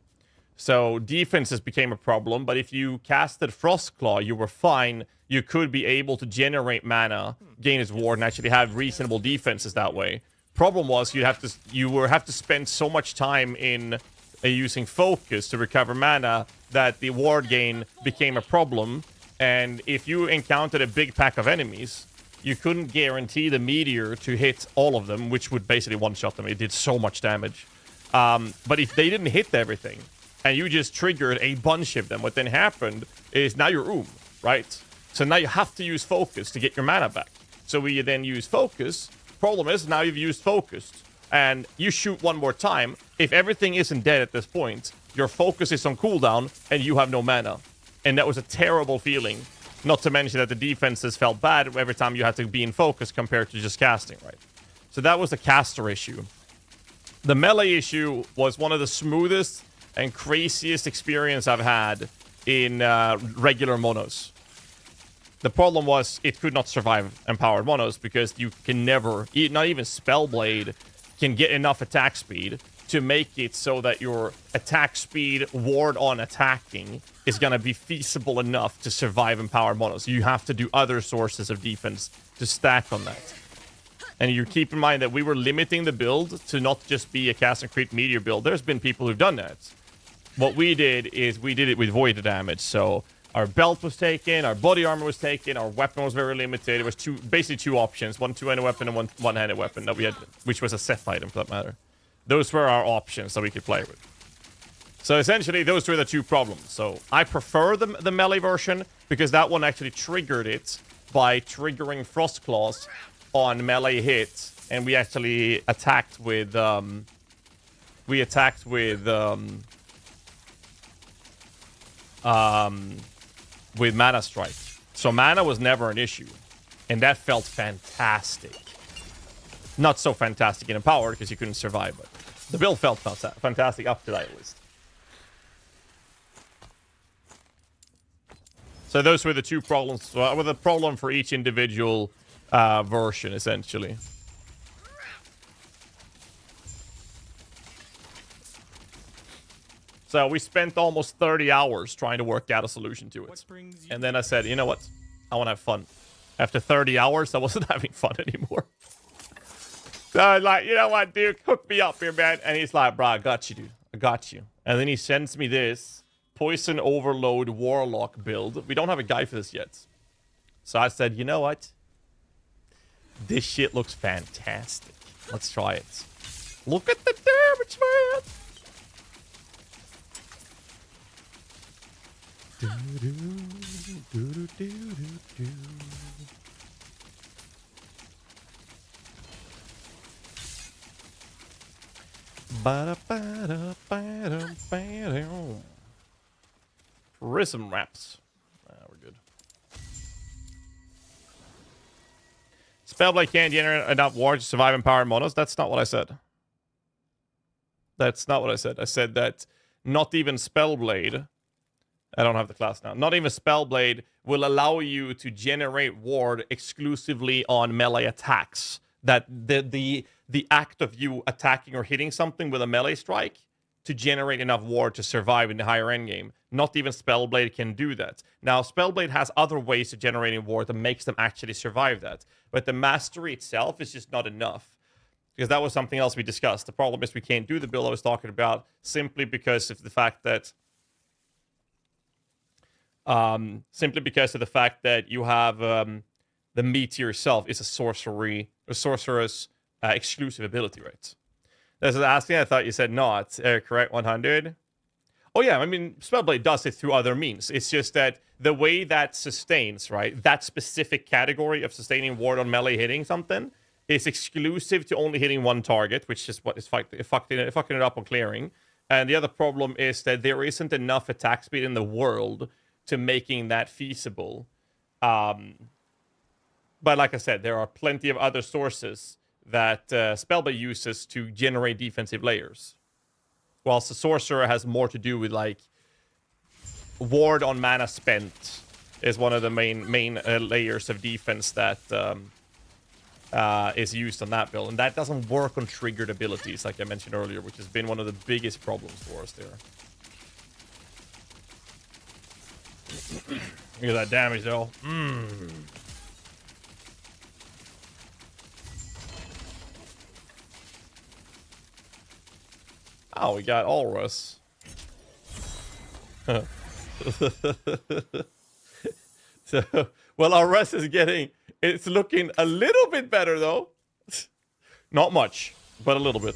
So defenses became a problem. But if you casted Frostclaw, you were fine. You could be able to generate mana, gain its ward, and actually have reasonable defenses that way. Problem was you would have to spend so much time in using focus to recover mana that the ward gain became a problem. And if you encountered a big pack of enemies, you couldn't guarantee the meteor to hit all of them, which would basically one-shot them. It did so much damage. But if they didn't hit everything, and you just triggered a bunch of them, what then happened is now you're right? So now you have to use focus to get your mana back. So we then use focus. Problem is, now you've used focus. And you shoot one more time. If everything isn't dead at this point, your focus is on cooldown, and you have no mana. And that was a terrible feeling. Not to mention that the defenses felt bad every time you had to be in focus compared to just casting, right? So that was the caster issue. The melee issue was one of the smoothest and craziest experience I've had in regular monos. The problem was it could not survive empowered monos because you can never, not even Spellblade, can get enough attack speed to make it so that your attack speed ward on attacking is going to be feasible enough to survive empowered monos. You have to do other sources of defense to stack on that. And you keep in mind that we were limiting the build to not just be a cast and creep meteor build. There's been people who've done that. What we did is we did it with void damage. So our belt was taken, our body armor was taken, our weapon was very limited. It was basically two options, one two-handed weapon and one one-handed weapon that we had, which was a set item for that matter. Those were our options that we could play with. So essentially, those were the two problems. So I prefer the melee version because that one actually triggered it by triggering Frost Claws on melee hits, and we actually attacked with Mana Strike. So mana was never an issue, and that felt fantastic. Not so fantastic in Empowered because you couldn't survive, but the build felt fantastic up to that at least. So those were the two problems, with a problem for each individual version, essentially. So we spent almost 30 hours trying to work out a solution to it. And then I said, you know what? I want to have fun. After 30 hours, I wasn't having fun anymore. So I was like, you know what, dude? Hook me up here, man. And he's like, bro, I got you, dude. I got you. And then he sends me this Poison Overload Warlock build. We don't have a guy for this yet. So I said, you know what? This shit looks fantastic. Let's try it. Look at the damage, man! Prism wraps. We're good. Spellblade can't generate enough ward to survive empowered monos. That's not what I said. That's not what I said. I said that not even Spellblade... I don't have the class now. Not even Spellblade will allow you to generate ward exclusively on melee attacks. That the act of you attacking or hitting something with a melee strike to generate enough ward to survive in the higher end game. Not even Spellblade can do that. Now, Spellblade has other ways of generating ward that makes them actually survive that. But the mastery itself is just not enough. Because that was something else we discussed. The problem is we can't do the build I was talking about simply because of the fact that you have the meteor itself is a sorcerer's exclusive ability, right? There's an asking. I thought you said not. Correct, 100. Oh yeah, I mean Spellblade does it through other means. It's just that the way that sustains, right? That specific category of sustaining ward on melee hitting something is exclusive to only hitting one target, which is what is fucking it up on clearing. And the other problem is that there isn't enough attack speed in the world to making that feasible. But like I said, there are plenty of other sources that Spellblade uses to generate defensive layers. Whilst the Sorcerer has more to do with, like, ward on mana spent is one of the main layers of defense that is used on that build. And that doesn't work on triggered abilities, like I mentioned earlier, which has been one of the biggest problems for us there. Look at that damage, though. Oh, we got Ulrus. So, well, Ulrus is getting... It's looking a little bit better, though. Not much, but a little bit.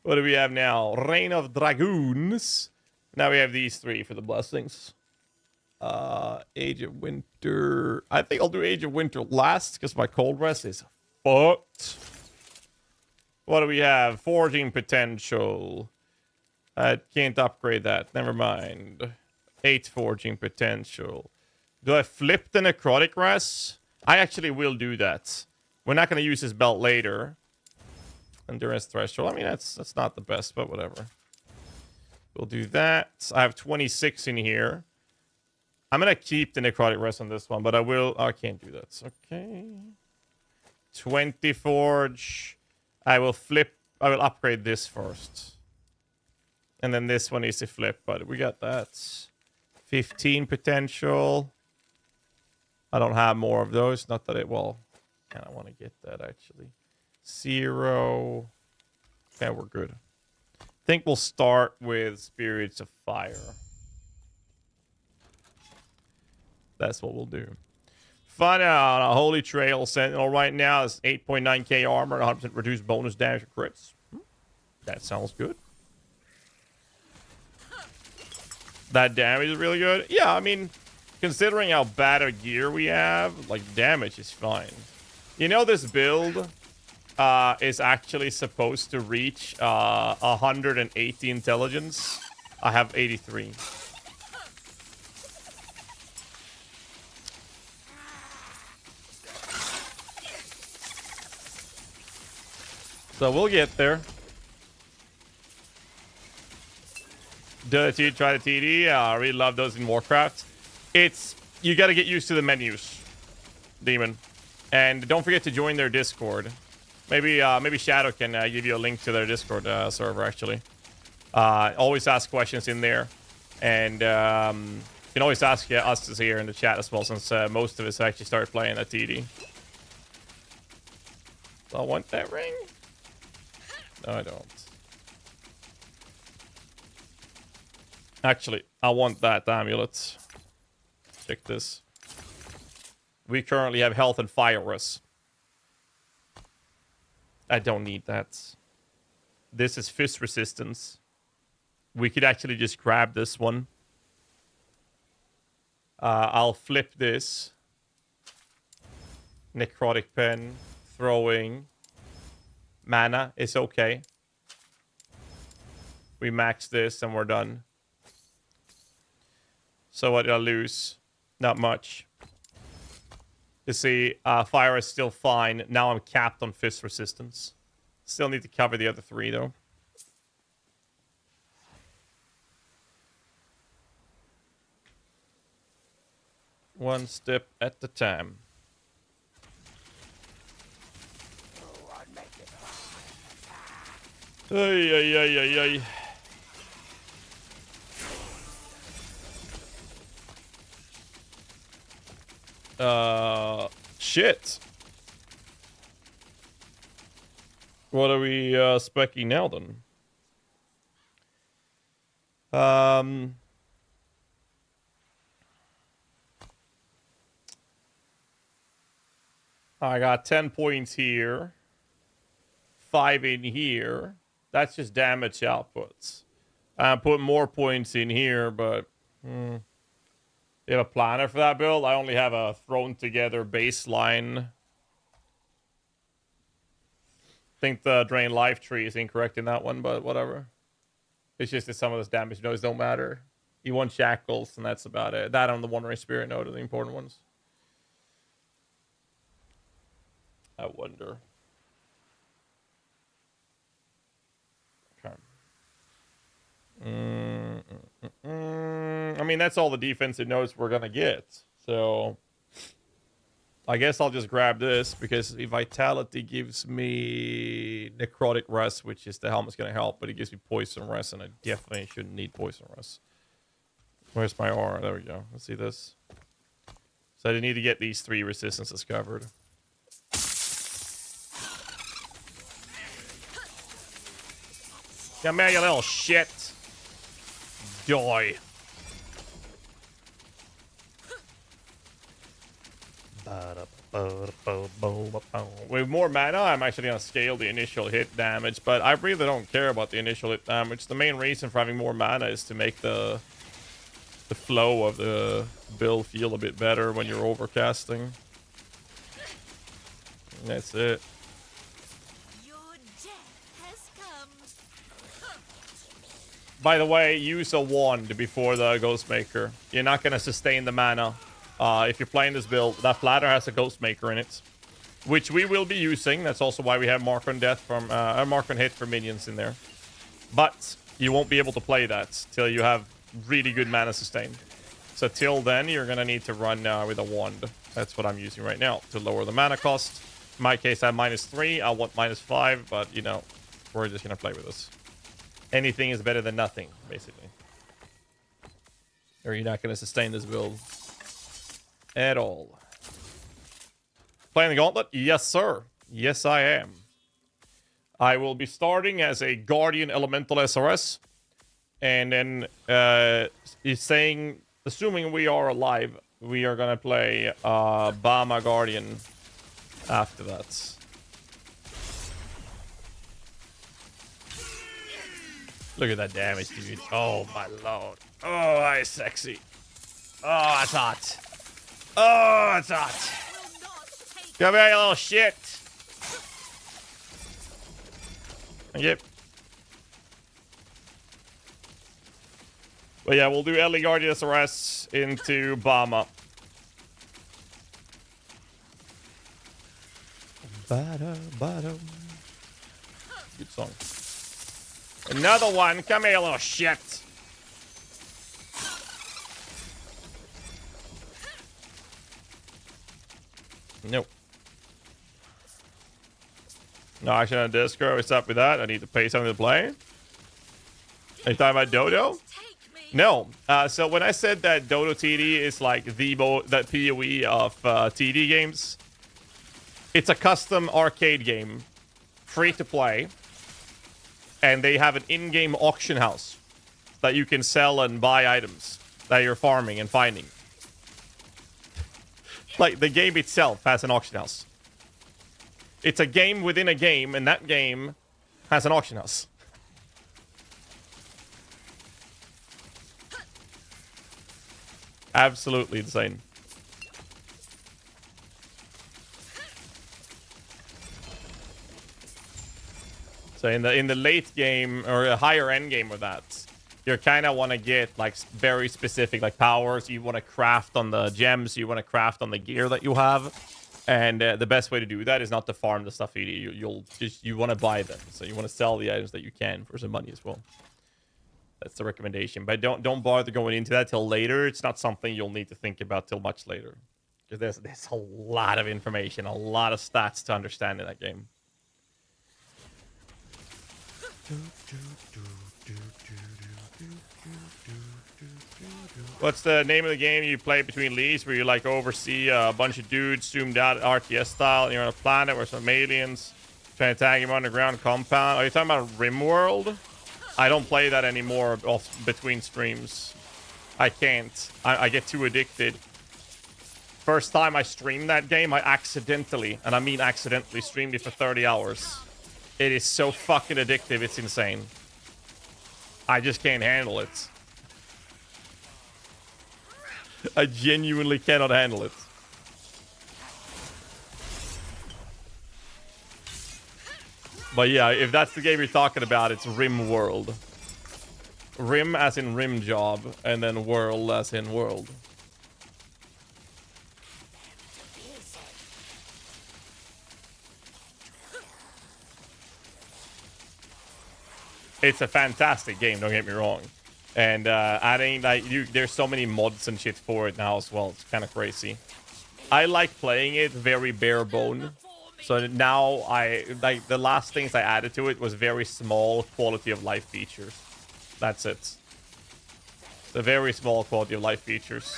What do we have now? Reign of Dragoons. Now we have these three for the blessings. Age of Winter. I think I'll do Age of Winter last because my cold rest is fucked. What do we have? Forging potential. I can't upgrade that. Never mind. 8 forging potential. Do I flip the necrotic res? I actually will do that. We're not going to use this belt later. Endurance threshold. I mean, that's not the best, but whatever. We'll do that. I have 26 in here. I'm going to keep the necrotic res on this one, but I will... Oh, I can't do that. Okay. 20 forge. I will upgrade this first. And then this one is a flip, but we got that. 15 potential. I don't have more of those. Not that it will. And I want to get that actually. 0. Okay, we're good. I think we'll start with Spirits of Fire. That's what we'll do. Find out a Holy Trail Sentinel right now is 8.9k armor and 100% reduced bonus damage for crits. That sounds good. That damage is really good. Yeah, I mean, considering how bad a gear we have, like, damage is fine. You know, this build is actually supposed to reach 180 intelligence. I have 83. So we'll get there. Try the TD. I really love those in Warcraft. You got to get used to the menus, Demon, and don't forget to join their Discord. Maybe Shadow can give you a link to their Discord server. Actually, always ask questions in there, and you can always ask us here in the chat as well, since most of us actually started playing at TD. So I want that ring. No, I don't. Actually, I want that amulet. Check this. We currently have health and fire res. I don't need that. This is fist resistance. We could actually just grab this one. I'll flip this. Necrotic pen. Throwing. Mana is okay. We max this and we're done. So what did I lose? Not much. You see, fire is still fine. Now I'm capped on fist resistance. Still need to cover the other 3 though. One step at a time. Ay, ay, ay, ay, ay. Shit. What are we specking now then? I got 10 points here. 5 in here. That's just damage outputs. I put more points in here, but you have a planner for that build? I only have a thrown together baseline. I think the drain life tree is incorrect in that one, but whatever. It's just that some of those damage nodes don't matter. You want shackles, and that's about it. That on the Wandering Spirit node are the important ones. I wonder. Okay. I mean, that's all the defensive nodes we're gonna get. So I guess I'll just grab this because Vitality gives me Necrotic Rest, which is the helmet's gonna help, but it gives me Poison Rest, and I definitely shouldn't need Poison Rest. Where's my aura? There we go. Let's see this. So I need to get these 3 resistances covered. Come here, you little shit. Die. With more mana, I'm actually going to scale the initial hit damage, but I really don't care about the initial hit damage. The main reason for having more mana is to make the flow of the build feel a bit better when you're overcasting. That's it. By the way, use a wand before the Ghostmaker. You're not going to sustain the mana. If you're playing this build, that platter has a Ghostmaker in it, which we will be using. That's also why we have Mark on Death from Mark on Hit for minions in there. But you won't be able to play that till you have really good mana sustain. So till then, you're going to need to run with a wand. That's what I'm using right now to lower the mana cost. In my case, I have -3. I want -5, but, you know, we're just going to play with this. Anything is better than nothing, basically. Or you're not going to sustain this build at all. Playing the Gauntlet? Yes, sir. Yes, I am. I will be starting as a Guardian Elemental SRS. And then he's saying, assuming we are alive, we are going to play Bama Guardian after that. Look at that damage, dude. Oh, my lord. Oh, that's sexy. Oh, that's hot. Oh, that's hot. Come here, you little shit. Yep. But yeah, we'll do Ellie Guardian SRS into Bama. Good song. Another one. Come here, you little shit. Nope. No action on Discord. What's up with that? I need to pay something to play. Are you talking about Dodo? No. So when I said that Dodo TD is like the that PoE of TD games, it's a custom arcade game, free to play. And they have an in-game auction house that you can sell and buy items that you're farming and finding. Like, the game itself has an auction house. It's a game within a game, and that game has an auction house. Absolutely insane. So in the late game or a higher end game of that, you kind of want to get like very specific like powers. You want to craft on the gems. You want to craft on the gear that you have, and the best way to do that is not to farm the stuff you want to buy them. So you want to sell the items that you can for some money as well. That's the recommendation. But don't bother going into that till later. It's not something you'll need to think about till much later, because there's a lot of information, a lot of stats to understand in that game. What's the name of the game you play between leagues where you like oversee a bunch of dudes zoomed out RTS style and you're on a planet where some aliens trying to tag him underground compound? Are you talking about RimWorld? I don't play that anymore between streams. I can't. I get too addicted. First time I streamed that game, I accidentally, and I mean accidentally, streamed it for 30 hours. It is so fucking addictive, it's insane. I just can't handle it. I genuinely cannot handle it. But yeah, if that's the game you're talking about, it's RimWorld. Rim as in rim job, and then world as in world. It's a fantastic game, don't get me wrong. And adding like there's so many mods and shit for it now as well. It's kind of crazy. I like playing it very bare bone. So now like the last things I added to it was very small quality of life features. That's it. The very small quality of life features.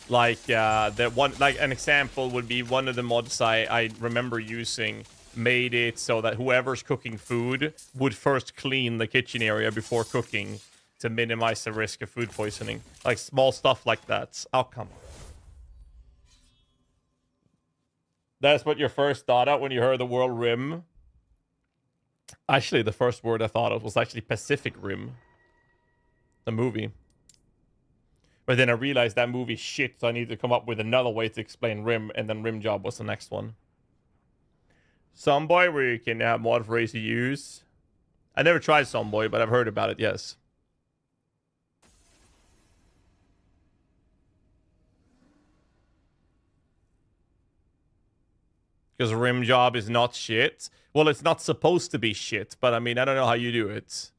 Like the one, like an example would be one of the mods I remember using made it so that whoever's cooking food would first clean the kitchen area before cooking to minimize the risk of food poisoning. Like small stuff like that. Oh, come on. That's what your first thought of when you heard the word Rim? Actually, the first word I thought of was actually Pacific Rim. The movie. But then I realized that movie's shit, so I need to come up with another way to explain Rim, and then Rim Job was the next one. Someboy, where you can have mod for ACUs. I never tried Someboy, but I've heard about it, yes. Because Rim Job is not shit. Well, it's not supposed to be shit, but I mean, I don't know how you do it.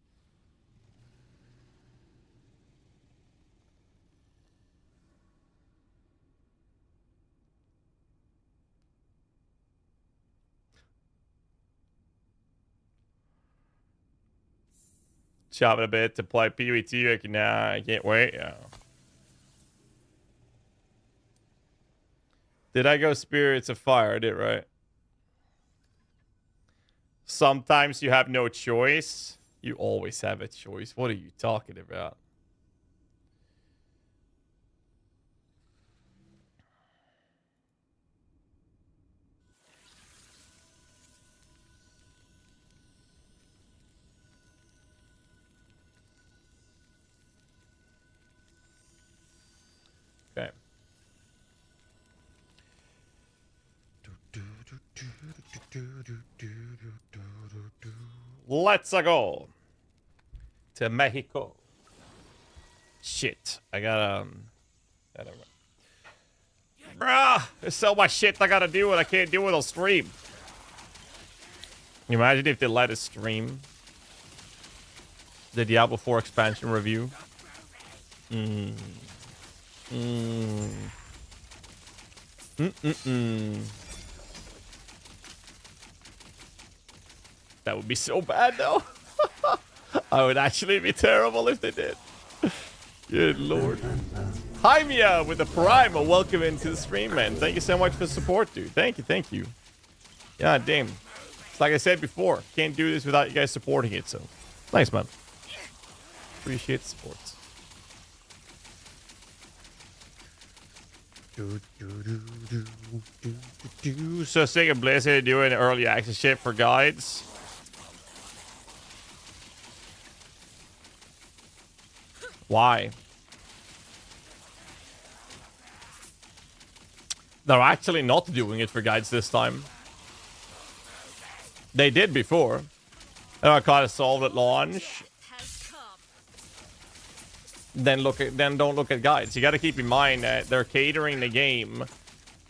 Chop it a bit to play PvT. Nah, I can't wait. Yeah. Did I go Spirits of Fire? I did, right? Sometimes you have no choice. You always have a choice. What are you talking about? Okay. Let's go to Mexico. Shit, I gotta. Bruh, there's so much shit I gotta do and I can't do it on stream. Can you imagine if they let us stream the Diablo 4 expansion review? That would be so bad, though. I would actually be terrible if they did. Good lord. Hi, Mia, with the Prime. Welcome into the stream, man. Thank you so much for the support, dude. Thank you, thank you. Yeah, damn. It's like I said before, can't do this without you guys supporting it, so thanks, man. Appreciate the support. So sick of Blizzard doing early access shit for guides. Why? They're actually not doing it for guides this time. They did before. And I kind of solved at launch. Then don't look at guides. You got to keep in mind that they're catering the game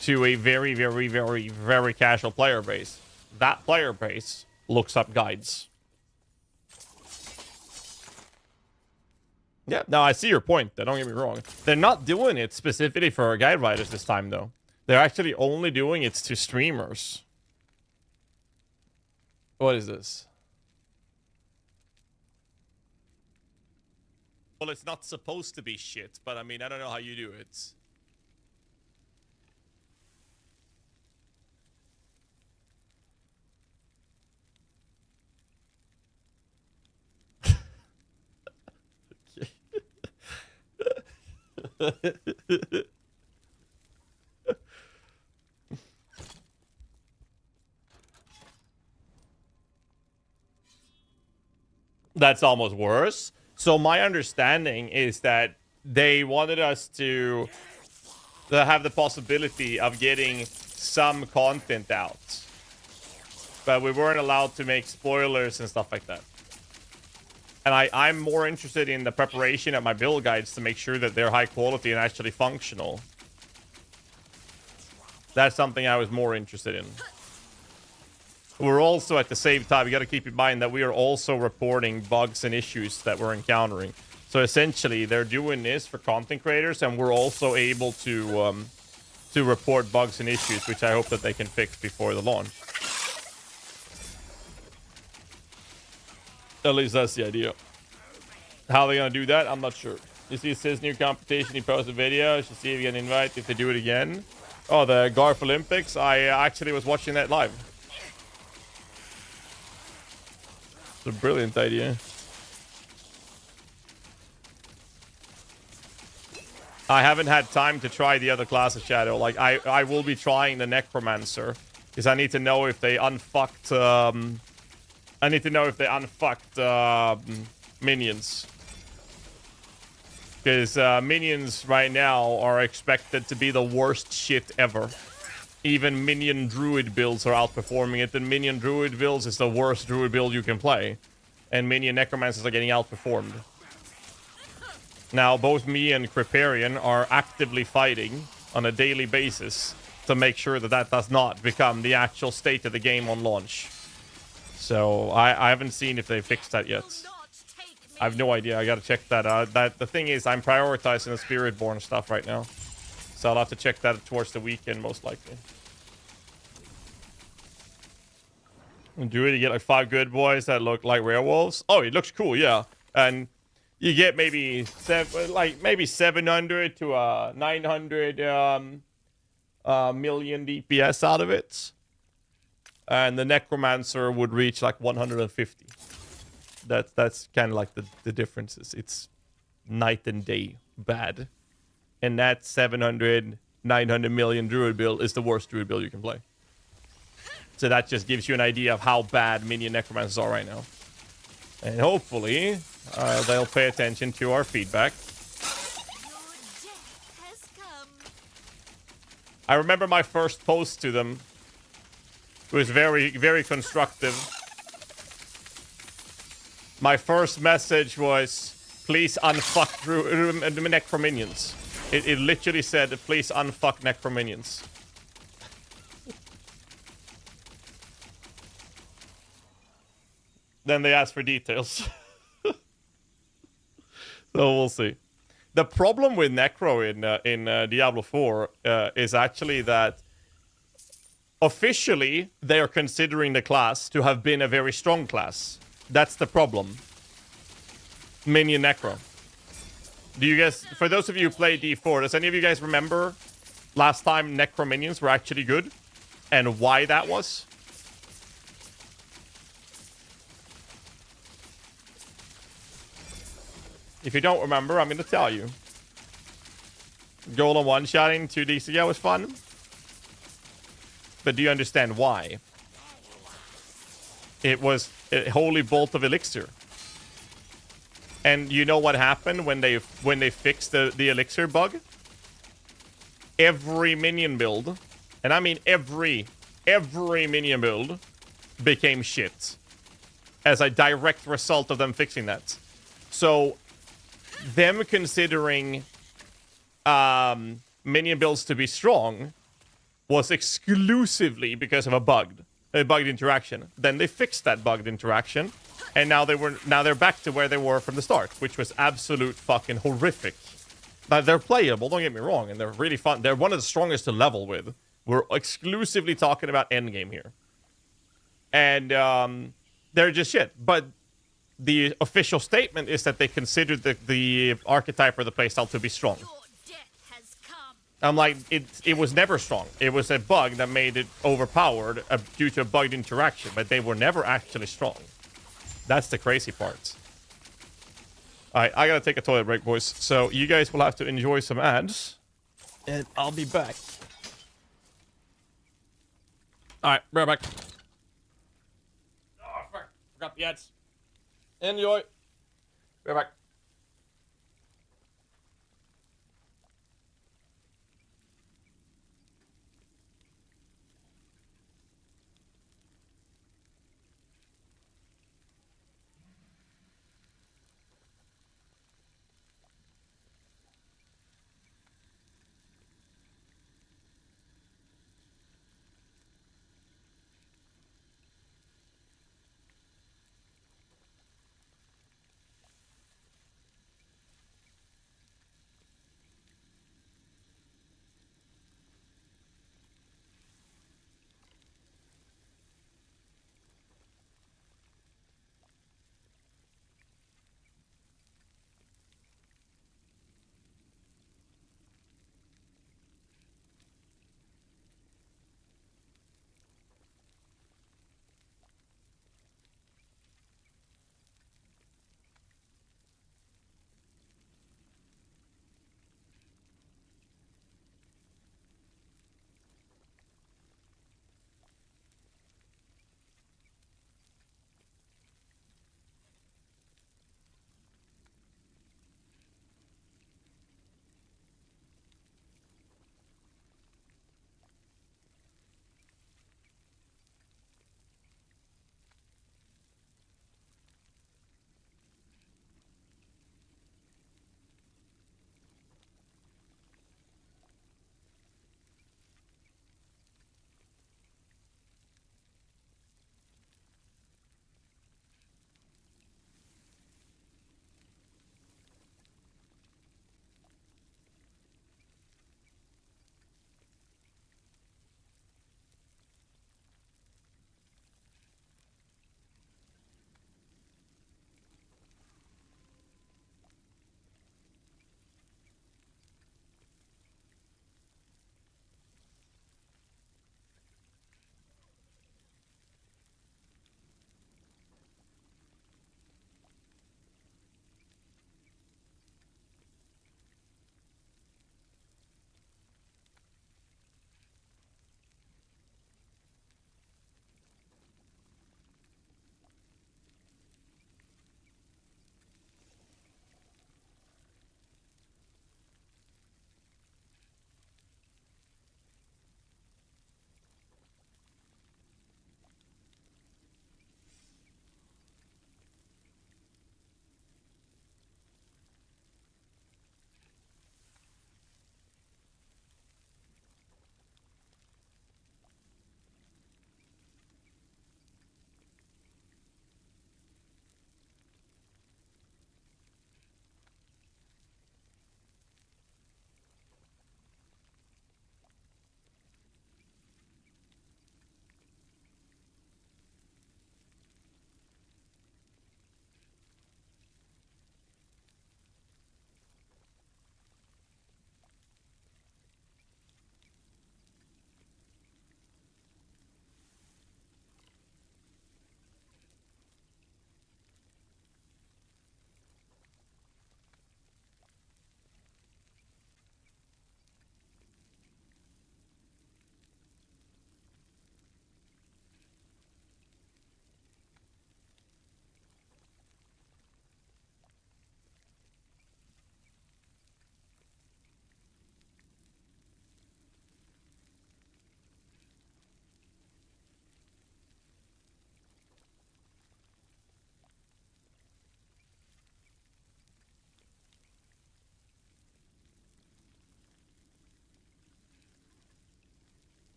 to a very, very, very, very casual player base. That player base looks up guides. Yeah, no, I see your point. Don't get me wrong. They're not doing it specifically for guide writers this time, though. They're actually only doing it to streamers. What is this? Well, it's not supposed to be shit, but I mean, I don't know how you do it. That's almost worse. So my understanding is that they wanted us to have the possibility of getting some content out, but we weren't allowed to make spoilers and stuff like that. And I'm more interested in the preparation of my build guides to make sure that they're high quality and actually functional. That's something I was more interested in. We're also, at the same time, you got to keep in mind that we are also reporting bugs and issues that we're encountering. So essentially, they're doing this for content creators, and we're also able to report bugs and issues, which I hope that they can fix before the launch. At least that's the idea. How they're gonna do that, I'm not sure. You see, it says new competition. He posted a video. You should see if you get an invite if they do it again. Oh, the Garf Olympics. I actually was watching that live. It's a brilliant idea. I haven't had time to try the other class of Shadow. Like, I will be trying the Necromancer. Because I need to know if they unfucked... minions. Because minions right now are expected to be the worst shit ever. Even minion druid builds are outperforming it, and minion druid builds is the worst druid build you can play. And minion necromancers are getting outperformed. Now, both me and Creparian are actively fighting on a daily basis to make sure that that does not become the actual state of the game on launch. So I haven't seen if they fixed that yet. I have no idea. I gotta check that out. The thing is, I'm prioritizing the Spiritborn stuff right now. So I'll have to check that towards the weekend, most likely. And do it, you get like 5 good boys that look like werewolves. Oh, it looks cool, yeah. And you get maybe 700 to 900 million DPS out of it. And the Necromancer would reach like 150. That's kind of like the differences. It's night and day bad. And that 700, 900 million Druid build is the worst Druid build you can play. So that just gives you an idea of how bad minion Necromancers are right now. And hopefully, they'll pay attention to our feedback. I remember my first post to them. It was very, very constructive. My first message was, please unfuck Necrominions. It literally said, please unfuck Necrominions. Then they asked for details. So we'll see. The problem with Necro in Diablo 4 is actually that officially they are considering the class to have been a very strong class. That's the problem. Minion Necro. Do you guys, for those of you who play D4, does any of you guys remember last time Necro Minions were actually good? And why that was? If you don't remember, I'm going to tell you. Golem one-shotting 2 DCL was fun. But do you understand why? It was a holy bolt of elixir. And you know what happened when they fixed the elixir bug? Every minion build, and I mean every minion build became shit as a direct result of them fixing that. So them considering minion builds to be strong was exclusively because of a bugged interaction. Then they fixed that bugged interaction, and now they're back to where they were from the start, which was absolute fucking horrific. But they're playable, don't get me wrong, and they're really fun. They're one of the strongest to level with. We're exclusively talking about endgame here. And they're just shit. But the official statement is that they considered the archetype or the playstyle to be strong. I'm like, it was never strong. It was a bug that made it overpowered due to a bugged interaction, but they were never actually strong. That's the crazy part. Alright, I gotta take a toilet break, boys. So you guys will have to enjoy some ads, and I'll be back. Alright, right back. Oh, fuck. Forgot the ads. Enjoy. Right back.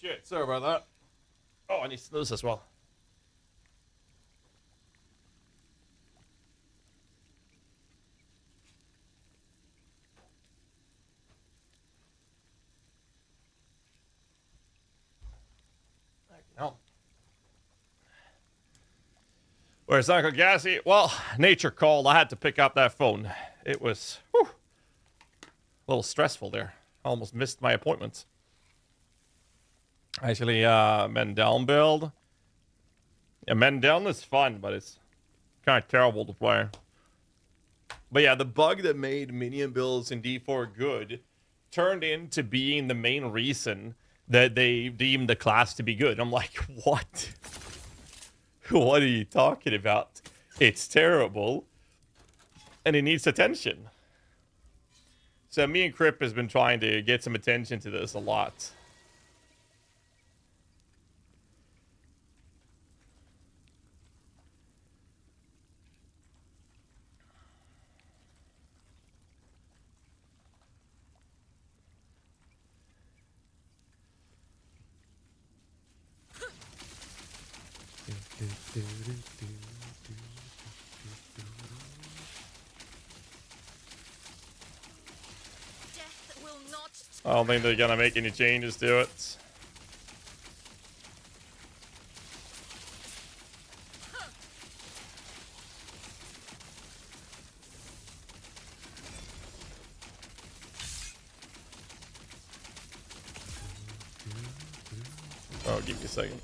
shit. Sorry about that. Oh, I need to snooze as well. No. Where's Uncle GHAZZY? Well, nature called. I had to pick up that phone. It was a little stressful there. I almost missed my appointments. Actually, men down build. Yeah, men down is fun, but it's kind of terrible to play. But yeah, the bug that made minion builds in D4 good turned into being the main reason that they deemed the class to be good. I'm like, what? What are you talking about? It's terrible. And it needs attention. So me and Crip has been trying to get some attention to this a lot. I don't think they're gonna make any changes to it. Oh, give me a second.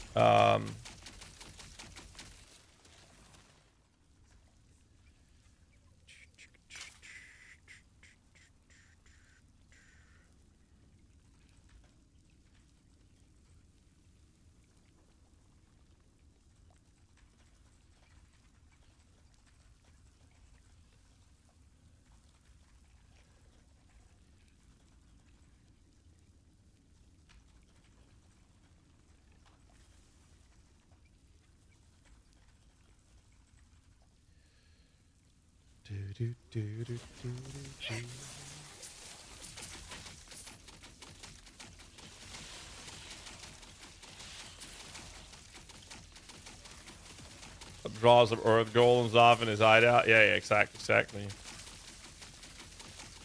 Draw some earth golems off in his hideout. Yeah, exactly.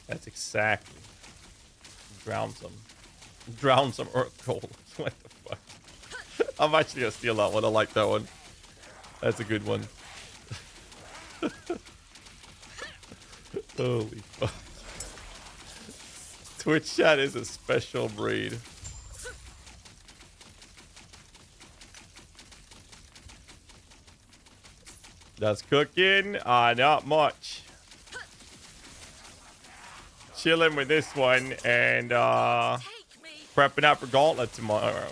That's exactly. Drown some earth golems. What the fuck? I'm actually gonna steal that one. I like that one. That's a good one. Holy fuck. Twitch chat is a special breed. That's cooking. Not much. Chilling with this one and prepping out for Gauntlet tomorrow.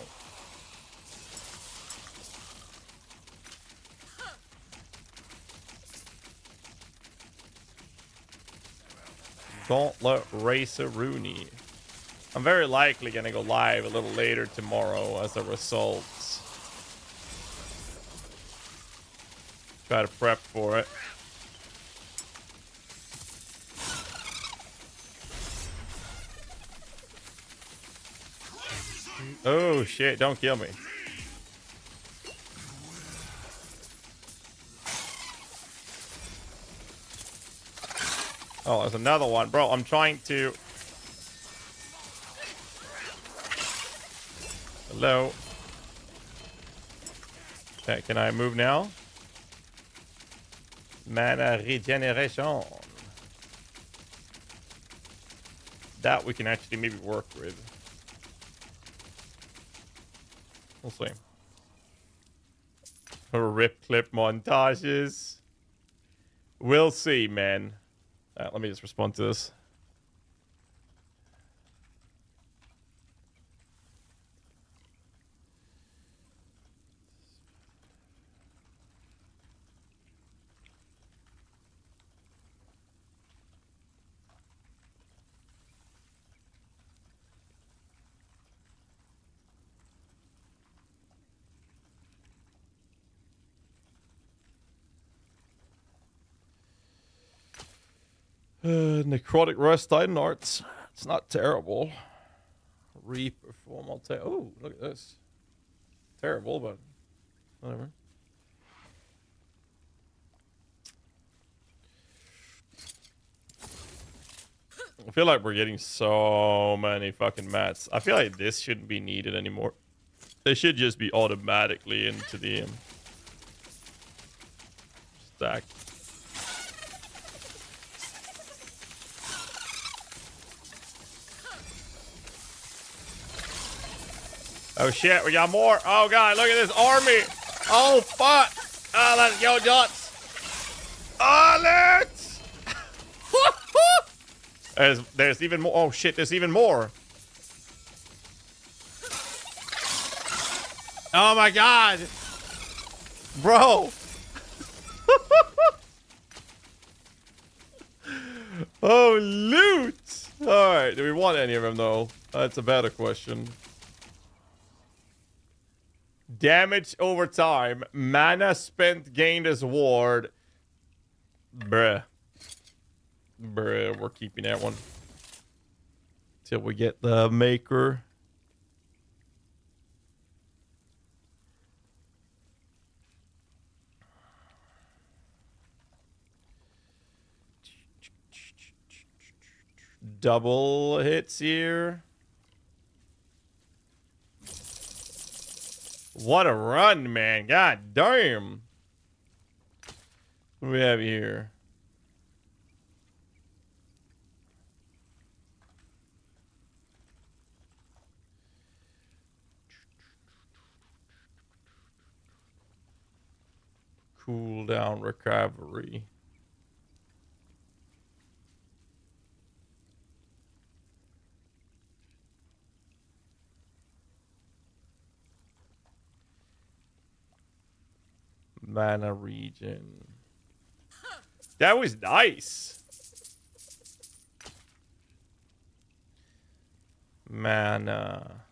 Gauntlet Racer Rooney. I'm very likely gonna go live a little later tomorrow as a result. Try to prep for it. Oh shit, don't kill me. Oh, there's another one. Bro, I'm trying to... Hello? Okay, can I move now? Mana regeneration. That we can actually maybe work with. We'll see. Rip clip montages. We'll see, man. Let me just respond to this. Necrotic Rust Titan Arts. It's not terrible. Reaper form. I'll take. Oh, look at this. Terrible, but whatever. I feel like we're getting so many fucking mats. I feel like this shouldn't be needed anymore. They should just be automatically into the stack. Oh shit, we got more. Oh god, look at this army. Oh fuck. Oh, let's go, Dots. Oh, let's. There's even more. Oh shit, there's even more. Oh my god. Bro. Oh, loot. Alright, do we want any of them though? That's a better question. Damage over time. Mana spent gained as ward. Bruh. Bruh, we're keeping that one. Till we get the maker. Double hits here. What a run, man. God damn. What do we have here? Cooldown recovery. Mana region. That was nice. Mana.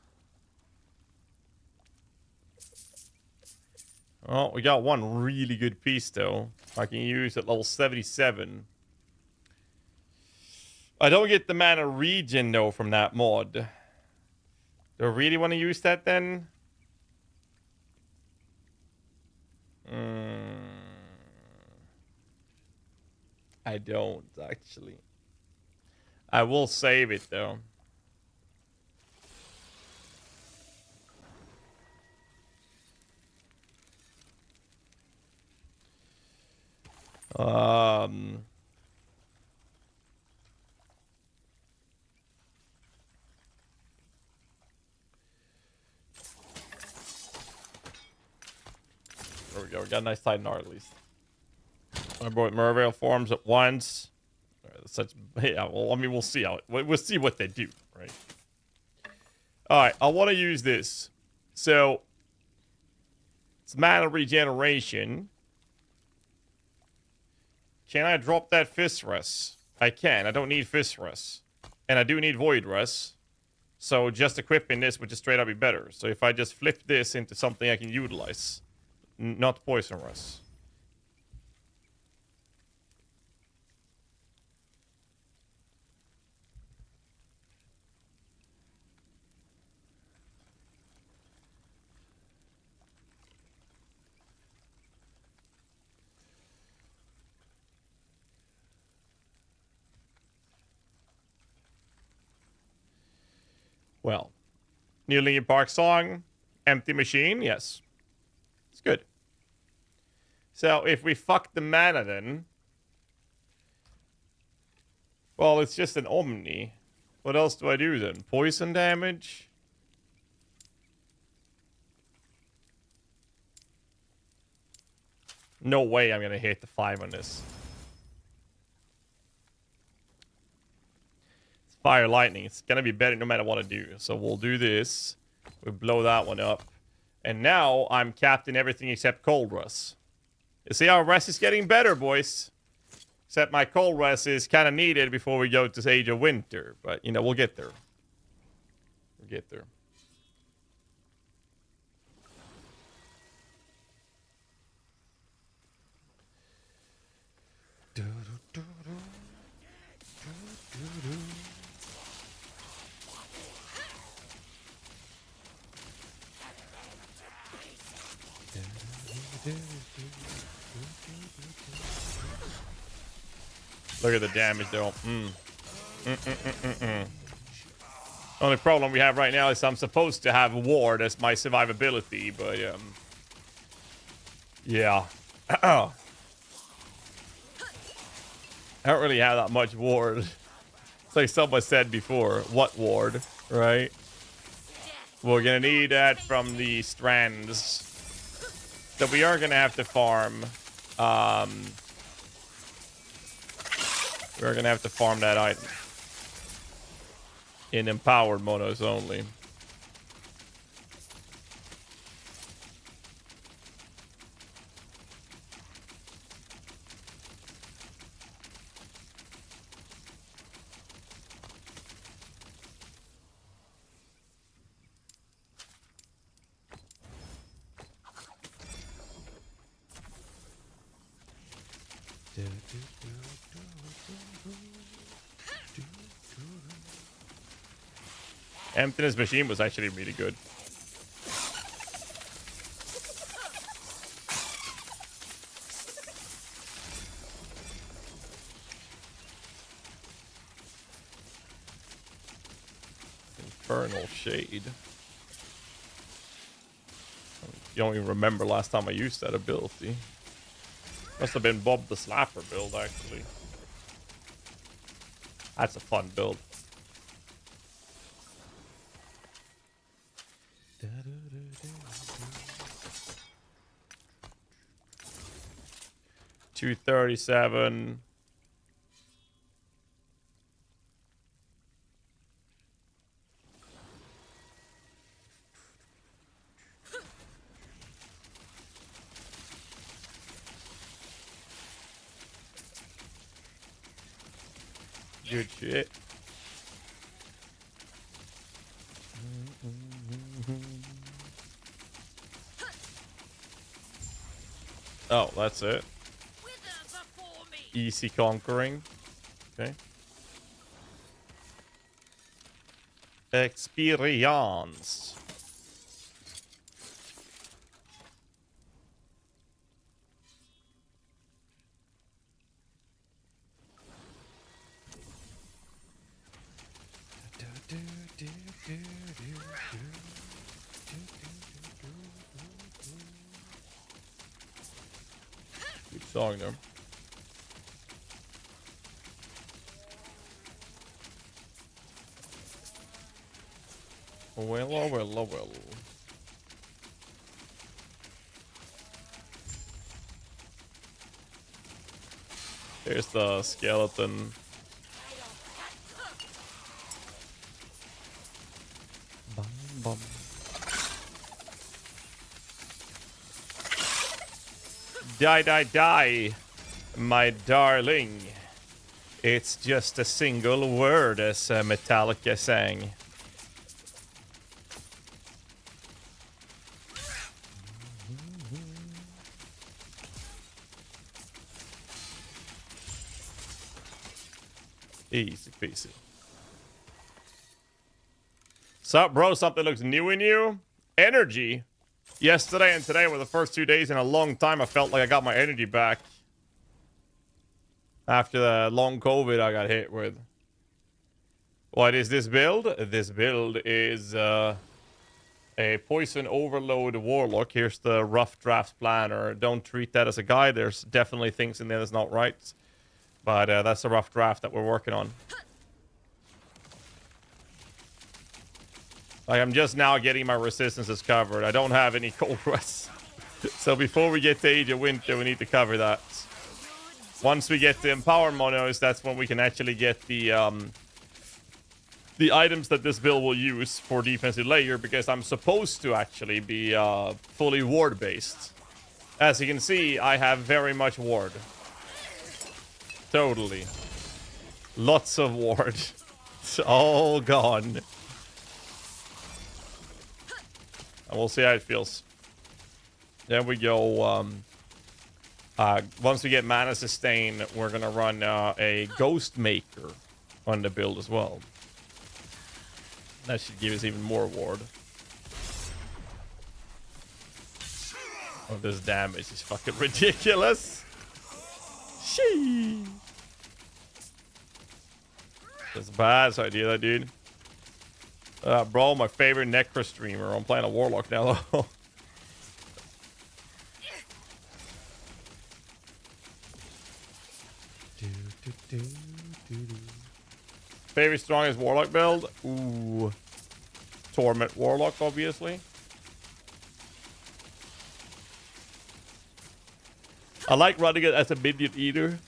Oh, we got one really good piece though. I can use at level 77. I don't get the mana region though from that mod. Do I really want to use that then? I don't actually. I will save it though. There we go. We got a nice Titan art at least. My boy Mervale forms at once. Such, yeah. Well, I mean, we'll see how we'll see what they do, right? All right. I want to use this. So it's mana regeneration. Can I drop that Fist Rest? I can. I don't need Fist Rest, and I do need Void Rest. So just equipping this would just straight up be better. So if I just flip this into something I can utilize, not Poison Rest. Well, New Linkin Park song, Empty Machine, yes. It's good. So if we fuck the mana then, well, it's just an Omni. What else do I do then? Poison damage? No way I'm gonna hit the 5 on this. Fire lightning. It's gonna be better no matter what I do. So we'll do this. We blow that one up. And now I'm capped in everything except cold rust. You see how rest is getting better, boys. Except my cold rest is kind of needed before we go to Age of Winter. But, you know, we'll get there. We'll get there. Look at the damage though. Only problem we have right now is I'm supposed to have ward as my survivability, but yeah. I don't really have that much ward. It's like someone said before, what ward, right? We're gonna need that from the strands. So we are gonna have to farm. We're gonna have to farm that item in empowered monos only. Emptiness Machine was actually really good. Infernal Shade. I don't even remember last time I used that ability. Must have been Bob the Slapper build, actually. That's a fun build. $237. Good shit. Oh, that's it. Easy conquering. Okay. Experience. Good song though. Well, oh well, oh well. There's the skeleton. Bum, bum. Die, die, die, my darling. It's just a single word, as Metallica sang. Easy peasy. Sup, bro? Something looks new in you? Energy. Yesterday and today were the first 2 days in a long time I felt like I got my energy back. After the long COVID I got hit with. What is this build? This build is a Poison Overload Warlock. Here's the rough draft planner. Don't treat that as a guide. There's definitely things in there that's not right. But that's the rough draft that we're working on. Like, I'm just now getting my resistances covered. I don't have any cold rests. So before we get to Age of Winter, we need to cover that. Once we get the Empower Monos, that's when we can actually get the items that this build will use for defensive layer, because I'm supposed to actually be fully ward-based. As you can see, I have very much ward. Totally. Lots of ward. It's all gone. And we'll see how it feels. There we go. Once we get Mana Sustain, we're going to run a Ghost Maker on the build as well. That should give us even more ward. Oh, this damage is fucking ridiculous. Sheesh. That's a bad idea, that dude. Bro, my favorite Necro streamer. I'm playing a Warlock now, though. Favorite strongest Warlock build? Ooh. Torment Warlock, obviously. I like running it as a minion eater.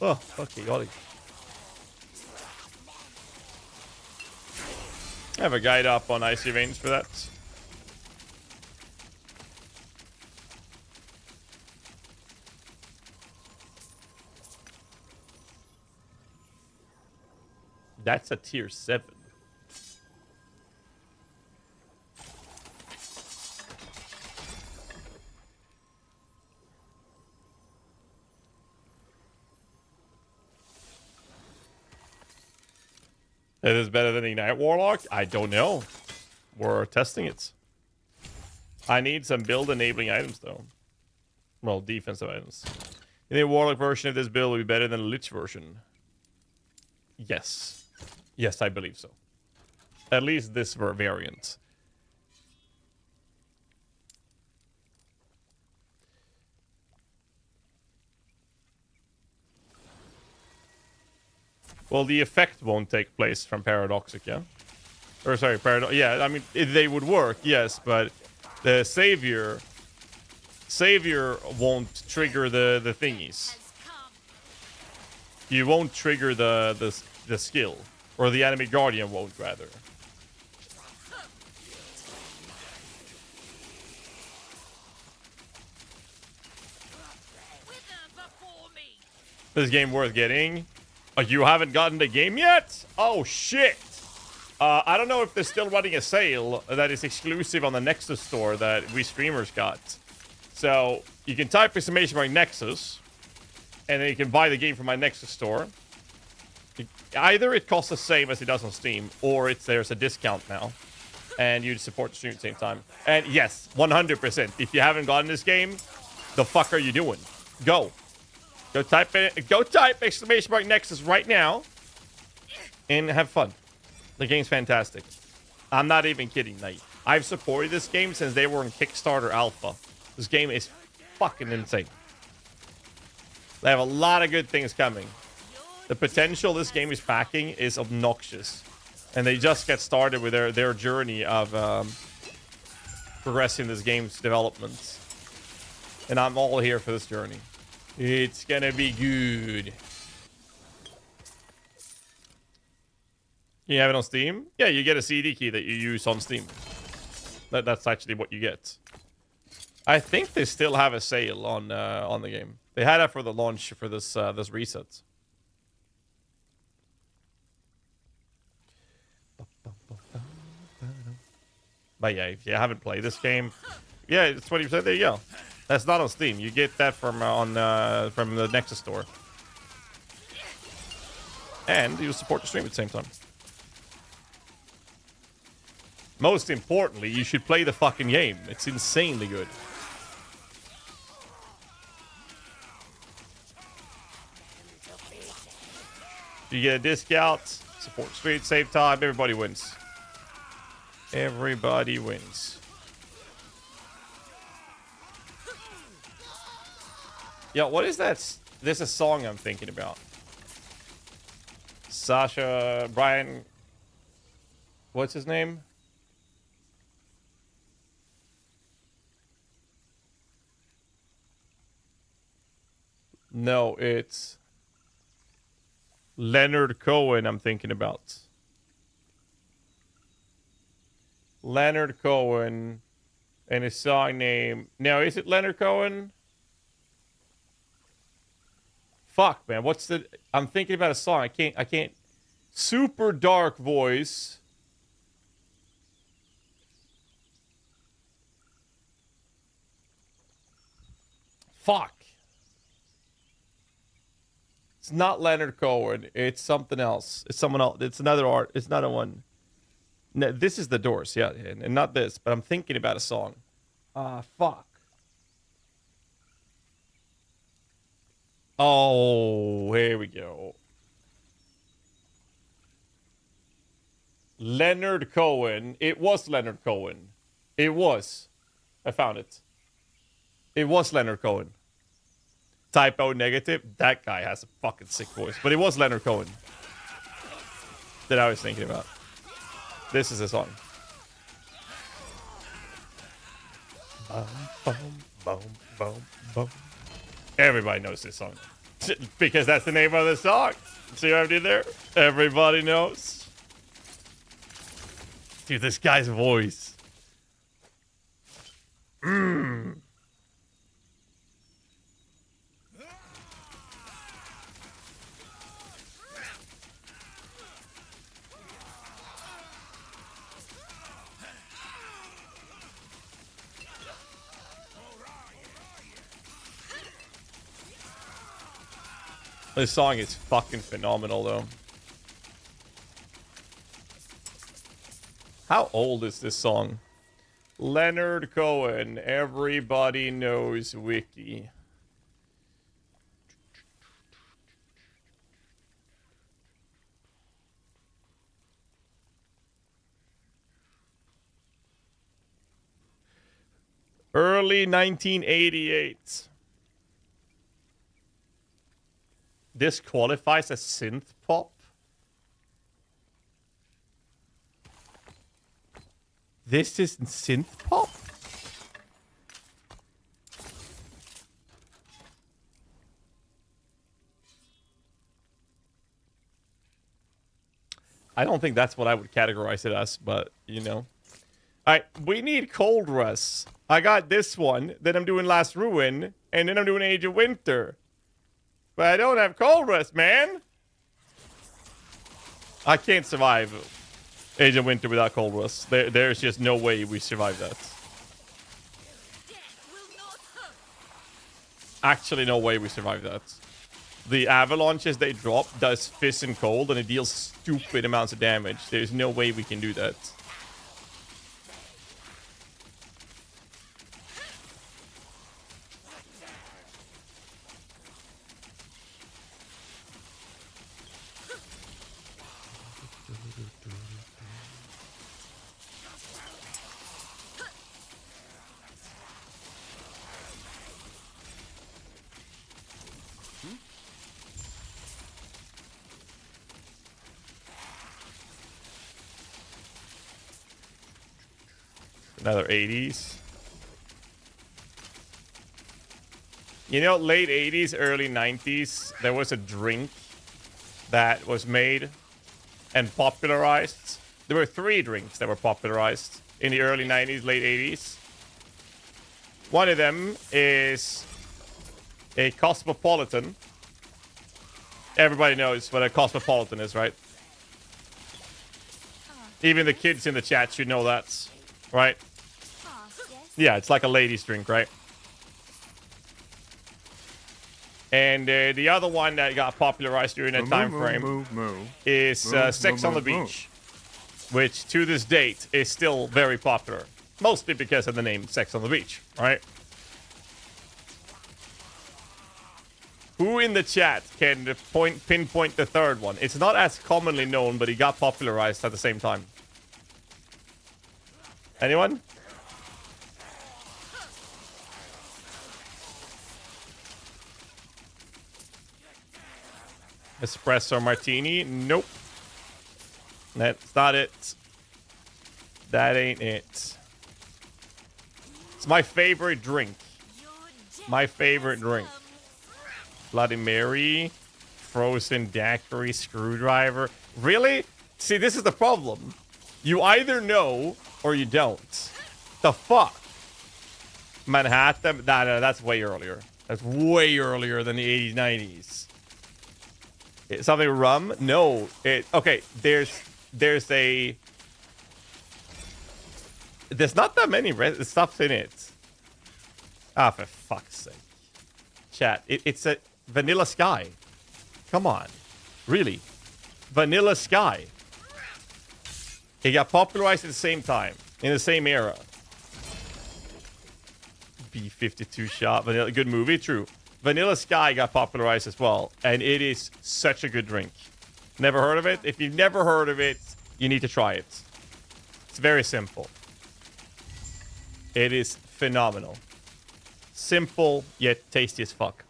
Oh, okay, got it. I have a guide up on Icy Veins for that. That's a tier 7. It is better than Ignite Warlock? I don't know. We're testing it. I need some build enabling items though. Well, defensive items. The Warlock version of this build will be better than the Lich version. Yes. Yes, I believe so. At least this variant. Well, the effect won't take place from Paradoxic, yeah? Or sorry, yeah, I mean, they would work, yes, but the Savior won't trigger the thingies. You won't trigger the skill. Or the enemy Guardian won't, rather. This game worth getting? Oh, you haven't gotten the game yet? Oh, shit. I don't know if they're still running a sale that is exclusive on the Nexus store that we streamers got. So, you can type exclamation mark Nexus, and then you can buy the game from my Nexus store. Either it costs the same as it does on Steam, or there's a discount now, and you support the stream at the same time. And yes, 100%. If you haven't gotten this game, the fuck are you doing? Go. Go type exclamation mark Nexus right now and have fun. The game's fantastic. I'm not even kidding, Knight. I've supported this game since they were in Kickstarter Alpha. This game is fucking insane. They have a lot of good things coming. The potential this game is packing is obnoxious. And they just get started with their journey of progressing this game's development. And I'm all here for this journey. It's gonna be good. You have it on Steam? Yeah, you get a CD key that you use on Steam. That's actually what you get. I think they still have a sale on the game. They had it for the launch for this reset. But yeah, if you haven't played this game, yeah, it's 20%. There you go. That's not on Steam. You get that from the Nexus store. And you support the stream at the same time. Most importantly, you should play the fucking game. It's insanely good. You get a discount, support the stream, save time, everybody wins. Everybody wins. Yo, what is that? There's a song I'm thinking about. Sasha, Brian, what's his name? No, it's Leonard Cohen I'm thinking about. Leonard Cohen and his song name. Now, is it Leonard Cohen? Fuck, man. What's the... I'm thinking about a song. I can't... Super dark voice. Fuck. It's not Leonard Cohen. It's something else. It's someone else. It's another art. It's not a one. No, this is The Doors, yeah. And not this, but I'm thinking about a song. Fuck. Oh, here we go. Leonard Cohen. It was Leonard Cohen. It was. I found it. It was Leonard Cohen. Typo negative. That guy has a fucking sick voice. But it was Leonard Cohen that I was thinking about. This is a song. Boom, boom, boom, boom, boom. Everybody knows this song. Because that's the name of the song. See what I did there? Everybody knows. Dude, this guy's voice. Mmm. This song is fucking phenomenal, though. How old is this song? Leonard Cohen, Everybody Knows Wiki. Early 1988. This qualifies as synth pop? This is synth pop? I don't think that's what I would categorize it as, but, you know. Alright, we need Cold Rush. I got this one, then I'm doing Last Ruin, and then I'm doing Age of Winter. But I don't have Cold Rush, man. I can't survive Age of Winter without Cold Rush. There's just no way we survive that. Actually, no way we survive that. The avalanches they drop does fizz and cold, and it deals stupid amounts of damage. There's no way we can do that. Another 80s. You know, late 80s, early 90s, there was a drink that was made and popularized. There were 3 drinks that were popularized in the early 90s, late 80s. One of them is a Cosmopolitan. Everybody knows what a Cosmopolitan is, right? Even the kids in the chat should know that, right? Yeah, it's like a ladies' drink, right? And the other one that got popularized during that time frame is Sex on the Beach, which to this date is still very popular. Mostly because of the name Sex on the Beach, right? Who in the chat can pinpoint the third one? It's not as commonly known, but it got popularized at the same time. Anyone? Espresso martini? Nope. That's not it. That ain't it. It's my favorite drink. My favorite drink. Bloody Mary. Frozen daiquiri screwdriver. Really? See, this is the problem. You either know or you don't. The fuck? Manhattan? No, that's way earlier. That's way earlier than the 80s, 90s. Something rum? No. Okay, there's not that many stuff in it. Ah, for fuck's sake. Chat, it's a Vanilla Sky. Come on. Really? Vanilla Sky. It got popularized at the same time. In the same era. B-52 shot. Vanilla, good movie, true. Vanilla Sky got popularized as well, and it is such a good drink. Never heard of it? If you've never heard of it, you need to try it. It's very simple. It is phenomenal. Simple, yet tasty as fuck.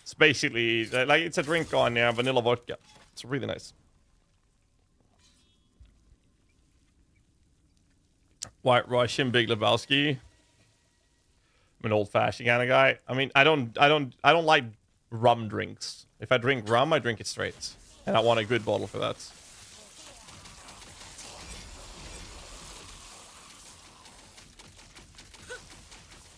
It's basically, like, it's a drink on vanilla vodka. It's really nice. White Russian, Big Lebowski. I'm an old-fashioned kind of guy. I mean, I don't like rum drinks. If I drink rum, I drink it straight, and I want a good bottle for that.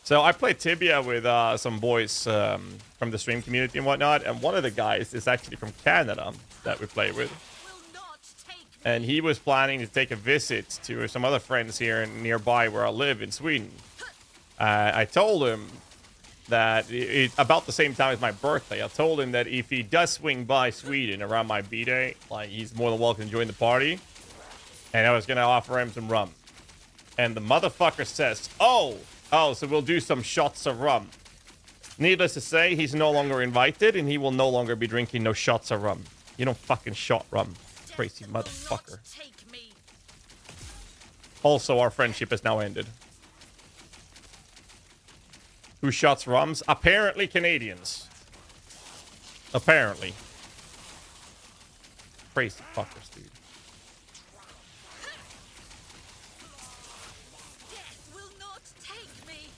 So I played Tibia with some boys from the stream community and whatnot, and one of the guys is actually from Canada that we play with. And he was planning to take a visit to some other friends here nearby where I live in Sweden. I told him that about the same time as my birthday, I told him that if he does swing by Sweden around my B-day, like, he's more than welcome to join the party. And I was going to offer him some rum. And the motherfucker says, oh, so we'll do some shots of rum. Needless to say, he's no longer invited, and he will no longer be drinking no shots of rum. You don't fucking shot rum. Crazy motherfucker. Also, our friendship has now ended. Who shots rums? Apparently Canadians. Apparently. Crazy fuckers, dude. Death will not take me.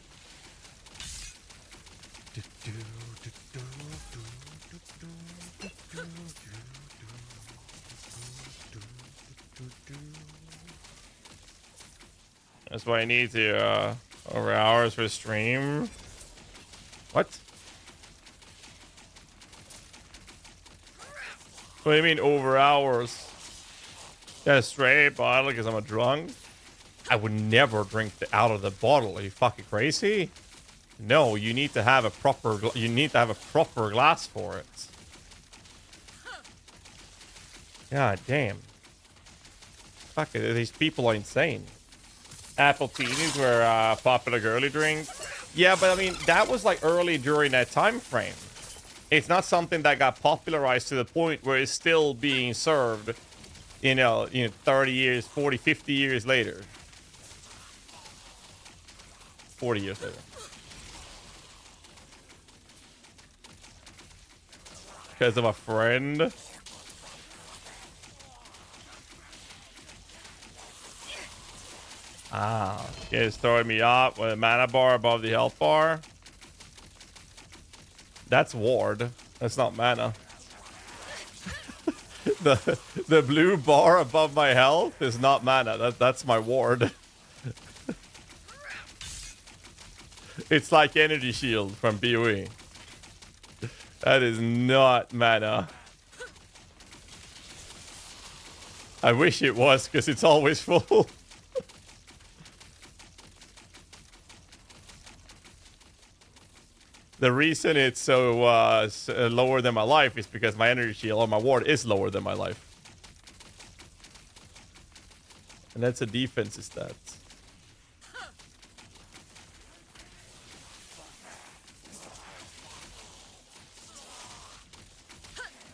That's why I need to, over hours for stream. What? What do you mean over hours? Yeah, straight bottle because I'm a drunk? I would never drink out of the bottle. Are you fucking crazy? No, you need to have a proper glass for it. God damn. Fuck it, these people are insane. Apple teenies were a popular girly drink. Yeah, but I mean, that was like early during that time frame. It's not something that got popularized to the point where it's still being served, you know, 30 years, 40, 50 years later. 40 years later. Because of a friend. Ah, it's throwing me up with a mana bar above the health bar. That's ward. That's not mana. the blue bar above my health is not mana. That's my ward. It's like energy shield from BOE. That is not mana. I wish it was, because it's always full. The reason it's so lower than my life is because my energy shield or my ward is lower than my life. And that's a defense stat.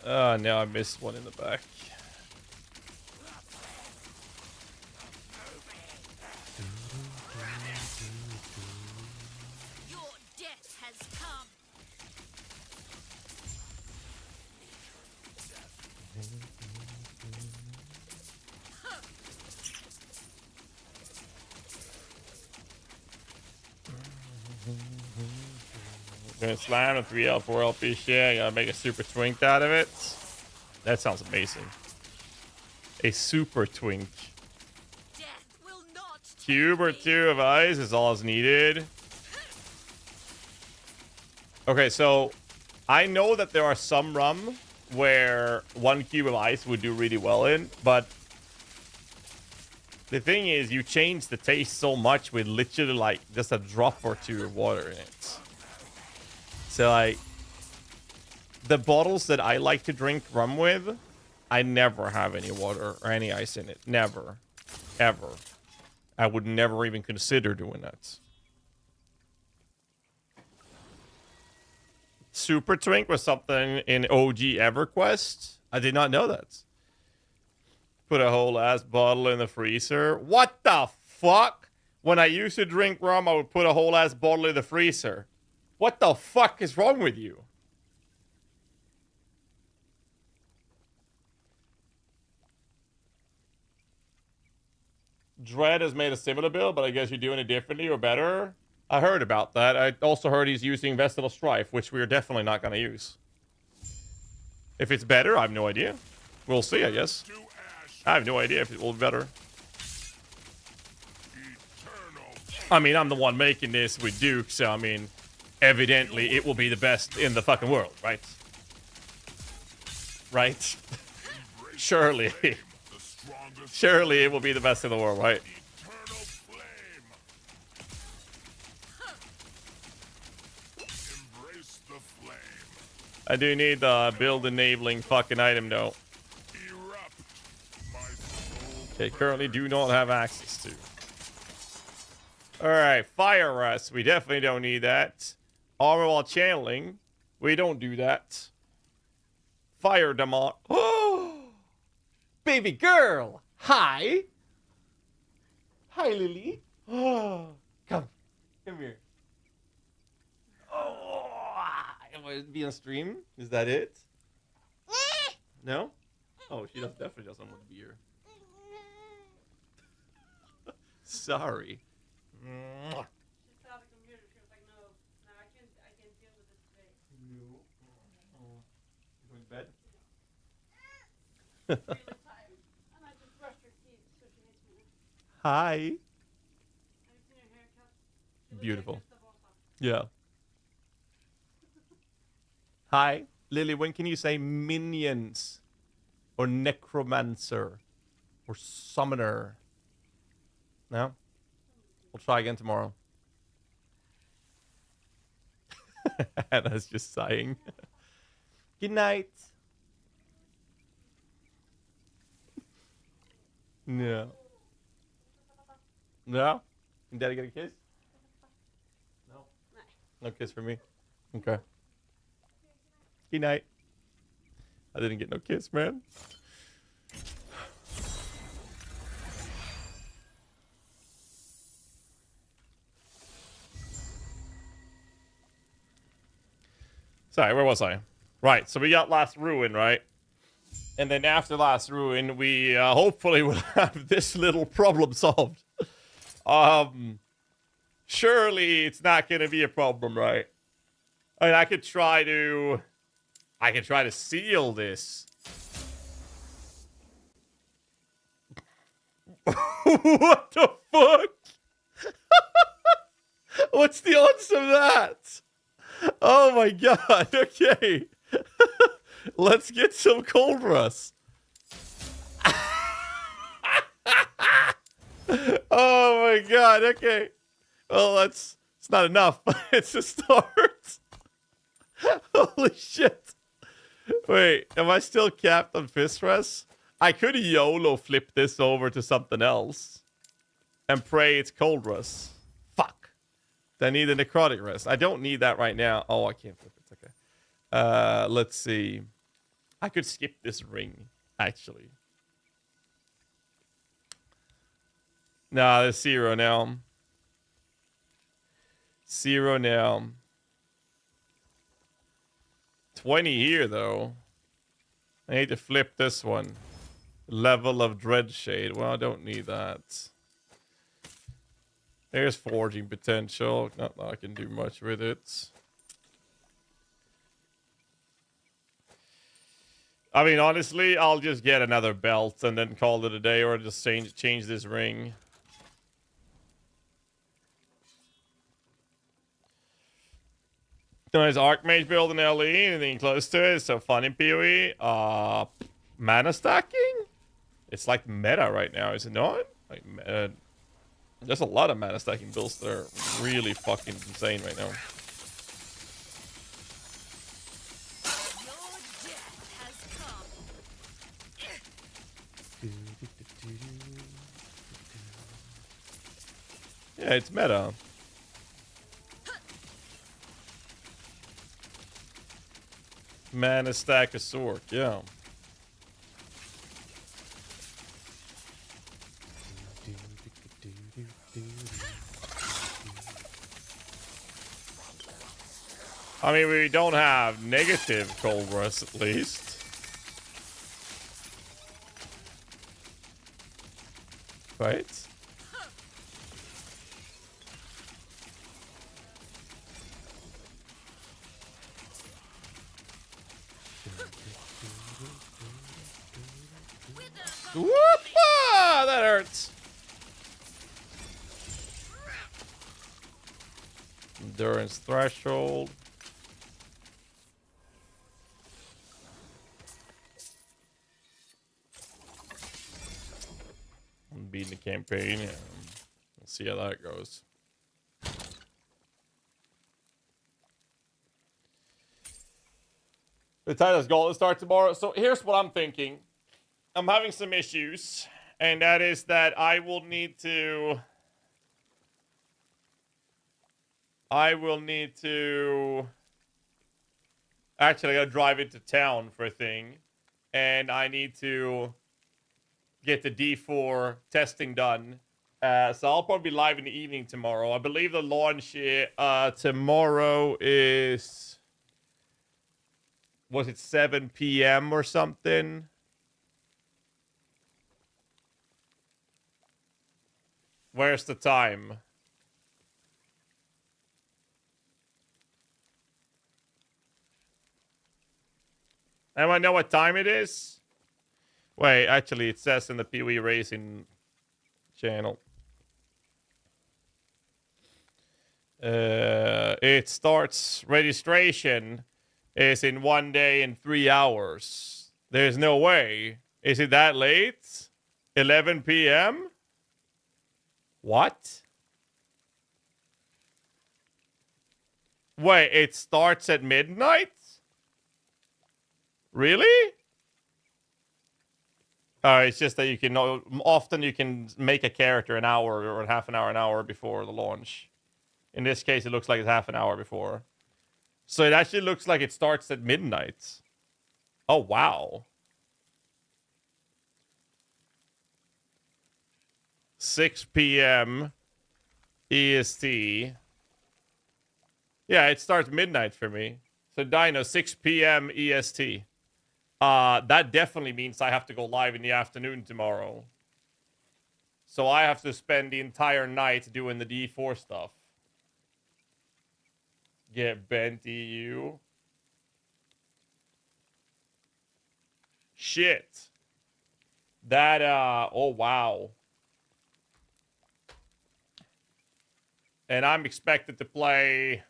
Oh, now I missed one in the back. Your death has come. Gonna slam a 3L, 4LP shit. I gotta make a super twink out of it. That sounds amazing. A super twink. Cube or two of ice is all is needed. Okay, so I know that there are some rum where 1 cube of ice would do really well in, but the thing is, you change the taste so much with literally like just a drop or two of water in it. So like, the bottles that I like to drink rum with, I never have any water or any ice in it. Never. Ever. I would never even consider doing that. Super Twink was something in OG EverQuest? I did not know that. Put a whole ass bottle in the freezer. What the fuck? When I used to drink rum, I would put a whole ass bottle in the freezer. What the fuck is wrong with you? Dread has made a similar build, but I guess you're doing it differently or better. I heard about that. I also heard he's using Vestal Strife, which we're definitely not going to use. If it's better, I have no idea. We'll see, I guess. I have no idea if it will be better. I mean, I'm the one making this with Duke, so I mean, evidently it will be the best in the fucking world, right? Right? Surely. Surely it will be the best in the world, right? I do need the build enabling fucking item though. Okay, currently do not have access to. Alright, Fire Rust. We definitely don't need that. Armor while channeling. We don't do that. Fire Demand. Oh! Baby girl! Hi! Hi, Lily. Oh, come here. Oh, am I be on stream? Is that it? No? Oh, she definitely doesn't want beer. Sorry. Mwah. Going to bed? Hi. Beautiful. Yeah. Hi. Lily, when can you say minions? Or necromancer? Or summoner? No? We'll try again tomorrow. Anna's just sighing. Good night. No. No? Can Daddy get a kiss? No. No kiss for me? Okay. Good night. I didn't get no kiss, man. Sorry, where was I? Right, so we got Last Ruin, right? And then after Last Ruin, we hopefully will have this little problem solved. Surely it's not gonna be a problem, right? I mean, I could try to seal this. What the fuck? What's the odds of that? Oh my god, okay. Let's get some Cold Rust. Oh my god, okay. Well, it's not enough. It's a start. Holy shit. Wait, am I still capped on Fist Rest? I could YOLO flip this over to something else. And pray it's Cold Rust. Fuck. I need a Necrotic Rest. I don't need that right now. Oh, I can't flip it. Okay. Let's see. I could skip this ring, actually. Nah, there's 0 now. 0 now. 20 here, though. I need to flip this one. Level of Dreadshade. Well, I don't need that. There's forging potential. Not that I can do much with it. I mean, honestly, I'll just get another belt and then call it a day, or just change this ring. Nice Archmage build in LE, anything close to it. So fun in PoE. Mana stacking? It's like meta right now, is it not? Like, there's a lot of mana stacking builds that are really fucking insane right now. Yeah, it's meta. Mana stack a sword, yeah. I mean, we don't have negative Cobras, at least. Right? Whoop-ah! That hurts. Endurance threshold. I'm beating the campaign. Yeah. We'll see how that goes. The Titus Gauntlet start tomorrow. So here's what I'm thinking. I'm having some issues, and that is that I will need to actually, I gotta drive into town for a thing, and I need to get the D4 testing done. So I'll probably be live in the evening tomorrow. I believe the launch tomorrow is, was it 7 p.m. or something? Where's the time? Anyone know what time it is? Wait, actually, it says in the Pee-wee Racing channel. It starts, registration is in 1 day and 3 hours. There's no way. Is it that late? 11 p.m.? What? Wait, it starts at midnight? Really? It's just that you can often you can make a character an hour or half an hour before the launch. In this case, it looks like it's half an hour before. So it actually looks like it starts at midnight. Oh, wow. 6 p.m. EST. Yeah, it starts midnight for me. So Dino, 6 p.m. EST. That definitely means I have to go live in the afternoon tomorrow. So I have to spend the entire night doing the D4 stuff. Get bent EU. Shit. That, oh wow. And I'm expected to play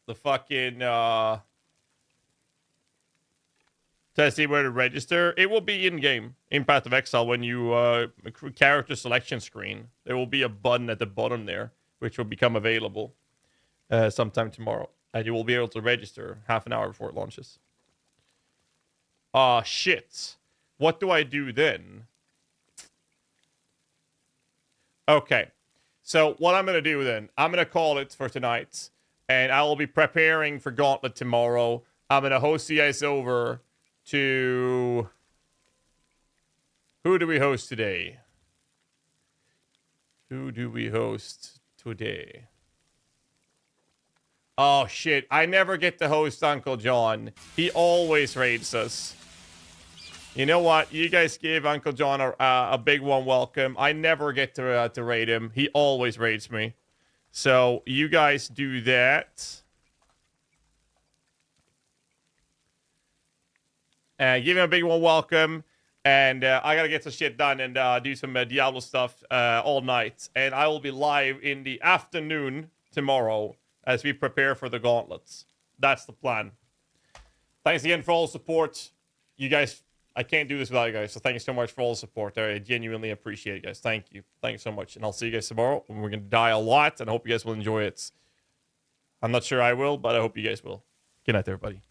the fucking, to see where to register. It will be in-game, in Path of Exile, when you, character selection screen. There will be a button at the bottom there, which will become available sometime tomorrow. And you will be able to register half an hour before it launches. Shit. What do I do then? Okay. So what I'm going to do then, I'm going to call it for tonight. And I will be preparing for Gauntlet tomorrow. I'm going to host you guys over to... Who do we host today? Who do we host today? Oh, shit. I never get to host Uncle John. He always raids us. You know what? You guys give Uncle John a big one welcome. I never get to raid him. He always raids me. So, you guys do that. Give him a big one welcome. And I gotta get some shit done and do some Diablo stuff all night. And I will be live in the afternoon tomorrow as we prepare for the gauntlets. That's the plan. Thanks again for all the support. You guys, I can't do this without you guys. So thank you so much for all the support. I genuinely appreciate it, guys. Thank you. Thank you so much. And I'll see you guys tomorrow. We're going to die a lot. And I hope you guys will enjoy it. I'm not sure I will, but I hope you guys will. Good night, everybody.